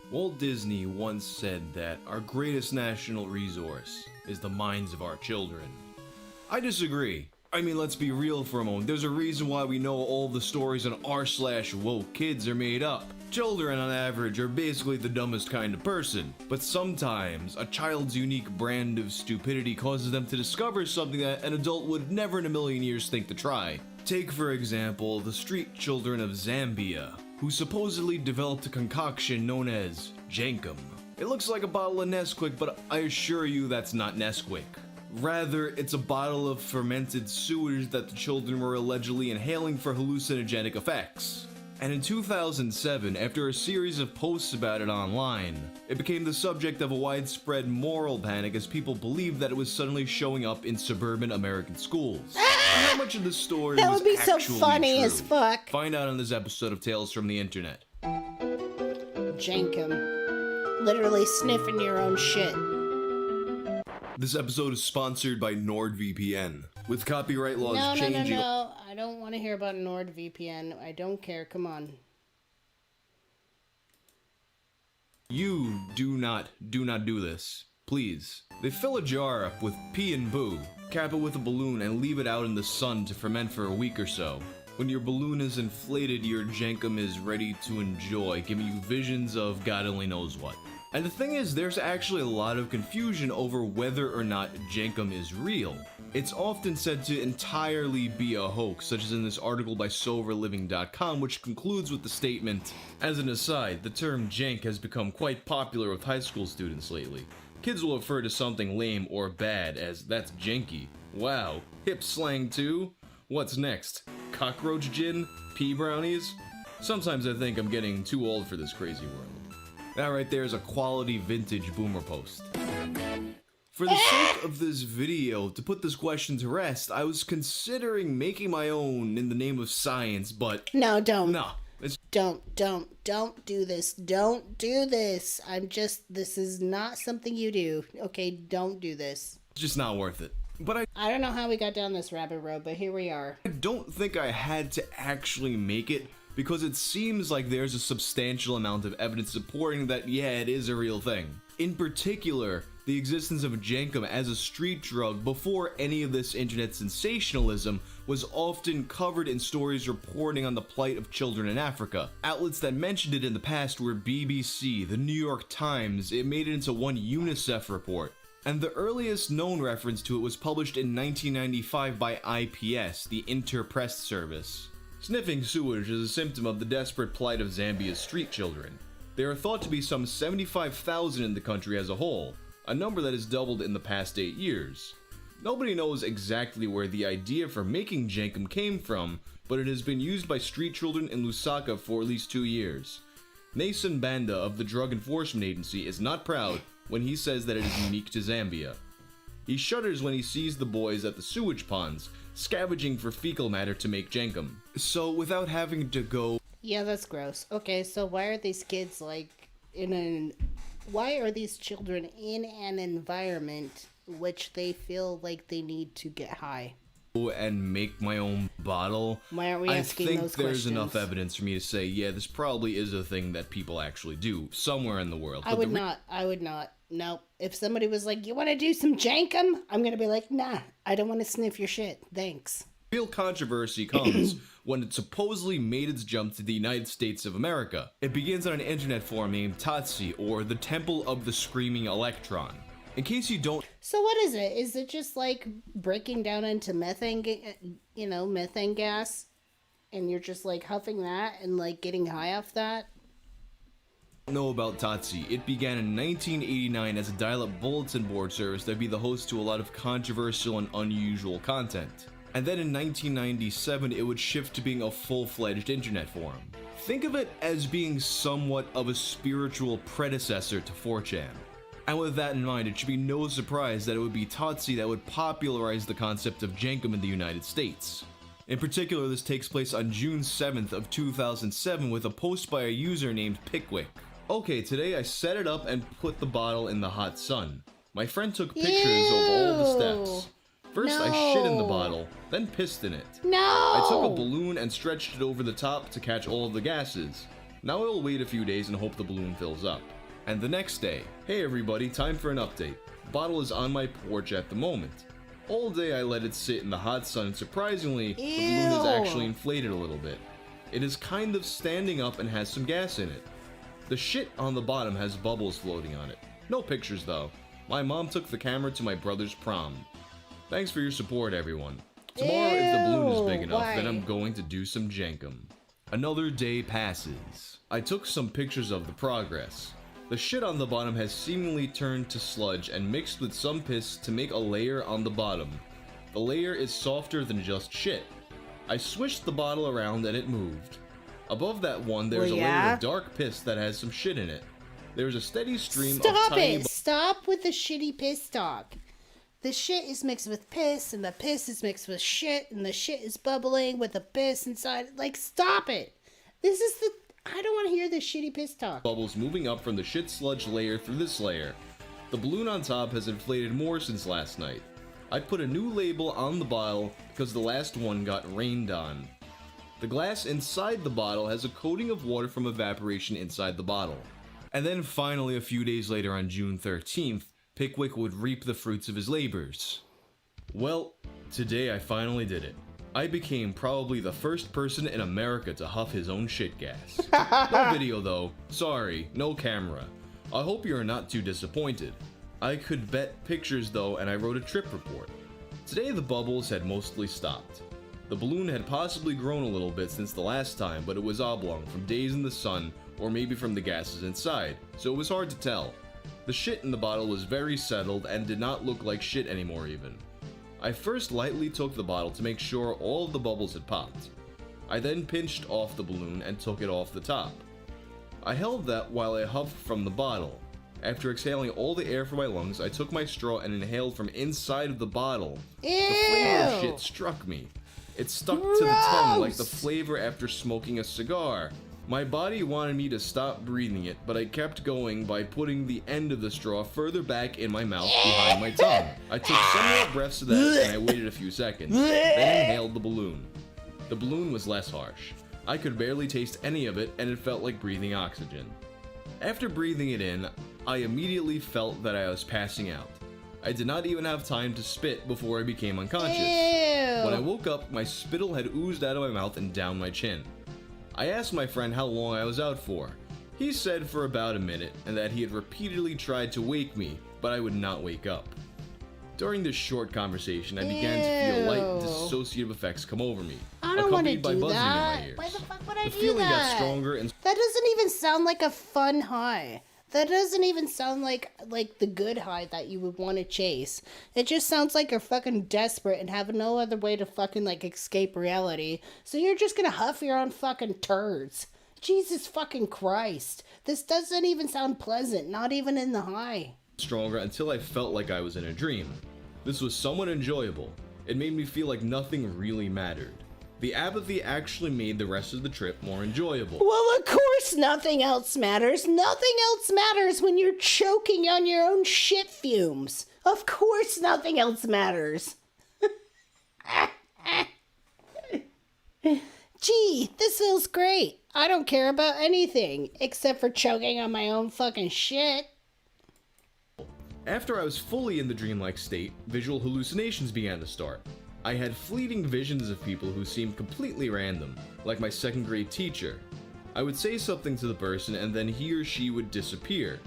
Walt Disney once said that our greatest national resource is the minds of our children. I disagree. I mean, let's be real for a moment. There's a reason why we know all the stories on r/woke kids are made up. Children, on average, are basically the dumbest kind of person. But sometimes, a child's unique brand of stupidity causes them to discover something that an adult would never in a million years think to try. Take, for example, the street children of Zambia, who supposedly developed a concoction known as jankum. It looks like a bottle of Nesquik, but I assure you that's not Nesquik. Rather, it's a bottle of fermented sewage that the children were allegedly inhaling for hallucinogenic effects. And in 2007, after a series of posts about it online, it became the subject of a widespread moral panic as people believed that it was suddenly showing up in suburban American schools. How much of the story That was would be so actually funny true? as fuck. Find out on this episode of Tales from the Internet. Jankum. Literally sniffing your own shit. This episode is sponsored by NordVPN. With copyright laws No, changing... no. I don't want to hear about NordVPN. I don't care. Come on. You do not do this. Please. They fill a jar up with pee and boo, cap it with a balloon, and leave it out in the sun to ferment for a week or so. When your balloon is inflated, your jankum is ready to enjoy, giving you visions of God only knows what. And the thing is, there's actually a lot of confusion over whether or not jankum is real. It's often said to entirely be a hoax, such as in this article by SoberLiving.com, which concludes with the statement, "As an aside, the term jank has become quite popular with high school students lately. Kids will refer to something lame or bad as, 'That's janky.' Wow, hip slang too? What's next? Cockroach gin? Pea brownies? Sometimes I think I'm getting too old for this crazy world." That right there is a quality vintage boomer post. For the sake of this video, to put this question to rest, I was considering making my own in the name of science, but... No, don't. No. Don't do this. Don't do this. This is not something you do. Okay, don't do this. It's just not worth it. But I don't know how we got down this rabbit road, but here we are. I don't think I had to actually make it, because it seems like there's a substantial amount of evidence supporting that, yeah, it is a real thing. In particular, the existence of jankum as a street drug before any of this internet sensationalism was often covered in stories reporting on the plight of children in Africa. Outlets that mentioned it in the past were BBC, the New York Times. It made it into one UNICEF report. And the earliest known reference to it was published in 1995 by IPS, the Interpress Service. Sniffing sewage is a symptom of the desperate plight of Zambia's street children. There are thought to be some 75,000 in the country as a whole, a number that has doubled in the past 8 years. Nobody knows exactly where the idea for making jankum came from, but it has been used by street children in Lusaka for at least 2 years. Nason Banda of the Drug Enforcement Agency is not proud when he says that it is unique to Zambia. He shudders when he sees the boys at the sewage ponds, scavenging for fecal matter to make jankum. So without having to go... Yeah, that's gross. Okay, so why are these kids why are these children in an environment which they feel like they need to get high? And make my own bottle? Why aren't we asking those questions? I think there's enough evidence for me to say, yeah, this probably is a thing that people actually do somewhere in the world. I would not. Nope. If somebody was like, you want to do some jankum? I'm going to be like, nah, I don't want to sniff your shit. Thanks. Real controversy comes when it supposedly made its jump to the United States of America. It begins on an internet forum named Tatsi, or the Temple of the Screaming Electron. In case you don't... So what is it? Is it just like breaking down into methane gas, and you're just like huffing that and like getting high off that? Know about Tatsi. It began in 1989 as a dial-up bulletin board service that would be the host to a lot of controversial and unusual content. And then in 1997, it would shift to being a full-fledged internet forum. Think of it as being somewhat of a spiritual predecessor to 4chan. And with that in mind, it should be no surprise that it would be Tatsi that would popularize the concept of jankum in the United States. In particular, this takes place on June 7th of 2007 with a post by a user named Pickwick. Okay, today I set it up and put the bottle in the hot sun. My friend took pictures of all the steps. First, I shit in the bottle, then pissed in it. No! I took a balloon and stretched it over the top to catch all of the gases. Now I will wait a few days and hope the balloon fills up. And the next day, hey everybody, time for an update. The bottle is on my porch at the moment. All day I let it sit in the hot sun, and surprisingly, the balloon is actually inflated a little bit. It is kind of standing up and has some gas in it. The shit on the bottom has bubbles floating on it. No pictures though. My mom took the camera to my brother's prom. Thanks for your support, everyone. Tomorrow, if the balloon is big enough, then I'm going to do some jankum. Another day passes. I took some pictures of the progress. The shit on the bottom has seemingly turned to sludge and mixed with some piss to make a layer on the bottom. The layer is softer than just shit. I swished the bottle around and it moved. Above that one, there's a layer of dark piss that has some shit in it. There's a steady stream of tiny... Stop with the shitty piss talk. The shit is mixed with piss, and the piss is mixed with shit, and the shit is bubbling with the piss inside. Like, stop it. I don't want to hear this shitty piss talk. Bubbles moving up from the shit sludge layer through this layer. The balloon on top has inflated more since last night. I put a new label on the bottle because the last one got rained on. The glass inside the bottle has a coating of water from evaporation inside the bottle. And then finally, a few days later on June 13th, Pickwick would reap the fruits of his labors. Well, today I finally did it. I became probably the first person in America to huff his own shit gas. No video though. Sorry, no camera. I hope you're not too disappointed. I could bet pictures though, and I wrote a trip report. Today the bubbles had mostly stopped. The balloon had possibly grown a little bit since the last time, but it was oblong from days in the sun or maybe from the gases inside, so it was hard to tell. The shit in the bottle was very settled and did not look like shit anymore even. I first lightly took the bottle to make sure all of the bubbles had popped. I then pinched off the balloon and took it off the top. I held that while I huffed from the bottle. After exhaling all the air from my lungs, I took my straw and inhaled from inside of the bottle. Ew. The flavor of shit struck me. It stuck to the tongue like the flavor after smoking a cigar. My body wanted me to stop breathing it, but I kept going by putting the end of the straw further back in my mouth behind my tongue. I took some more breaths of that and I waited a few seconds, then inhaled the balloon. The balloon was less harsh. I could barely taste any of it and it felt like breathing oxygen. After breathing it in, I immediately felt that I was passing out. I did not even have time to spit before I became unconscious. Ew. When I woke up, my spittle had oozed out of my mouth and down my chin. I asked my friend how long I was out for. He said for about a minute, and that he had repeatedly tried to wake me, but I would not wake up. During this short conversation, I began to feel light dissociative effects come over me, I don't want to accompanied by do buzzing that. in my ears. Why the fuck would I The do feeling got that? stronger and That doesn't even sound like a fun high. That doesn't even sound like the good high that you would want to chase. It just sounds like you're fucking desperate and have no other way to fucking like escape reality. So you're just gonna huff your own fucking turds. Jesus fucking Christ. This doesn't even sound pleasant, not even in the high. stronger until I felt like I was in a dream. This was somewhat enjoyable. It made me feel like nothing really mattered. The apathy actually made the rest of the trip more enjoyable. Well, of course nothing else matters. Nothing else matters when you're choking on your own shit fumes. Of course nothing else matters. Gee, this feels great. I don't care about anything except for choking on my own fucking shit. After I was fully in the dreamlike state, visual hallucinations began to start. I had fleeting visions of people who seemed completely random, like my second grade teacher. I would say something to the person and then he or she would disappear.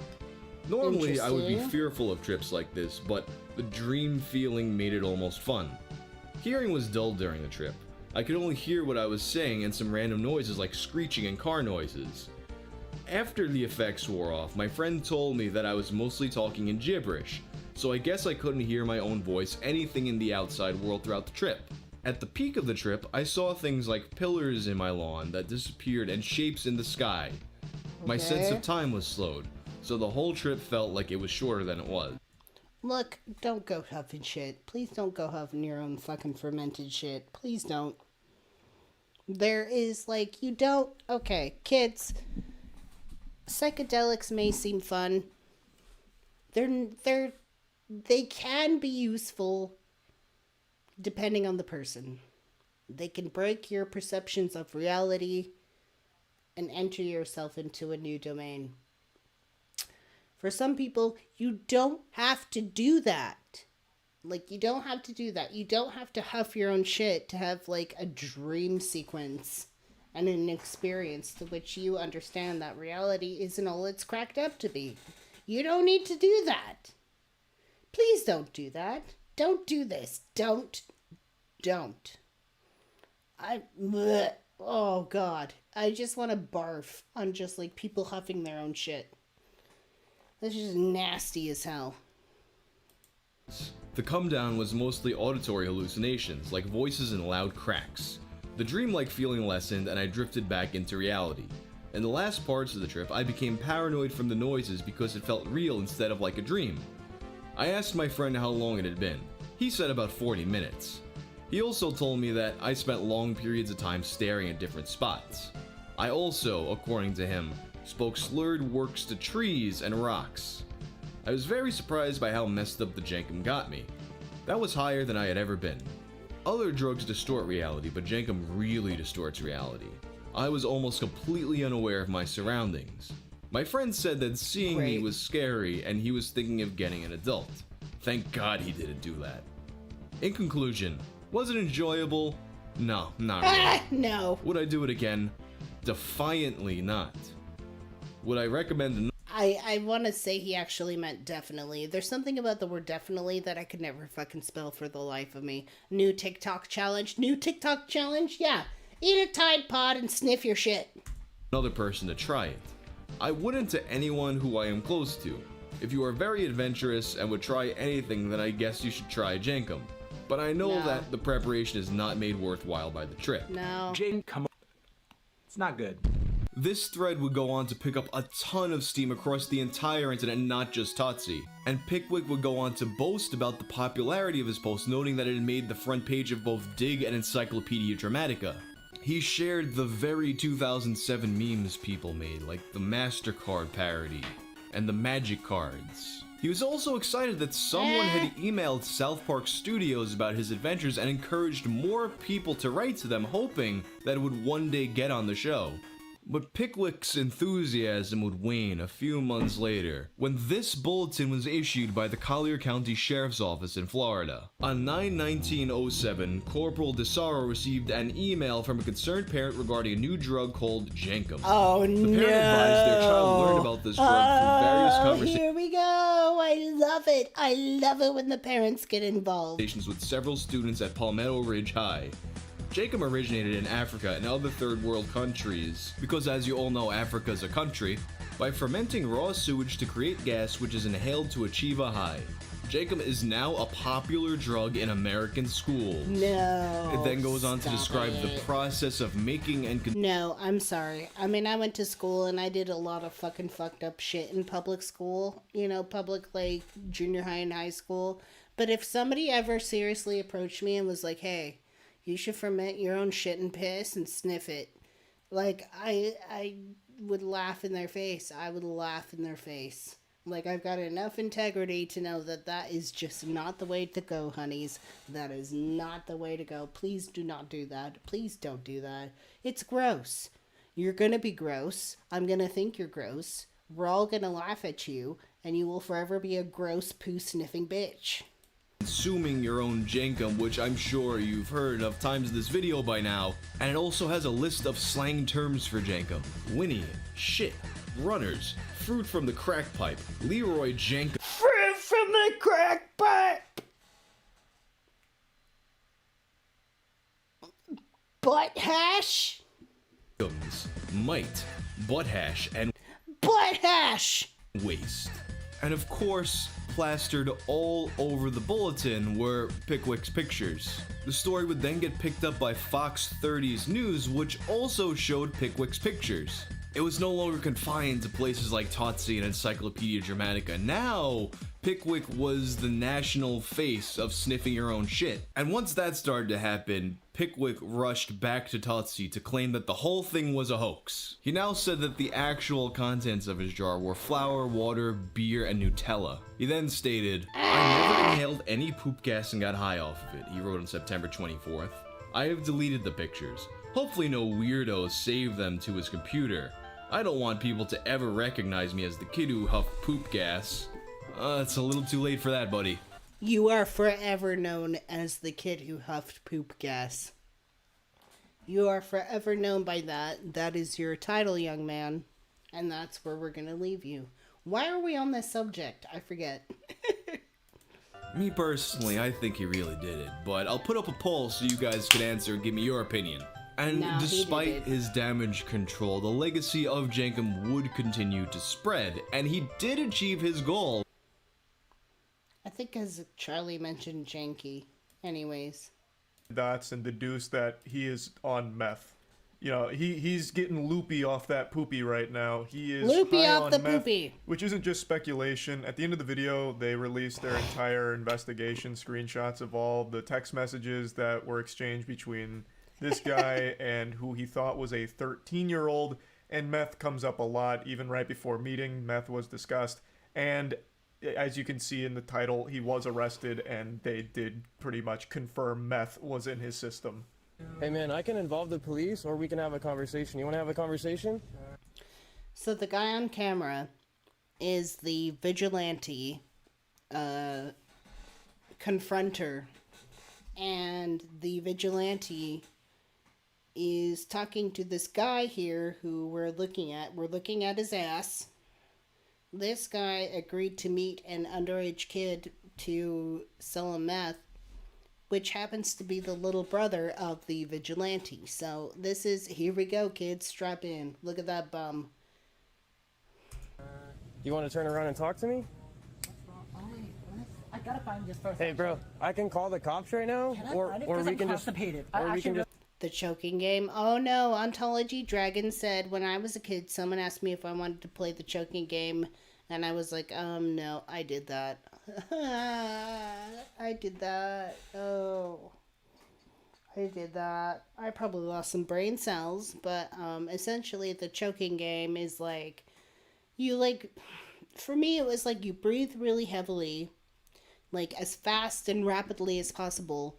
Normally I would be fearful of trips like this, but the dream feeling made it almost fun. Hearing was dull during the trip. I could only hear what I was saying and some random noises like screeching and car noises. After the effects wore off, my friend told me that I was mostly talking in gibberish, so I guess I couldn't hear my own voice anything in the outside world throughout the trip. At the peak of the trip, I saw things like pillars in my lawn that disappeared and shapes in the sky. My sense of time was slowed, so the whole trip felt like it was shorter than it was. Look, don't go huffing shit. Please don't go huffing your own fucking fermented shit. Please don't. There is, like, you don't... Okay, kids, psychedelics may seem fun. They can be useful depending on the person. They can break your perceptions of reality and enter yourself into a new domain. For some people, you don't have to do that. Like, you don't have to do that. You don't have to huff your own shit to have, like, a dream sequence and an experience to which you understand that reality isn't all it's cracked up to be. You don't need to do that. Please don't do that. Don't do this. Don't. Oh, God. I just want to barf on just, like, people huffing their own shit. This is nasty as hell. The come down was mostly auditory hallucinations, like voices and loud cracks. The dreamlike feeling lessened and I drifted back into reality. In the last parts of the trip, I became paranoid from the noises because it felt real instead of like a dream. I asked my friend how long it had been. He said about 40 minutes. He also told me that I spent long periods of time staring at different spots. I also, according to him, spoke slurred words to trees and rocks. I was very surprised by how messed up the jankum got me. That was higher than I had ever been. Other drugs distort reality, but jankum really distorts reality. I was almost completely unaware of my surroundings. My friend said that seeing me was scary and he was thinking of getting an adult. Thank God he didn't do that. In conclusion, was it enjoyable? No, not really. No. Would I do it again? Defiantly not. Would I recommend I want to say he actually meant definitely. There's something about the word definitely that I could never fucking spell for the life of me. New TikTok challenge? Yeah. Eat a Tide Pod and sniff your shit. another person to try it? I wouldn't to anyone who I am close to. If you are very adventurous and would try anything, then I guess you should try jankum. But I know that the preparation is not made worthwhile by the trip. No. Jane, come on. It's not good. This thread would go on to pick up a ton of steam across the entire internet, not just Totsie. And Pickwick would go on to boast about the popularity of his post, noting that it had made the front page of both Dig and Encyclopedia Dramatica. He shared the very 2007 memes people made, like the MasterCard parody and the Magic cards. He was also excited that someone had emailed South Park Studios about his adventures and encouraged more people to write to them, hoping that it would one day get on the show. But Pickwick's enthusiasm would wane a few months later, when this bulletin was issued by the Collier County Sheriff's Office in Florida. On 9/19/07, Corporal DeSaro received an email from a concerned parent regarding a new drug called Jankum. Oh, the parent advised their child learn about this drug through various conversations. Here we go. I love it. I love it when the parents get involved. With several students at Palmetto Ridge High. Jankum originated in Africa and other third world countries, because as you all know, Africa is a country, by fermenting raw sewage to create gas which is inhaled to achieve a high. Jankum is now a popular drug in American schools. No. It then goes on to describe the process of making and... No, I'm sorry. I mean, I went to school and I did a lot of fucking fucked up shit in public school. You know, public, like, junior high and high school. But if somebody ever seriously approached me and was like, hey, you should ferment your own shit and piss and sniff it. Like, I would laugh in their face. I would laugh in their face. Like, I've got enough integrity to know that that is just not the way to go, honeys. That is not the way to go. Please do not do that. Please don't do that. It's gross. You're gonna be gross. I'm gonna think you're gross. We're all gonna laugh at you. And you will forever be a gross poo-sniffing bitch. Consuming your own Jankum, which I'm sure you've heard enough times in this video by now, and it also has a list of slang terms for Jankum. Winnie, shit, runners, fruit from the crack pipe, Leroy Jankum. Fruit from the crack pipe! Butt hash? Might, butt hash, and butt hash! Waste. And of course, plastered all over the bulletin were Pickwick's pictures. The story would then get picked up by Fox 30's News, which also showed Pickwick's pictures. It was no longer confined to places like Totsie and Encyclopedia Dramatica. Now, Pickwick was the national face of sniffing your own shit. And once that started to happen, Pickwick rushed back to Totsie to claim that the whole thing was a hoax. He now said that the actual contents of his jar were flour, water, beer, and Nutella. He then stated, "I never inhaled any poop gas and got high off of it," he wrote on September 24th. "I have deleted the pictures. Hopefully no weirdo saved them to his computer. I don't want people to ever recognize me as the kid who huffed poop gas." It's a little too late for that, buddy. You are forever known as the kid who huffed poop gas. You are forever known by that. That is your title, young man. And that's where we're gonna leave you. Why are we on this subject? I forget. Me personally, I think he really did it, but I'll put up a poll so you guys can answer and give me your opinion. And No, despite his damage control, the legacy of Jankum would continue to spread, and he did achieve his goal. I think as Charlie mentioned Janky. Anyways. Dots and deduce that he is on meth. You know, he's getting loopy off that poopy right now. He is loopy high off on the meth, poopy. which isn't just speculation. At the end of the video, they released their entire investigation, screenshots of all the text messages that were exchanged between this guy and who he thought was a 13-year-old. And meth comes up a lot, even right before meeting. Meth was discussed. And as you can see in the title, he was arrested, and they did pretty much confirm meth was in his system. Hey man, I can involve the police, or we can have a conversation. You want to have a conversation? So the guy on camera is the vigilante confronter, and the vigilante is talking to this guy here who we're looking at. We're looking at his ass. This guy agreed to meet an underage kid to sell him meth, which happens to be the little brother of the vigilante. So this is, here we go, kids, strap in. Look at that bum. You want to turn around and talk to me? I gotta find this first. Hey bro, I can call the cops right now, or we can just, The choking game? Oh no, Ontology Dragon said when I was a kid, someone asked me if I wanted to play the choking game, and I was like, no, I did that. I did that. Oh. I did that. I probably lost some brain cells, but essentially the choking game is like, for me it was like you breathe really heavily, like as fast and rapidly as possible,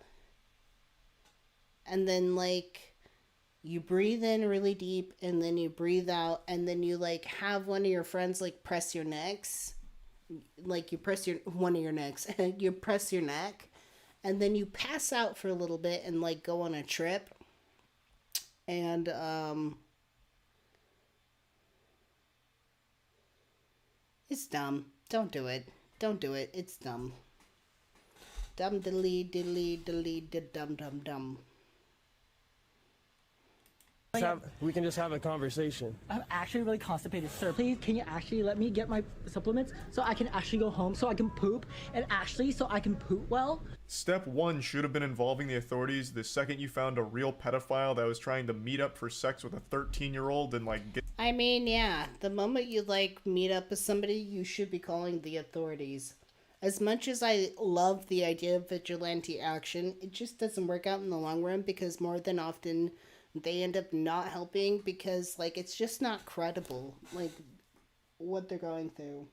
and then like you breathe in really deep and then you breathe out, and then you like have one of your friends like press your necks, like you press one of your necks you press your neck, and then you pass out for a little bit and like go on a trip. And it's dumb. Don't do it. It's dumb. Dum diddly diddly diddly dum dum dum. We can just have a conversation. I'm actually really constipated, sir. Please, can you actually let me get my supplements so I can actually go home, so I can poop, and actually so I can poop well? Step 1 should have been involving the authorities the second you found a real pedophile that was trying to meet up for sex with a 13-year-old and like get... I mean, yeah, the moment you like meet up with somebody, you should be calling the authorities. As much as I love the idea of vigilante action, it just doesn't work out in the long run, because more than often they end up not helping, because like it's just not credible, like what they're going through.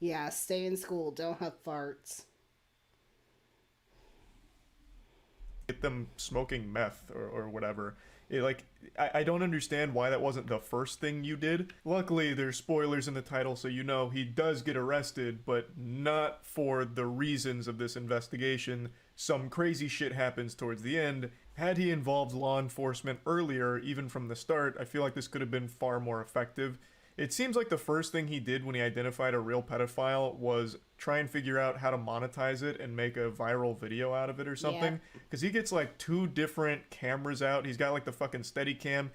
Yeah, stay in school, don't have farts. Get them smoking meth or whatever. I don't understand why that wasn't the first thing you did. Luckily, there's spoilers in the title, so you know he does get arrested, but not for the reasons of this investigation. Some crazy shit happens towards the end. Had he involved law enforcement earlier, even from the start, I feel like this could have been far more effective. It seems like the first thing he did when he identified a real pedophile was try and figure out how to monetize it and make a viral video out of it or something. Because he gets like 2 different cameras out. He's got like the fucking Steadicam.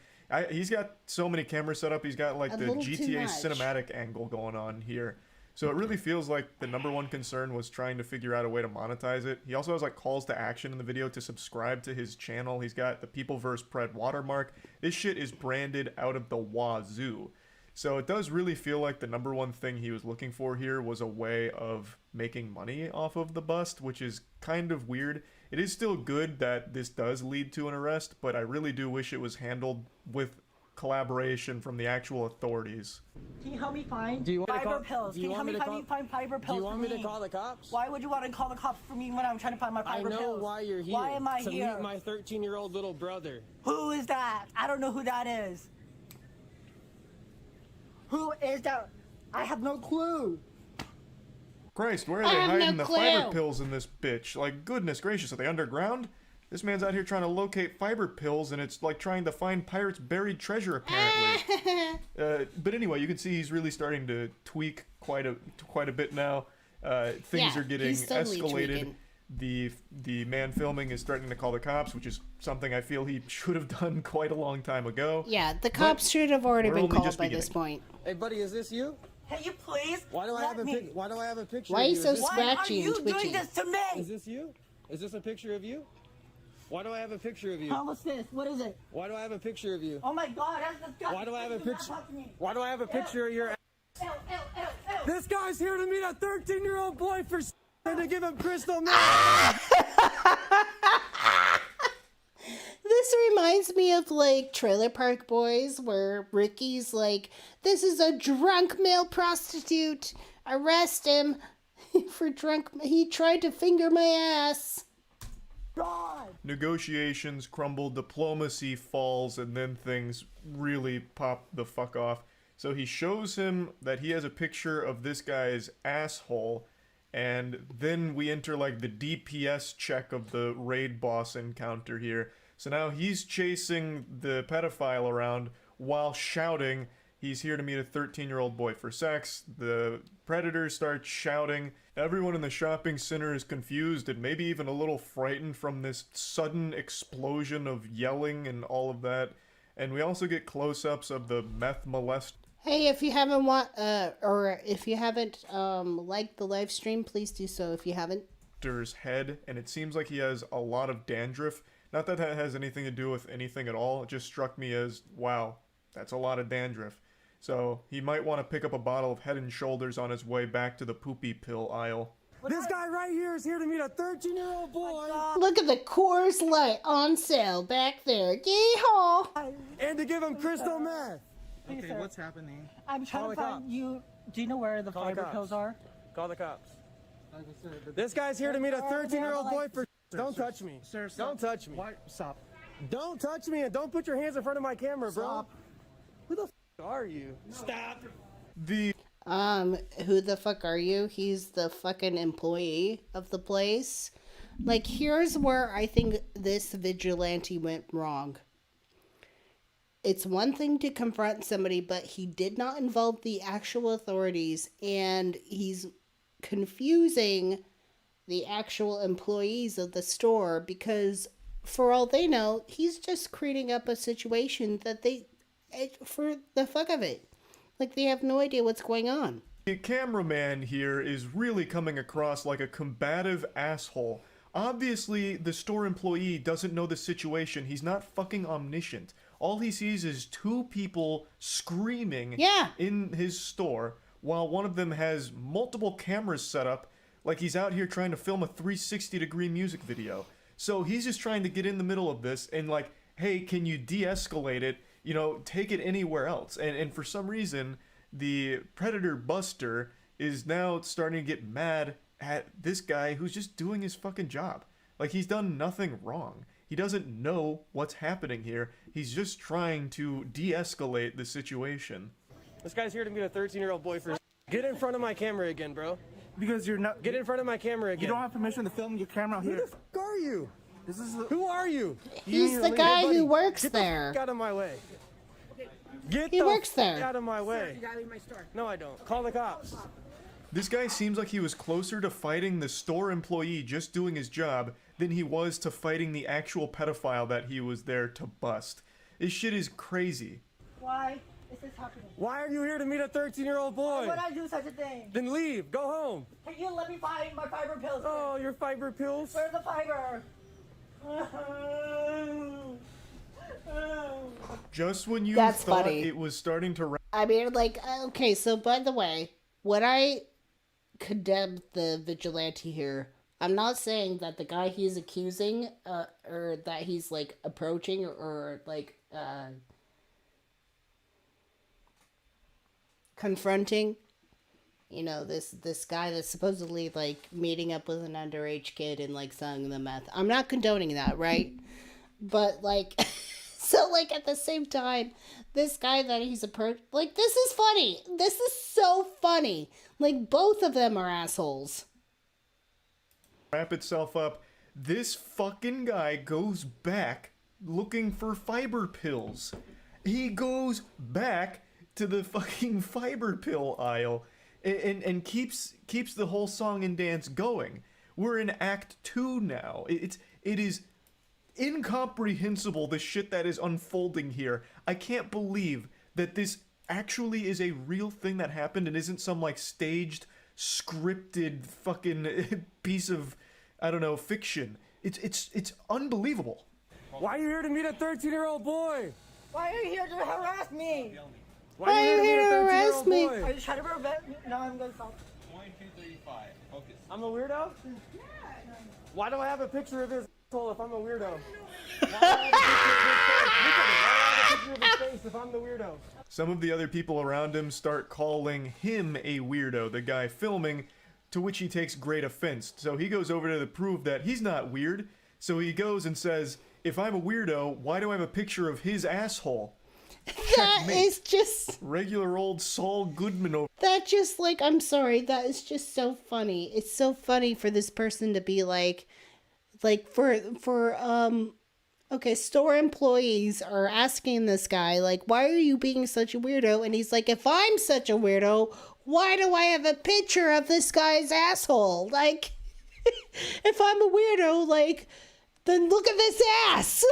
He's got so many cameras set up. He's got like the GTA cinematic angle going on here. So it really feels like the #1 concern was trying to figure out a way to monetize it. He also has like calls to action in the video to subscribe to his channel. He's got the People vs. Pred watermark. This shit is branded out of the wazoo. So it does really feel like the #1 thing he was looking for here was a way of making money off of the bust, which is kind of weird. It is still good that this does lead to an arrest, but I really do wish it was handled with collaboration from the actual authorities. Can you help me find fiber pills? Can you help me find fiber pills? Do you want me to call the cops? Why would you want to call the cops for me when I'm trying to find my fiber pills? I know why you're here. Why am I here? To meet my 13-year-old little brother. Who is that? I don't know who that is. Who is that? I have no clue. Christ, where are they hiding the fiber pills in this bitch? Like, goodness gracious, are they underground? This man's out here trying to locate fiber pills, and it's like trying to find pirates' buried treasure, apparently. But anyway, you can see he's really starting to tweak quite a bit now. Things are getting escalated. The man filming is threatening to call the cops, which is something I feel he should have done quite a long time ago. Yeah, the cops should have already been called by this point. Hey, buddy, is this you? Hey, you please. Why do I have a picture? Why do I have a picture? Why are you so of you? scratchy and twitchy? Why are you doing this to me? Is this you? Is this a picture of you? Why do I have a picture of you? What's this? What is it? Why do I have a picture of you? Oh my God, that's disgusting. Why do I have a picture? Why do I have a picture of your? Ew. This guy's here to meet a 13-year-old boy for and to give him crystal milk. This reminds me of like Trailer Park Boys, where Ricky's like, "This is a drunk male prostitute. Arrest him for drunk. He tried to finger my ass." God. Negotiations crumble, diplomacy falls, and then things really pop the fuck off. So he shows him that he has a picture of this guy's asshole, and then we enter like the DPS check of the raid boss encounter here. So now he's chasing the pedophile around while shouting he's here to meet a 13-year-old boy for sex. The predator starts shouting. Everyone in the shopping center is confused and maybe even a little frightened from this sudden explosion of yelling and all of that. And we also get close-ups of the meth molest. Hey, if you haven't liked the live stream, please do so if you haven't. Head, and it seems like he has a lot of dandruff. Not that that has anything to do with anything at all. It just struck me as, wow, that's a lot of dandruff. So he might want to pick up a bottle of Head and Shoulders on his way back to the poopy pill aisle. This guy right here is here to meet a 13-year-old boy. Look at the Coors Light on sale back there. Yeehaw! And to give him crystal meth. Please, Okay, sir. what's happening? I'm trying Call to the find cops. you. Do you know where the Call the fiber cops. pills are? Call the cops. This guy's here to meet a 13-year-old boy for. Don't touch me. Sir, Don't touch me. Why? Stop. Don't touch me and don't put your hands in front of my camera, bro. Stop. Who the f are you? Stop. Who the fuck are you? He's the fucking employee of the place. Like, here's where I think this vigilante went wrong. It's one thing to confront somebody, but he did not involve the actual authorities, and he's confusing the actual employees of the store because, for all they know, he's just creating up a situation that for the fuck of it. Like, they have no idea what's going on. The cameraman here is really coming across like a combative asshole. Obviously, the store employee doesn't know the situation. He's not fucking omniscient. All he sees is two people screaming in his store while one of them has multiple cameras set up like he's out here trying to film a 360-degree music video. So he's just trying to get in the middle of this and like, hey, can you de-escalate it? You know, take it anywhere else. And for some reason, the Predator Buster is now starting to get mad at this guy who's just doing his fucking job. Like, he's done nothing wrong. He doesn't know what's happening here. He's just trying to de-escalate the situation. This guy's here to meet a 13-year-old boy for. Get in front of my camera again, bro. Because you're not. Get in front of my camera again. You don't have permission to film your camera Who here. the f are you? This is. Who are you? He's the guy who works Get there. the f out of my way. Get He the works f there. out of my way. You gotta leave my store. No, I don't. Call the cops. This guy seems like he was closer to fighting the store employee just doing his job than he was to fighting the actual pedophile that he was there to bust. This shit is crazy. Why is this happening? Why are you here to meet a 13-year-old boy? Why would I do such a thing? Then leave. Go home. Can you let me find my fiber pills? Oh, your fiber pills? Where's the fiber? Just when you That's thought funny. it was starting to I mean, like, okay, so by the way, when I condemn the vigilante here, I'm not saying that the guy he's accusing, or that he's, like, approaching, or like, confronting, you know, this guy that's supposedly, like, meeting up with an underage kid and, like, selling the meth. I'm not condoning that, right? But, like, so, like, at the same time, this guy that he's approached, like, this is funny. This is so funny. Like, both of them are assholes. wrap itself up, this fucking guy goes back looking for fiber pills. He goes back to the fucking fiber pill aisle and keeps the whole song and dance going. We're in Act 2 now. It is incomprehensible, the shit that is unfolding here. I can't believe that this actually is a real thing that happened and isn't some, like, staged, scripted fucking piece of, I don't know, fiction. It's unbelievable. Why are you here to meet a 13-year-old boy? Why are you here to harass me? Why are you here to harass me? Are you trying to prevent me? No, I'm gonna stop. 2235. Focus. I'm a weirdo? Why do I have a picture of his asshole if I'm a weirdo? Why do I have a picture of his face? Look at it. Why do I have a picture of his face if I'm the weirdo? Some of the other people around him start calling him a weirdo, the guy filming, to which he takes great offense. So he goes over to prove that he's not weird. So he goes and says, if I'm a weirdo, why do I have a picture of his asshole? That is just regular old Saul Goodman over. That just, like, I'm sorry, that is just so funny. It's so funny for this person to be like okay, store employees are asking this guy, like, why are you being such a weirdo? And he's like, if I'm such a weirdo, why do I have a picture of this guy's asshole? Like, if I'm a weirdo, like, then look at this ass.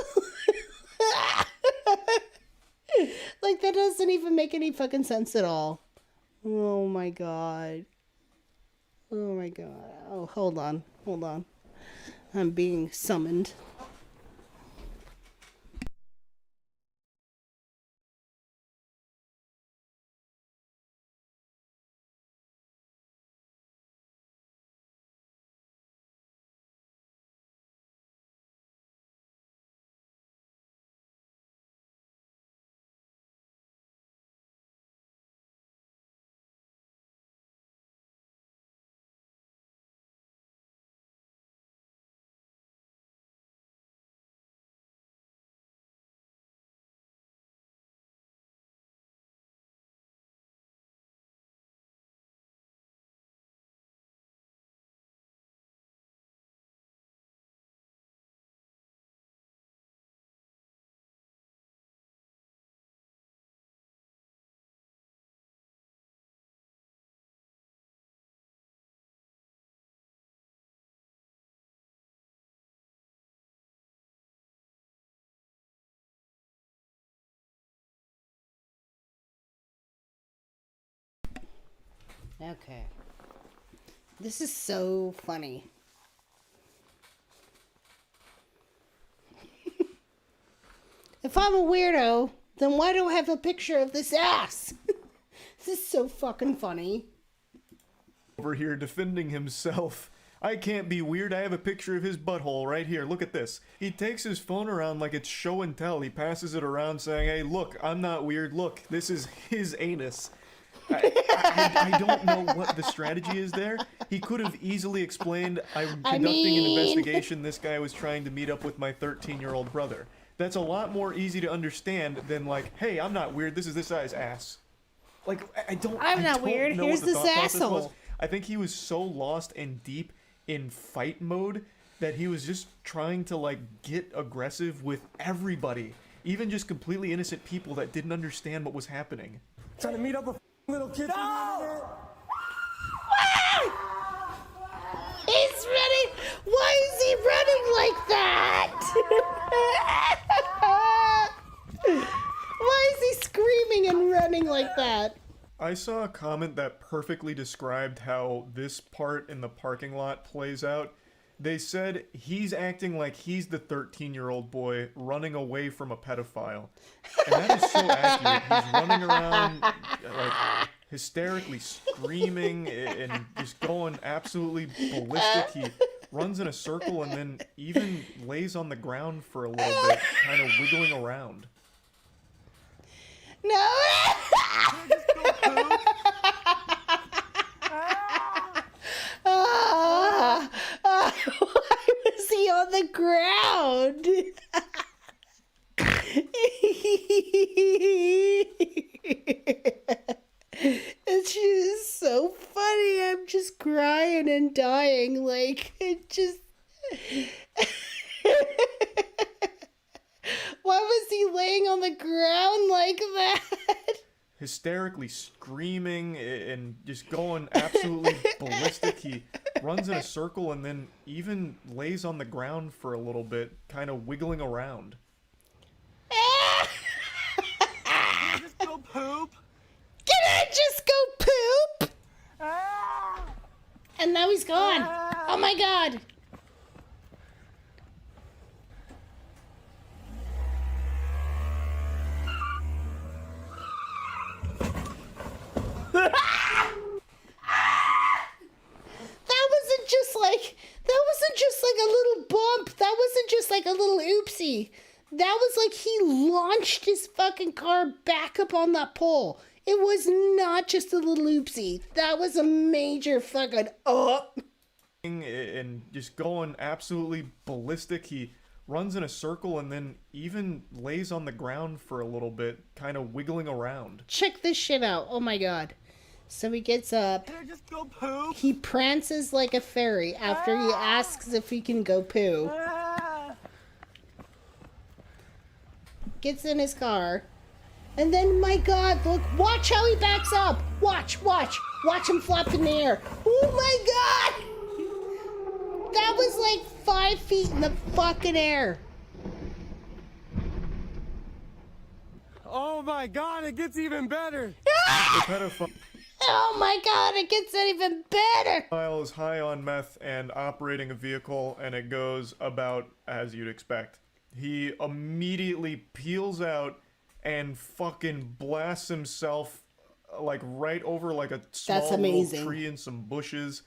Like, that doesn't even make any fucking sense at all. Oh my god. Oh my god. Oh, hold on. Hold on. I'm being summoned. Okay. This is so funny. If I'm a weirdo, then why do I have a picture of this ass? This is so fucking funny. Over here defending himself. I can't be weird. I have a picture of his butthole right here. Look at this. He takes his phone around like it's show and tell. He passes it around saying, hey, look, I'm not weird. Look, this is his anus. I don't know what the strategy is there. He could have easily explained, I'm conducting an investigation. This guy was trying to meet up with my 13-year-old brother. That's a lot more easy to understand than like, hey, I'm not weird. This is this guy's ass. Like, I'm not weird. Here's this asshole. I think he was so lost and deep in fight mode that he was just trying to like get aggressive with everybody, even just completely innocent people that didn't understand what was happening. Trying to meet up with little kids. No! He's running. Why is he running like that? Why is he screaming and running like that? I saw a comment that perfectly described how this part in the parking lot plays out. They said he's acting like he's the 13-year-old boy running away from a pedophile. And that is so accurate. He's running around like hysterically screaming and just going absolutely ballistic. He runs in a circle and then even lays on the ground for a little bit, kind of wiggling around. No! Why was he on the ground? It's just so funny. I'm just crying and dying. Like, it just... Why was he laying on the ground like that? Hysterically screaming and just going absolutely ballistic. He runs in a circle and then even lays on the ground for a little bit, kind of wiggling around. Just go poop. Can I just go poop? And now he's gone. Oh my god. That wasn't just like a little bump. That wasn't just like a little oopsie. That was like he launched his fucking car back up on that pole. It was not just a little oopsie. That was a major fucking And just going absolutely ballistic. He runs in a circle and then even lays on the ground for a little bit, kind of wiggling around. Check this shit out. Oh my god. So he gets up. Can I just go poop? He prances like a fairy after he asks if he can go poo. Gets in his car. And then, my god, look, watch how he backs up. Watch. Watch him flop in the air. Oh my god! That was like 5 feet in the fucking air. Oh my god, it gets even better! Oh my god, it gets even better! Pedophile is high on meth and operating a vehicle, and it goes about as you'd expect. He immediately peels out and fucking blasts himself like right over like a small little tree and some bushes.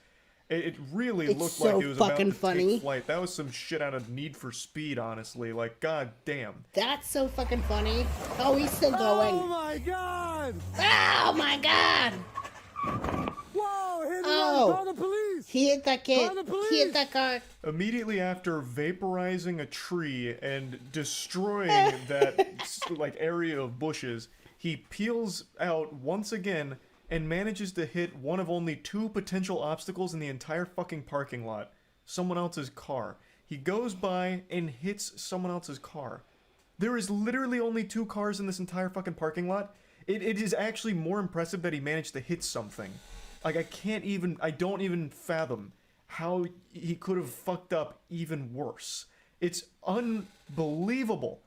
It really looked like it was about to take flight. That was some shit out of Need for Speed, honestly. Like, god damn. That's so fucking funny. Oh, he's still going. Oh my god! Oh my god! Whoa! Hit Oh, call the police! He hit that kid. Call the police! He hit that car. Immediately after vaporizing a tree and destroying that like area of bushes, he peels out once again and manages to hit one of only 2 potential obstacles in the entire fucking parking lot. Someone else's car. He goes by and hits someone else's car. There is literally only 2 cars in this entire fucking parking lot. It is actually more impressive that he managed to hit something. Like, I don't even fathom how he could have fucked up even worse. It's unbelievable.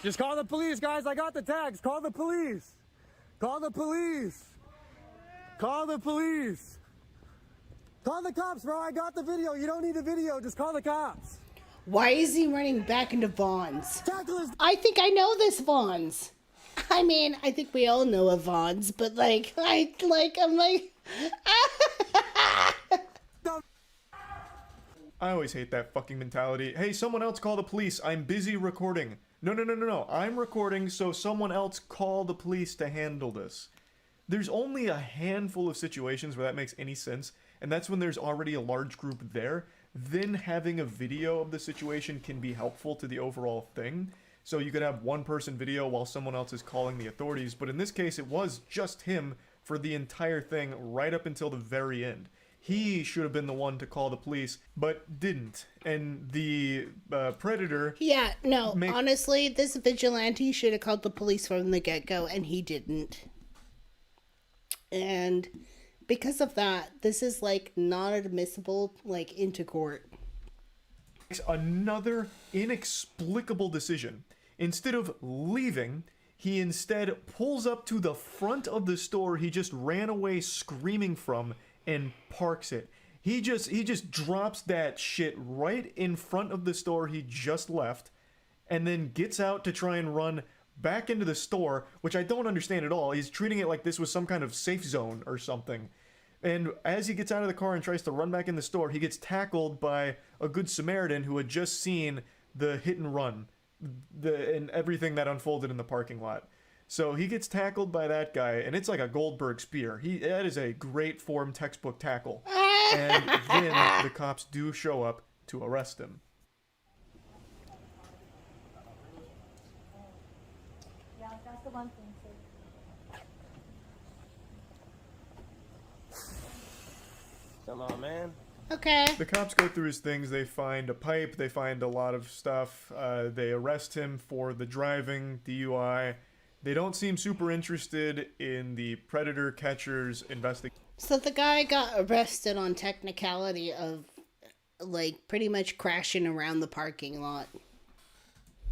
Just call the police, guys. I got the tags. Call the police. Call the police. Call the police. Call the cops, bro. I got the video. You don't need the video. Just call the cops. Why is he running back into Vaughn's? I think I know this Vaughn's. I mean, I think we all know a Vaughn's, but like, I'm like... I always hate that fucking mentality. Hey, someone else call the police. I'm busy recording. No. I'm recording, so someone else call the police to handle this. There's only a handful of situations where that makes any sense, and that's when there's already a large group there. Then having a video of the situation can be helpful to the overall thing. So you could have one person video while someone else is calling the authorities, but in this case it was just him for the entire thing right up until the very end. He should have been the one to call the police, but didn't. And the predator... Yeah, no, honestly, this vigilante should have called the police from the get-go, and he didn't. And because of that, this is, like, not admissible, like, into court. Another inexplicable decision. Instead of leaving, he instead pulls up to the front of the store he just ran away screaming from and parks it. He just drops that shit right in front of the store he just left, and then gets out to try and run back into the store, which I don't understand at all. He's treating it like this was some kind of safe zone or something. And as he gets out of the car and tries to run back in the store, he gets tackled by a good Samaritan who had just seen the hit and run, and everything that unfolded in the parking lot. So he gets tackled by that guy, and it's like a Goldberg spear. That is a great form textbook tackle. And then the cops do show up to arrest him. Yeah, that's the one thing. Come on, man. Okay. The cops go through his things. They find a pipe. They find a lot of stuff. They arrest him for the driving, DUI. They don't seem super interested in the predator catcher's investigation. So the guy got arrested on technicality of, like, pretty much crashing around the parking lot.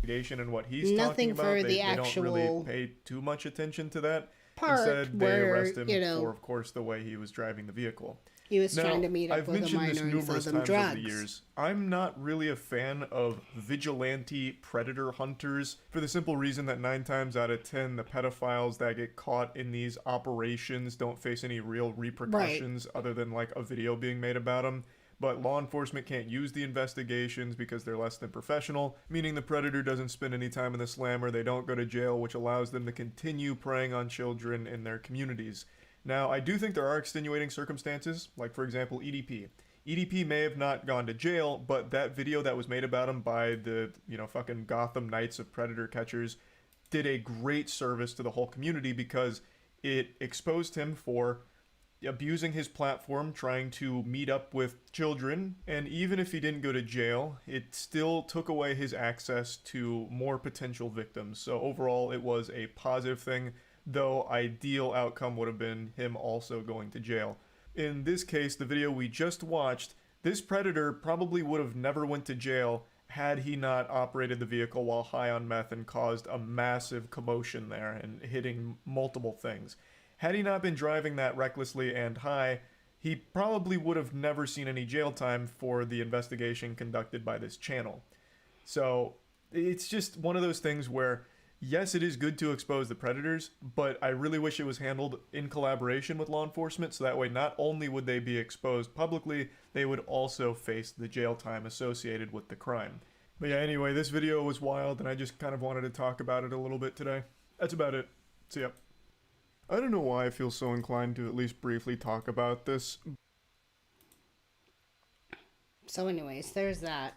And what he's Nothing talking about, for they the actual don't really pay too much attention to that. part Instead, they where, arrest him you know, for, of course, the way he was driving the vehicle. He was trying to meet up I've with a mentioned minor this and sell numerous them times over the drugs. years. I'm not really a fan of vigilante predator hunters for the simple reason that 9 times out of 10, the pedophiles that get caught in these operations don't face any real repercussions other than like a video being made about them. But law enforcement can't use the investigations because they're less than professional, meaning the predator doesn't spend any time in the slammer, they don't go to jail, which allows them to continue preying on children in their communities. Now, I do think there are extenuating circumstances, like for example EDP. EDP may have not gone to jail, but that video that was made about him by the, fucking Gotham Knights of Predator Catchers did a great service to the whole community because it exposed him for abusing his platform, trying to meet up with children, and even if he didn't go to jail, it still took away his access to more potential victims. So overall, it was a positive thing, though ideal outcome would have been him also going to jail. In this case, the video we just watched, this predator probably would have never went to jail had he not operated the vehicle while high on meth and caused a massive commotion there and hitting multiple things. Had he not been driving that recklessly and high, he probably would have never seen any jail time for the investigation conducted by this channel. So it's just one of those things where, yes, it is good to expose the predators, but I really wish it was handled in collaboration with law enforcement, so that way not only would they be exposed publicly, they would also face the jail time associated with the crime. But yeah, anyway, this video was wild, and I just kind of wanted to talk about it a little bit today. That's about it. See ya. I don't know why I feel so inclined to at least briefly talk about this. So anyways, there's that.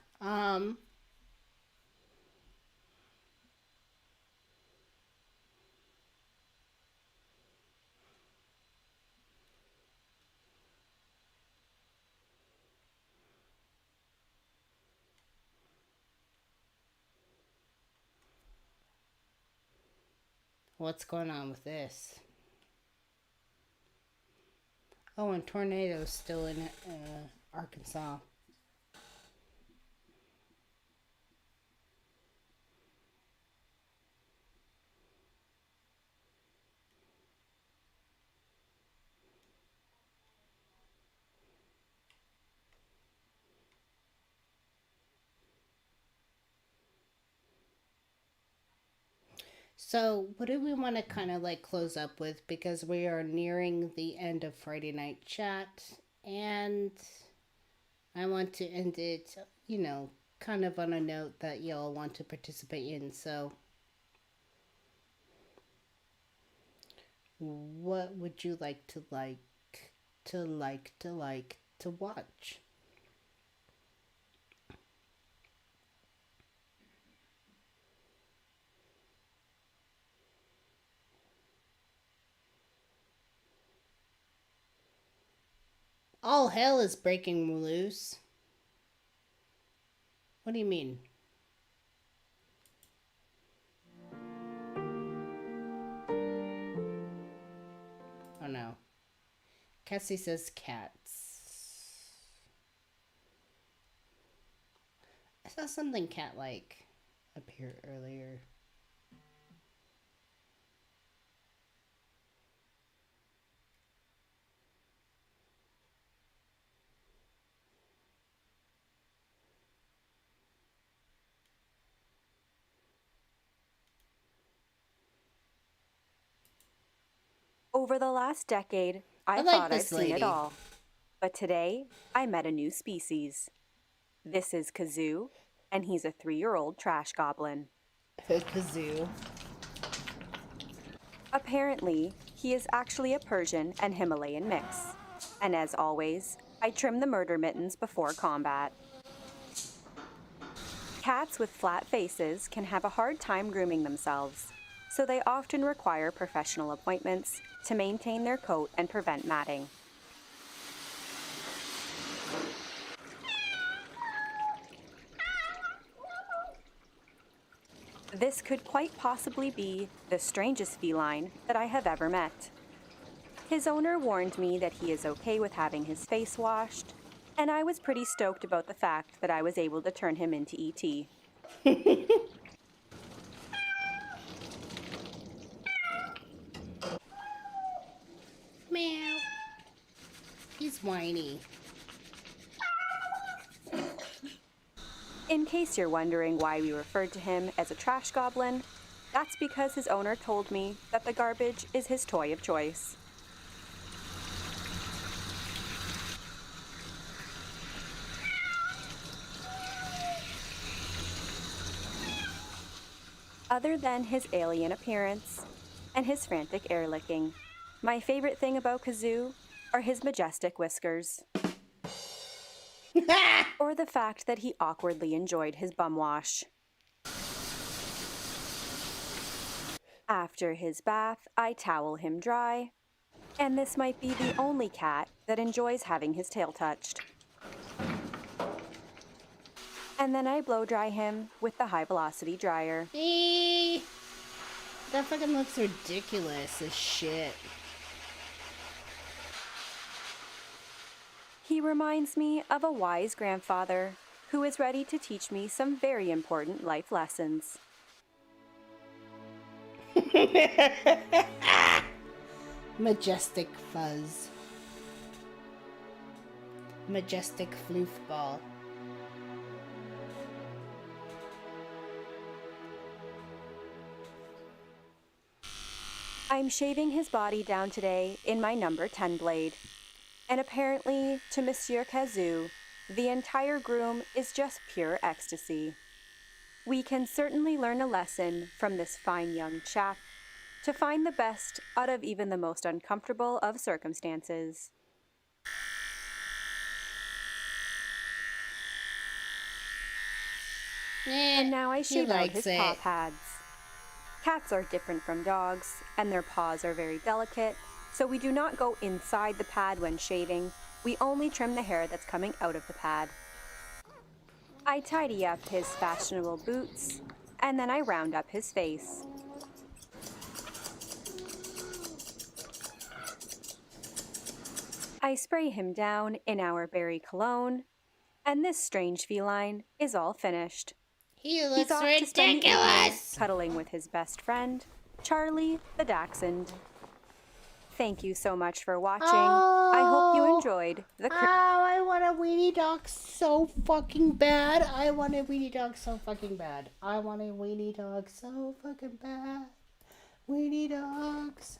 What's going on with this? Oh, and tornadoes still in Arkansas. So, what do we want to kind of like close up with? Because we are nearing the end of Friday Night Chat, and I want to end it, you know, kind of on a note that y'all want to participate in. So, what would you like to watch? All hell is breaking loose. What do you mean? Oh no. Cassie says cats. I saw something cat-like appear earlier. Over the last decade, I thought I'd seen it all. But today, I met a new species. This is Kazoo, and he's a 3-year-old trash goblin. Kazoo. Apparently, he is actually a Persian and Himalayan mix. And as always, I trim the murder mittens before combat. Cats with flat faces can have a hard time grooming themselves, so they often require professional appointments to maintain their coat and prevent matting. This could quite possibly be the strangest feline that I have ever met. His owner warned me that he is okay with having his face washed, and I was pretty stoked about the fact that I was able to turn him into E.T. Meow. He's whiny. In case you're wondering why we referred to him as a trash goblin, that's because his owner told me that the garbage is his toy of choice. Other than his alien appearance and his frantic air licking, my favorite thing about Kazoo are his majestic whiskers. Or the fact that he awkwardly enjoyed his bum wash. After his bath, I towel him dry, and this might be the only cat that enjoys having his tail touched. And then I blow dry him with the high-velocity dryer. That fucking looks ridiculous as shit. He reminds me of a wise grandfather who is ready to teach me some very important life lessons. Majestic fuzz. Majestic floofball. I'm shaving his body down today in my number 10 blade. And apparently, to Monsieur Kazoo, the entire groom is just pure ecstasy. We can certainly learn a lesson from this fine young chap to find the best out of even the most uncomfortable of circumstances. And now I shave out his paw pads. Cats are different from dogs, and their paws are very delicate, so we do not go inside the pad when shaving. We only trim the hair that's coming out of the pad. I tidy up his fashionable boots, and then I round up his face. I spray him down in our berry cologne, and this strange feline is all finished. He He's looks off to spend the evening ridiculous! cuddling with his best friend, Charlie the Dachshund. Thank you so much for watching. I hope you enjoyed the I want a weenie dog so fucking bad. I want a weenie dog so fucking bad. I want a weenie dog so fucking bad. Weenie dogs.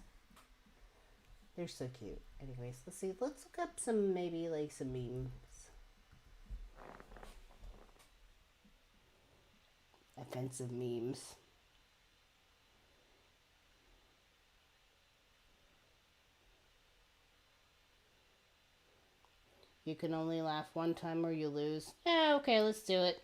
They're so cute. Anyways, let's see. Let's look up some, maybe like some memes. Offensive memes. You can only laugh one time or you lose. Yeah, okay, let's do it.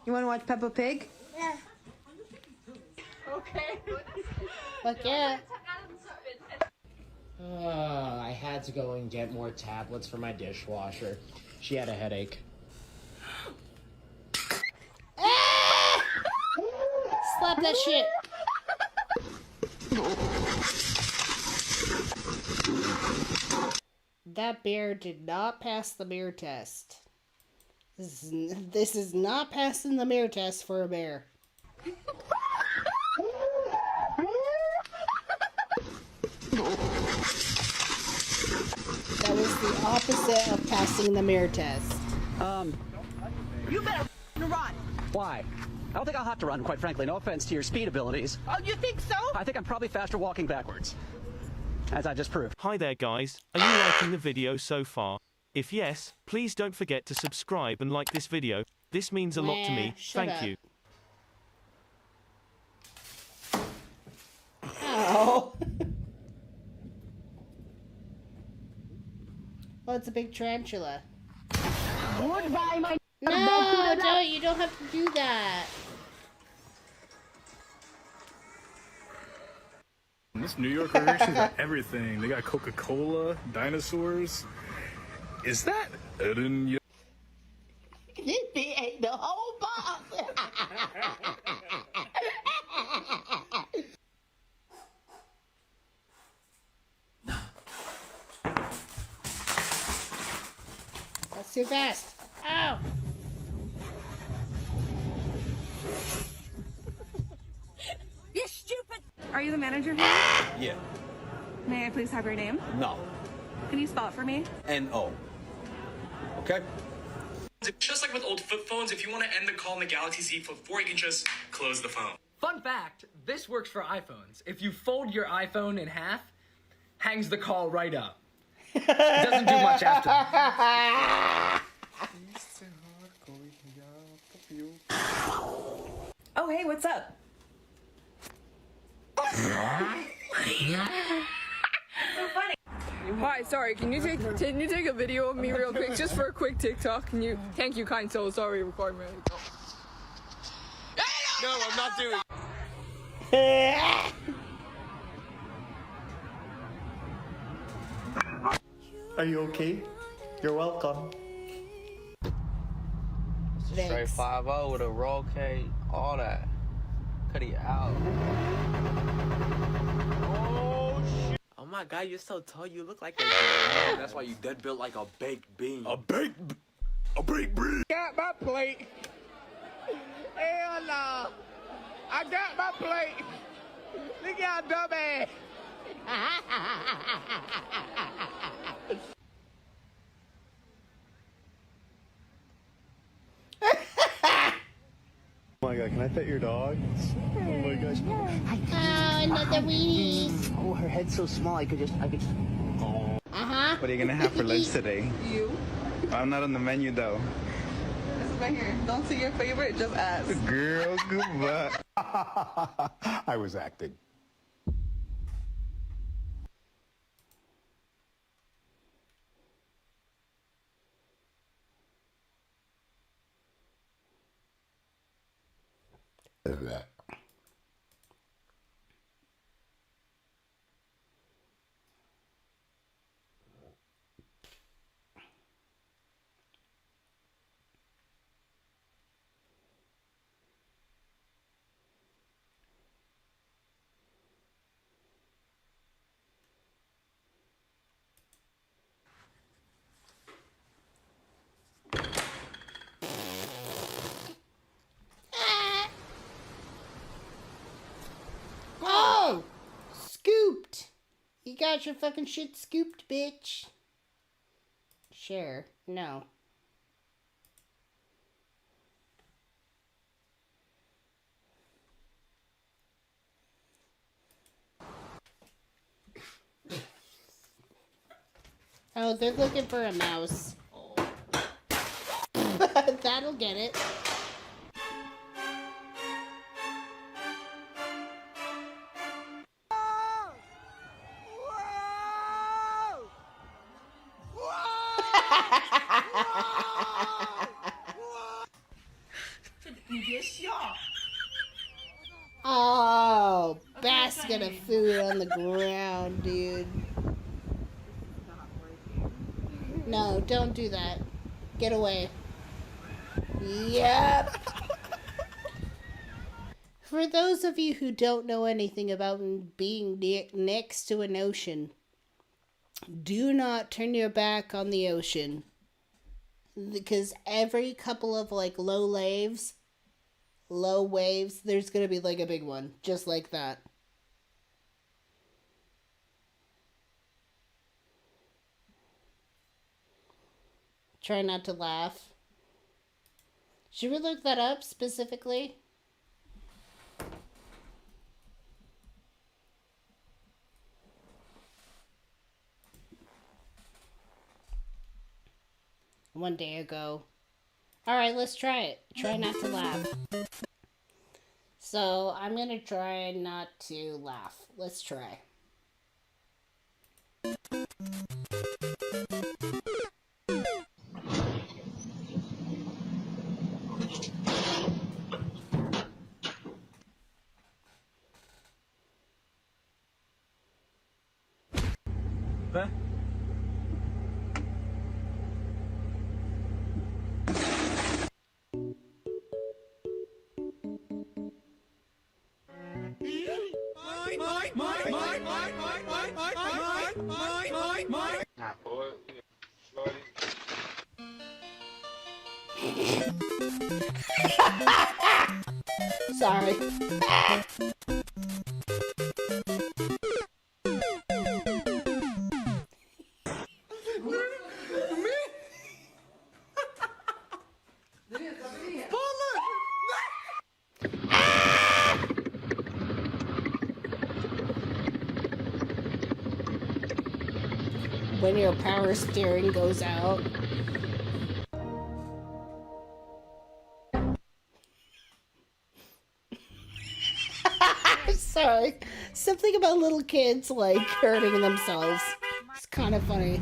You want to watch Peppa Pig? Yeah. Fuck yeah. I had to go and get more tablets for my dishwasher. She had a headache. Slap that shit. That bear did not pass the mirror test. This is not passing the mirror test for a bear. That was the opposite of passing the mirror test. You better run. Why? I don't think I'll have to run, quite frankly. No offense to your speed abilities. Oh, you think so? I think I'm probably faster walking backwards, as I just proved. Hi there, guys. Are you liking the video so far? If yes, please don't forget to subscribe and like this video. This means a lot to me. Thank you. Ow. Oh, it's a big tarantula. Goodbye, my... No, don't. You don't have to do that. This New Yorker here, she's got everything. They got Coca-Cola, dinosaurs. Is that Eden? This thing ain't the whole box. That's too fast. Ow! You stupid! Are you the manager here? Yeah. May I please have your name? No. Can you spell it for me? N-O. Okay? Just like with old flip phones, if you want to end the call in the Galaxy Z Flip 4, you can just close the phone. Fun fact, this works for iPhones. If you fold your iPhone in half, hangs the call right up. It doesn't do much after. Oh, hey, what's up? So funny. Hi, sorry, can you take a video of me real quick, just for a quick TikTok? Can you? Thank you, kind soul. Sorry, record me. No, I'm not doing Are you okay? You're welcome. Straight 5-0 with a roll cake, all that. Cut it out. Oh shit! Oh my god, you're so tall. You look like a girl. That's why you dead built like a baked bean. A baked bean. Got my plate. Hell no. I got my plate. Look at how dumbass. Oh my god, can I pet your dog? Oh my gosh. Oh, another weenie. Oh, her head's so small, I could. Uh-huh. What are you gonna have for lunch today? You. I'm not on the menu though. This is right here. Don't say your favorite, just ask. Girl, goodbye. I was acting. Oh! Scooped! You got your fucking shit scooped, bitch. Share. No. Oh, they're looking for a mouse. That'll get it. Oh, basket of food on the ground, dude. No, don't do that. Get away. Yep. For those of you who don't know anything about being next to an ocean, do not turn your back on the ocean. Because every couple of like low waves, there's gonna be like a big one. Just like that. Try not to laugh. Should we look that up specifically? One day ago. Alright, let's try it. Try not to laugh. So, I'm gonna try not to laugh. Let's try. Huh? Sorry. When your power steering goes out. Sorry. Something about little kids, like, hurting themselves. It's kind of funny.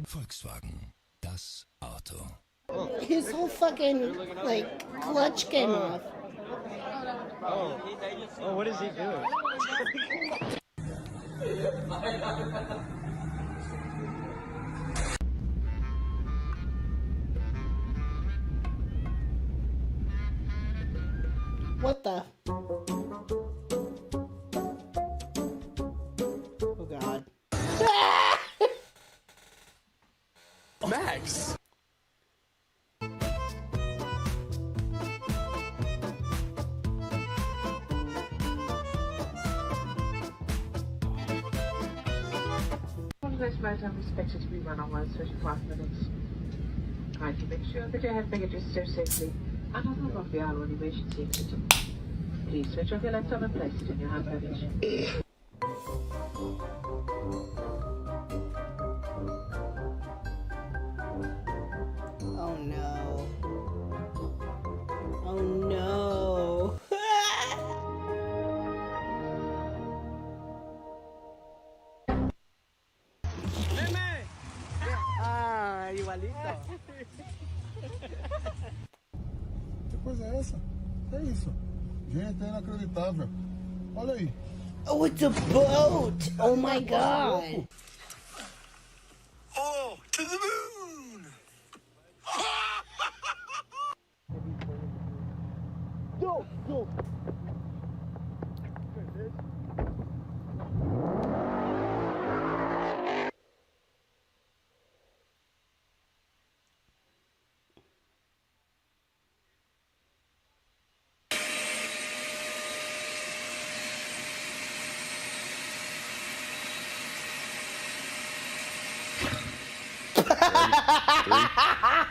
Volkswagen, das Auto. His whole fucking, like, clutch came off. Oh, what is he doing? What the? Oh god. Max! This flight I'm expected to be run on 35 minutes. Kindly make sure that your hand baggage is stowed safely and doesn't block the aisle or emergency exit. Please switch off your laptop and place it in your hand baggage. Oh no. Oh no. Ah, igualito. Que coisa é essa? É isso. Gente, é inacreditável. Olha aí. Oh, it's a boat! Oh my god! Oh, to the moon! Go, go.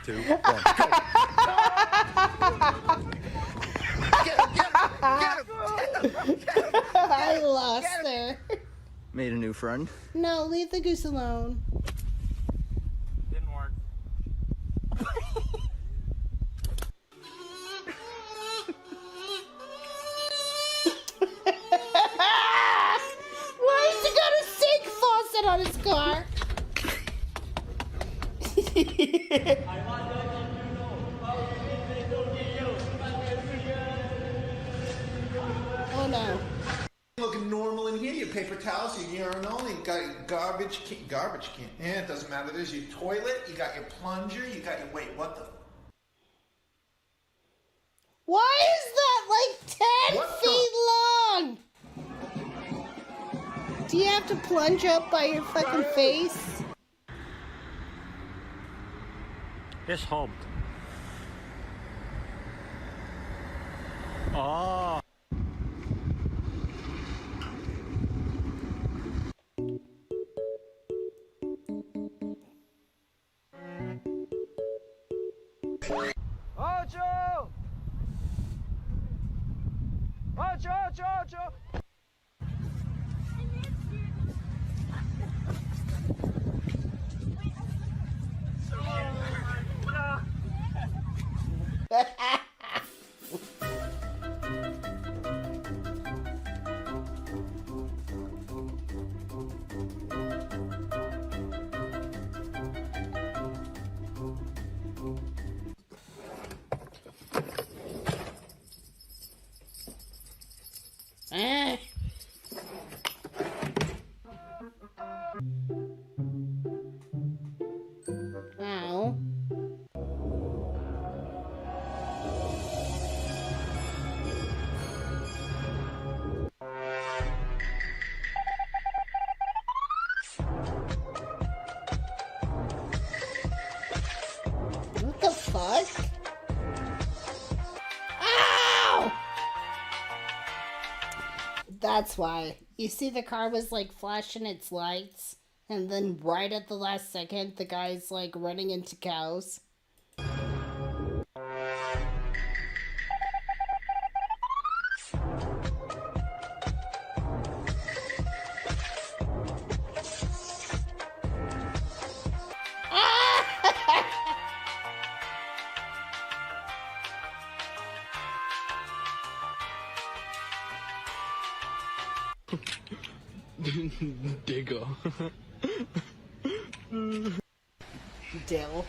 Three, 2, 1, go! I lost there. Made a new friend. No, leave the goose alone. Didn't work. Why has he got a sink faucet on his car? Oh no. Looking normal in here. Your paper towels, your urinal, you got your garbage can. Yeah, it doesn't matter. There's your toilet. You got your plunger. You got your what the? Why is that like 10 feet long? Do you have to plunge up by your fucking face? It's humped. Oh. Ocho! Ocho, ocho, ocho! Ow. What the fuck? Ow! That's why. You see the car was like flashing its lights, and then right at the last second, the guy's like running into cows. Digger. Dill.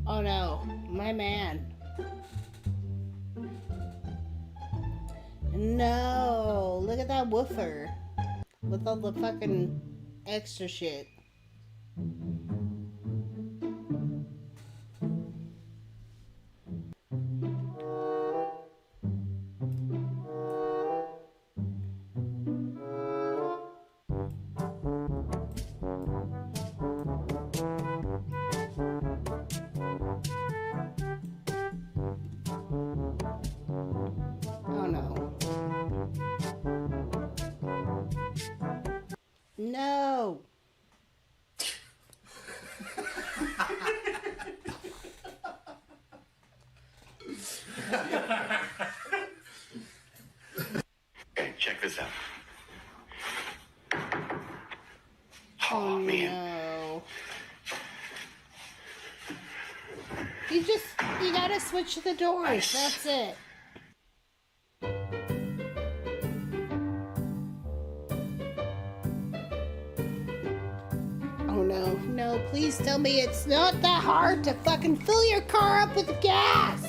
Oh no, my man. No, look at that woofer. With all the fucking extra shit. Oh no. No! Hey, check this out. Oh no. You gotta switch the doors. That's it. Oh no, no, please tell me it's not that hard to fucking fill your car up with gas!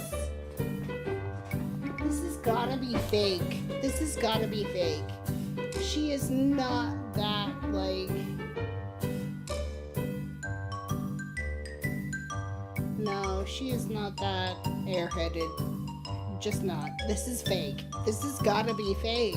This has gotta be fake. This has gotta be fake. She is not that, like... No, she is not that airheaded. Just not. This is fake. This has gotta be fake.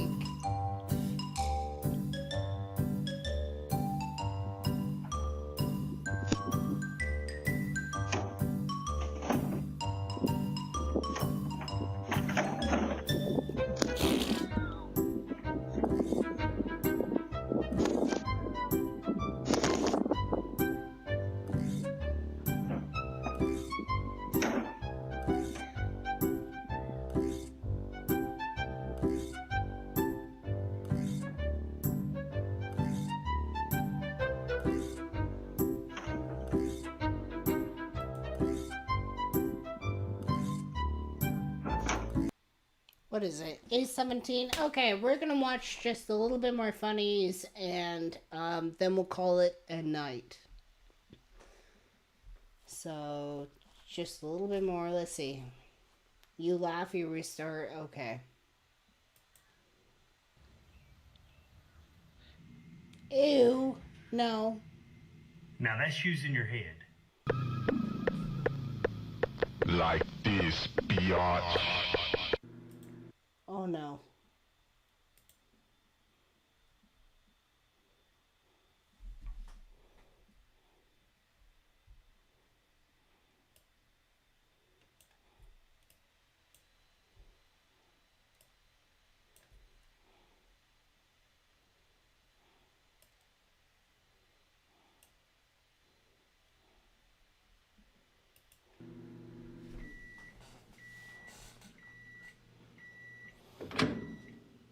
What is it? A17? Okay, we're gonna watch just a little bit more funnies and then we'll call it a night. So, just a little bit more. Let's see. You laugh, you restart. Okay. Ew. No. Now that's using your head. Like this, biatch. Oh no.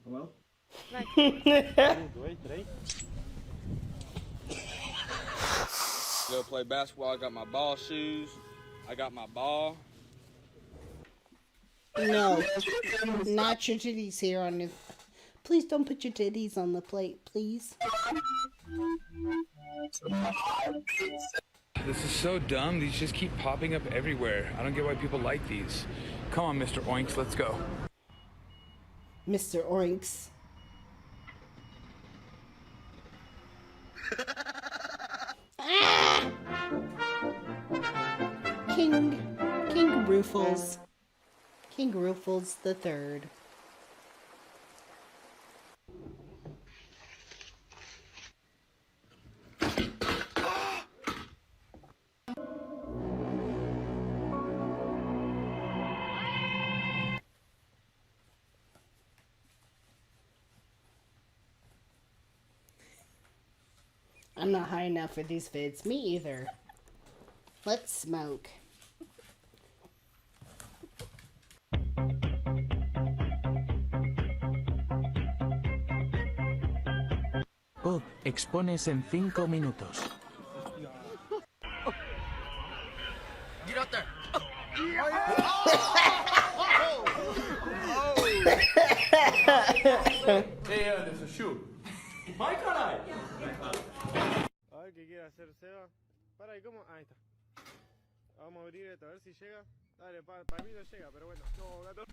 Hello? 1, 2, 3. Go play basketball. I got my ball shoes. I got my ball. No. Not your titties here on the... Please don't put your titties on the plate, please. This is so dumb. These just keep popping up everywhere. I don't get why people like these. Come on, Mr. Oinks, let's go. Mr. Oinks. Ah! King Rufus. King Rufus the Third. I'm not high enough for these vids. Me either. Let's smoke. Bob, expones en 5 minutos. Get out there. Hey, Anderson, shoot. Vai, caralho. A ver qué quiere hacer Seba. Para ahí, ¿cómo? Ahí está. Vamos a abrir esto, a ver si llega. Dale, para mí no llega, pero bueno. No, gato.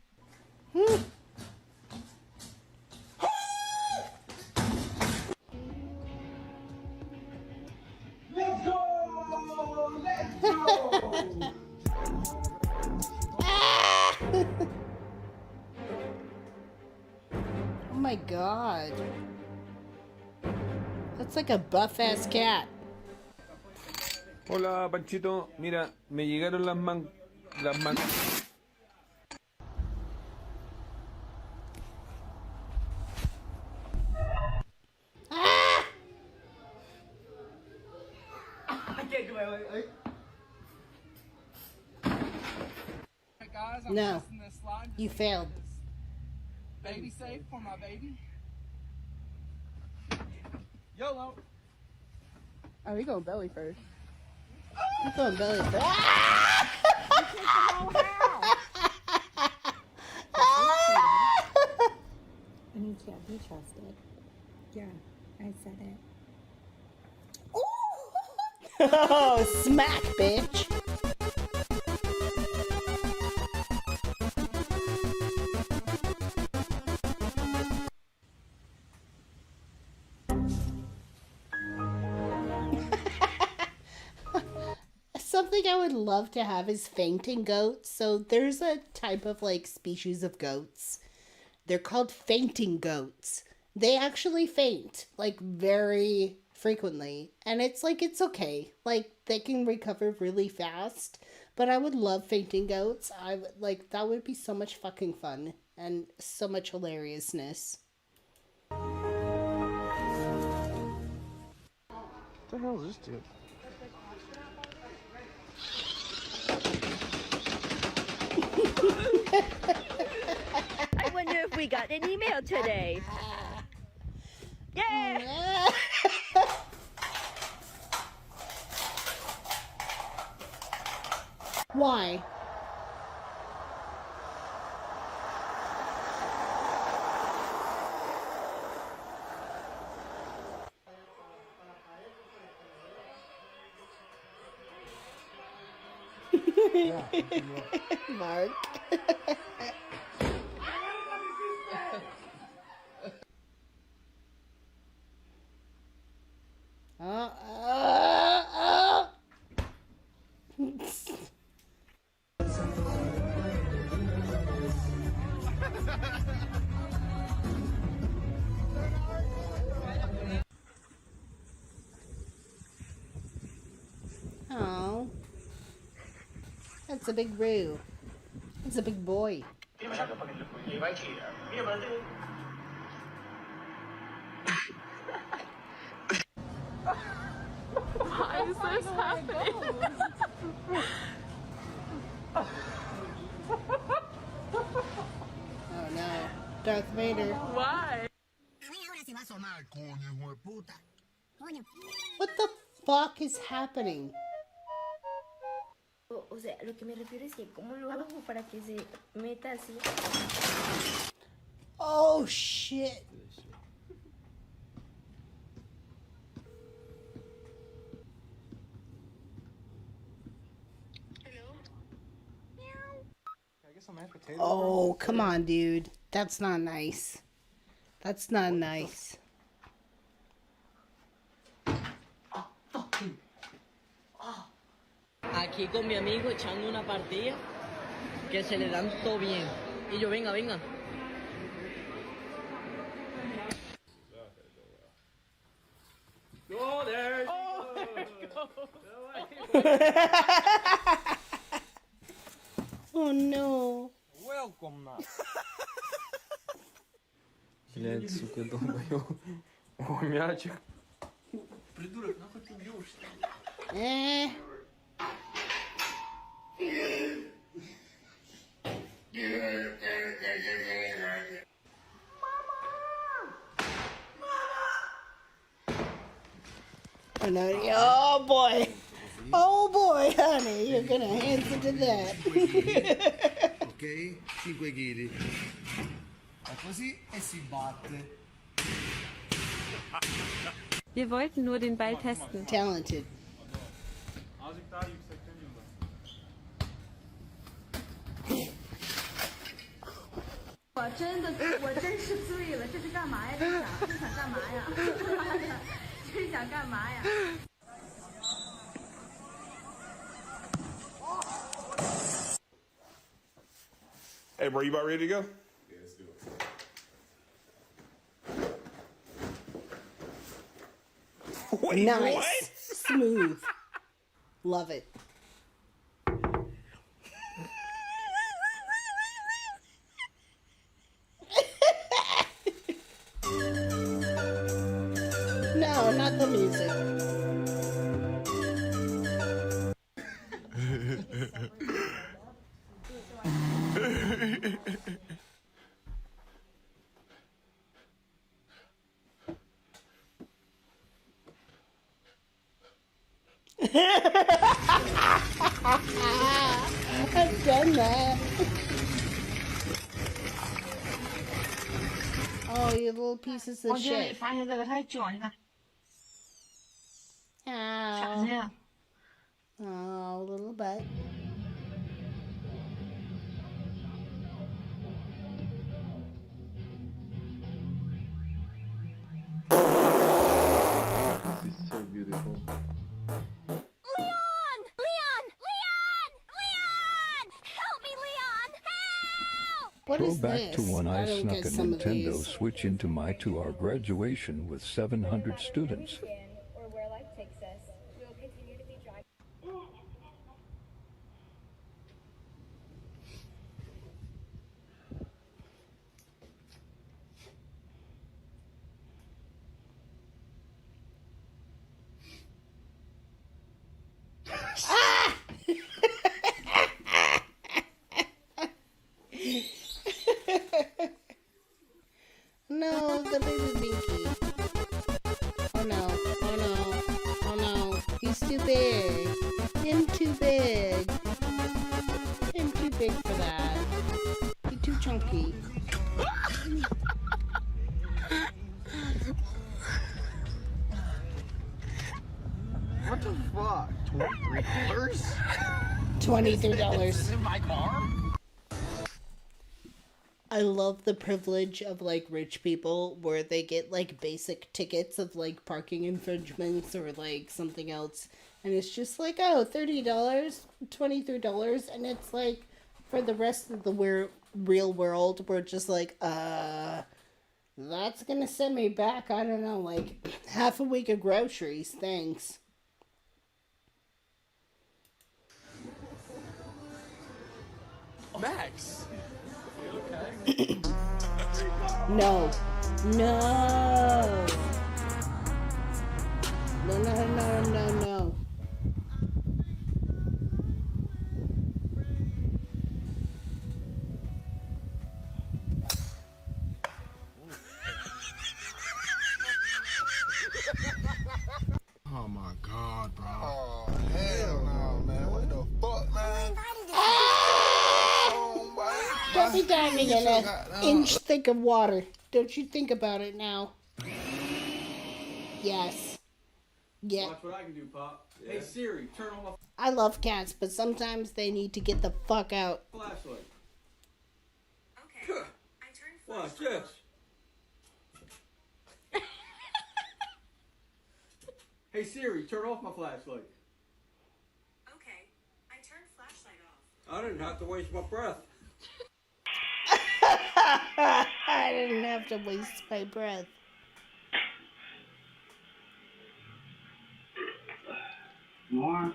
Let's go! Let's go! Oh my god. That's like a buff ass cat. Hola, Panchito. Mira, me llegaron las man... I can't do it. Guys, No. testing this slide. You failed. Baby safe for my baby. YOLO. Oh, we going belly first. I'm going belly first. And he can't be trusted. Yeah, I said it. Oh, smack, bitch. Something I would love to have is fainting goats. So there's a type of like species of goats. They're called fainting goats. They actually faint like very frequently, and it's like it's okay. Like they can recover really fast. But I would love fainting goats. I would like that would be so much fucking fun and so much hilariousness. What the hell is this dude? I wonder if we got an email today. Yeah! Why? Mark. Oh, that's a big Roo. That's a big boy. Why is this happening? Oh no, Darth Vader. Why? What the fuck is happening? O sea, lo que me refiero es que cómo lo hago para que se meta así. Oh shit. Oh, come on, dude. That's not nice. That's not nice. Aquí con mi amigo echando una partida que se le dan todo bien. Y yo, venga, venga. Oh, there Oh no. Welcome now. Блядь, сука, долбоёб. О, мячик. Придурок, нахуй ты бьешь? Oh, no. Oh boy. Oh boy, honey, you're gonna answer to that. Ok? 5 kg. così e si batte. Wir wollten nur den Ball testen. Talented. Azıcık daha yüksekten yolla. Hey, bro, you about ready to go? Yeah, let's do it. Wait, Nice. what? Smooth. Love it. No, not the music. I've done that. Oh, you little pieces of shit. Ow. Oh, little butt. This is so beautiful. Leon! Leon! Leon! Leon! Help me, Leon! Help! What Go is back this? to when I don't snuck get a some of Nintendo these. Switch into our graduation with 700 students. Or where life takes us, we will continue to be dragged. No, the baby Binky. Oh no, oh no, oh no. He's too big. Him too big. Him too big for that. He's too chunky. What the fuck? $23? $23. in my car? I love the privilege of like rich people where they get like basic tickets of like parking infringements or like something else, and it's just like, oh, $30, $23, and it's like for the rest of the real world we're just like, that's gonna send me back, I don't know, like half a week of groceries, thanks. Max. No. No. No, no, no, no, no. Oh my god, bro. Oh, hell no, man. What the fuck, man? Don't be diving in an inch thick of water. Don't you think about it now. Yes. Yeah. Watch what I can do, Pop. Hey Siri, turn on I love cats, but sometimes they need to get the fuck out. my flashlight. Okay. I turn flashlight. Watch this. Hey Siri, turn off my flashlight. Okay, I turned flashlight off. I didn't have to waste my breath. I didn't have to waste my breath. More.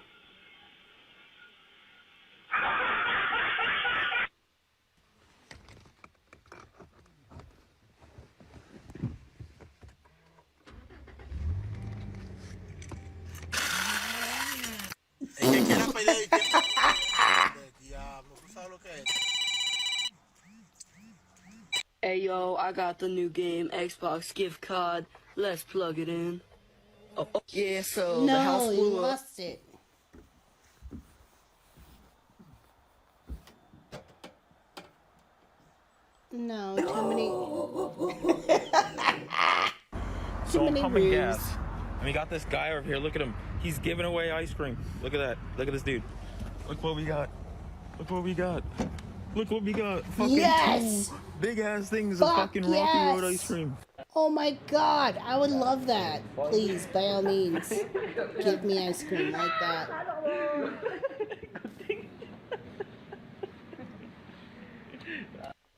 Hey yo, I got the new game, Xbox gift card. Let's plug it in. Oh, yeah, so the house No, you blew up. lost it. No, too many. So I'm many pumping roos. gas. And we got this guy over here. Look at him. He's giving away ice cream. Look at that. Look at this dude. Look what we got. Look what we got. Look what we got. Fucking Yes! 2 big ass things Fuck of fucking Rocky Road yes! ice cream. Oh my god, I would love that. Please, by all means, give me ice cream like that.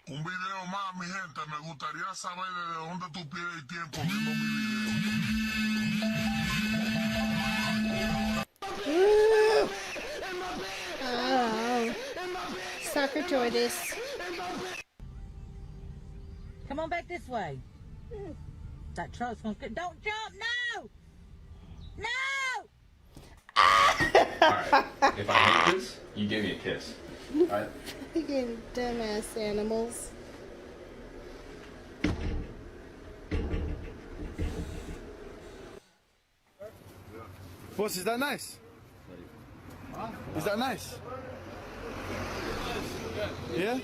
Un video más, mi gente. Me gustaría saber desde dónde tú pierdes el tiempo viendo mi video. Oh, soccer tortoise. Come on back this way. That truck's gonna get. Don't jump! No! No! Alright, if I hate this, you give me a kiss. Alright? Fucking dumbass animals. Boss, is that nice? Is that nice? Yeah?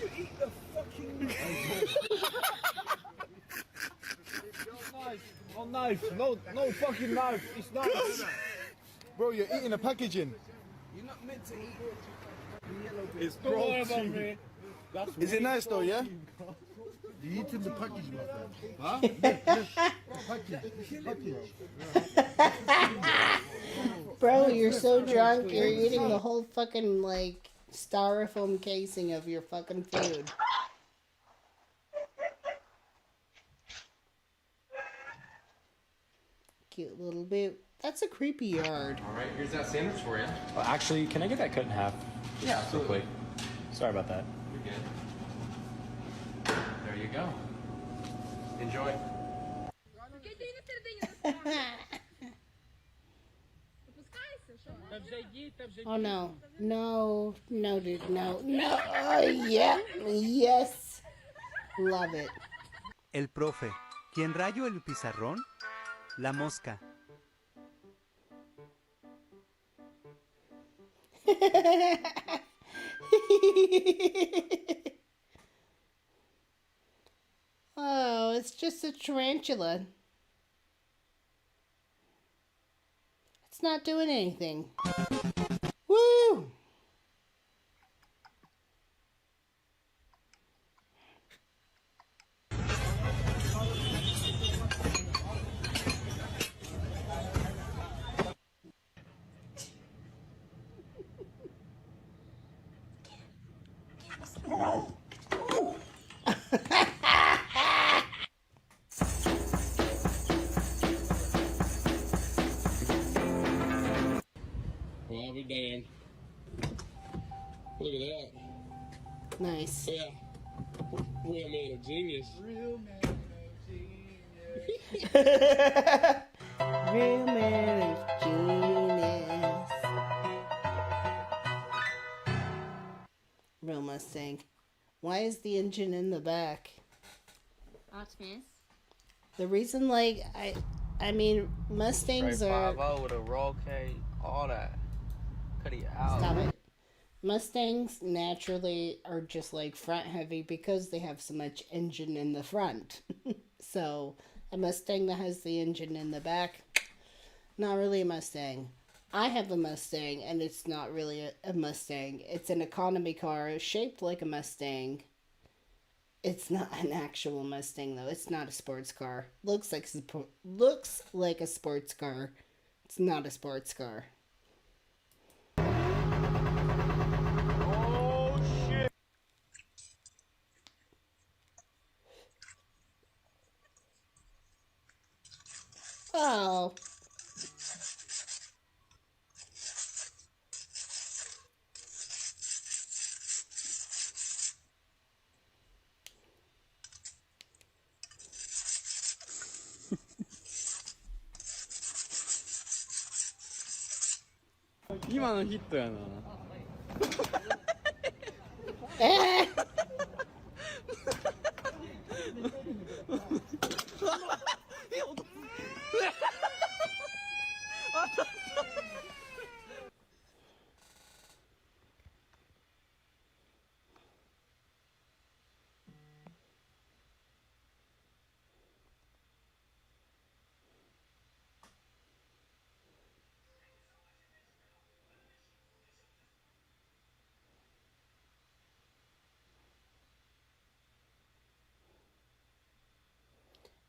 No knife, no fucking knife. It's nice. Bro, you're eating the packaging. You're not meant to eat. It's Don't worry about me. Is it nice though, yeah? You eating the package, my friend. Huh? Bro, you're so drunk, you're eating the whole fucking, like, styrofoam casing of your fucking food. Cute little boot. That's a creepy yard. Alright, here's that sandwich for you. Actually, can I get that cut in half? Yeah, Real quick. Sorry about that. You're good. There you go. Enjoy. Oh no. No, no, dude, no, no. Oh, yeah, yes. Love it. El profe. ¿Quién rayó el pizarrón? La mosca. Oh, it's just a tarantula. It's not doing anything. Woo! Well, I'll be damned. Look at that. Nice. Yeah. Real man of genius. Real man of genius. Real Mustang. Why is the engine in the back? Optimus. The reason, like, I mean, Mustangs Straight are... 5.0 with a roll cage, all that. Cut it out. Stop it. Mustangs naturally are just like front heavy because they have so much engine in the front. So a Mustang that has the engine in the back, not really a Mustang. I have a Mustang and it's not really a Mustang. It's an economy car shaped like a Mustang. It's not an actual Mustang though. It's not a sports car. Looks like a sports car. It's not a sports car. Oh.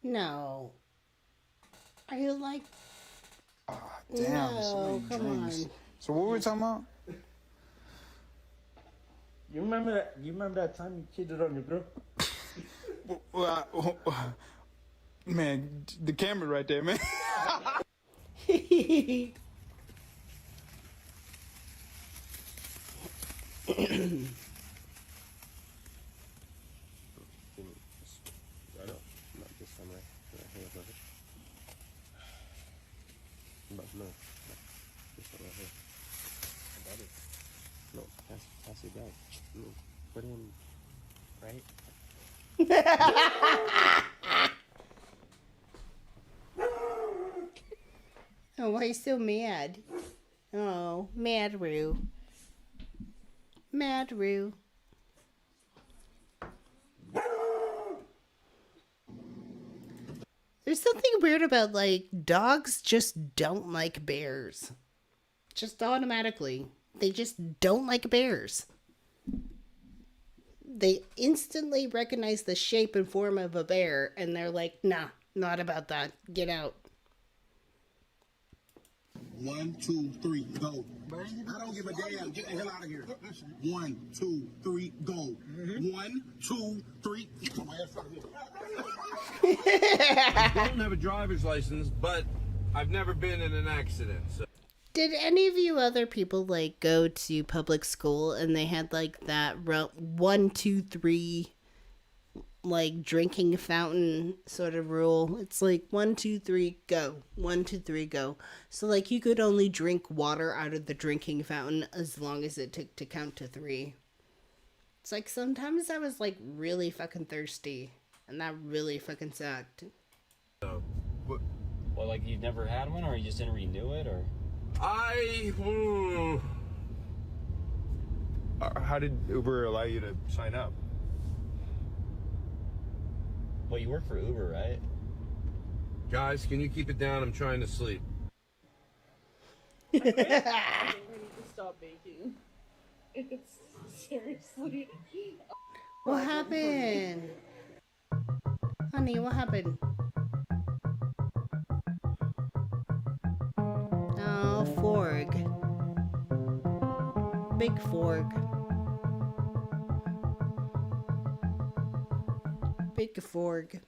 No. Are you like... Damn, so No, many come drinks. on. So what were we talking about? You remember that? You remember that time you cheated on your girl? Man, the camera right there, man. No, pass it back. No, put him right. Oh, why are you so mad? Oh, Mad Roo. Mad Roo. There's something weird about, like, dogs just don't like bears. Just automatically. They just don't like bears. They instantly recognize the shape and form of a bear, and they're like, nah, not about that. Get out. 1, 2, 3, go. I don't give a damn. Get the hell out of here. 1, 2, 3, go. 1, 2, 3. Get my ass out of here. I don't have a driver's license, but I've never been in an accident. So. Did any of you other people, like, go to public school and they had, like, that 1, 2, 3, like, drinking fountain sort of rule? It's like 1, 2, 3, go. 1, 2, 3, go. So, like, you could only drink water out of the drinking fountain as long as it took to count to 3. It's like sometimes I was, like, really fucking thirsty, and that really fucking sucked. Well, like you've never had one, or you just didn't renew it, or? How did Uber allow you to sign up? Well, you work for Uber, right? Guys, can you keep it down? I'm trying to sleep. We need to stop baking. It's seriously. What happened? Honey, what happened? Oh, Forg. Big Forg. Big Forg.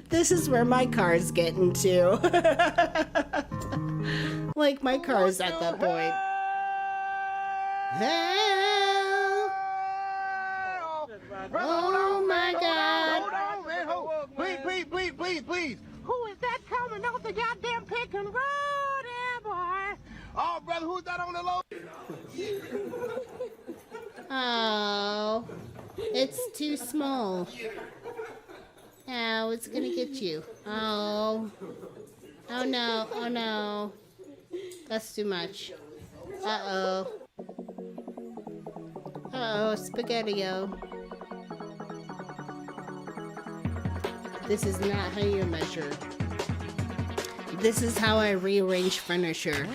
This is where my car's getting to. Like, my car's at that point. Help! Oh my God! Hold on, man. Please. Who is that coming off the goddamn pick and roll there, boy? Oh, brother, who's that on the low? Oh, it's too small. Oh, it's gonna get you. Oh. Oh no, oh no. That's too much. Uh-oh. Uh-oh, Spaghetti-O. This is not how you measure. This is how I rearrange furniture.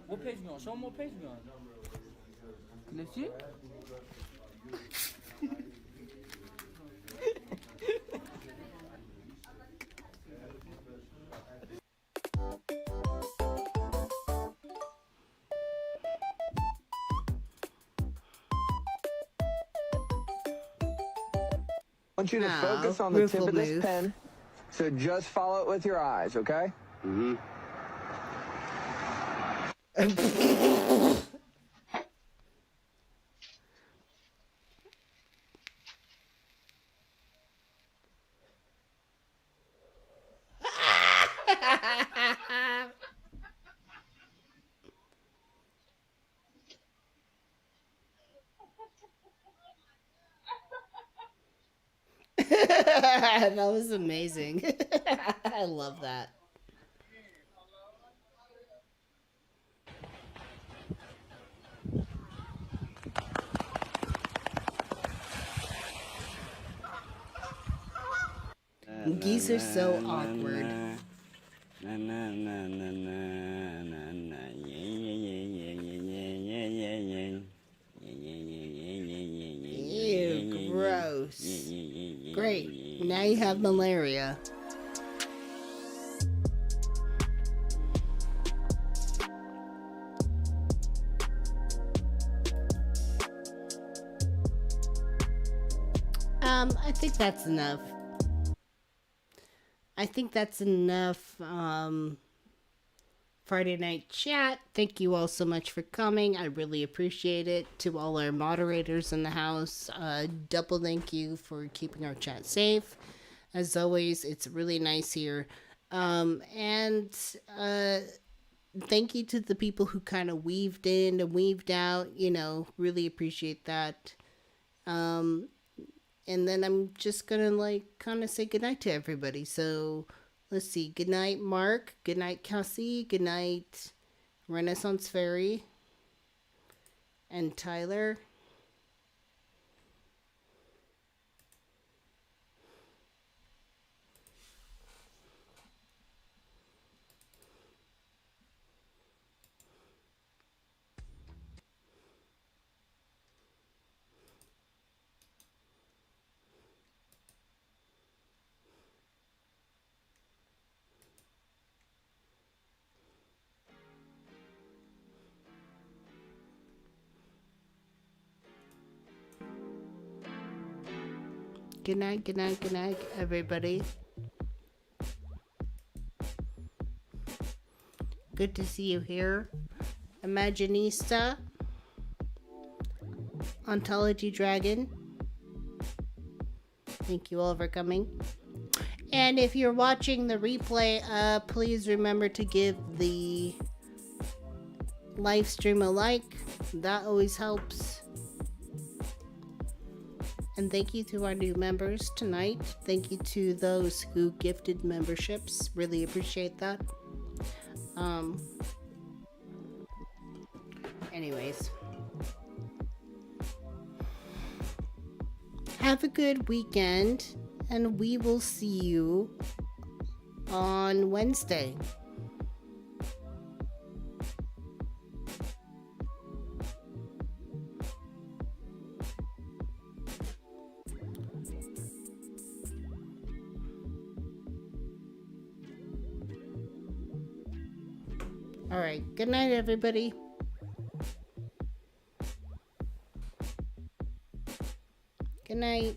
What page we on? Show them what page we on. Can they see it? I want you to focus on the tip of this pen, so just follow it with your eyes, okay? Mm-hmm. That was amazing. I love that. Geese are so awkward. Ew, gross. Great. Now you have malaria. I think that's enough. I think that's enough. Friday night chat. Thank you all so much for coming. I really appreciate it. To all our moderators in the house, double thank you for keeping our chat safe. As always, it's really nice here. And thank you to the people who kind of weaved in and weaved out. You know, really appreciate that. And then I'm just gonna kind of say goodnight to everybody. So let's see. Good night, Mark. Good night, Cassie. Good night, Renaissance Fairy. And Tyler. Good night, good night, good night, everybody. Good to see you here. Imaginista. Ontology Dragon. Thank you all for coming. And if you're watching the replay, please remember to give the live stream a like. That always helps. And thank you to our new members tonight. Thank you to those who gifted memberships. Really appreciate that. Anyways. Have a good weekend. And we will see you on Wednesday. All right. Good night, everybody. Good night.